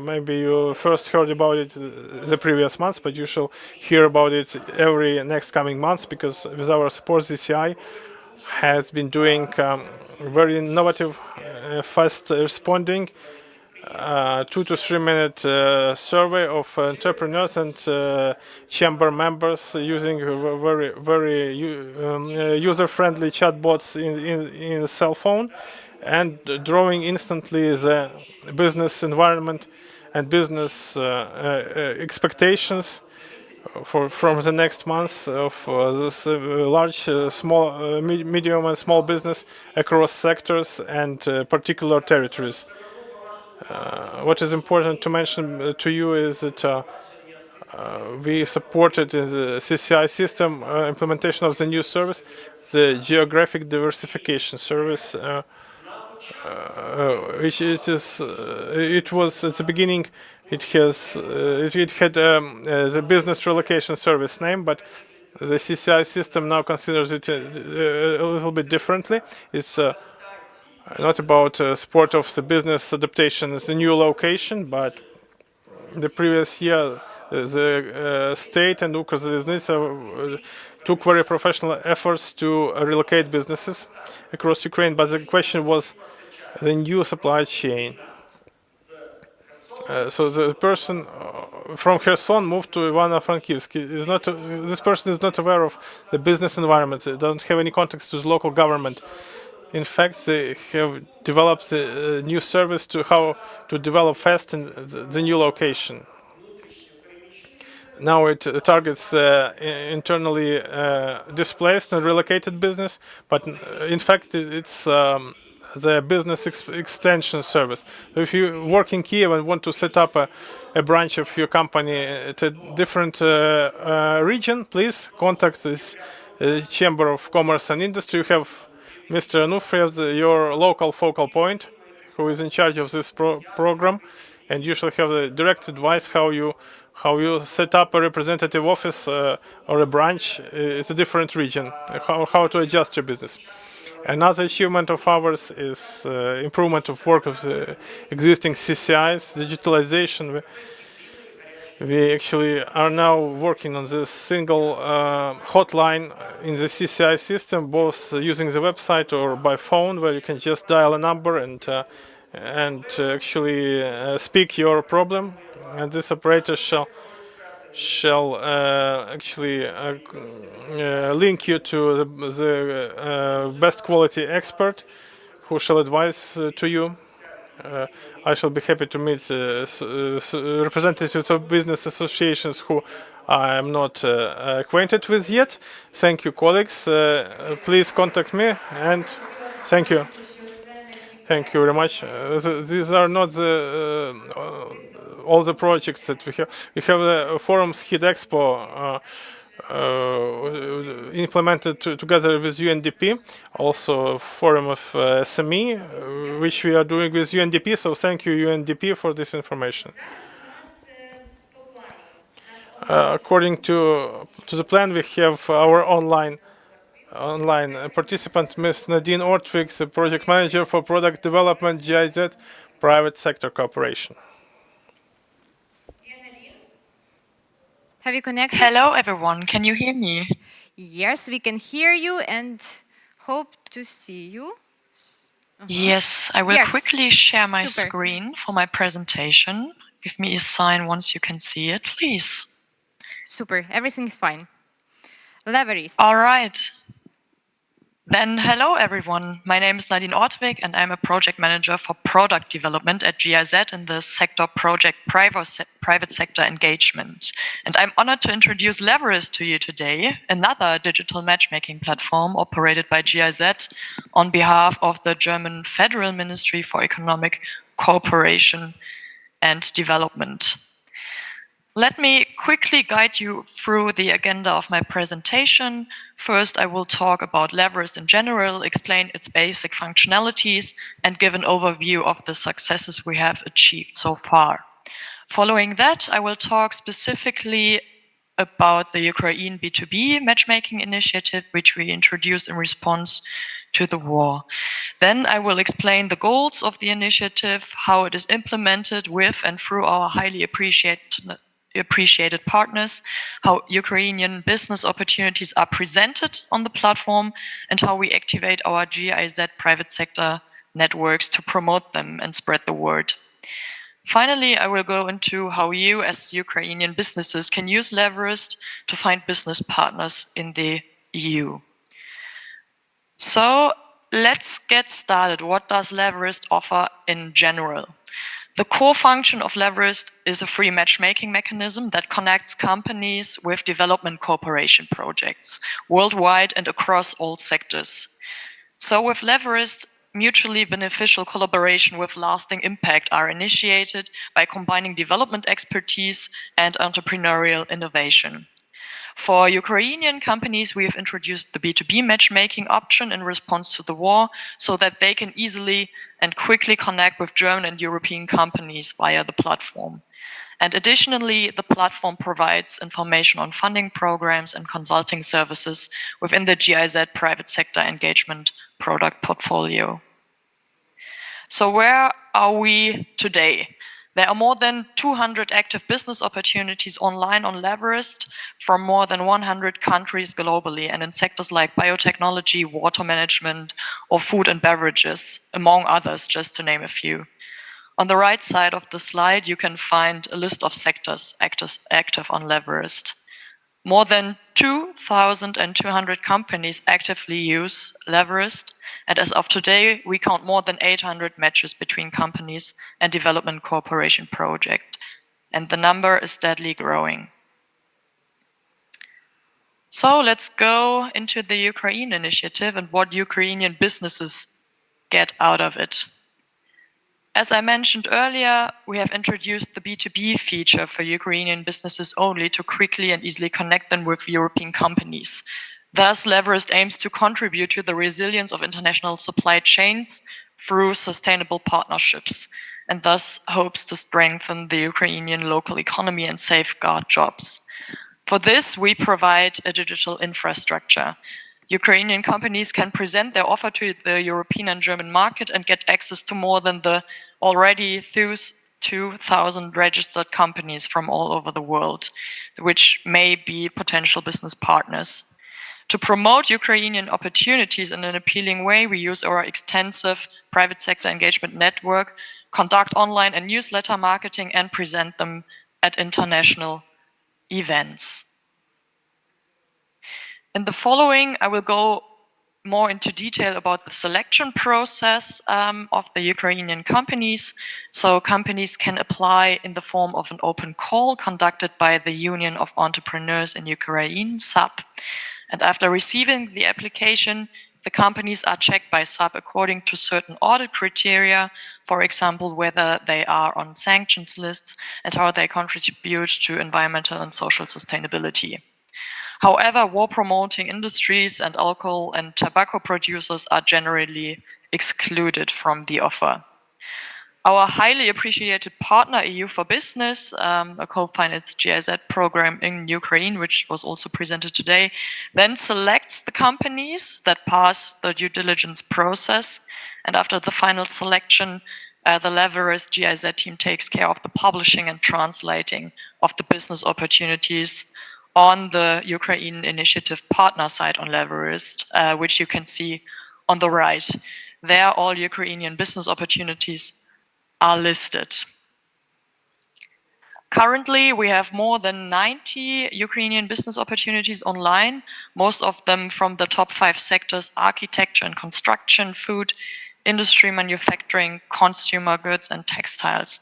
Maybe you first heard about it the previous months, but you shall hear about it every next coming months, because with our support, CCI has been doing very innovative, fast responding 2 to 3 minute survey of entrepreneurs and chamber members using very user-friendly chatbots in the cell phone, and drawing instantly the business environment and business expectations from the next months of this large, small, medium and small business across sectors and particular territories. What is important to mention to you is that we supported in the CCI system implementation of the new service, the geographic diversification service, which it was at the beginning. It had the business relocation service name, but the CCI system now considers it a little bit differently. It's not about support of the business adaptation as a new location, but the previous year the state and Ukrzaliznytsia took very professional efforts to relocate businesses across Ukraine, but the question was the new supply chain. So the person from Kherson moved to Ivano-Frankivsk. This person is not aware of the business environment. It doesn't have any context to the local government. In fact, they have developed a new service to how to develop fast in the new location. Now it targets internally displaced and relocated business, but in fact it's the business extension service. If you work in Kiev and want to set up a branch of your company at a different region, please contact this Chamber of Commerce and Industry. You have Mr. Anufriev, your local focal point, who is in charge of this program, and you shall have the direct advice how you set up a representative office or a branch in a different region, how to adjust your business. Another achievement of ours is improvement of work of the existing CCIs, digitalization. We actually are now working on this single hotline in the CCI system, both using the website or by phone, where you can just dial a number and actually speak your problem, and this operator shall actually link you to the best quality expert who shall advise to you. I shall be happy to meet representatives of business associations who I am not acquainted with yet. Thank you, colleagues. Please contact me, and thank you. Thank you very much. These are not all the projects that we have. We have the Forums Hit Expo implemented together with UNDP, also a forum of SME, which we are doing with UNDP. So thank you, UNDP, for this information. According to the plan, we have our online participant, Ms. Nadine Ortvik, the project manager for product development, GIZ, private sector cooperation. Have you connected? Hello, everyone. Can you hear me? Yes, we can hear you and hope to see you. Yes, I will Yes. quickly share my Super. screen for my presentation. Give me a sign once you can see it, please. Super, everything is fine. Leverist. All right. Then hello, everyone. My name is Nadine Ortvik, and I'm a project manager for product development at GIZ in the sector project private sector engagement. And I'm honored to introduce Leverist to you today, another digital matchmaking platform operated by GIZ on behalf of the German Federal Ministry for Economic Cooperation and Development. Let me quickly guide you through the agenda of my presentation. First, I will talk about Leverist in general, explain its basic functionalities, and give an overview of the successes we have achieved so far. Following that, I will talk specifically about the Ukraine B2B matchmaking initiative, which we introduced in response to the war. Then I will explain the goals of the initiative, how it is implemented with and through our highly appreciated partners, how Ukrainian business opportunities are presented on the platform, and how we activate our GIZ private sector networks to promote them and spread the word. Finally, I will go into how you as Ukrainian businesses can use Leverist to find business partners in the EU. So let's get started. What does Leverist offer in general? The core function of Leverist is a free matchmaking mechanism that connects companies with development cooperation projects worldwide and across all sectors. So with Leverist, mutually beneficial collaboration with lasting impact are initiated by combining development expertise and entrepreneurial innovation. For Ukrainian companies, we have introduced the B2B matchmaking option in response to the war so that they can easily and quickly connect with German and European companies via the platform. And additionally, the platform provides information on funding programs and consulting services within the GIZ private sector engagement product portfolio. So where are we today? There are more than 200 active business opportunities online on Leverist from more than 100 countries globally and in sectors like biotechnology, water management, or food and beverages, among others, just to name a few. On the right side of the slide, you can find a list of sectors active on Leverist. More than 2,200 companies actively use Leverist, and as of today, we count more than 800 matches between companies and development cooperation projects, and the number is steadily growing. So let's go into the Ukraine initiative and what Ukrainian businesses get out of it. As I mentioned earlier, we have introduced the B2B feature for Ukrainian businesses only to quickly and easily connect them with European companies. Thus, Leverist aims to contribute to the resilience of international supply chains through sustainable partnerships, and thus hopes to strengthen the Ukrainian local economy and safeguard jobs. For this, we provide a digital infrastructure. Ukrainian companies can present their offer to the European and German market and get access to more than the already 2,000 registered companies from all over the world, which may be potential business partners. To promote Ukrainian opportunities in an appealing way, we use our extensive private sector engagement network, conduct online and newsletter marketing, and present them at international events. In the following, I will go more into detail about the selection process of the Ukrainian companies. So companies can apply in the form of an open call conducted by the Union of Entrepreneurs in Ukraine, SAP. And after receiving the application, the companies are checked by SAP according to certain audit criteria, for example, whether they are on sanctions lists and how they contribute to environmental and social sustainability. However, war-promoting industries and alcohol and tobacco producers are generally excluded from the offer. Our highly appreciated partner, EU4Business, a co-financed GIZ program in Ukraine, which was also presented today, then selects the companies that pass the due diligence process. And after the final selection, the Leverest GIZ team takes care of the publishing and translating of the business opportunities on the Ukraine initiative partner site on Leverest, which you can see on the right. There, all Ukrainian business opportunities are listed. Currently, we have more than 90 Ukrainian business opportunities online, most of them from the top 5 sectors: architecture and construction, food, industry, manufacturing, consumer goods, and textiles.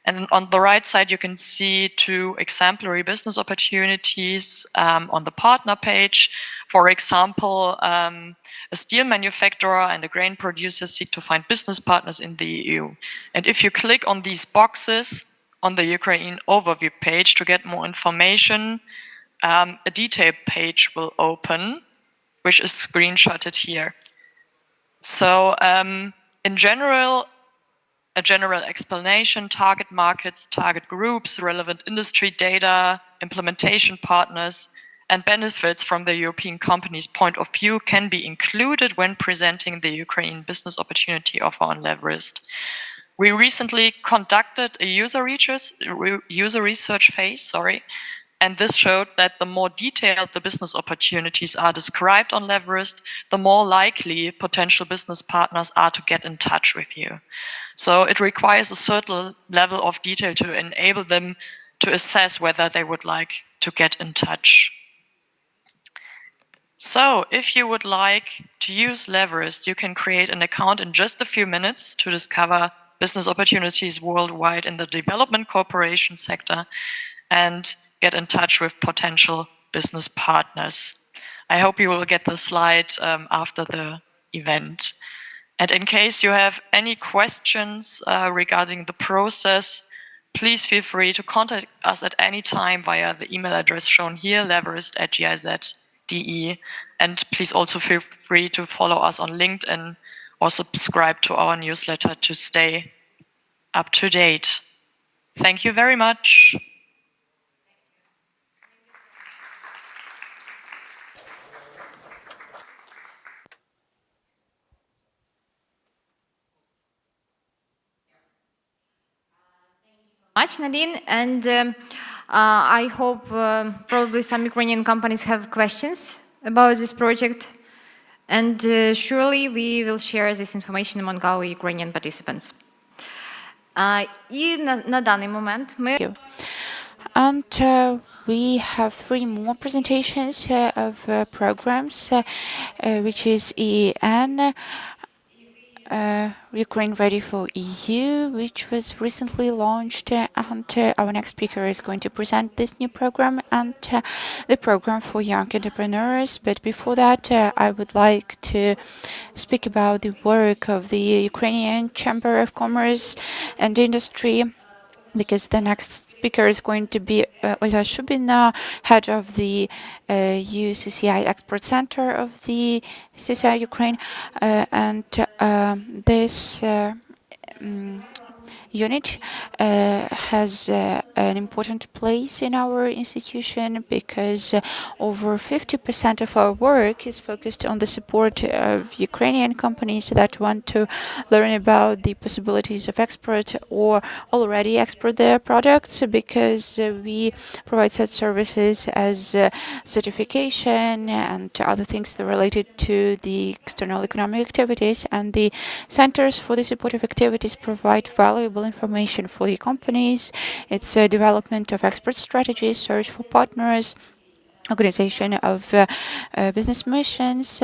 And on the right side, you can see 2 exemplary business opportunities on the partner page. For example, a steel manufacturer and a grain producer seek to find business partners in the EU. And if you click on these boxes on the Ukraine overview page to get more information, a detailed page will open, which is screenshotted here. So in general, a general explanation: target markets, target groups, relevant industry data, implementation partners, and benefits from the European company's point of view can be included when presenting the Ukraine business opportunity offer on Leverest. We recently conducted a user research phase, and this showed that the more detailed the business opportunities are described on Leverest, the more likely potential business partners are to get in touch with you. So it requires a certain level of detail to enable them to assess whether they would like to get in touch. So if you would like to use Leverest, you can create an account in just a few minutes to discover business opportunities worldwide in the development cooperation sector and get in touch with potential business partners. I hope you will get the slide after the event. And in case you have any questions regarding the process, please feel free to contact us at any time via the email address shown here, leverest@giz.de. And please also feel free to follow us on LinkedIn or subscribe to our newsletter to stay up to date. Thank you very much. Much, Nadine, and I hope probably some Ukrainian companies have questions about this project, and surely we will share this information among our Ukrainian participants. І на даний момент ми... And we have 3 more presentations of programs, which is EN, Ukraine Ready for EU, which was recently launched, and our next speaker is going to present this new program and the program for young entrepreneurs. But before that, I would like to speak about the work of the Ukrainian Chamber of Commerce and Industry because the next speaker is going to be Olga Shubina, head of the UCCI Export Center of the CCI Ukraine, and this unit has an important place in our institution because over 50% of our work is focused on the support of Ukrainian companies that want to learn about the possibilities of export or already export their products, because we provide such services as certification and other things that are related to the external economic activities, and the centers for the supportive activities provide valuable information for the companies. It's a development of expert strategies, search for partners, organization of business missions,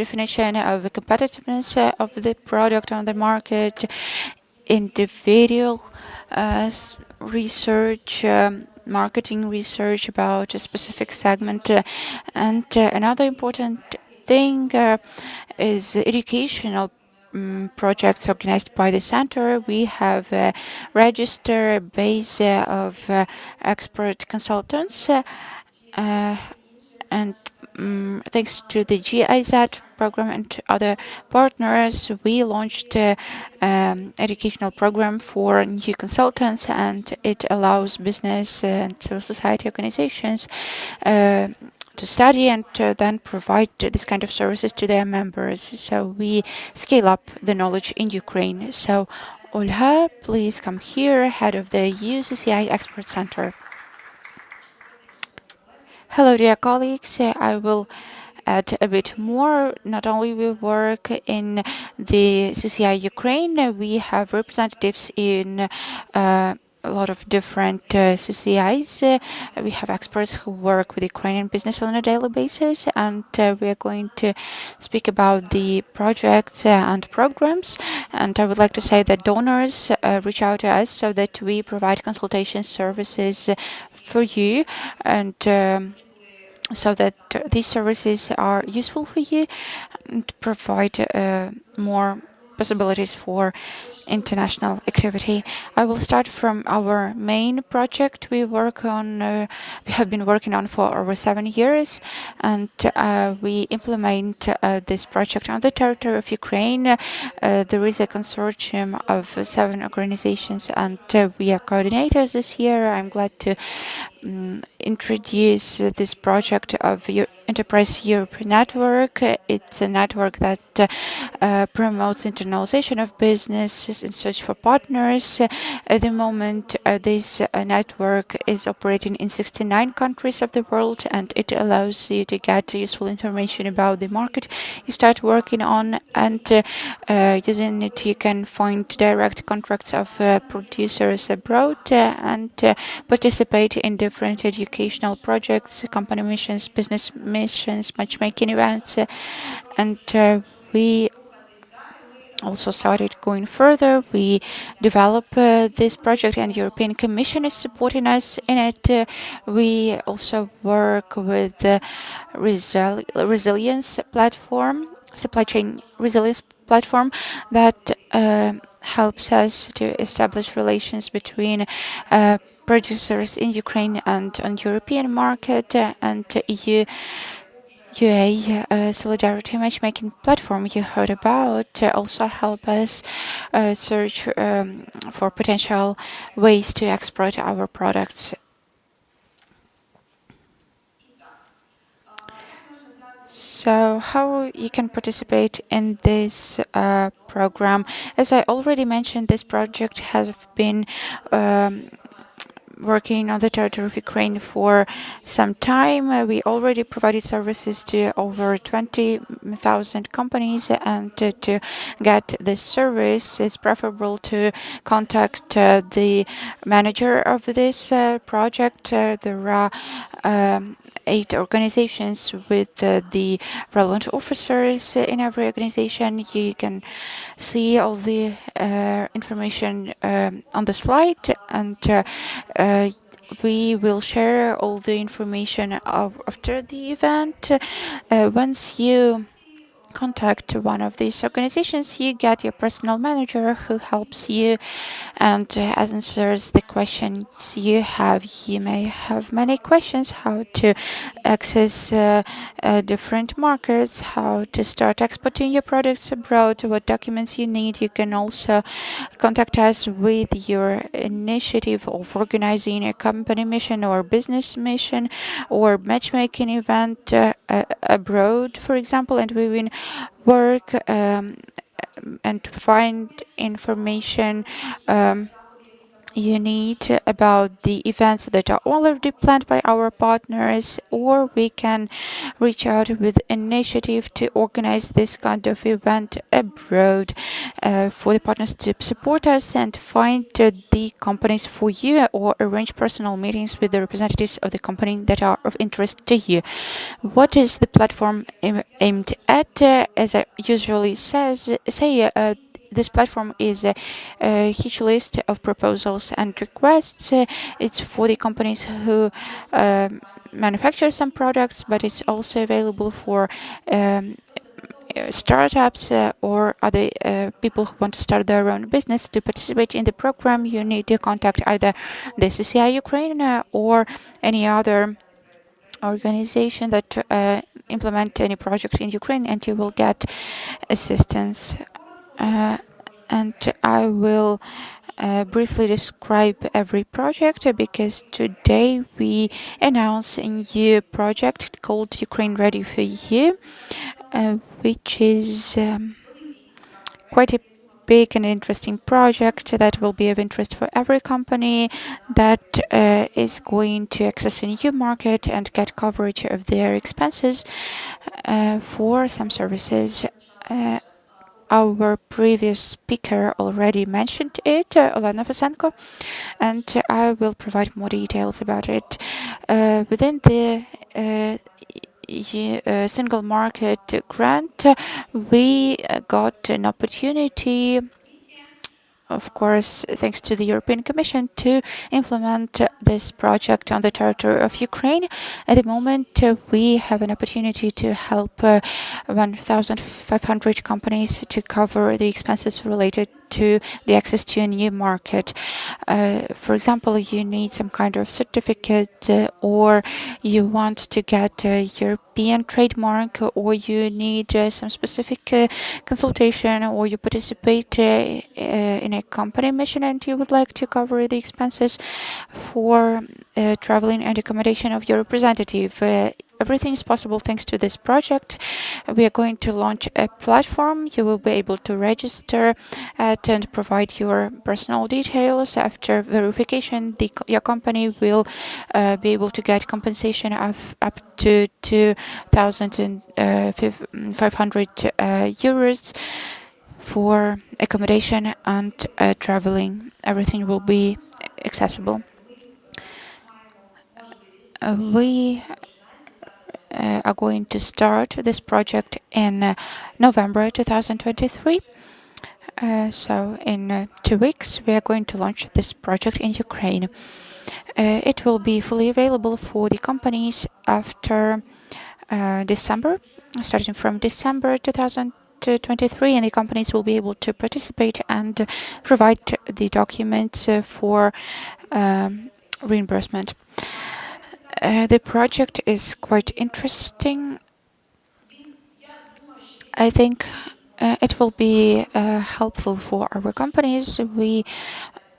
definition of the competitiveness of the product on the market, individual research, marketing research about a specific segment, and another important thing is educational projects organized by the center. We have a register base of expert consultants, and thanks to the GIZ program and other partners, we launched an educational program for new consultants, and it allows business and civil society organizations to study and then provide this kind of services to their members. So we scale up the knowledge in Ukraine. So Olga, please come here, head of the UCCI Expert Center. Hello, dear colleagues. I will add a bit more. Not only we work in the CCI Ukraine, we have representatives in a lot of different CCIs. We have experts who work with Ukrainian business on a daily basis, and we are going to speak about the projects and programs. And I would like to say that donors reach out to us so that we provide consultation services for you, and so that these services are useful for you and provide more possibilities for international activity. I will start from our main project we work on. We have been working on for over 7 years, and we implement this project on the territory of Ukraine. There is a consortium of 7 organizations, and we are coordinators this year. I'm glad to introduce this project of Enterprise Europe Network. It's a network that promotes internationalization of business in search for partners. At the moment, this network is operating in 69 countries of the world, and it allows you to get useful information about the market you start working on, and using it you can find direct contracts of producers abroad and participate in different educational projects, company missions, business missions, matchmaking events, and we also started going further. We develop this project, and European Commission is supporting us in it. We also work with the resilience platform, supply chain resilience platform, that helps us to establish relations between producers in Ukraine and on European market, and EU UA Solidarity Matchmaking platform you heard about also help us search for potential ways to export our products. So how you can participate in this program? As I already mentioned, this project has been working on the territory of Ukraine for some time. We already provided services to over 20,000 companies, and to get this service, it's preferable to contact the manager of this project. There are 8 organizations with the relevant officers in every organization. You can see all the information on the slide, and we will share all the information after the event. Once you contact one of these organizations, you get your personal manager who helps you and answers the questions you have. You may have many questions: how to access different markets, how to start exporting your products abroad, what documents you need. You can also contact us with your initiative of organizing a company mission or business mission or matchmaking event abroad, for example, and we will work and find information you need about the events that are already planned by our partners, or we can reach out with initiative to organize this kind of event abroad for the partners to support us and find the companies for you, or arrange personal meetings with the representatives of the company that are of interest to you. What is the platform aimed at? As I usually say, this platform is a huge list of proposals and requests. It's for the companies who manufacture some products, but it's also available for startups or other people who want to start their own business. To participate in the program, you need to contact either the CCI Ukraine or any other organization that implement any project in Ukraine, and you will get assistance. And I will briefly describe every project because today we announce a new project called Ukraine Ready for You, which is quite a big and interesting project that will be of interest for every company that is going to access a new market and get coverage of their expenses for some services. Our previous speaker already mentioned it, Olena Vasenko, and I will provide more details about it. Within the single market grant, we got an opportunity, of course, thanks to the European Commission, to implement this project on the territory of Ukraine. At the moment, we have an opportunity to help 1,500 companies to cover the expenses related to the access to a new market. For example, you need some kind of certificate, or you want to get a European trademark, or you need some specific consultation, or you participate in a company mission and you would like to cover the expenses for traveling and accommodation of your representative. Everything is possible thanks to this project. We are going to launch a platform. You will be able to register and provide your personal details. After verification, your company will be able to get compensation of up to 2,500 euros for accommodation and traveling. Everything will be accessible. We are going to start this project in November 2023. So in 2 weeks, we are going to launch this project in Ukraine. It will be fully available for the companies after December, starting from December 2023, and the companies will be able to participate and provide the documents for reimbursement. The project is quite interesting. I think it will be helpful for our companies. We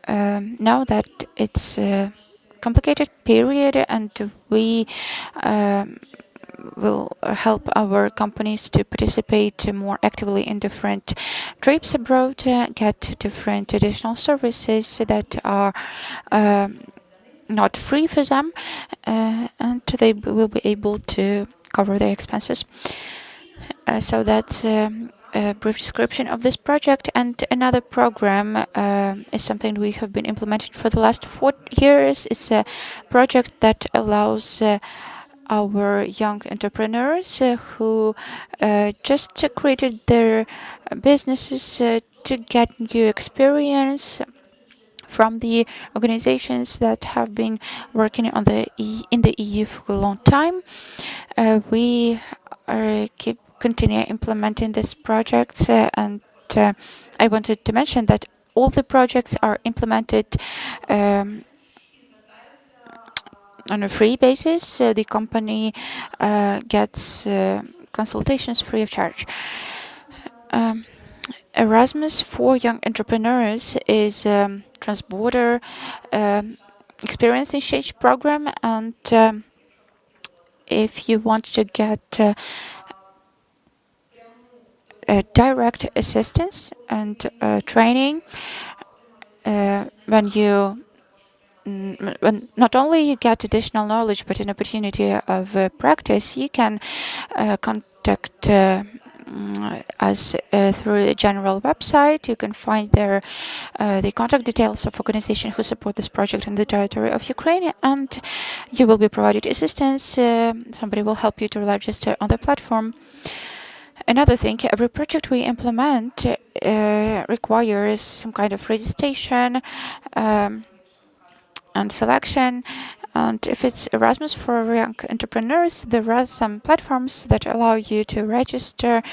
know that it's a complicated period, and we will help our companies to participate more actively in different trips abroad, get different additional services that are not free for them, and they will be able to cover their expenses. So that's a brief description of this project. And another program is something we have been implementing for the last 4 years. It's a project that allows our young entrepreneurs who just created their businesses to get new experience from the organizations that have been working in the EU for a long time. We keep continue implementing these projects. And I wanted to mention that all the projects are implemented on a free basis. The company gets consultations free of charge. Erasmus for Young Entrepreneurs is a transborder experience exchange program, and if you want to get direct assistance and training, when not only you get additional knowledge but an opportunity of practice, you can contact us through the general website. You can find there the contact details of organizations who support this project in the territory of Ukraine, and you will be provided assistance. Somebody will help you to register on the platform. Another thing, every project we implement requires some kind of registration and selection. And if it's Erasmus for Young Entrepreneurs, there are some platforms that allow you to register,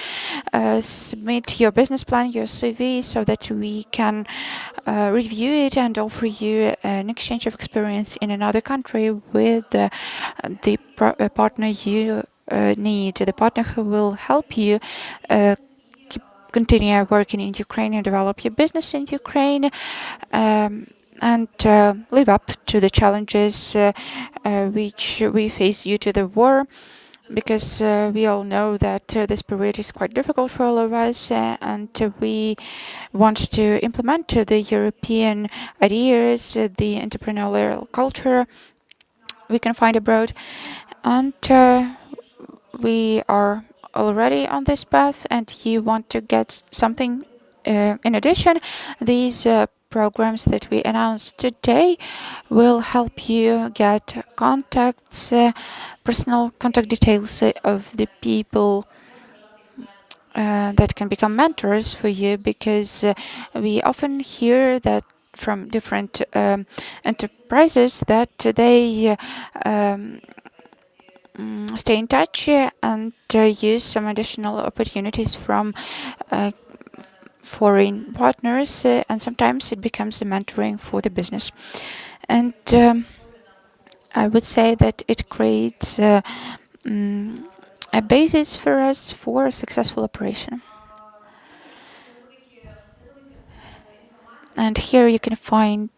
submit your business plan, your CV, so that we can review it and offer you an exchange of experience in another country with the partner you need, the partner who will help you continue working in Ukraine and develop your business in Ukraine. And live up to the challenges which we face due to the war, because we all know that this period is quite difficult for all of us, and we want to implement the European ideas, the entrepreneurial culture we can find abroad, and we are already on this path, and you want to get something in addition. These programs that we announced today will help you get contacts, personal contact details of the people that can become mentors for you, because we often hear that from different enterprises that they stay in touch and use some additional opportunities from foreign partners, and sometimes it becomes a mentoring for the business. And I would say that it creates a basis for us for a successful operation. And here you can find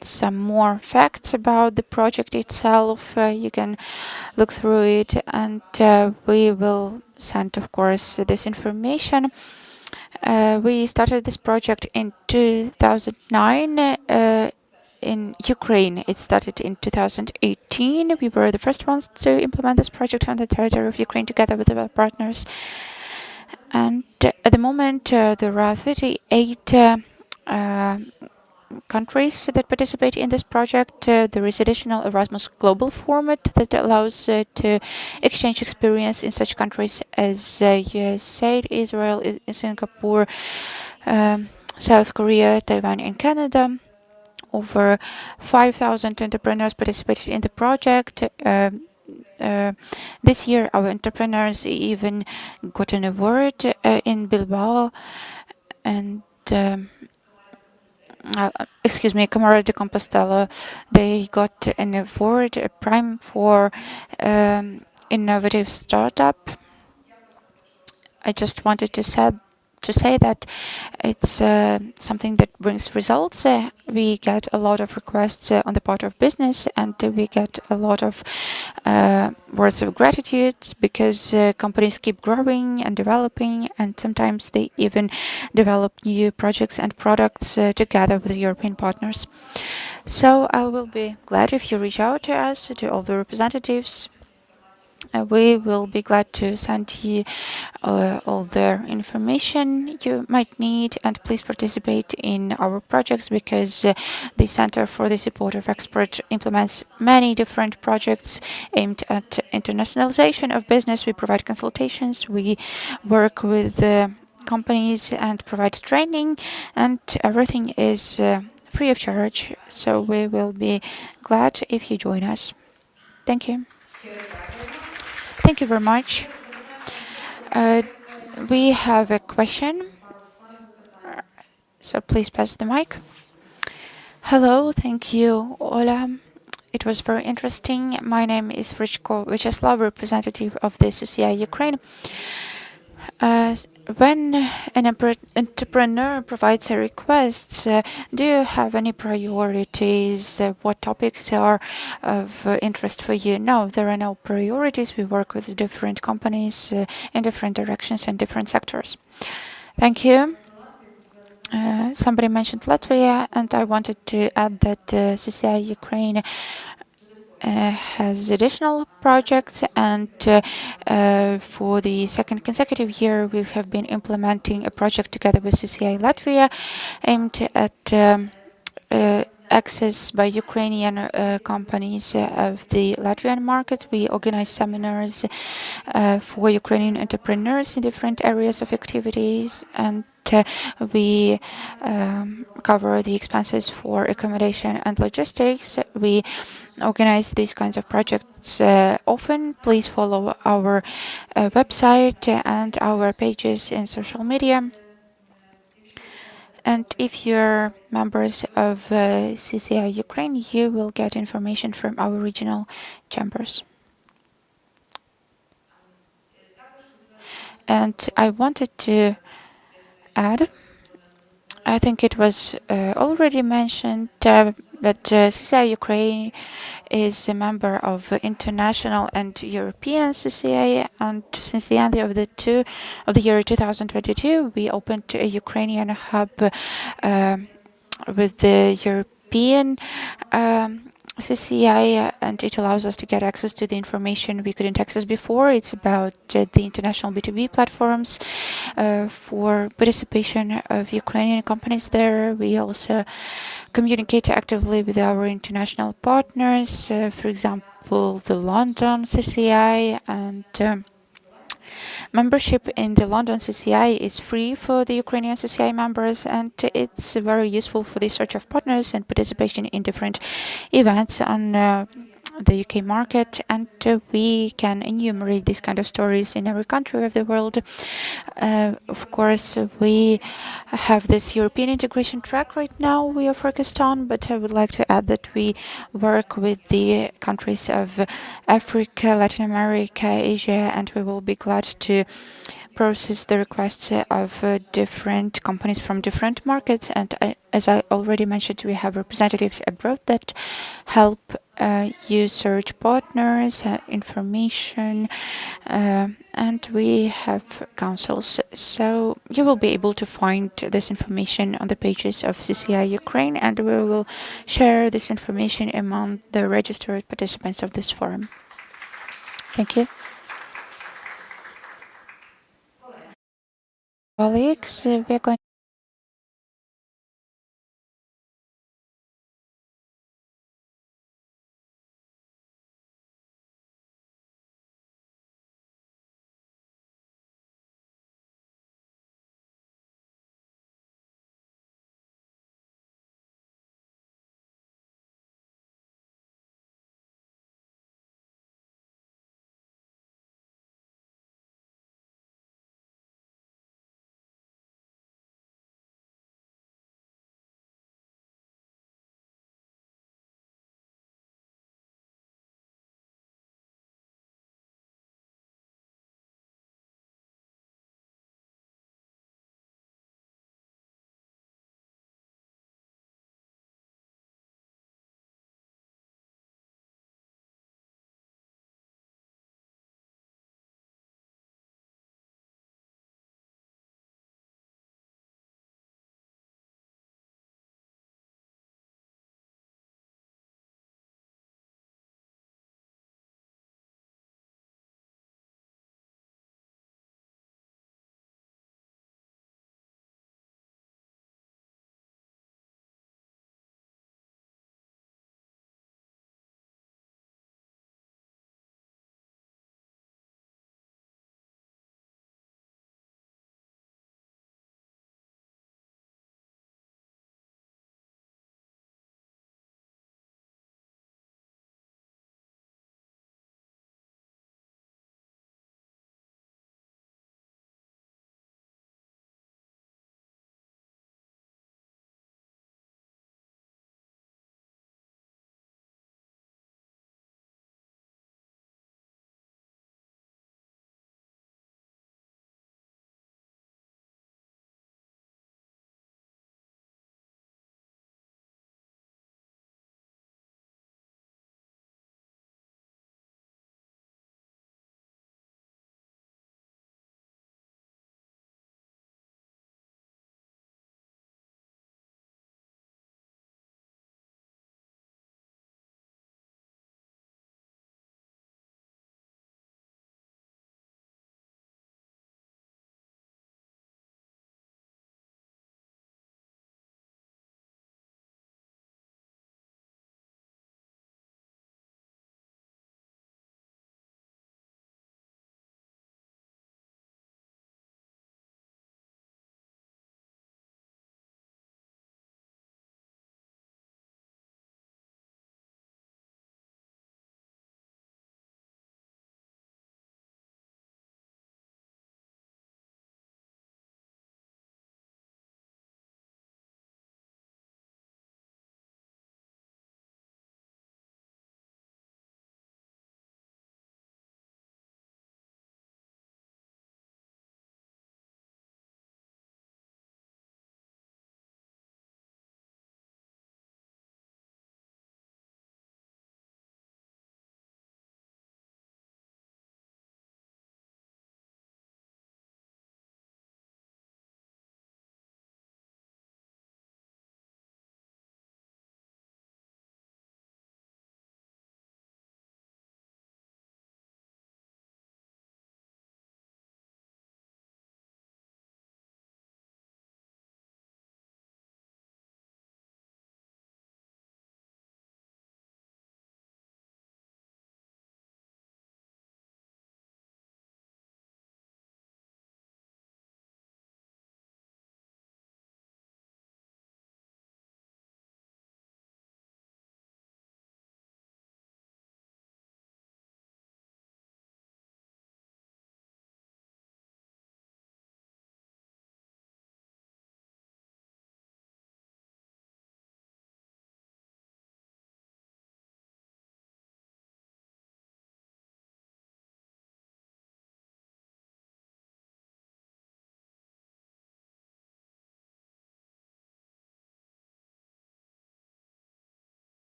some more facts about the project itself. You can look through it, and we will send, of course, this information. We started this project in 2009 in Ukraine. It started in 2018. We were the first ones to implement this project on the territory of Ukraine together with our partners. And at the moment, there are 38 countries that participate in this project. There is additional Erasmus global format that allows to exchange experience in such countries as USA, Israel, Singapore, South Korea, Taiwan, and Canada. Over 5,000 entrepreneurs participated in the project. This year, our entrepreneurs even got an award in Bilbao, and Camara de Compostela, they got an award, a prime for innovative startup. I just wanted to say that it's something that brings results. We get a lot of requests on the part of business, and we get a lot of words of gratitude, because companies keep growing and developing, and sometimes they even develop new projects and products together with European partners. So I will be glad if you reach out to us, to all the representatives. We will be glad to send you all the information you might need, and please participate in our projects, because the Center for the Support of Experts implements many different projects aimed at internationalization of business. We provide consultations, we work with companies and provide training, and everything is free of charge. So we will be glad if you join us. Thank you. Thank you very much. We have a question, so please pass the mic. Hello, thank you, Ola. It was very interesting. My name is Richko Vyacheslav, representative of the CCI Ukraine. When an entrepreneur provides a request, do you have any priorities? What topics are of interest for you? No, there are no priorities. We work with different companies in different directions and different sectors. Thank you. Somebody mentioned Latvia, and I wanted to add that CCI Ukraine has additional projects, and for the second consecutive year we have been implementing a project together with CCI Latvia aimed at access by Ukrainian companies of the Latvian market. We organize seminars for Ukrainian entrepreneurs in different areas of activities, and we cover the expenses for accommodation and logistics. We organize these kinds of projects often. Please follow our website and our pages in social media. And if you're members of CCI Ukraine, you will get information from our regional chambers. And I wanted to add, I think it was already mentioned that CCI Ukraine is a member of international and European CCI, and since the end of the year 2022, we opened a Ukrainian hub with the European CCI, and it allows us to get access to the information we couldn't access before. It's about the international B2B platforms for participation of Ukrainian companies there. We also communicate actively with our international partners, for example, the London CCI, and membership in the London CCI is free for the Ukrainian CCI members, and it's very useful for the search of partners and participation in different events on the UK market, and we can enumerate these kind of stories in every country of the world. Of course, we have this European integration track right now we are focused on, but I would like to add that we work with the countries of Africa, Latin America, Asia, and we will be glad to process the requests of different companies from different markets. And as I already mentioned, we have representatives abroad that help you search partners, information, and we have councils. So you will be able to find this information on the pages of CCI Ukraine, and we will share this information among the registered participants of this forum. Thank you. Colleagues, we are going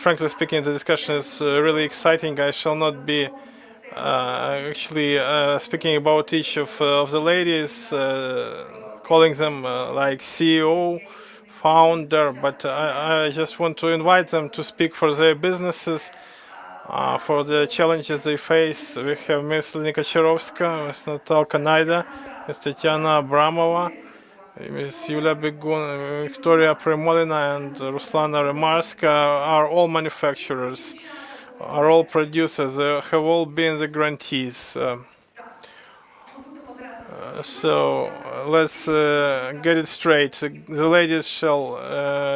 Frankly speaking, the discussion is really exciting. I shall not be actually speaking about each of the ladies, calling them like CEO, founder, but I just want to invite them to speak for their businesses, for the challenges they face. We have Ms. Linika Charovska, Ms. Natalka Naida, Ms. Tatiana Abramova, Ms. Yulia Begun, Victoria Premolina, and Ruslana Remarska are all manufacturers, are all producers, they have all been the grantees. So let's get it straight. The ladies shall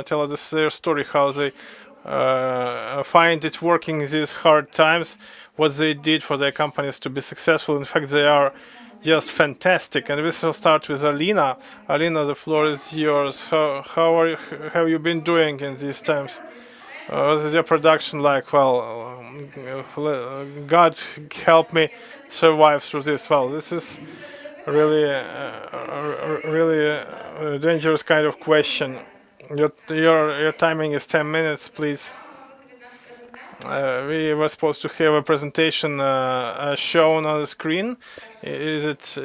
tell us their story, how they find it working in these hard times, what they did for their companies to be successful. In fact, they are just fantastic. And we shall start with Alina. Alina, the floor is yours. How have you been doing in these times? What is your production like? Well, God help me survive through this. Well, this is really a dangerous kind of question. Your timing is 10 minutes, please. We were supposed to have a presentation shown on the screen. Is it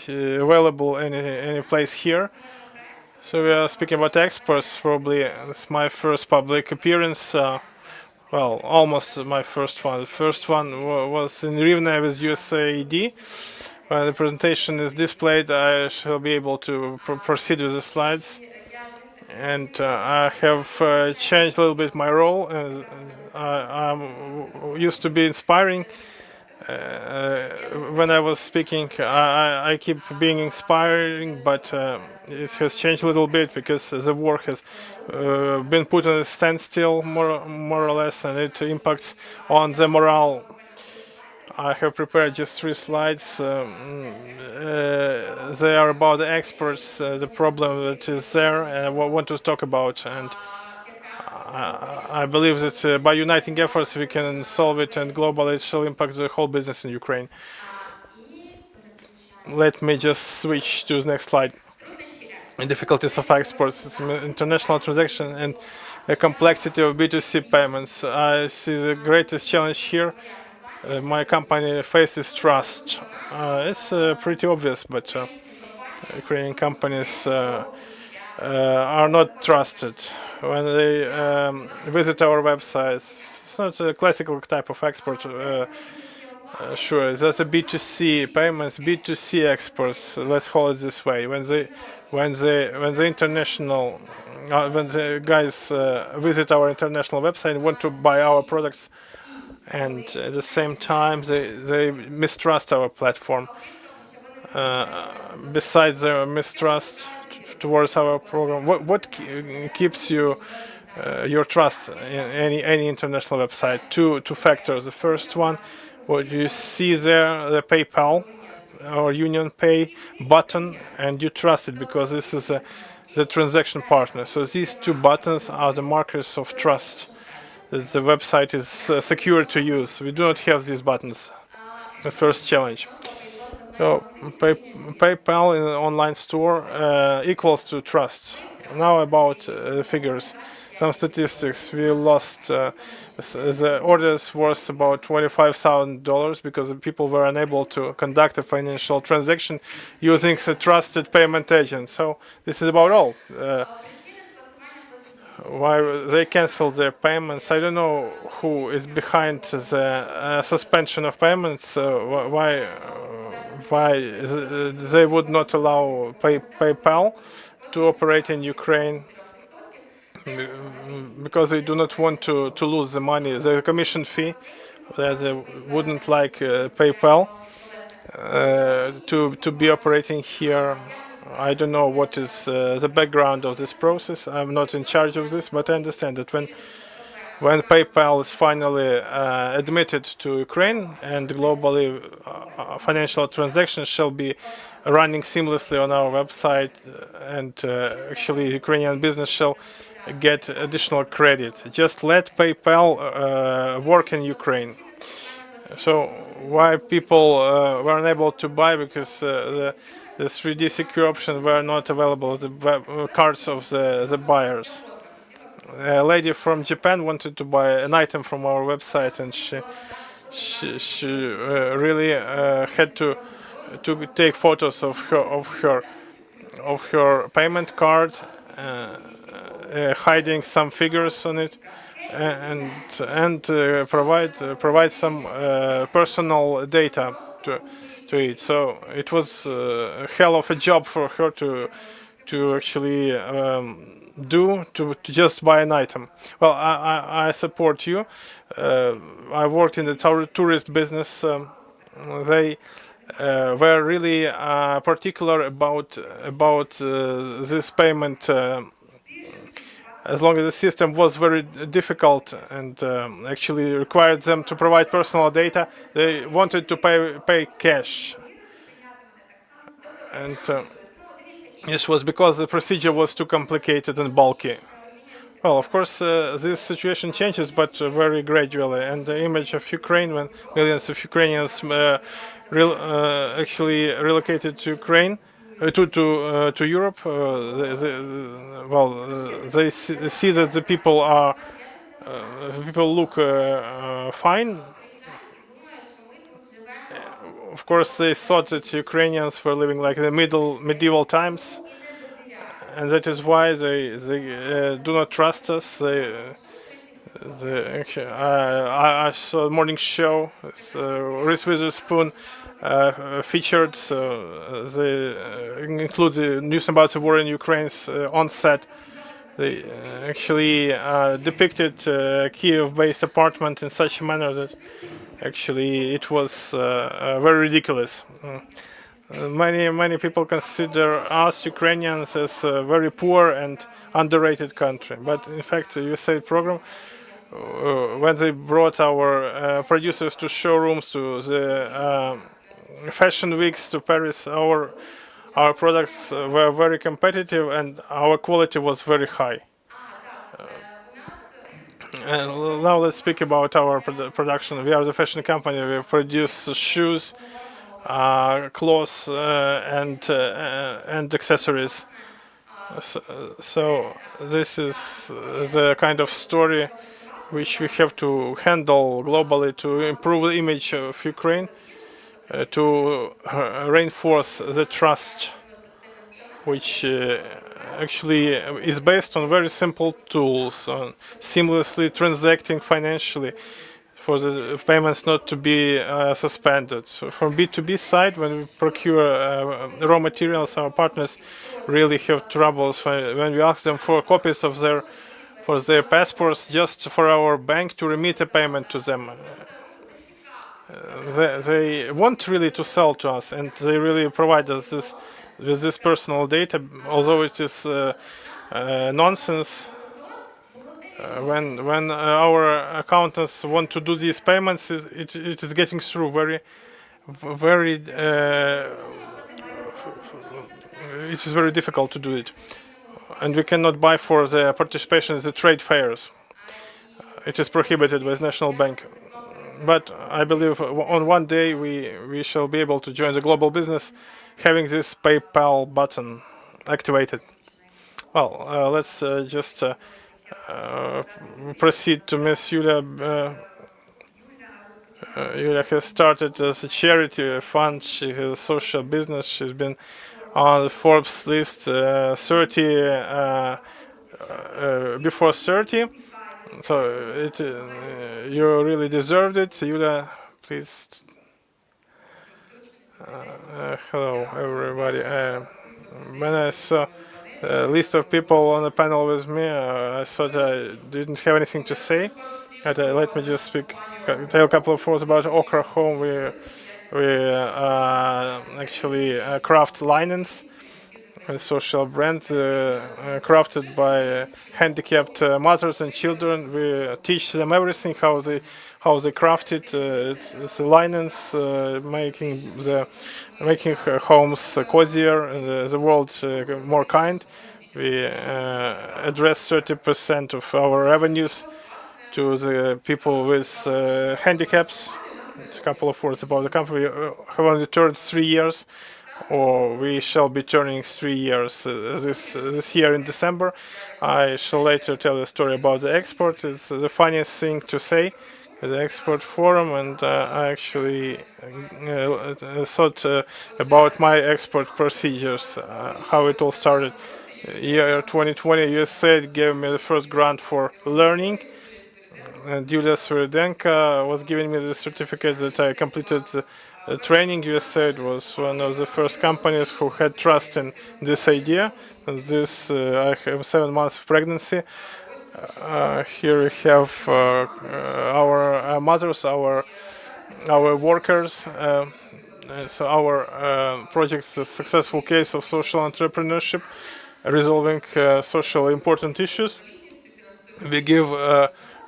available any place here? So we are speaking about exports. Probably it's my first public appearance. Well, almost my first one. The first one was in Rivne with USAID. When the presentation is displayed, I shall be able to proceed with the slides. And I have changed a little bit my role. I used to be inspiring. When I was speaking, I keep being inspiring, but it has changed a little bit because the war has been put on a standstill, more or less, and it impacts on the morale. I have prepared just 3 slides. They are about the experts, the problem that is there, and I want to talk about. And I believe that by uniting efforts we can solve it, and globally it shall impact the whole business in Ukraine. Let me just switch to the next slide. The difficulties of exports, it's international transaction and the complexity of B2C payments. I see the greatest challenge here. My company faces trust. It's pretty obvious, but Ukrainian companies are not trusted. When they visit our websites, it's not a classical type of export. Sure, that's a B2C payments, B2C exports. Let's call it this way. When the guys visit our international website and want to buy our products, and at the same time they mistrust our platform. Besides their mistrust towards our program, what keeps your trust in any international website? Two factors. The first one, what you see there, the PayPal or Union Pay button, and you trust it because this is the transaction partner. So these 2 buttons are the markers of trust. The website is secure to use. We do not have these buttons. The first challenge. So PayPal in an online store equals to trust. Now about figures. Some statistics. We lost the orders worth about $25,000 because the people were unable to conduct a financial transaction using a trusted payment agent. So this is about all. Why they canceled their payments? I don't know who is behind the suspension of payments. Why they would not allow PayPal to operate in Ukraine? Because they do not want to lose the money, the commission fee. That they wouldn't like PayPal to be operating here. I don't know what is the background of this process. I'm not in charge of this, but I understand that when PayPal is finally admitted to Ukraine and globally financial transactions shall be running seamlessly on our website, and actually Ukrainian business shall get additional credit. Just let PayPal work in Ukraine. So why people were unable to buy? Because the 3D secure option were not available, the cards of the buyers. a lady from Japan wanted to buy an item from our website, and she really had to take photos of her payment card, hiding some figures on it, and provide some personal data to it. So it was a hell of a job for her to actually do to just buy an item. Well, I support you. I worked in the tourist business. They were really particular about this payment. As long as the system was very difficult and actually required them to provide personal data, they wanted to pay cash. And this was because the procedure was too complicated and bulky. Well, of course, this situation changes, but very gradually. And the image of Ukraine, when millions of Ukrainians actually relocated to Ukraine, to Europe, they see that the people look fine. Of course, they thought that Ukrainians were living like the medieval times, and that is why they do not trust us. I saw a morning show. Reese Witherspoon featured, so they include the news about the war in Ukraine on set. They actually depicted a Kiev-based apartment in such a manner that actually it was very ridiculous. Many people consider us Ukrainians as a very poor and underrated country, but in fact, the USA program, when they brought our producers to showrooms, to the fashion weeks, to Paris, our products were very competitive and our quality was very high. And now let's speak about our production. We are the fashion company. We produce shoes, clothes, and accessories. So this is the kind of story which we have to handle globally to improve the image of Ukraine, to reinforce the trust, which actually is based on very simple tools, on seamlessly transacting financially, for the payments not to be suspended. So from B2B side, when we procure raw materials, our partners really have troubles when we ask them for copies of their passports just for our bank to remit a payment to them. They want really to sell to us, and they really provide us with this personal data, although it is nonsense. When our accountants want to do these payments, it is getting through it is very difficult to do it, and we cannot buy for the participation in the trade fairs. It is prohibited by the National Bank. But I believe on one day we shall be able to join the global business, having this PayPal button activated. Well, let's just proceed to Miss Yulia. Yulia has started as a charity fund. She has a social business. She's been on the Forbes list 30 before 30. So you really deserved it. Yulia, please. Hello, everybody. When I saw a list of people on the panel with me, I thought I didn't have anything to say. But, let me just tell a couple of words about Okra Home. We actually craft linens, a social brand crafted by handicapped mothers and children. We teach them everything, how they craft it. It's the linens, making homes cozier and the world more kind. We address 30% of our revenues to the people with handicaps. A couple of words about the company. We have only turned 3 years. or we shall be turning 3 years this year in December. I shall later tell the story about the export. It's the funniest thing to say, the export forum, and I actually thought about my export procedures, how it all started. Year 2020, USA gave me the first grant for learning. Yulia Sverdenka was giving me the certificate that I completed the training. USAID was one of the first companies who had trust in this idea. This I have 7 months of pregnancy. Here we have our mothers, our workers. So our project is a successful case of social entrepreneurship, resolving socially important issues. We give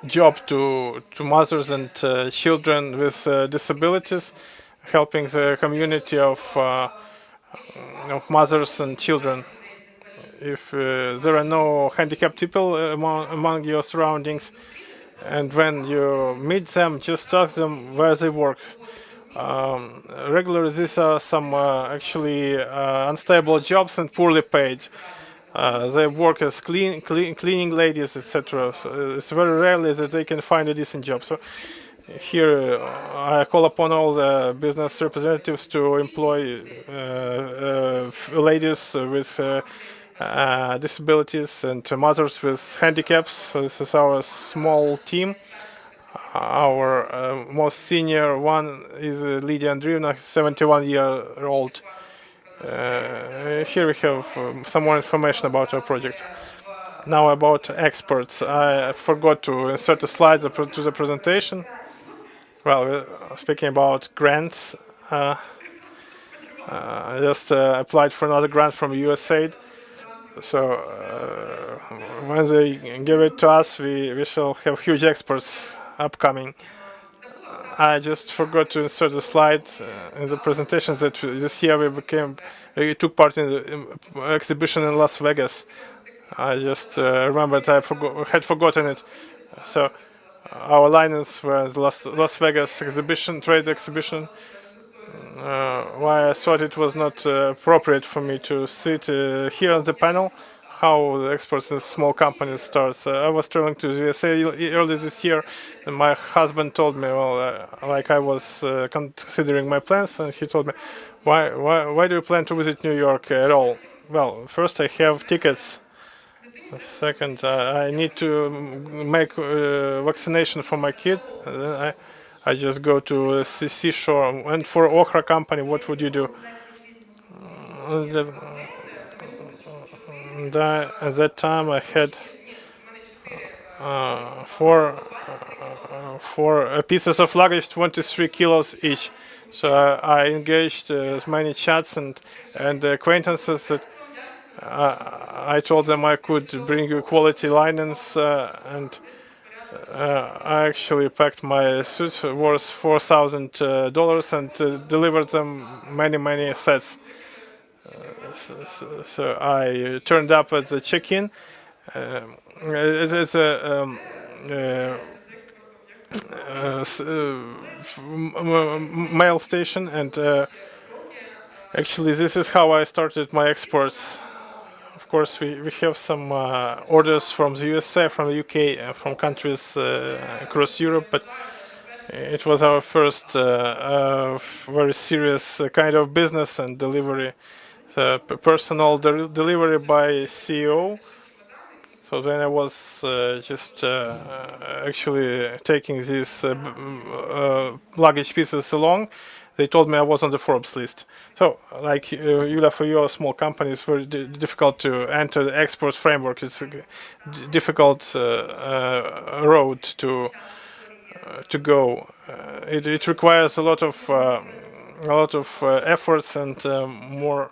job to mothers and children with disabilities, helping the community of mothers and children. If there are no handicapped people among your surroundings, and when you meet them, just ask them where they work. Regularly, these are some actually unstable jobs and poorly paid. They work as cleaning ladies, etc. So it's very rarely that they can find a decent job. So here I call upon all the business representatives to employ ladies with disabilities and mothers with handicaps. So this is our small team. Our most senior one is Lydia Andreevna, 71-year-old. Here we have some more information about our project. Now about experts. I forgot to insert a slide to the presentation. Well, we're speaking about grants. I just applied for another grant from USAID. So when they give it to us, we shall have huge experts upcoming. I just forgot to insert the slide in the presentation that this year we took part in the exhibition in Las Vegas. I just remembered I had forgotten it. So our liners were the Las Vegas exhibition, trade exhibition. Why I thought it was not appropriate for me to sit here on the panel, how the experts in small companies start. I was traveling to the USA early this year, and my husband told me, well, like I was considering my plans, and he told me, why do you plan to visit New York at all? Well, first I have tickets. Second, I need to make vaccination for my kid. And then I just go to the seashore. And for Okra company, what would you do? At that time, I had four pieces of luggage, 23 kilos each. So I engaged as many chats and acquaintances that I told them I could bring you quality linens, and I actually packed my suits worth $4,000 and delivered them many sets. So I turned up at the check-in. It is a mail station, and actually this is how I started my exports. Of course, we have some orders from the USA, from the UK, from countries across Europe, but it was our first very serious kind of business and delivery. Personal delivery by CEO. So when I was just actually taking these luggage pieces along, they told me I was on the Forbes list. So, like Yulia, for your small company, it's very difficult to enter the export framework. It's a difficult road to go. It requires a lot of efforts and more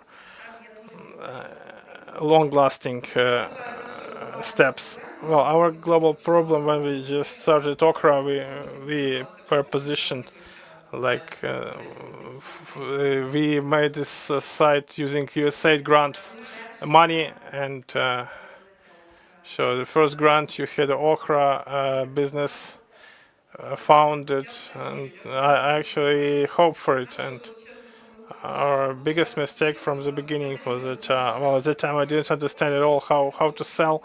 long-lasting steps. Well, our global problem when we just started Okra, we were positioned like we made this site using USAID grant money, and so the first grant you had Okra business founded, and I actually hope for it, and Our biggest mistake from the beginning was that, well, at that time I didn't understand at all how to sell.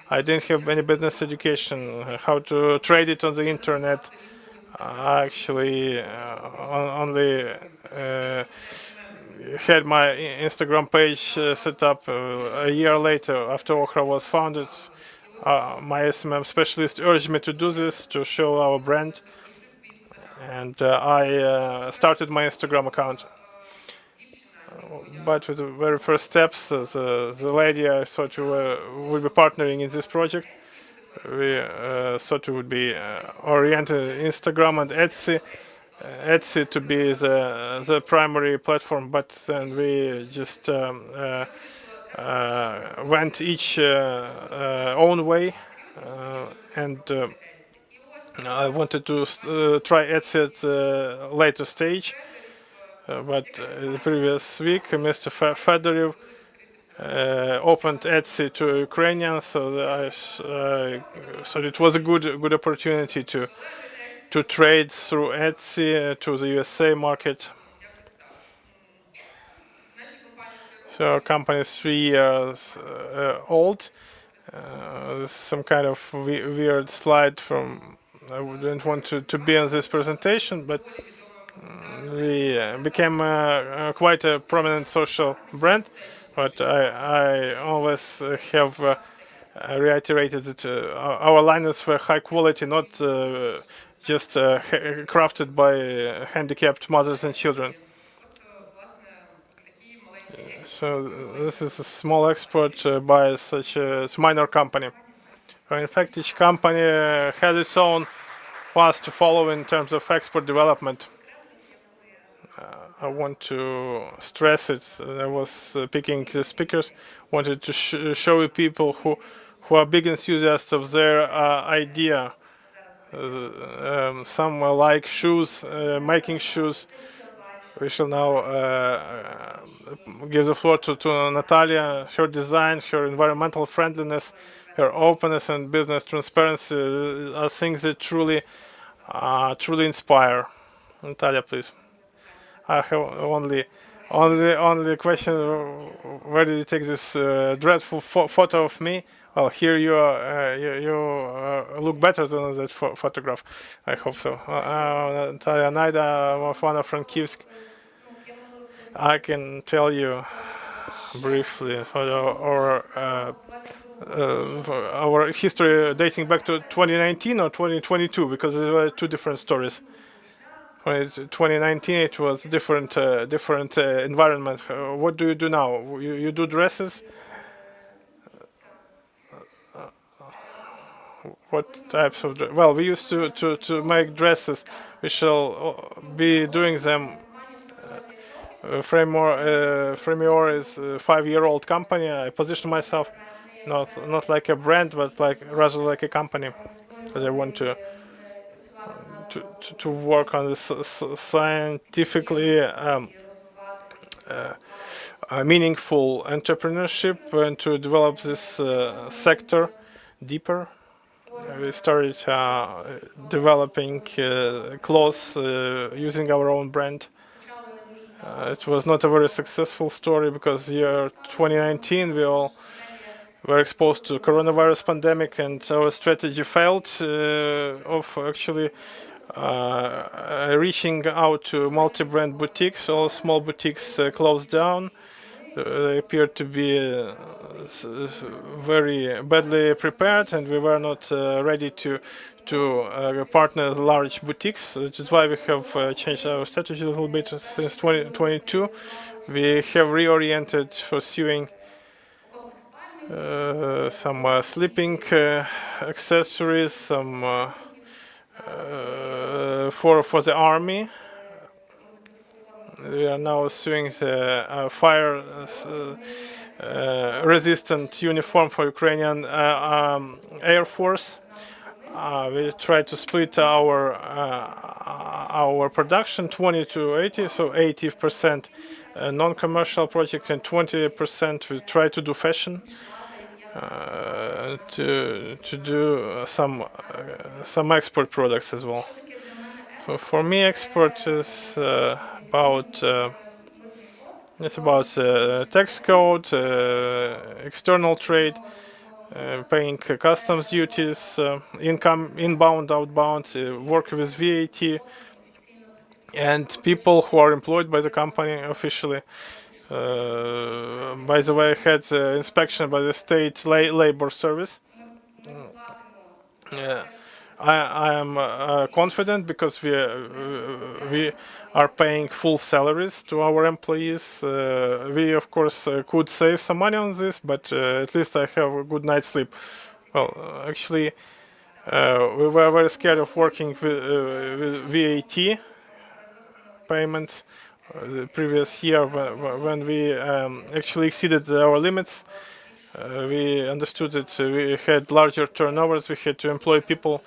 I didn't have any business education, how to trade it on the internet. I actually only had my Instagram page set up a year later after Okra was founded. My SMM specialist urged me to do this, to show our brand, and I started my Instagram account. But with the very first steps, the lady I thought we would be partnering in this project, we thought we would be oriented Instagram and Etsy. Etsy to be the primary platform, but then we just went each own way, and I wanted to try Etsy at a later stage, but the previous week Mr. Fedorev opened Etsy to Ukrainians, so so it was a good opportunity to trade through Etsy to the USA market. So our company is 3 years old. Some kind of weird slide from, I wouldn't want to be on this presentation, but we became quite a prominent social brand. But I always have reiterated that our lineups were high quality, not just crafted by handicapped mothers and children. So this is a small export by such a minor company. In fact, each company has its own path to follow in terms of export development. I want to stress it. I was picking the speakers, wanted to show people who are big enthusiasts of their idea. Some like shoes, making shoes. We shall now give the floor to Natalia. Her design, her environmental friendliness, her openness and business transparency are things that truly inspire. Natalia, please. I have only question. Where did you take this dreadful photo of me? Well, here you are. You look better than that photograph. I hope so. Natalia Naida, Mafana Frankivsk. I can tell you briefly for our history dating back to 2019 or 2022, because there were two different stories. 2019 it was different environment. What do you do now? You do dresses? What types of well, we used to make dresses. We shall be doing them. Fremior is a 5-year-old company. I position myself not like a brand, but rather like a company, because I want to work on this scientifically meaningful entrepreneurship and to develop this sector deeper. We started developing clothes using our own brand. It was not a very successful story because year 2019 we all were exposed to coronavirus pandemic, and our strategy failed of actually reaching out to multi-brand boutiques. All small boutiques closed down. They appeared to be very badly prepared, and we were not ready to partner with large boutiques, which is why we have changed our strategy a little bit since 2022. We have reoriented, pursuing some sleeping accessories, some for the army. We are now suing the fire resistant uniform for Ukrainian Air Force. We try to split our production 20 to 80, so 80% non-commercial project and 20% we try to do fashion. To do some export products as well. So for me, export is about It's about tax code, external trade, paying customs duties, income, inbound, outbound, work with VAT, and people who are employed by the company officially. By the way, I had inspection by the state labor service. I am confident because we are paying full salaries to our employees. We of course could save some money on this, but at least I have a good night's sleep. Well, actually, we were very scared of working with VAT payments the previous year when we actually exceeded our limits. We understood that we had larger turnovers. We had to employ people.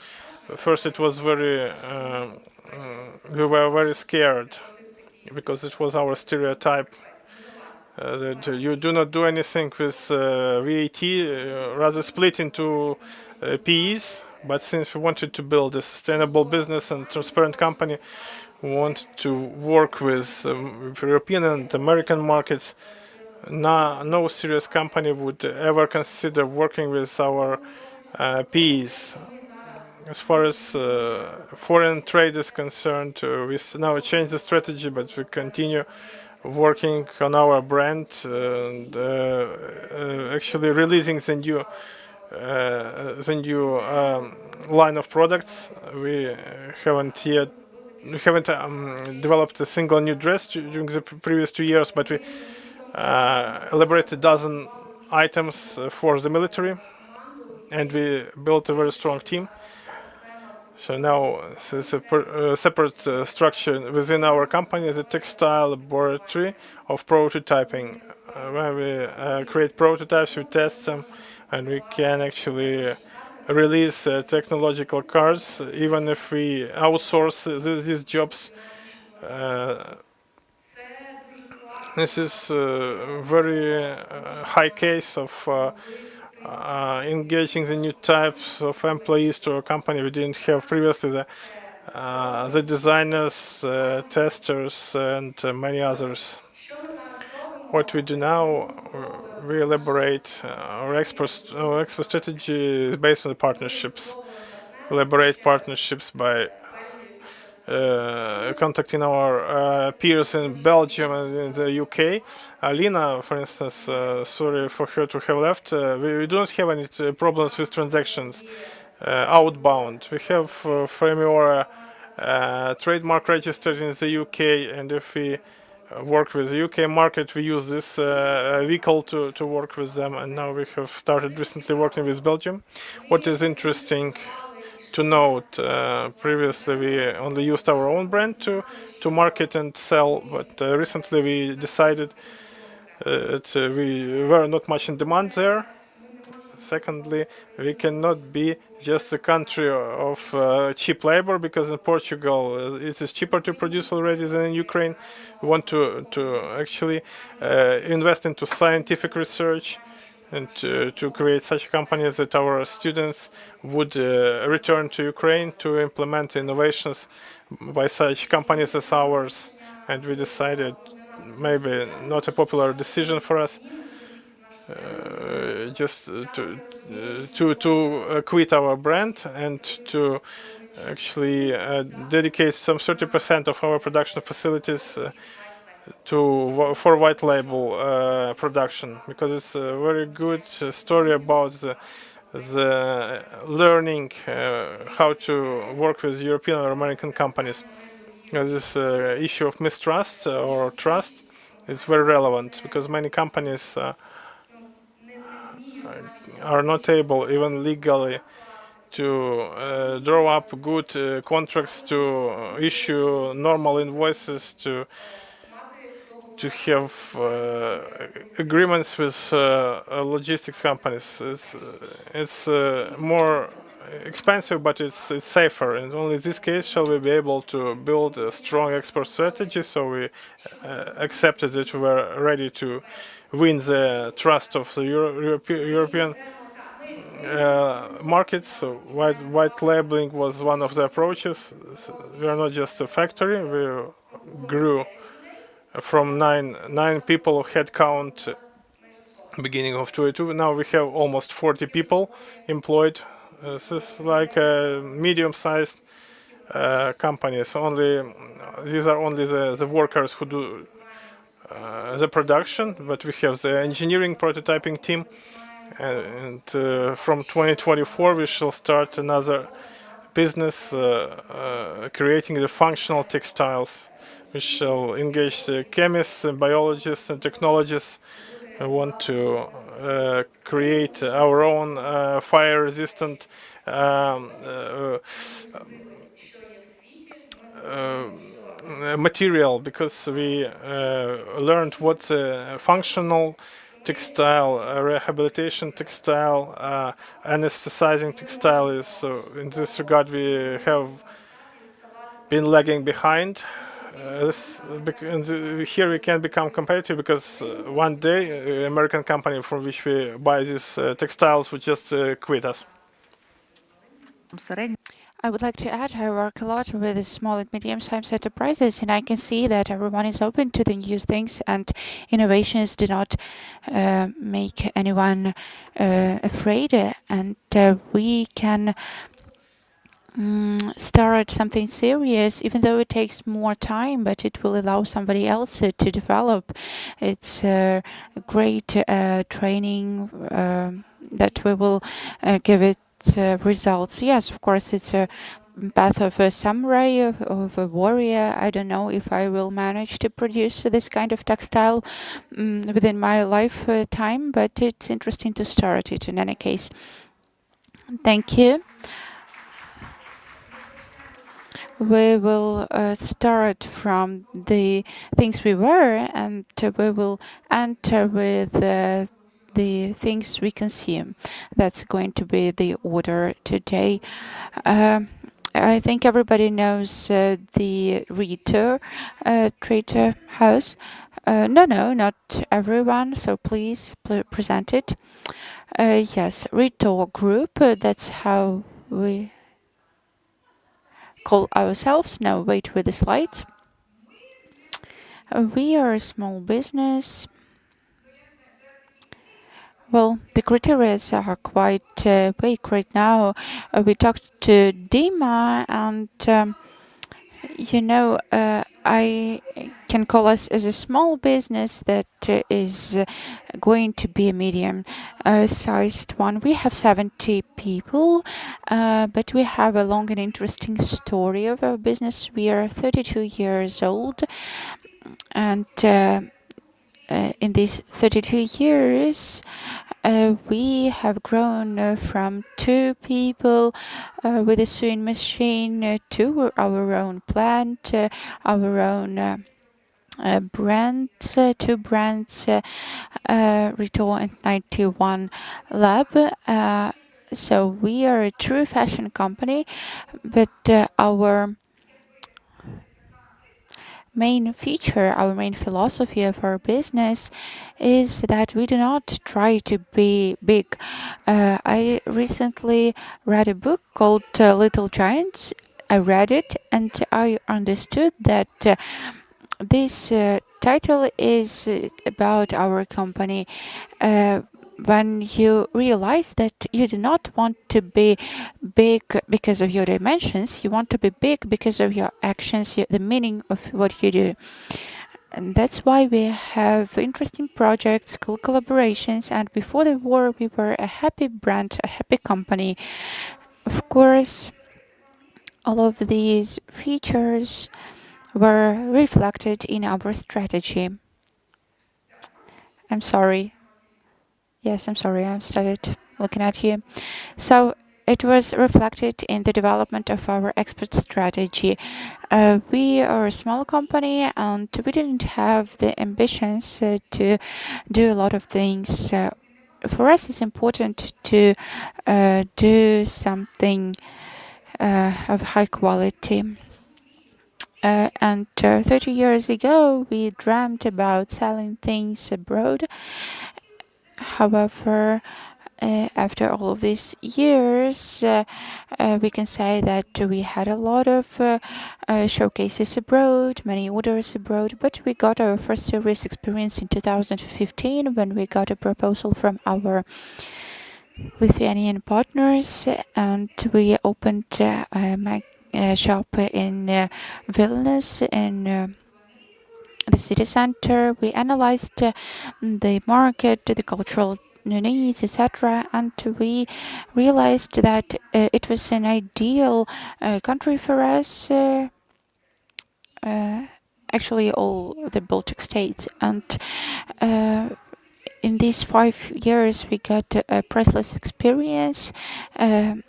First, it was very. We were very scared because it was our stereotype that you do not do anything with VAT, rather split into PEs. But since we wanted to build a sustainable business and transparent company, we want to work with European and American markets. No serious company would ever consider working with our PEs. As far as foreign trade is concerned, we now changed the strategy, but we continue working on our brand and actually releasing the new line of products. We haven't developed a single new dress during the previous 2 years, but we elaborated a dozen items for the military, and we built a very strong team. So now there's a separate structure within our company, the textile laboratory of prototyping, where we create prototypes, we test them, and we can actually release technological cards, even if we outsource these jobs. This is a very high case of engaging the new types of employees to a company we didn't have previously, the designers, testers, and many others. What we do now, we elaborate our export strategy is based on the partnerships. We elaborate partnerships by contacting our peers in Belgium and in the UK. Alina, for instance, sorry for her to have left. We don't have any problems with transactions outbound. We have Fremora trademark registered in the UK, and if we work with the UK market, we use this vehicle to work with them, and now we have started recently working with Belgium. What is interesting to note, previously we only used our own brand to market and sell, but recently we decided that we were not much in demand there. Secondly, we cannot be just the country of cheap labor, because in Portugal it is cheaper to produce already than in Ukraine. We want to actually invest into scientific research and to create such companies that our students would return to Ukraine to implement innovations by such companies as ours. And we decided, maybe not a popular decision for us, just to quit our brand and to actually dedicate some 30% of our production facilities for white label production, because it's a very good story about the learning how to work with European or American companies. This issue of mistrust or trust is very relevant, because many companies are not able, even legally, to draw up good contracts, to issue normal invoices, to have agreements with logistics companies. It's more expensive, but it's safer. And only in this case shall we be able to build a strong export strategy. So we accepted that we were ready to win the trust of the European markets. So white labeling was one of the approaches. So we are not just a factory. We grew from nine people headcount beginning of 22. Now we have almost 40 people employed. This is like a medium-sized companies. These are only the workers who do the production, but we have the engineering prototyping team, and from 2024 we shall start another business creating the functional textiles. We shall engage the chemists and biologists and technologists. We want to create our own fire-resistant material, because we learned what functional textile, rehabilitation textile, anesthetizing textile is. So in this regard, we have been lagging behind. Here we can become competitive, because one day American company from which we buy these textiles would just quit us. I would like to add, I work a lot with the small and medium-sized enterprises, and I can see that everyone is open to the new things, and innovations do not make anyone afraid, and we can start something serious, even though it takes more time, but it will allow somebody else to develop. It's a great training that we will give it results. Yes, of course, it's a path of a samurai, of a warrior. I don't know if I will manage to produce this kind of textile within my lifetime, but it's interesting to start it in any case. Thank you. We will start from the things we were, and we will enter with the things we consume. That's going to be the order today. I think everybody knows the Rito Trader House. No, not everyone, so please present it. Yes, Rito Group, that's how we call ourselves. Now wait with the slides. We are a small business. Well, the criteria are quite vague right now. We talked to Dima, and I can call us as a small business that is going to be a medium-sized one. We have 70 people, but we have a long and interesting story of our business. We are 32 years old, and in these 32 years, we have grown from 2 people with a sewing machine to our own plant, our own brands, 2 brands, Rito and 91 Lab. So we are a true fashion company, but our main feature, our main philosophy of our business is that we do not try to be big. I recently read a book called Little Giants. I read it and I understood that this title is about our company. When you realize that you do not want to be big because of your dimensions, you want to be big because of your actions, the meaning of what you do. And that's why we have interesting projects, cool collaborations, and before the war we were a happy brand, a happy company. Of course, all of these features were reflected in our strategy. I'm sorry. Yes, I'm sorry, I started looking at you. So it was reflected in the development of our export strategy. We are a small company and we didn't have the ambitions to do a lot of things. For us, it's important to do something of high quality. And 30 years ago, we dreamt about selling things abroad. However, after all of these years, we can say that we had a lot of showcases abroad, many orders abroad, but we got our first service experience in 2015 when we got a proposal from our Lithuanian partners, and we opened a shop in Vilnius in the city center. We analyzed the market, the cultural needs, etc., and we realized that it was an ideal country for us. Actually, all the Baltic states, and in these 5 years, we got a priceless experience. When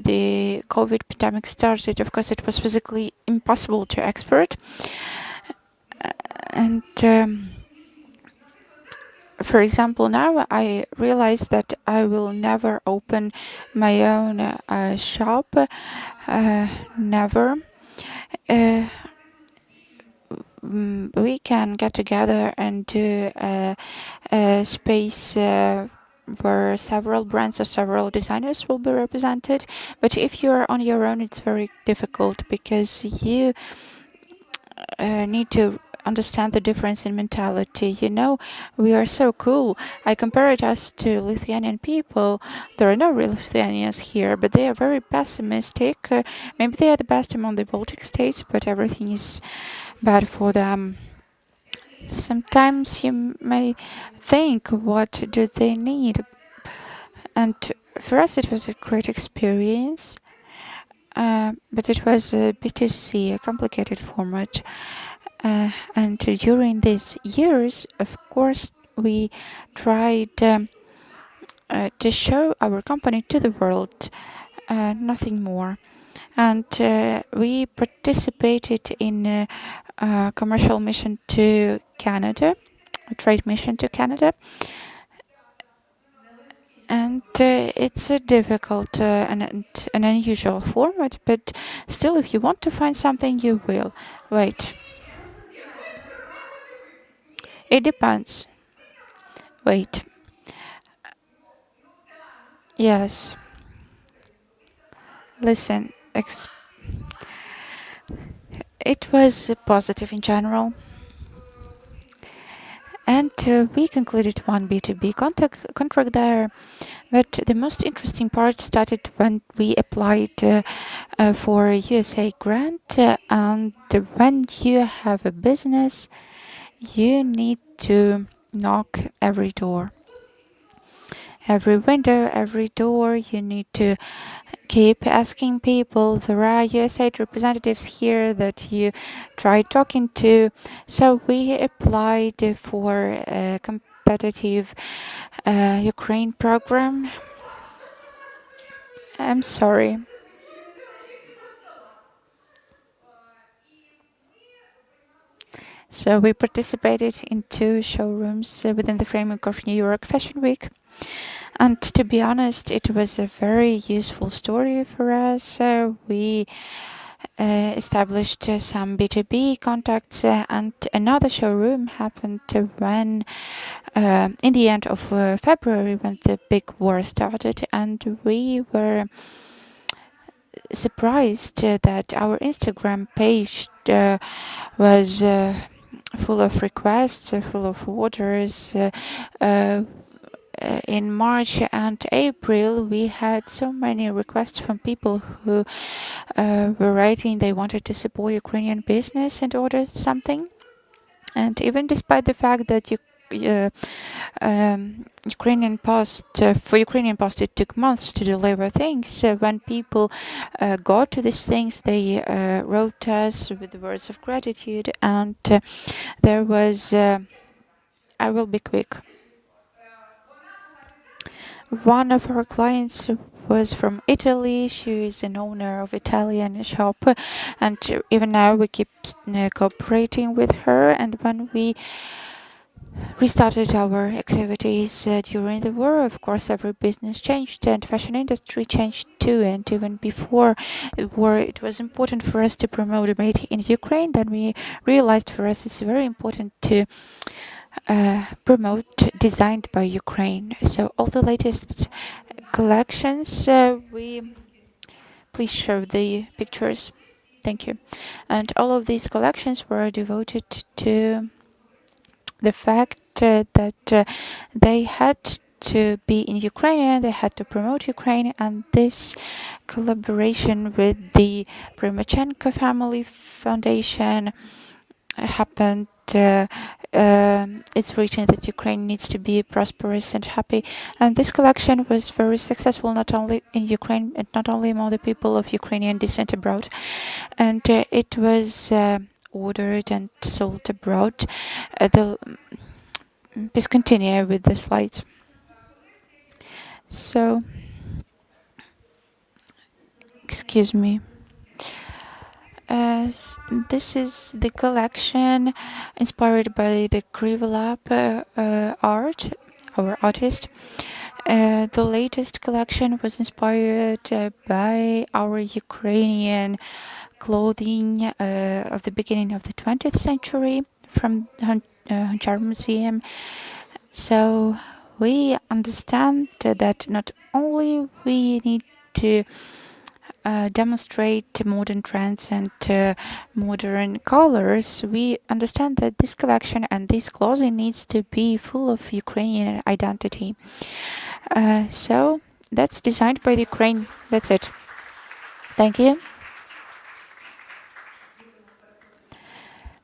the COVID pandemic started, of course, it was physically impossible to export. And for example, now I realize that I will never open my own shop, never. We can get together and do a space where several brands or several designers will be represented. But if you're on your own, it's very difficult because you need to understand the difference in mentality. You know, we are so cool. I compared us to Lithuanian people. There are no real Lithuanians here, but they are very pessimistic. Maybe they are the best among the Baltic states, but everything is bad for them. Sometimes you may think, what do they need? And for us, it was a great experience, but it was a B2C, a complicated format. And during these years, of course, we tried to show our company to the world, nothing more. And we participated in a commercial mission to Canada, a trade mission to Canada. And it's a difficult and an unusual format, but still, if you want to find something, you will. Wait. It depends. Wait. Yes. Listen. It was positive in general. And we concluded one B2B contract there. But the most interesting part started when we applied for a USA grant. And when you have a business, you need to knock every door. Every window, every door, you need to keep asking people. There are USA representatives here that you try talking to. So we applied for a competitive Ukraine program. I'm sorry. So we participated in 2 showrooms within the framework of New York Fashion Week. And to be honest, it was a very useful story for us. We established some B2B contacts, and another showroom happened when, in the end of February, when the big war started, and we were surprised that our Instagram page was full of requests, full of orders. In March and April, we had so many requests from people who were writing they wanted to support Ukrainian business and order something. And even despite the fact that Ukrainian Post, for Ukrainian Post, it took months to deliver things. When people got to these things, they wrote us with the words of gratitude. And there was, I will be quick. One of our clients was from Italy. She is an owner of Italian shop, and even now we keep cooperating with her. And when we restarted our activities during the war, of course, every business changed, and fashion industry changed too. And even before the war, it was important for us to promote Made in Ukraine. Then we realized for us it's very important to promote designed by Ukraine. So all the latest collections, we please show the pictures. Thank you. And all of these collections were devoted to the fact that they had to be in Ukraine, they had to promote Ukraine, and this collaboration with the Primachenko Family Foundation happened. It's written that Ukraine needs to be prosperous and happy, and this collection was very successful not only in Ukraine and not only among the people of Ukrainian descent abroad, and it was ordered and sold abroad. Please continue with the slides. So, excuse me. This is the collection inspired by the Krivolab art, our artist. The latest collection was inspired by our Ukrainian clothing of the beginning of the 20th century from Hunchar Museum. So we understand that not only we need to demonstrate modern trends and modern colors, we understand that this collection and this clothing needs to be full of Ukrainian identity. So that's designed by Ukraine. That's it. Thank you.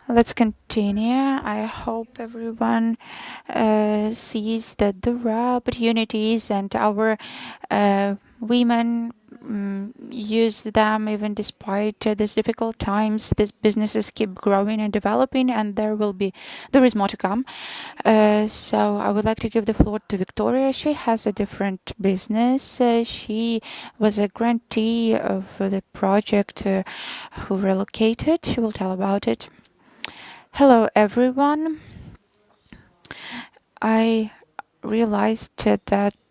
Let's continue. I hope everyone sees that there are opportunities and our women use them even despite these difficult times. These businesses keep growing and developing, and there is more to come. So I would like to give the floor to Victoria. She has a different business. She was a grantee of the project who relocated. She will tell about it. Hello, everyone. I realized that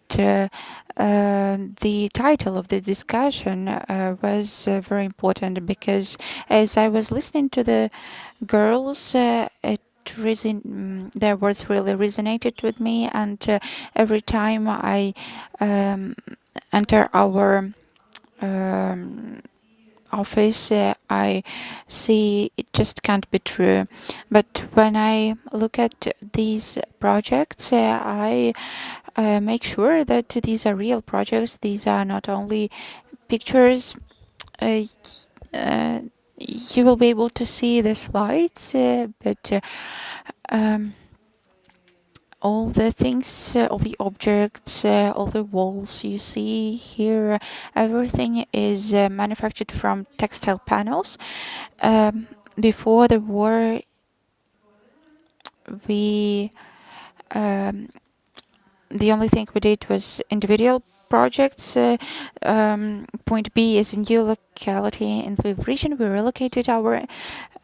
the title of the discussion was very important because as I was listening to the girls, their words really resonated with me, and every time I enter our office, I see it just can't be true. But when I look at these projects, I make sure that these are real projects. These are not only pictures. You will be able to see the slides, but all the things, all the objects, all the walls you see here, everything is manufactured from textile panels. Before the war, the only thing we did was individual projects. Point B is a new locality in the region. We relocated our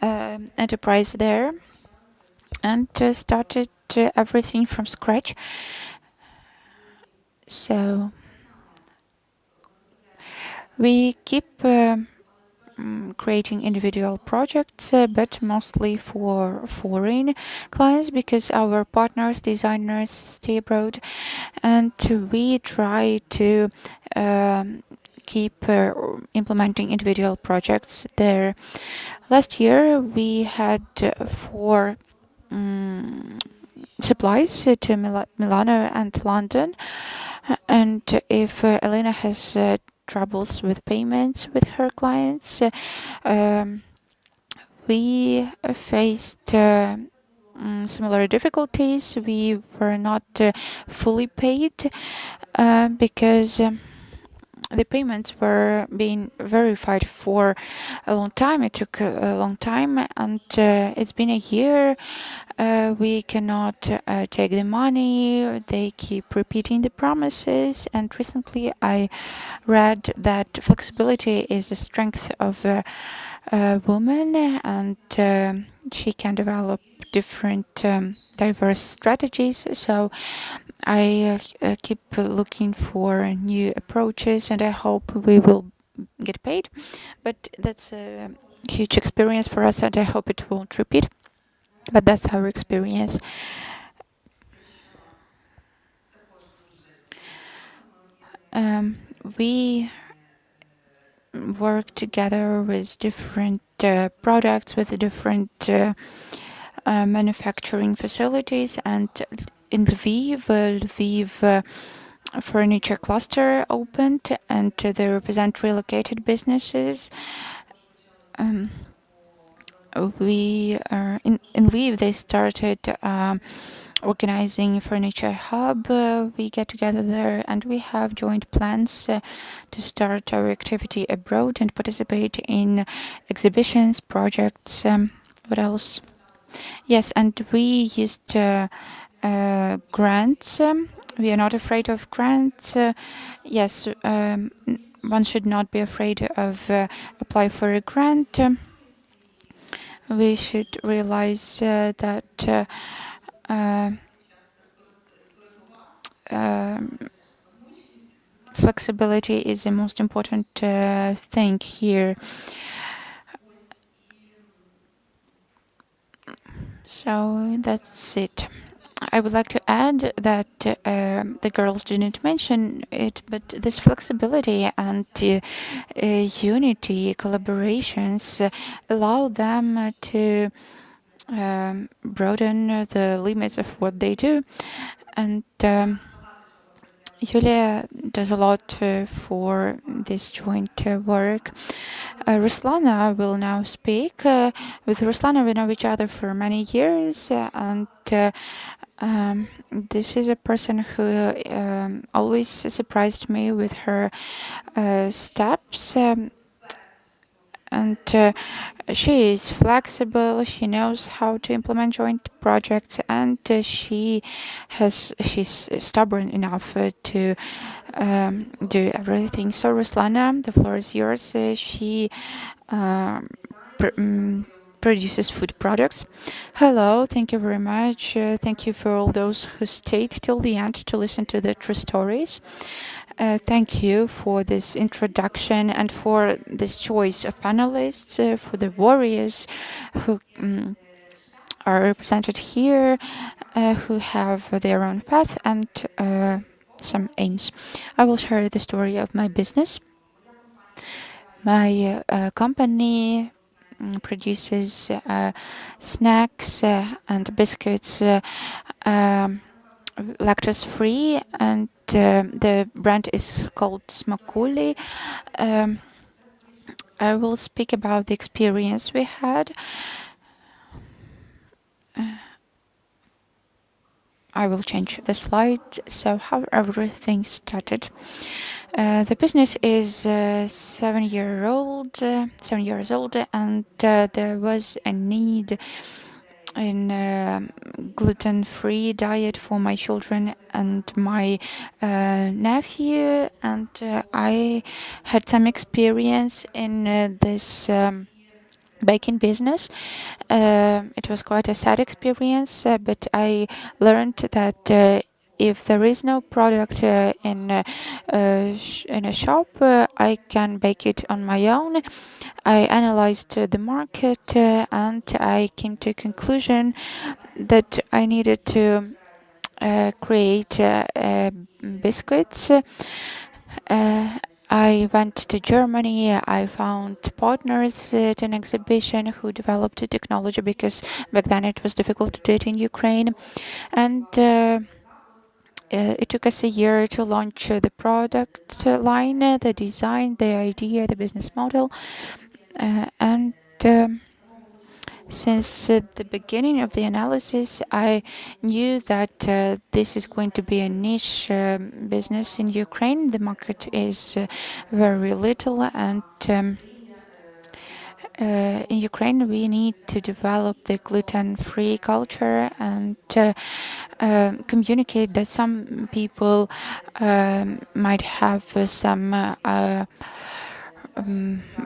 enterprise there and started everything from scratch. So we keep creating individual projects, but mostly for foreign clients because our partners, designers, stay abroad, and we try to keep implementing individual projects there. Last year we had 4 supplies to Milano and London, and if Elena has troubles with payments with her clients, we faced similar difficulties. We were not fully paid because the payments were being verified for a long time. It took a long time, and it's been a year. We cannot take the money. They keep repeating the promises. And recently I read that flexibility is the strength of a woman, and she can develop different diverse strategies. So I keep looking for new approaches, and I hope we will get paid. But that's a huge experience for us, and I hope it won't repeat. But that's our experience. We work together with different products, with different manufacturing facilities, and in Lviv furniture cluster opened, and they represent relocated businesses. We are in Lviv. They started organizing furniture hub. We get together there, and we have joint plans to start our activity abroad and participate in exhibitions, projects. What else? Yes, and we used grants. We are not afraid of grants. Yes, one should not be afraid of apply for a grant. We should realize that flexibility is the most important thing here. So that's it. I would like to add that the girls didn't mention it, but this flexibility and unity, collaborations allow them to broaden the limits of what they do. And Yulia does a lot for this joint work. Ruslana will now speak. With Ruslana, we know each other for many years, and this is a person who always surprised me with her steps. And she is flexible. She knows how to implement joint projects, and she's stubborn enough to do everything. So, Ruslana, the floor is yours. She produces food products. Hello, thank you very much. Thank you for all those who stayed till the end to listen to the true stories. Thank you for this introduction and for this choice of panelists, for the warriors who are represented here, who have their own path and some aims. I will share the story of my business. My company produces snacks and biscuits, lactose-free, and the brand is called Smakuli. I will speak about the experience we had. I will change the slide. So how everything started. The business is 7 years old, and there was a need in gluten-free diet for my children and my nephew, and I had some experience in this baking business. It was quite a sad experience, but I learned that if there is no product in a shop, I can bake it on my own. I analyzed the market and I came to a conclusion that I needed to create biscuits. I went to Germany. I found partners at an exhibition who developed the technology, because back then it was difficult to do it in Ukraine. And it took us a year to launch the product line, the design, the idea, the business model. And since the beginning of the analysis, I knew that this is going to be a niche business in Ukraine. The market is very little, and in Ukraine we need to develop the gluten-free culture and communicate that some people might have some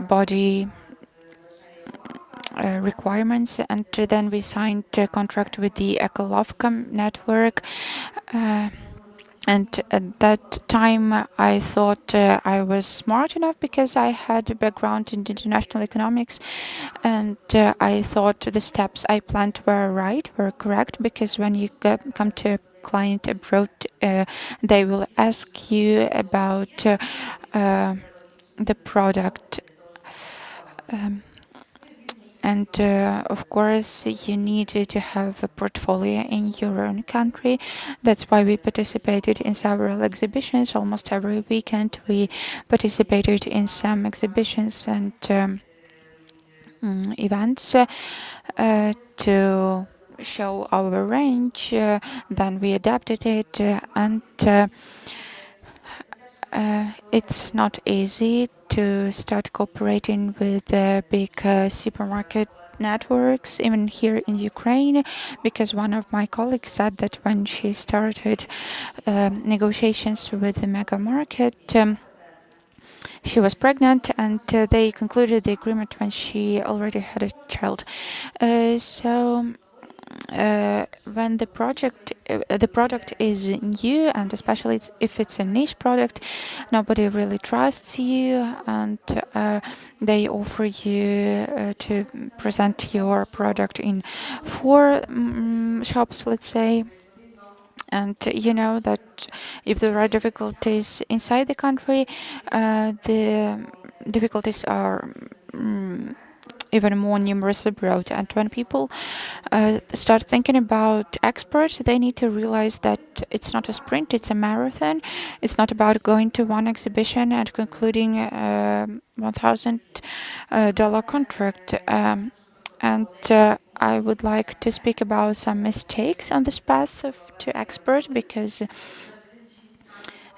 body requirements, and then we signed a contract with the Ecolovcom network. And at that time, I thought I was smart enough because I had a background in international economics, and I thought the steps I planned were right, were correct, because when you come to a client abroad, they will ask you about the product. And of course, you need to have a portfolio in your own country. That's why we participated in several exhibitions. Almost every weekend, we participated in some exhibitions and events to show our range. Then we adapted it, and it's not easy to start cooperating with the big supermarket networks, even here in Ukraine, because one of my colleagues said that when she started negotiations with the mega market, she was pregnant, and they concluded the agreement when she already had a child. When the product is new, and especially if it's a niche product, nobody really trusts you, and they offer you to present your product in 4 shops, let's say. And you know that if there are difficulties inside the country, the difficulties are even more numerous abroad. And when people start thinking about export, they need to realize that it's not a sprint, it's a marathon. It's not about going to one exhibition and concluding a $1,000 contract. I would like to speak about some mistakes on this path to export, because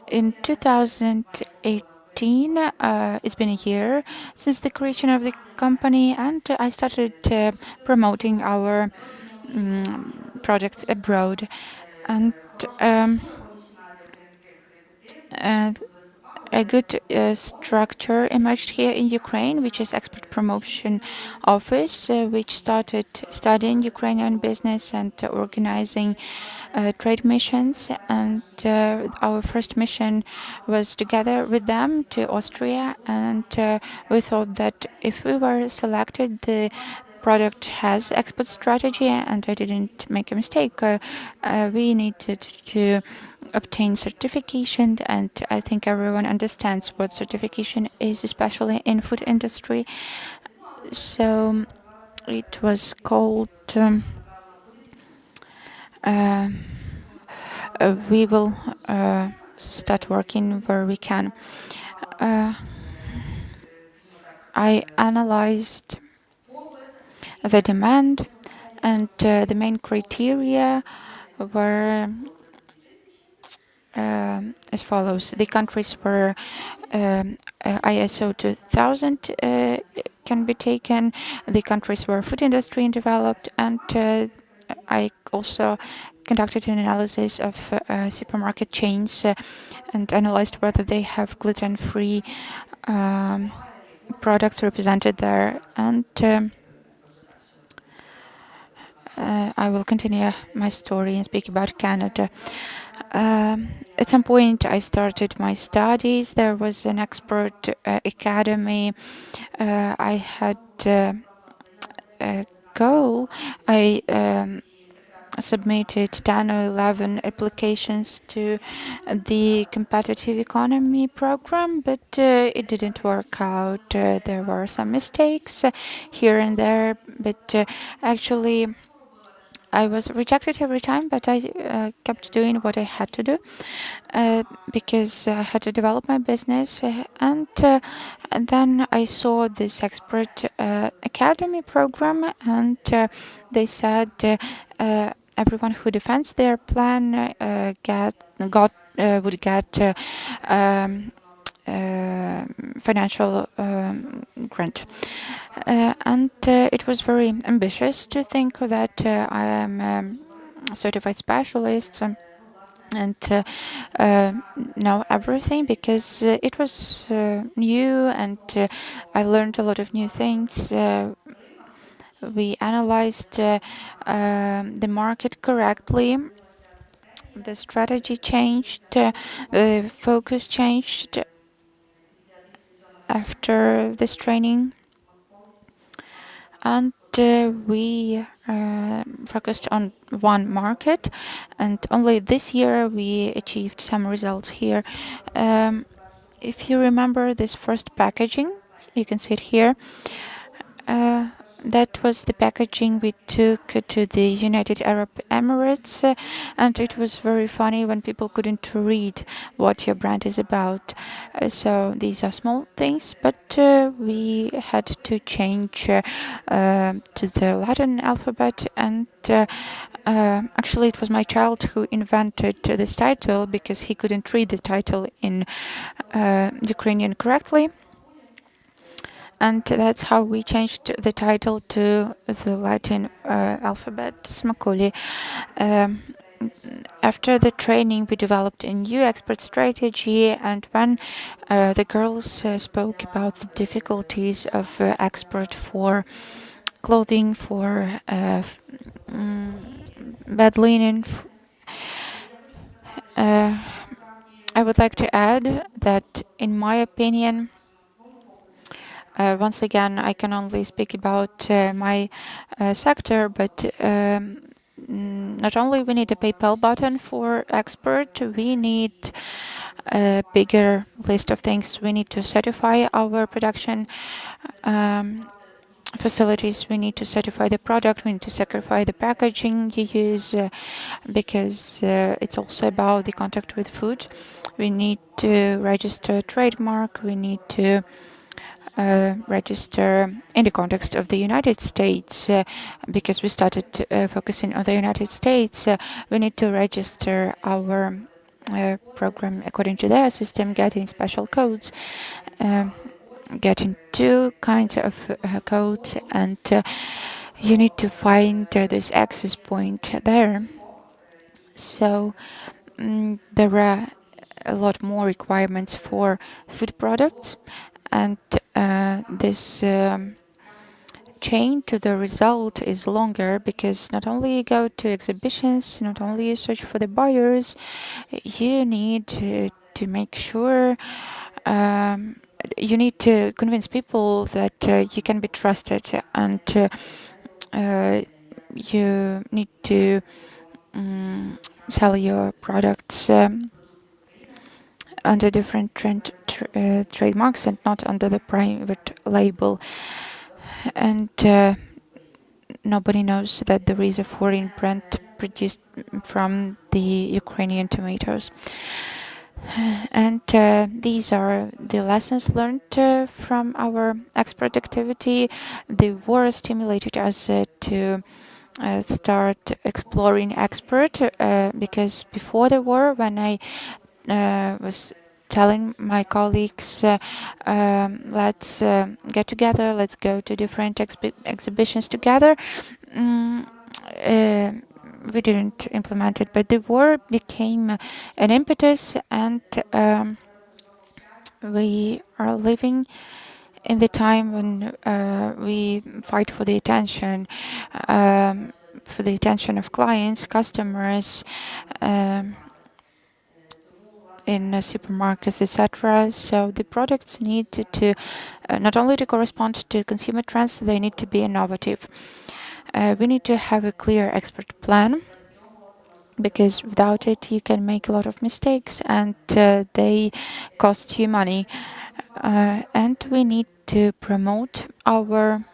in 2018, it's been a year since the creation of the company, and I started promoting our projects abroad. And a good structure emerged here in Ukraine, which is Export Promotion Office, which started studying Ukrainian business and organizing trade missions. And our first mission was together with them to Austria, and we thought that if we were selected, the product has export strategy, and I didn't make a mistake. We needed to obtain certification, and I think everyone understands what certification is, especially in food industry. So it was called we will start working where we can. I analyzed the demand, and the main criteria were as follows. The countries where ISO 2000 can be taken, the countries where food industry is developed, and I also conducted an analysis of supermarket chains and analyzed whether they have gluten-free products represented there. And I will continue my story and speak about Canada. At some point, I started my studies. There was an expert academy. I had a goal. I submitted 10 or 11 applications to the competitive economy program, but it didn't work out. There were some mistakes here and there, but actually I was rejected every time, but I kept doing what I had to do because I had to develop my business. And then I saw this expert academy program, and they said everyone who defends their plan would get financial grant. And it was very ambitious to think that I am a certified specialist and know everything, because it was new, and I learned a lot of new things. We analyzed the market correctly. The strategy changed, the focus changed after this training. And we focused on one market, and only this year we achieved some results here. If you remember this first packaging, you can see it here. That was the packaging we took to the United Arab Emirates, and it was very funny when people couldn't read what your brand is about. So these are small things, but we had to change to the Latin alphabet, and actually it was my child who invented this title because he couldn't read the title in Ukrainian correctly. And that's how we changed the title to the Latin alphabet, Smakuli. After the training, we developed a new expert strategy, and when the girls spoke about the difficulties of export for clothing, for bed linen, I would like to add that, in my opinion, once again, I can only speak about my sector, but not only we need a PayPal button for export, we need a bigger list of things. We need to certify our production facilities, we need to certify the product, we need to certify the packaging you use, because it's also about the contact with food. We need to register a trademark, we need to register in the context of the United States, because we started focusing on the United States. We need to register our program according to their system, getting special codes, getting two kinds of codes, and you need to find this access point there. So there are a lot more requirements for food products, and this chain to the result is longer, because not only you go to exhibitions, not only you search for the buyers, you need to make sure you need to convince people that you can be trusted, and you need to sell your products under different trademarks and not under the private label. And nobody knows that there is a foreign brand produced from the Ukrainian tomatoes. And these are the lessons learned from our export activity. The war stimulated us to start exploring export, because before the war, when I was telling my colleagues, let's get together, let's go to different exhibitions together, we didn't implement it, but the war became an impetus, and we are living in the time when we fight for the attention of clients, customers, in supermarkets, etc. So the products need to not only to correspond to consumer trends, they need to be innovative. We need to have a clear export plan, because without it you can make a lot of mistakes, and they cost you money. And we need to promote our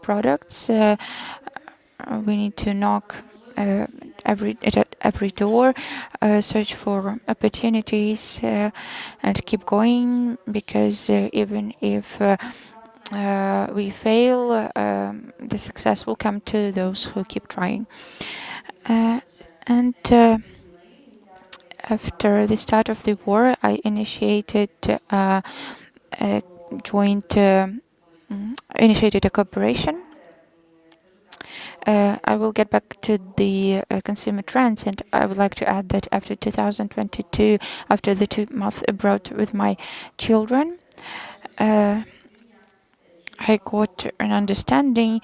products. We need to knock at every door, search for opportunities, and keep going, because even if we fail, the success will come to those who keep trying. And after the start of the war, I initiated a cooperation. I will get back to the consumer trends, and I would like to add that after 2022, after the 2 months abroad with my children, I got an understanding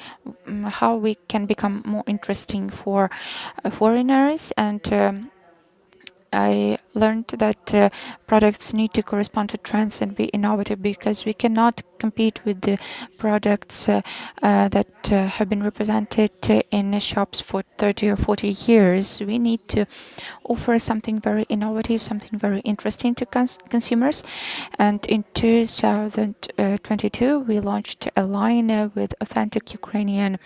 how we can become more interesting for foreigners, and I learned that products need to correspond to trends and be innovative, because we cannot compete with the products that have been represented in shops for 30 or 40 years. We need to offer something very innovative, something very interesting to consumers. And in 2022, we launched a line with authentic Ukrainian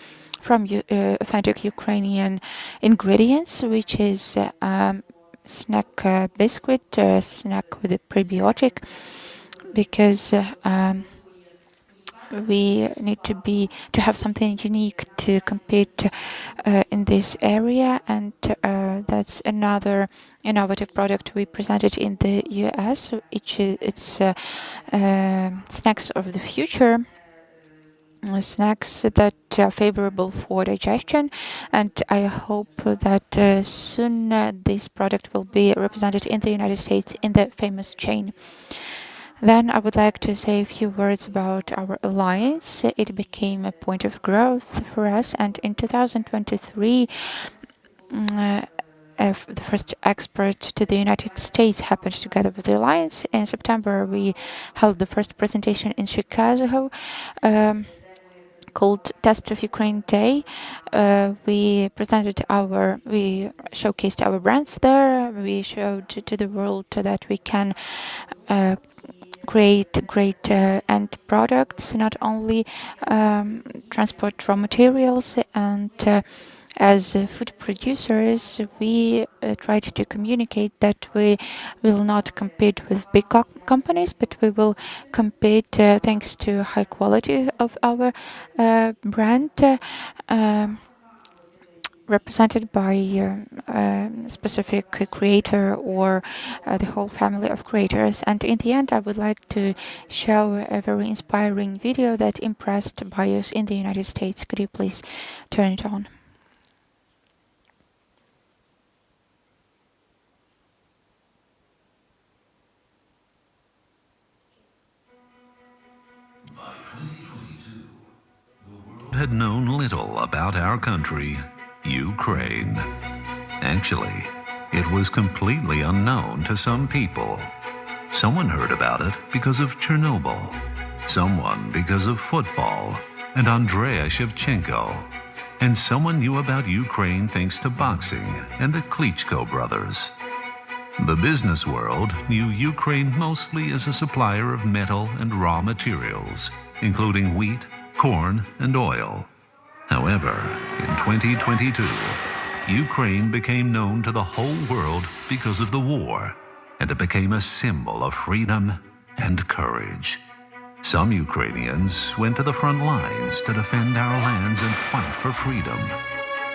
ingredients, which is snack biscuit, snack with a prebiotic, because we need to have something unique to compete in this area, and that's another innovative product we presented in the US. It's snacks of the future. Snacks that are favorable for digestion, and I hope that soon this product will be represented in the United States in the famous chain. Then I would like to say a few words about our alliance. It became a point of growth for us, and in 2023, the first export to the United States happened together with the alliance. In September, we held the first presentation in Chicago, called Test of Ukraine Day. We showcased our brands there. We showed to the world that we can create great end products, not only transport raw materials, and as food producers, we tried to communicate that we will not compete with big companies, but we will compete thanks to high quality of our brand, represented by a specific creator or the whole family of creators. And in the end, I would like to show a very inspiring video that impressed buyers in the United States. Could you please turn it on? Had known little about our country, Ukraine. Actually, it was completely unknown to some people. Someone heard about it because of Chernobyl, someone because of football and Andrei Shevchenko, and someone knew about Ukraine thanks to boxing and the Klitschko brothers. The business world knew Ukraine mostly as a supplier of metal and raw materials, including wheat, corn, and oil. However, in 2022, Ukraine became known to the whole world because of the war, and it became a symbol of freedom and courage. Some Ukrainians went to the front lines to defend our lands and fight for freedom.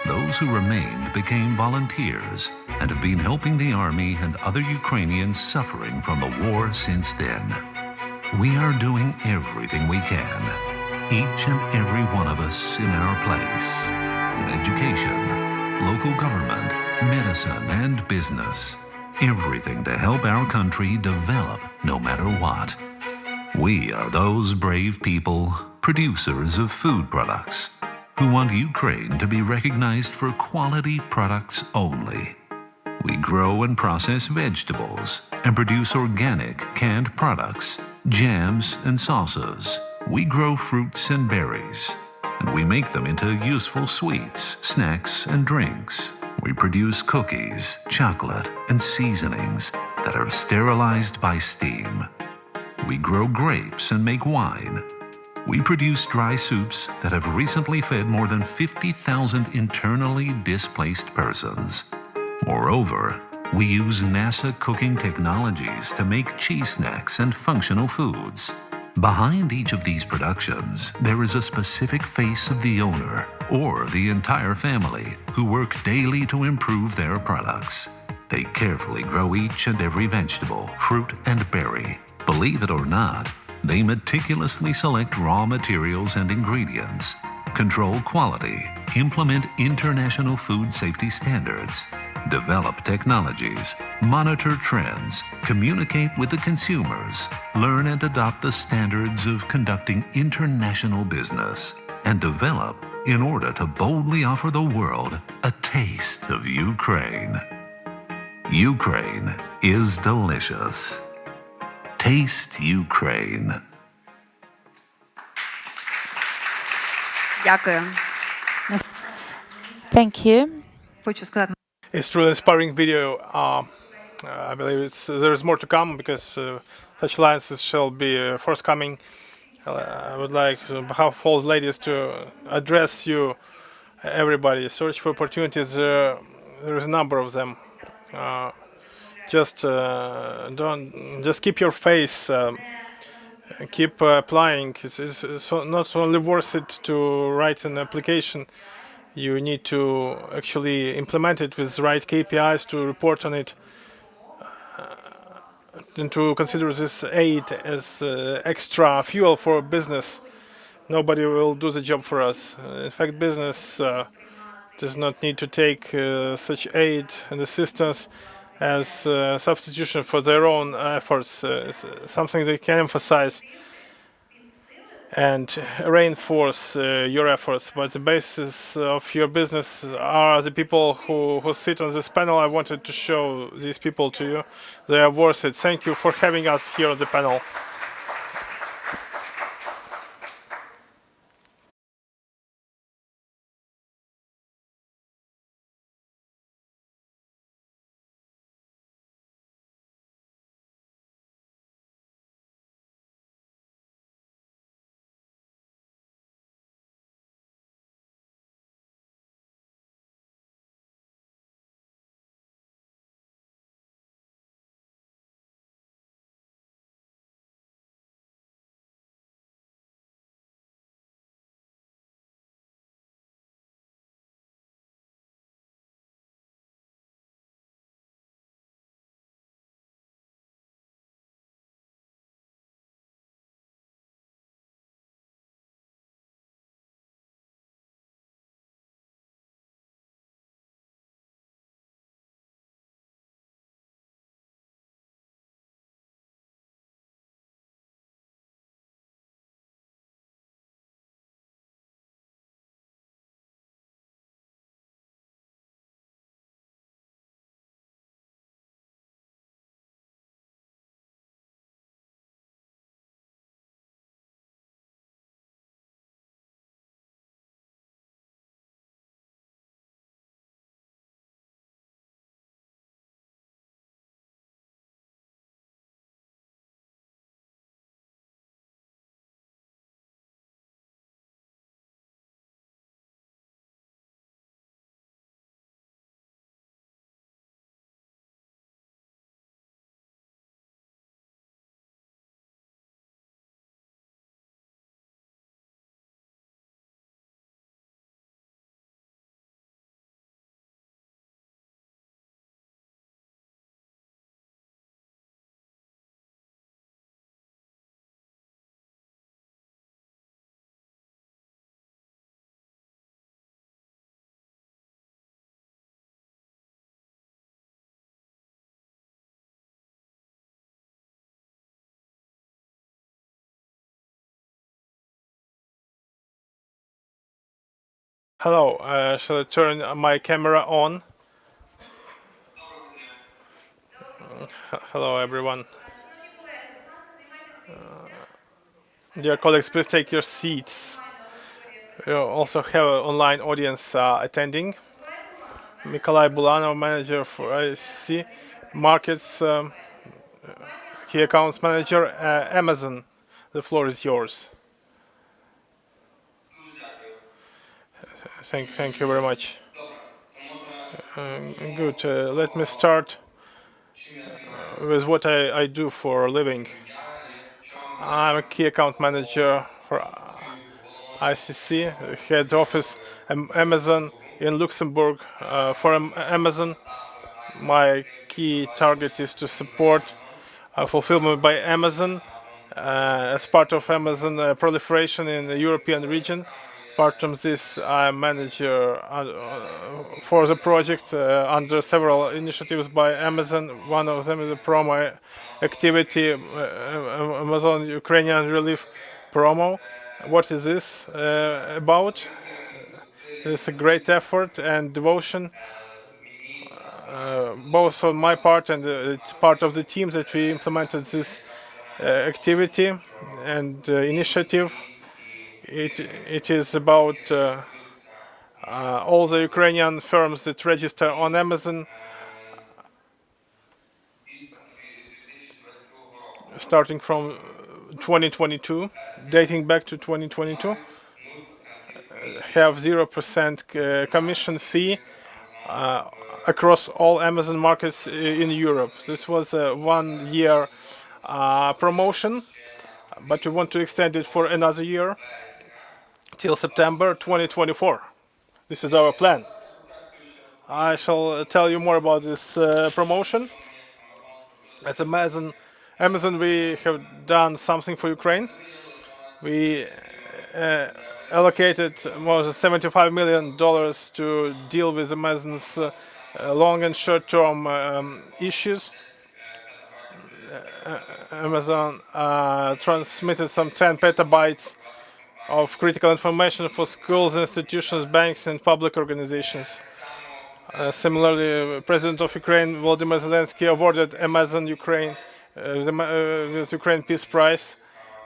Those who remained became volunteers and have been helping the army and other Ukrainians suffering from the war since then. We are doing everything we can, each and every one of us in our place, in education, local government, medicine, and business. Everything to help our country develop no matter what. We are those brave people, producers of food products, who want Ukraine to be recognized for quality products only. We grow and process vegetables and produce organic canned products, jams and sauces. We grow fruits and berries, and we make them into useful sweets, snacks, and drinks. We produce cookies, chocolate, and seasonings that are sterilized by steam. We grow grapes and make wine. We produce dry soups that have recently fed more than 50,000 internally displaced persons. Moreover, we use NASA cooking technologies to make cheese snacks and functional foods. Behind each of these productions, there is a specific face of the owner or the entire family who work daily to improve their products. They carefully grow each and every vegetable, fruit, and berry. Believe it or not, they meticulously select raw materials and ingredients, control quality, implement international food safety standards, develop technologies, monitor trends, communicate with the consumers, learn and adopt the standards of conducting international business, and develop in order to boldly offer the world a taste of Ukraine. Ukraine is delicious. Taste Ukraine. Дякую. Thank you. Хочу сказати. It's truly inspiring video. I believe there is more to come because such alliances shall be forthcoming. I would like, on behalf of all ladies, to address you, everybody. Search for opportunities. There is a number of them. Just keep your face. Keep applying. It's not only worth it to write an application. You need to actually implement it with the right KPIs to report on it, and to consider this aid as extra fuel for business. Nobody will do the job for us. In fact, business does not need to take such aid and assistance as substitution for their own efforts. It's something they can emphasize and reinforce your efforts. But the basis of your business are the people who sit on this panel. I wanted to show these people to you. They are worth it. Thank you for having us here on the panel. Hello, shall I turn my camera on? Hello, everyone. Dear colleagues, please take your seats. We also have an online audience attending. Nikolai Bulanov, manager for IC Markets, key accounts manager, Amazon. The floor is yours. Thank you very much. Good. Let me start with what I do for a living. I'm a key account manager for ICC, head office Amazon in Luxembourg. For Amazon, my key target is to support fulfillment by Amazon as part of Amazon proliferation in the European region. Apart from this, I'm manager for the project under several initiatives by Amazon. One of them is the promo activity, Amazon Ukrainian Relief Promo. What is this about? It's a great effort and devotion both on my part and it's part of the team that we implemented this activity and initiative. It is about all the Ukrainian firms that register on Amazon starting from 2022, dating back to 2022, have 0% commission fee across all Amazon markets in Europe. This was a 1-year promotion, but we want to extend it for another year till September 2024. This is our plan. I shall tell you more about this promotion. At Amazon, we have done something for Ukraine. We allocated more than $75 million to deal with Amazon's long and short-term issues. Amazon transmitted some 10 petabytes of critical information for schools, institutions, banks, and public organizations. Similarly, President of Ukraine, Volodymyr Zelensky, awarded Amazon Ukraine with Ukraine Peace Prize,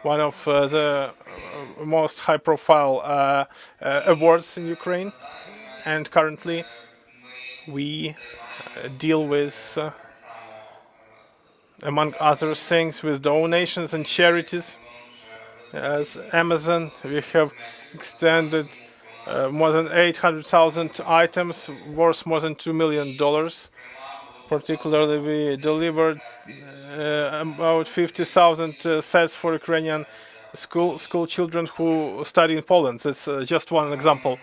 one of the most high-profile awards in Ukraine. And currently, we deal with, among other things, with donations and charities. As Amazon, we have extended more than 800,000 items worth more than $2 million. Particularly, we delivered about 50,000 sets for Ukrainian school children who study in Poland. That's just one example.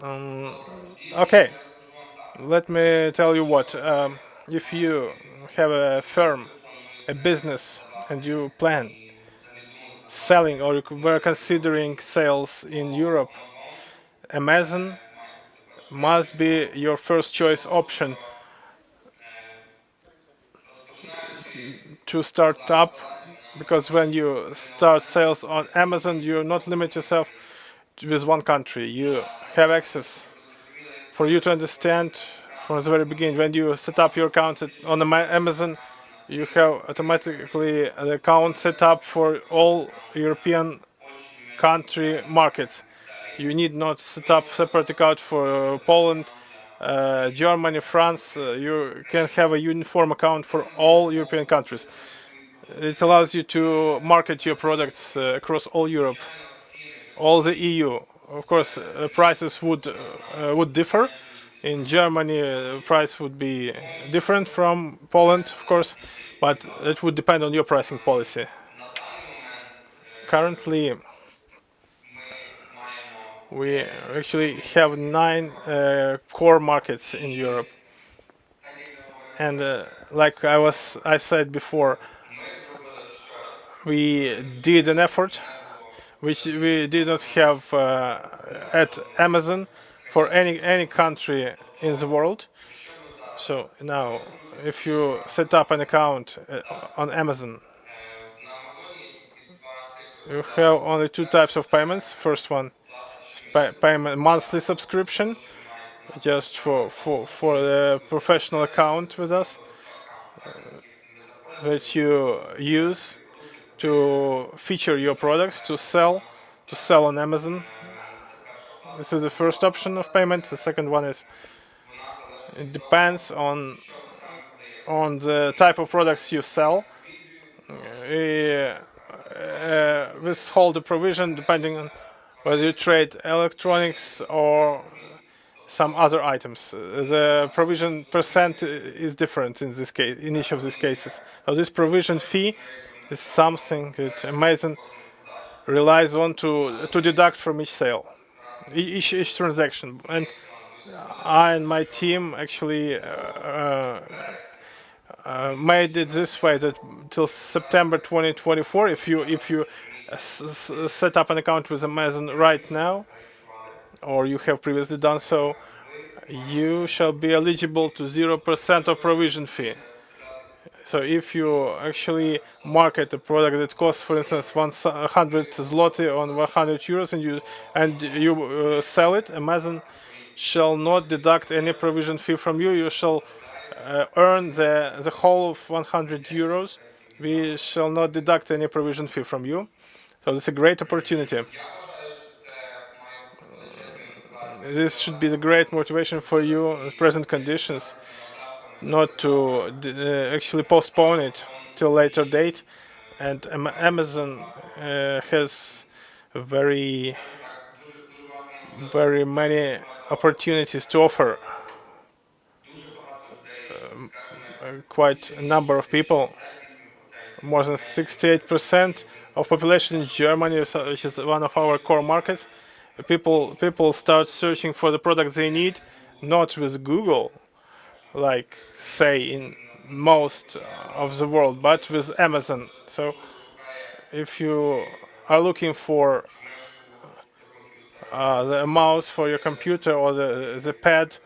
Okay, let me tell you what. If you have a firm, a business, and you plan selling or you were considering sales in Europe, Amazon must be your first choice option to start up, because when you start sales on Amazon, you not limit yourself with one country. You have access. For you to understand from the very beginning, when you set up your account on Amazon, you have automatically the account set up for all European country markets. You need not set up separate account for Poland, Germany, France. You can have a uniform account for all European countries. It allows you to market your products across all Europe, all the EU. Of course, prices would differ. In Germany, the price would be different from Poland, of course, but it would depend on your pricing policy. Currently, we actually have 9 core markets in Europe, and like I said before, we did an effort which we did not have at Amazon for any country in the world. So now, if you set up an account on Amazon, you have only 2 types of payments. First one, payment monthly subscription, just for the professional account with us that you use to feature your products, to sell on Amazon. This is the first option of payment. The second one is, it depends on the type of products you sell. We withhold the provision depending on whether you trade electronics or some other items. The provision percent is different in this case, in each of these cases. So this provision fee is something that Amazon relies on to deduct from each sale, each transaction. And I and my team actually made it this way that till September 2024, if you set up an account with Amazon right now, or you have previously done so, you shall be eligible to 0% of provision fee. So if you actually market a product that costs, for instance, 100 zloty on 100 euros, and you sell it, Amazon shall not deduct any provision fee from you. You shall earn the whole of 100 euros. We shall not deduct any provision fee from you. So it's a great opportunity. This should be the great motivation for you in present conditions, not to actually postpone it till later date. And Amazon has very many opportunities to offer quite a number of people. More than 68% of population in Germany, which is one of our core markets, people start searching for the products they need, not with Google, like say in most of the world, but with Amazon. So if you are looking for the mouse for your computer or the pad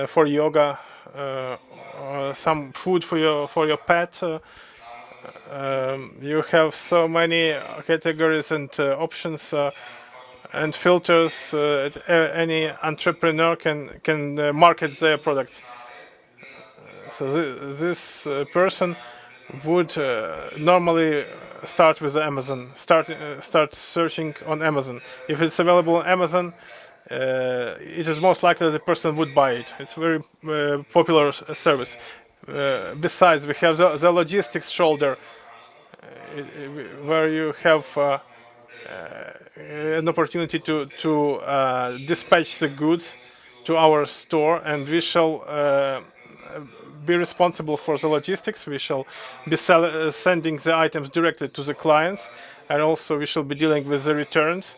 for yoga, or some food for your pet, you have so many categories and options and filters. Any entrepreneur can market their products. So this person would normally start with Amazon. Start searching on Amazon. If it's available on Amazon, it is most likely the person would buy it. It's a very popular service. Besides, we have the logistics shoulder, where you have an opportunity to dispatch the goods to our store, and we shall be responsible for the logistics. We shall be sending the items directly to the clients, and also we shall be dealing with the returns,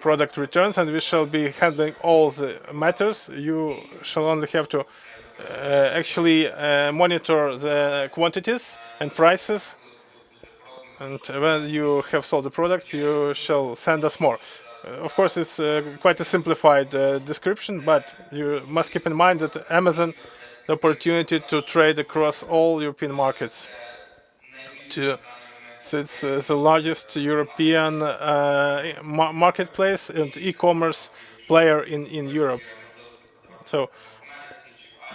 product returns, and we shall be handling all the matters. You shall only have to actually monitor the quantities and prices, and when you have sold the product, you shall send us more. Of course, it's quite a simplified description, but you must keep in mind that Amazon, the opportunity to trade across all European markets. So it's the largest European marketplace and e-commerce player in Europe. So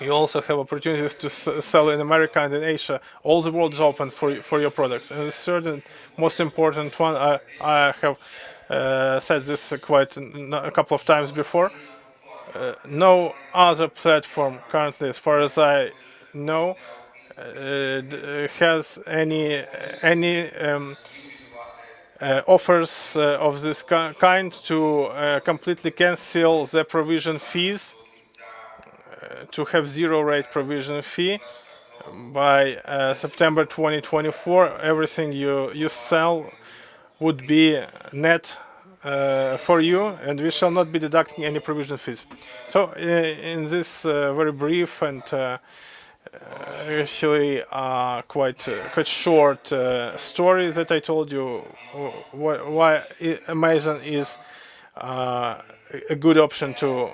you also have opportunities to sell in America and in Asia. All the world is open for your products. And the third and most important one, I have said this quite a couple of times before. No other platform currently, as far as I know, has any offers of this kind to completely cancel the provision fees, to have zero rate provision fee. By September 2024, everything you sell would be net for you, and we shall not be deducting any provision fees. So in this very brief and actually quite short story that I told you, why Amazon is a good option to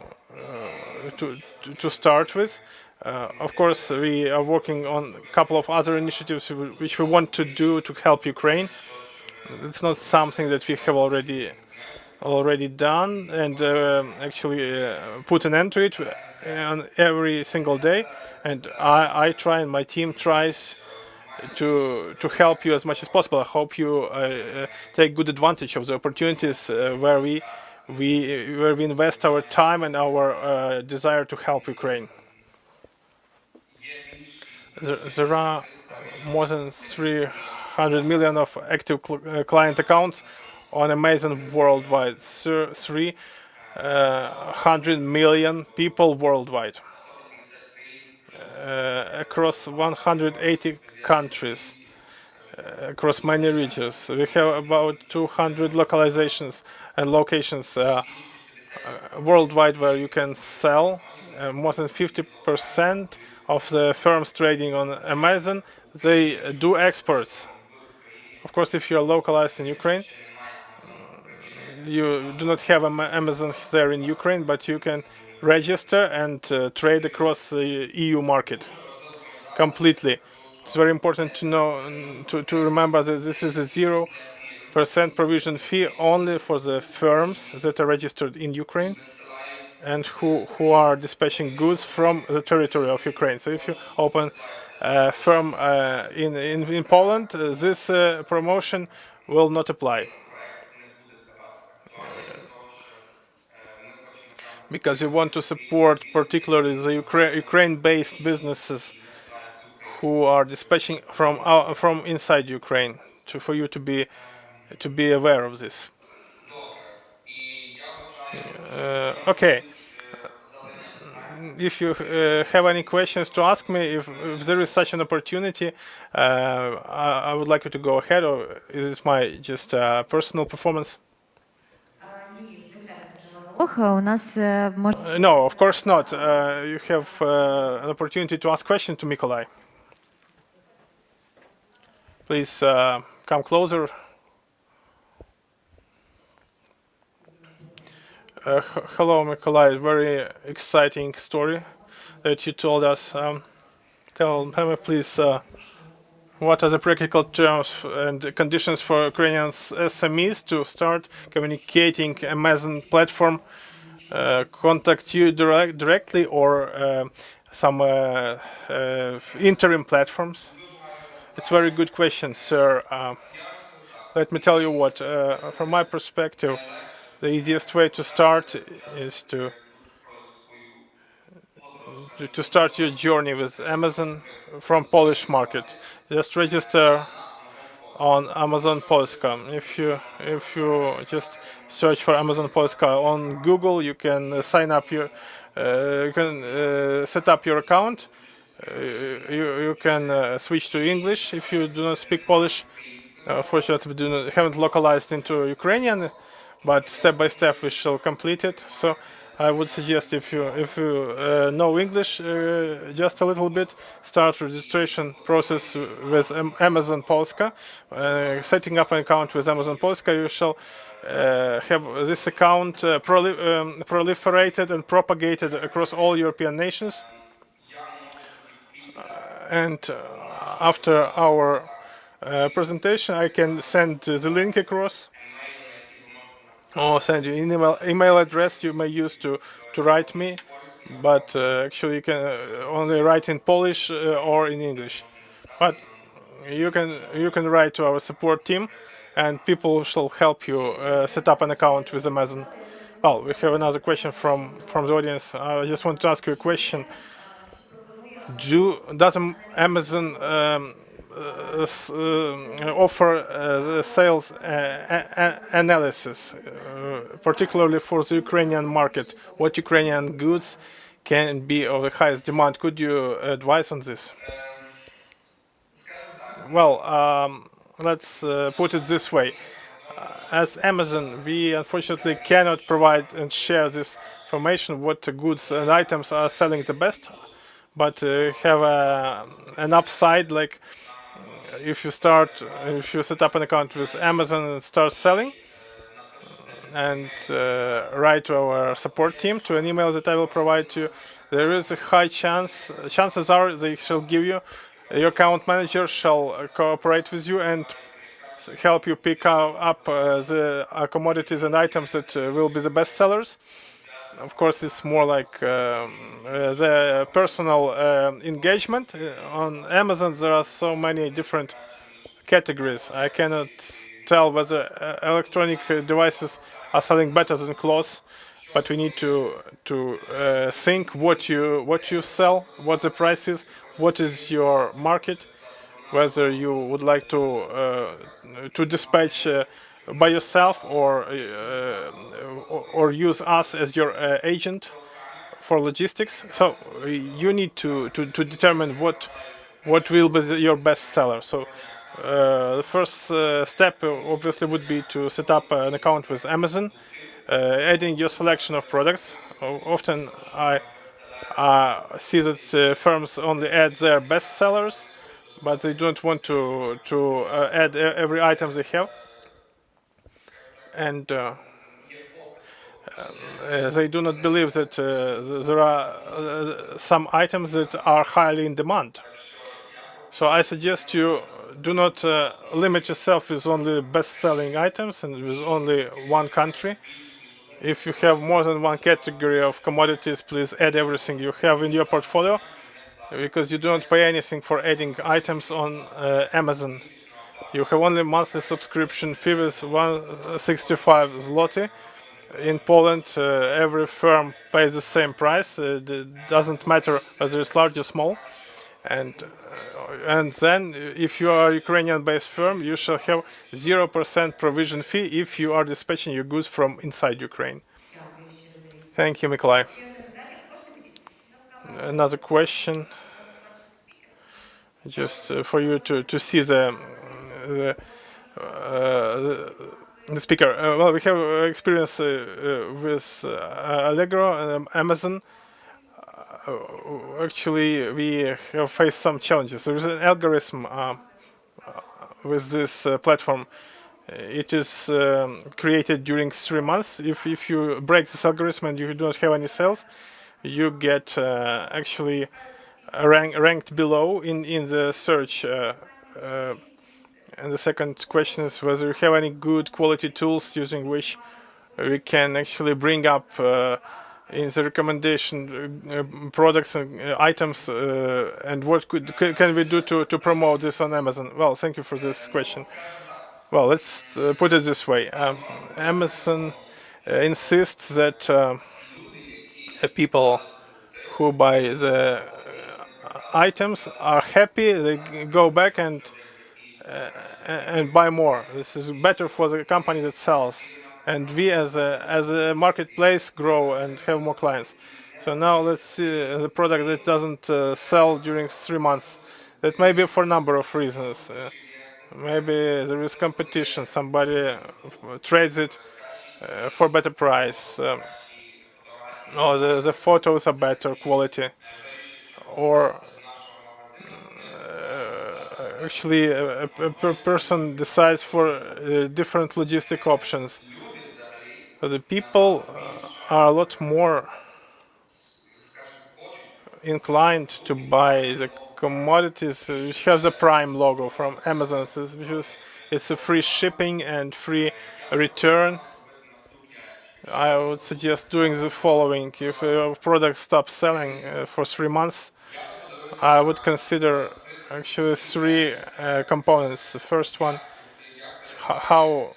start with. Of course, we are working on a couple of other initiatives which we want to do to help Ukraine. It's not something that we have already done and actually put an end to it on every single day. And I try, and my team tries to help you as much as possible. I hope you take good advantage of the opportunities where we invest our time and our desire to help Ukraine. There are more than 300 million of active client accounts on Amazon worldwide. 300 million people worldwide, across 180 countries, across many regions. We have about 200 localizations and locations worldwide where you can sell. More than 50% of the firms trading on Amazon, they do exports. Of course, if you are localized in Ukraine, you do not have Amazon there in Ukraine, but you can register and trade across the EU market completely. It's very important to know, to remember that this is a 0% provision fee only for the firms that are registered in Ukraine. and who are dispatching goods from the territory of Ukraine. So if you open a firm in Poland, this promotion will not apply. Because you want to support particularly the Ukraine-based businesses who are dispatching from inside Ukraine, for you to be aware of this. Okay. If you have any questions to ask me, if there is such an opportunity, I would like you to go ahead, or is this my just personal performance? No, of course not. You have an opportunity to ask questions to Mikolai. Please come closer. Hello, Mikolai. Very exciting story that you told us. Tell me, please, what are the practical terms and conditions for Ukrainian SMEs to start communicating Amazon platform? Contact you directly or some interim platforms? It's a very good question, sir. Let me tell you what, from my perspective, the easiest way to start is to start your journey with Amazon from Polish market. Just register on Amazon Polska. If you just search for Amazon Polska on Google, you can sign up your set up your account. You can switch to English if you do not speak Polish. Fortunately, we haven't localized into Ukrainian, but step by step we shall complete it. So I would suggest if you know English just a little bit, start registration process with Amazon Polska. Setting up an account with Amazon Polska, you shall have this account proliferated and propagated across all European nations. And after our presentation, I can send the link across, or send you an email address you may use to write me, but actually you can only write in Polish or in English. But you can write to our support team, and people shall help you set up an account with Amazon. Well, we have another question from the audience. I just want to ask you a question. Does Amazon offer sales analysis, particularly for the Ukrainian market? What Ukrainian goods can be of the highest demand? Could you advise on this? Well, let's put it this way. As Amazon, we unfortunately cannot provide and share this information, what goods and items are selling the best, but have an upside, like if you set up an account with Amazon and start selling, and write to our support team to an email that I will provide to you, there is a high chances are they shall give you, your account manager shall cooperate with you and help you pick up the commodities and items that will be the best sellers. Of course, it's more like the personal engagement. On Amazon, there are so many different categories. I cannot tell whether electronic devices are selling better than clothes, but we need to think what you sell, what the price is, what is your market, whether you would like to dispatch by yourself or use us as your agent for logistics. So you need to determine what will be your best seller. So the first step obviously would be to set up an account with Amazon, adding your selection of products. Often I see that firms only add their best sellers, but they don't want to add every item they have. And they do not believe that there are some items that are highly in demand. So I suggest you do not limit yourself with only best-selling items and with only one country. If you have more than one category of commodities, please add everything you have in your portfolio, because you don't pay anything for adding items on Amazon. You have only monthly subscription fee with 165 zloty. In Poland, every firm pays the same price. It doesn't matter whether it's large or small. And then, if you are a Ukrainian-based firm, you shall have 0% provision fee if you are dispatching your goods from inside Ukraine. Thank you, Mikolai. Another question, just for you to see the speaker. Well, we have experience with Allegro and Amazon. Actually, we have faced some challenges. There is an algorithm with this platform. It is created during 3 months. If you break this algorithm and you don't have any sales, you get actually ranked below in the search. And the second question is whether you have any good quality tools using which we can actually bring up in the recommendation products and items, and what can we do to promote this on Amazon? Well, thank you for this question. Well, let's put it this way. Amazon insists that people who buy the items are happy, they go back and buy more. This is better for the company that sells, and we as a marketplace grow and have more clients. So now let's see the product that doesn't sell during 3 months. That may be for a number of reasons. Maybe there is competition, somebody trades it for better price, or the photos are better quality, or actually a person decides for different logistic options. So the people are a lot more inclined to buy the commodities which have the Prime logo from Amazon, because it's a free shipping and free return. I would suggest doing the following. If a product stops selling for 3 months, I would consider actually 3 components. The first one is how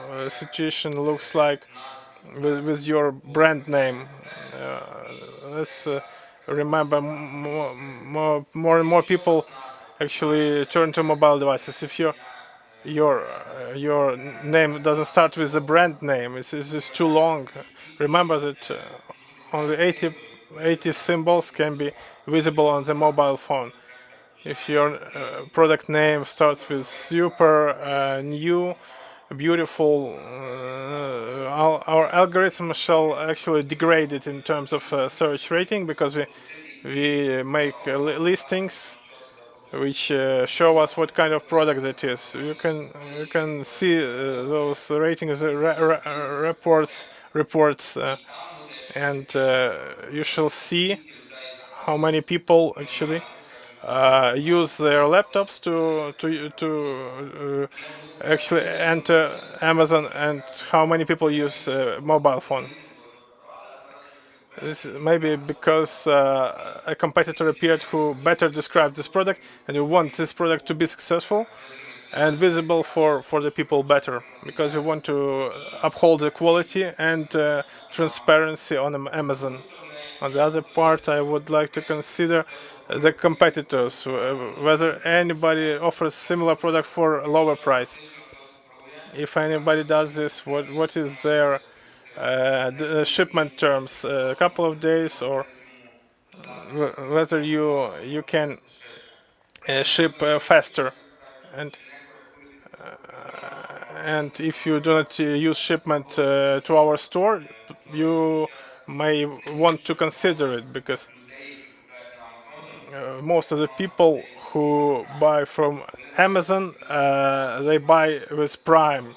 the situation looks like with your brand name. Let's remember, more and more people actually turn to mobile devices. If your name doesn't start with the brand name, it's too long. Remember that only 80 symbols can be visible on the mobile phone. If your product name starts with super, new, beautiful, our algorithm shall actually degrade it in terms of search rating, because we make listings which show us what kind of product it is. You can see those ratings reports, and you shall see how many people actually use their laptops to actually enter Amazon, and how many people use mobile phone. This may be because a competitor appeared who better described this product, and you want this product to be successful and visible for the people better, because we want to uphold the quality and transparency on Amazon. On the other part, I would like to consider the competitors, whether anybody offers similar product for a lower price. If anybody does this, what is their shipment terms? A couple of days, or whether you can ship faster, and if you do not use shipment to our store, you may want to consider it, because most of the people who buy from Amazon, they buy with Prime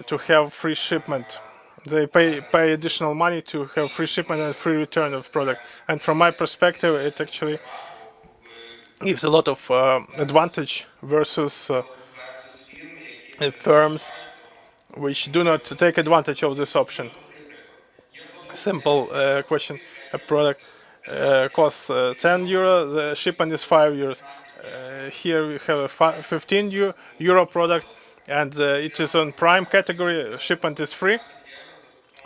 to have free shipment. They pay additional money to have free shipment and free return of product. And from my perspective, it actually gives a lot of advantage versus firms which do not take advantage of this option. Simple question. A product costs 10 euro, the shipment is 5 euros. Here we have a 15 euro product, and it is on prime category, shipment is free.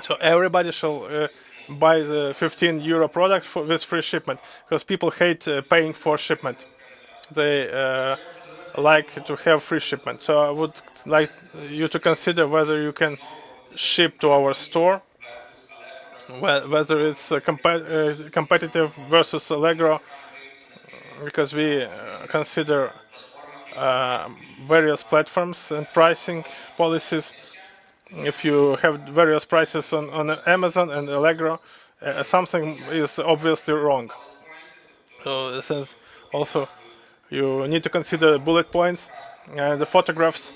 So everybody shall buy the 15 euro product with free shipment, because people hate paying for shipment. They like to have free shipment. So I would like you to consider whether you can ship to our store, whether it's competitive versus Allegro, because we consider various platforms and pricing policies. If you have various prices on Amazon and Allegro, something is obviously wrong. So this is also, you need to consider bullet points and the photographs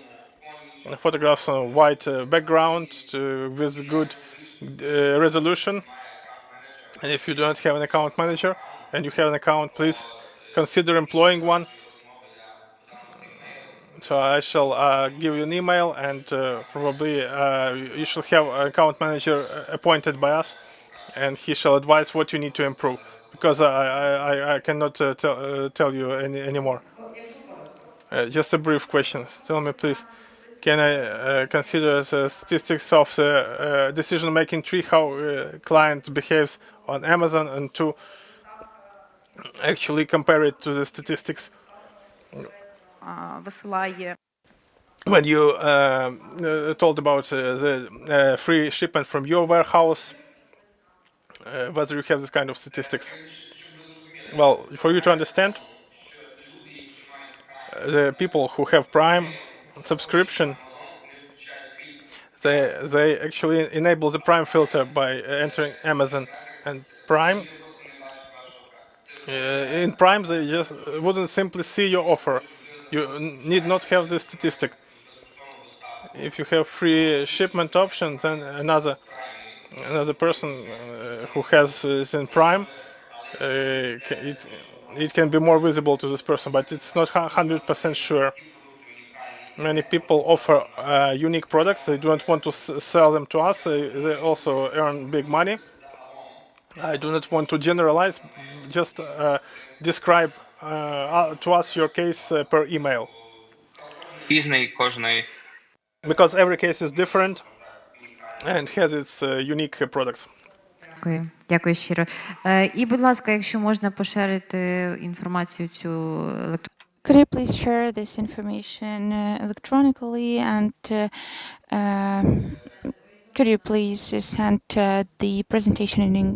on white background with good resolution. And if you don't have an account manager and you have an account, please consider employing one. So I shall give you an email, and probably you should have an account manager appointed by us, and he shall advise what you need to improve, because I cannot tell you anymore. Just a brief question. Tell me, please, can I consider the statistics of the decision-making tree, how client behaves on Amazon, and to actually compare it to the statistics? Висилає. When you told about the free shipment from your warehouse, whether you have this kind of statistics. Well, for you to understand, the people who have Prime subscription, they actually enable the Prime filter by entering Amazon and Prime. In Prime, they just wouldn't simply see your offer. You need not have the statistic. If you have free shipment option, then another person who has is in Prime, it can be more visible to this person, but it's not 100% sure. Many people offer unique products. They don't want to sell them to us. They also earn big money. I do not want to generalize. Just describe to us your case per email. Because every case is different and has its unique products. Дякую щиро. І, будь ласка, якщо можна поширити інформацію цю електронну. Could you please share this information electronically, and could you please send the presentation in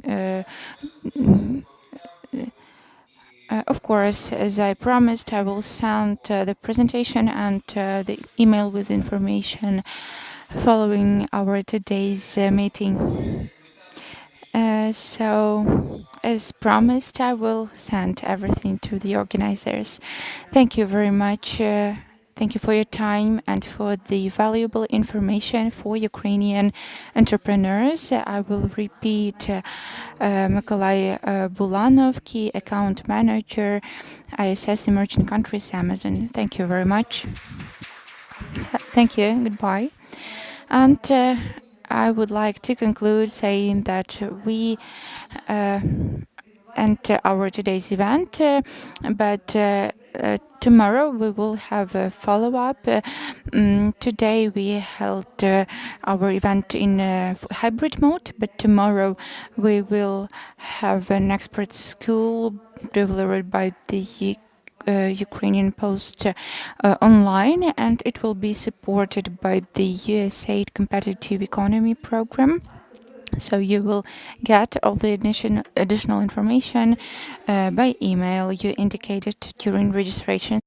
of course, as I promised, I will send the presentation and the email with information following our today's meeting. So, as promised, I will send everything to the organizers. Thank you very much. Thank you for your time and for the valuable information for Ukrainian entrepreneurs. I will repeat Mykolai Bulanov, Key Account Manager, ISS Emerging Countries, Amazon. Thank you very much. Thank you. Goodbye. And I would like to conclude saying that we end our today's event, but tomorrow we will have a follow-up. Today we held our event in hybrid mode, but tomorrow we will have an expert school delivered by the Ukrainian Post online, and it will be supported by the USAID Competitive Economy Program. So you will get all the additional information by email you indicated during registration.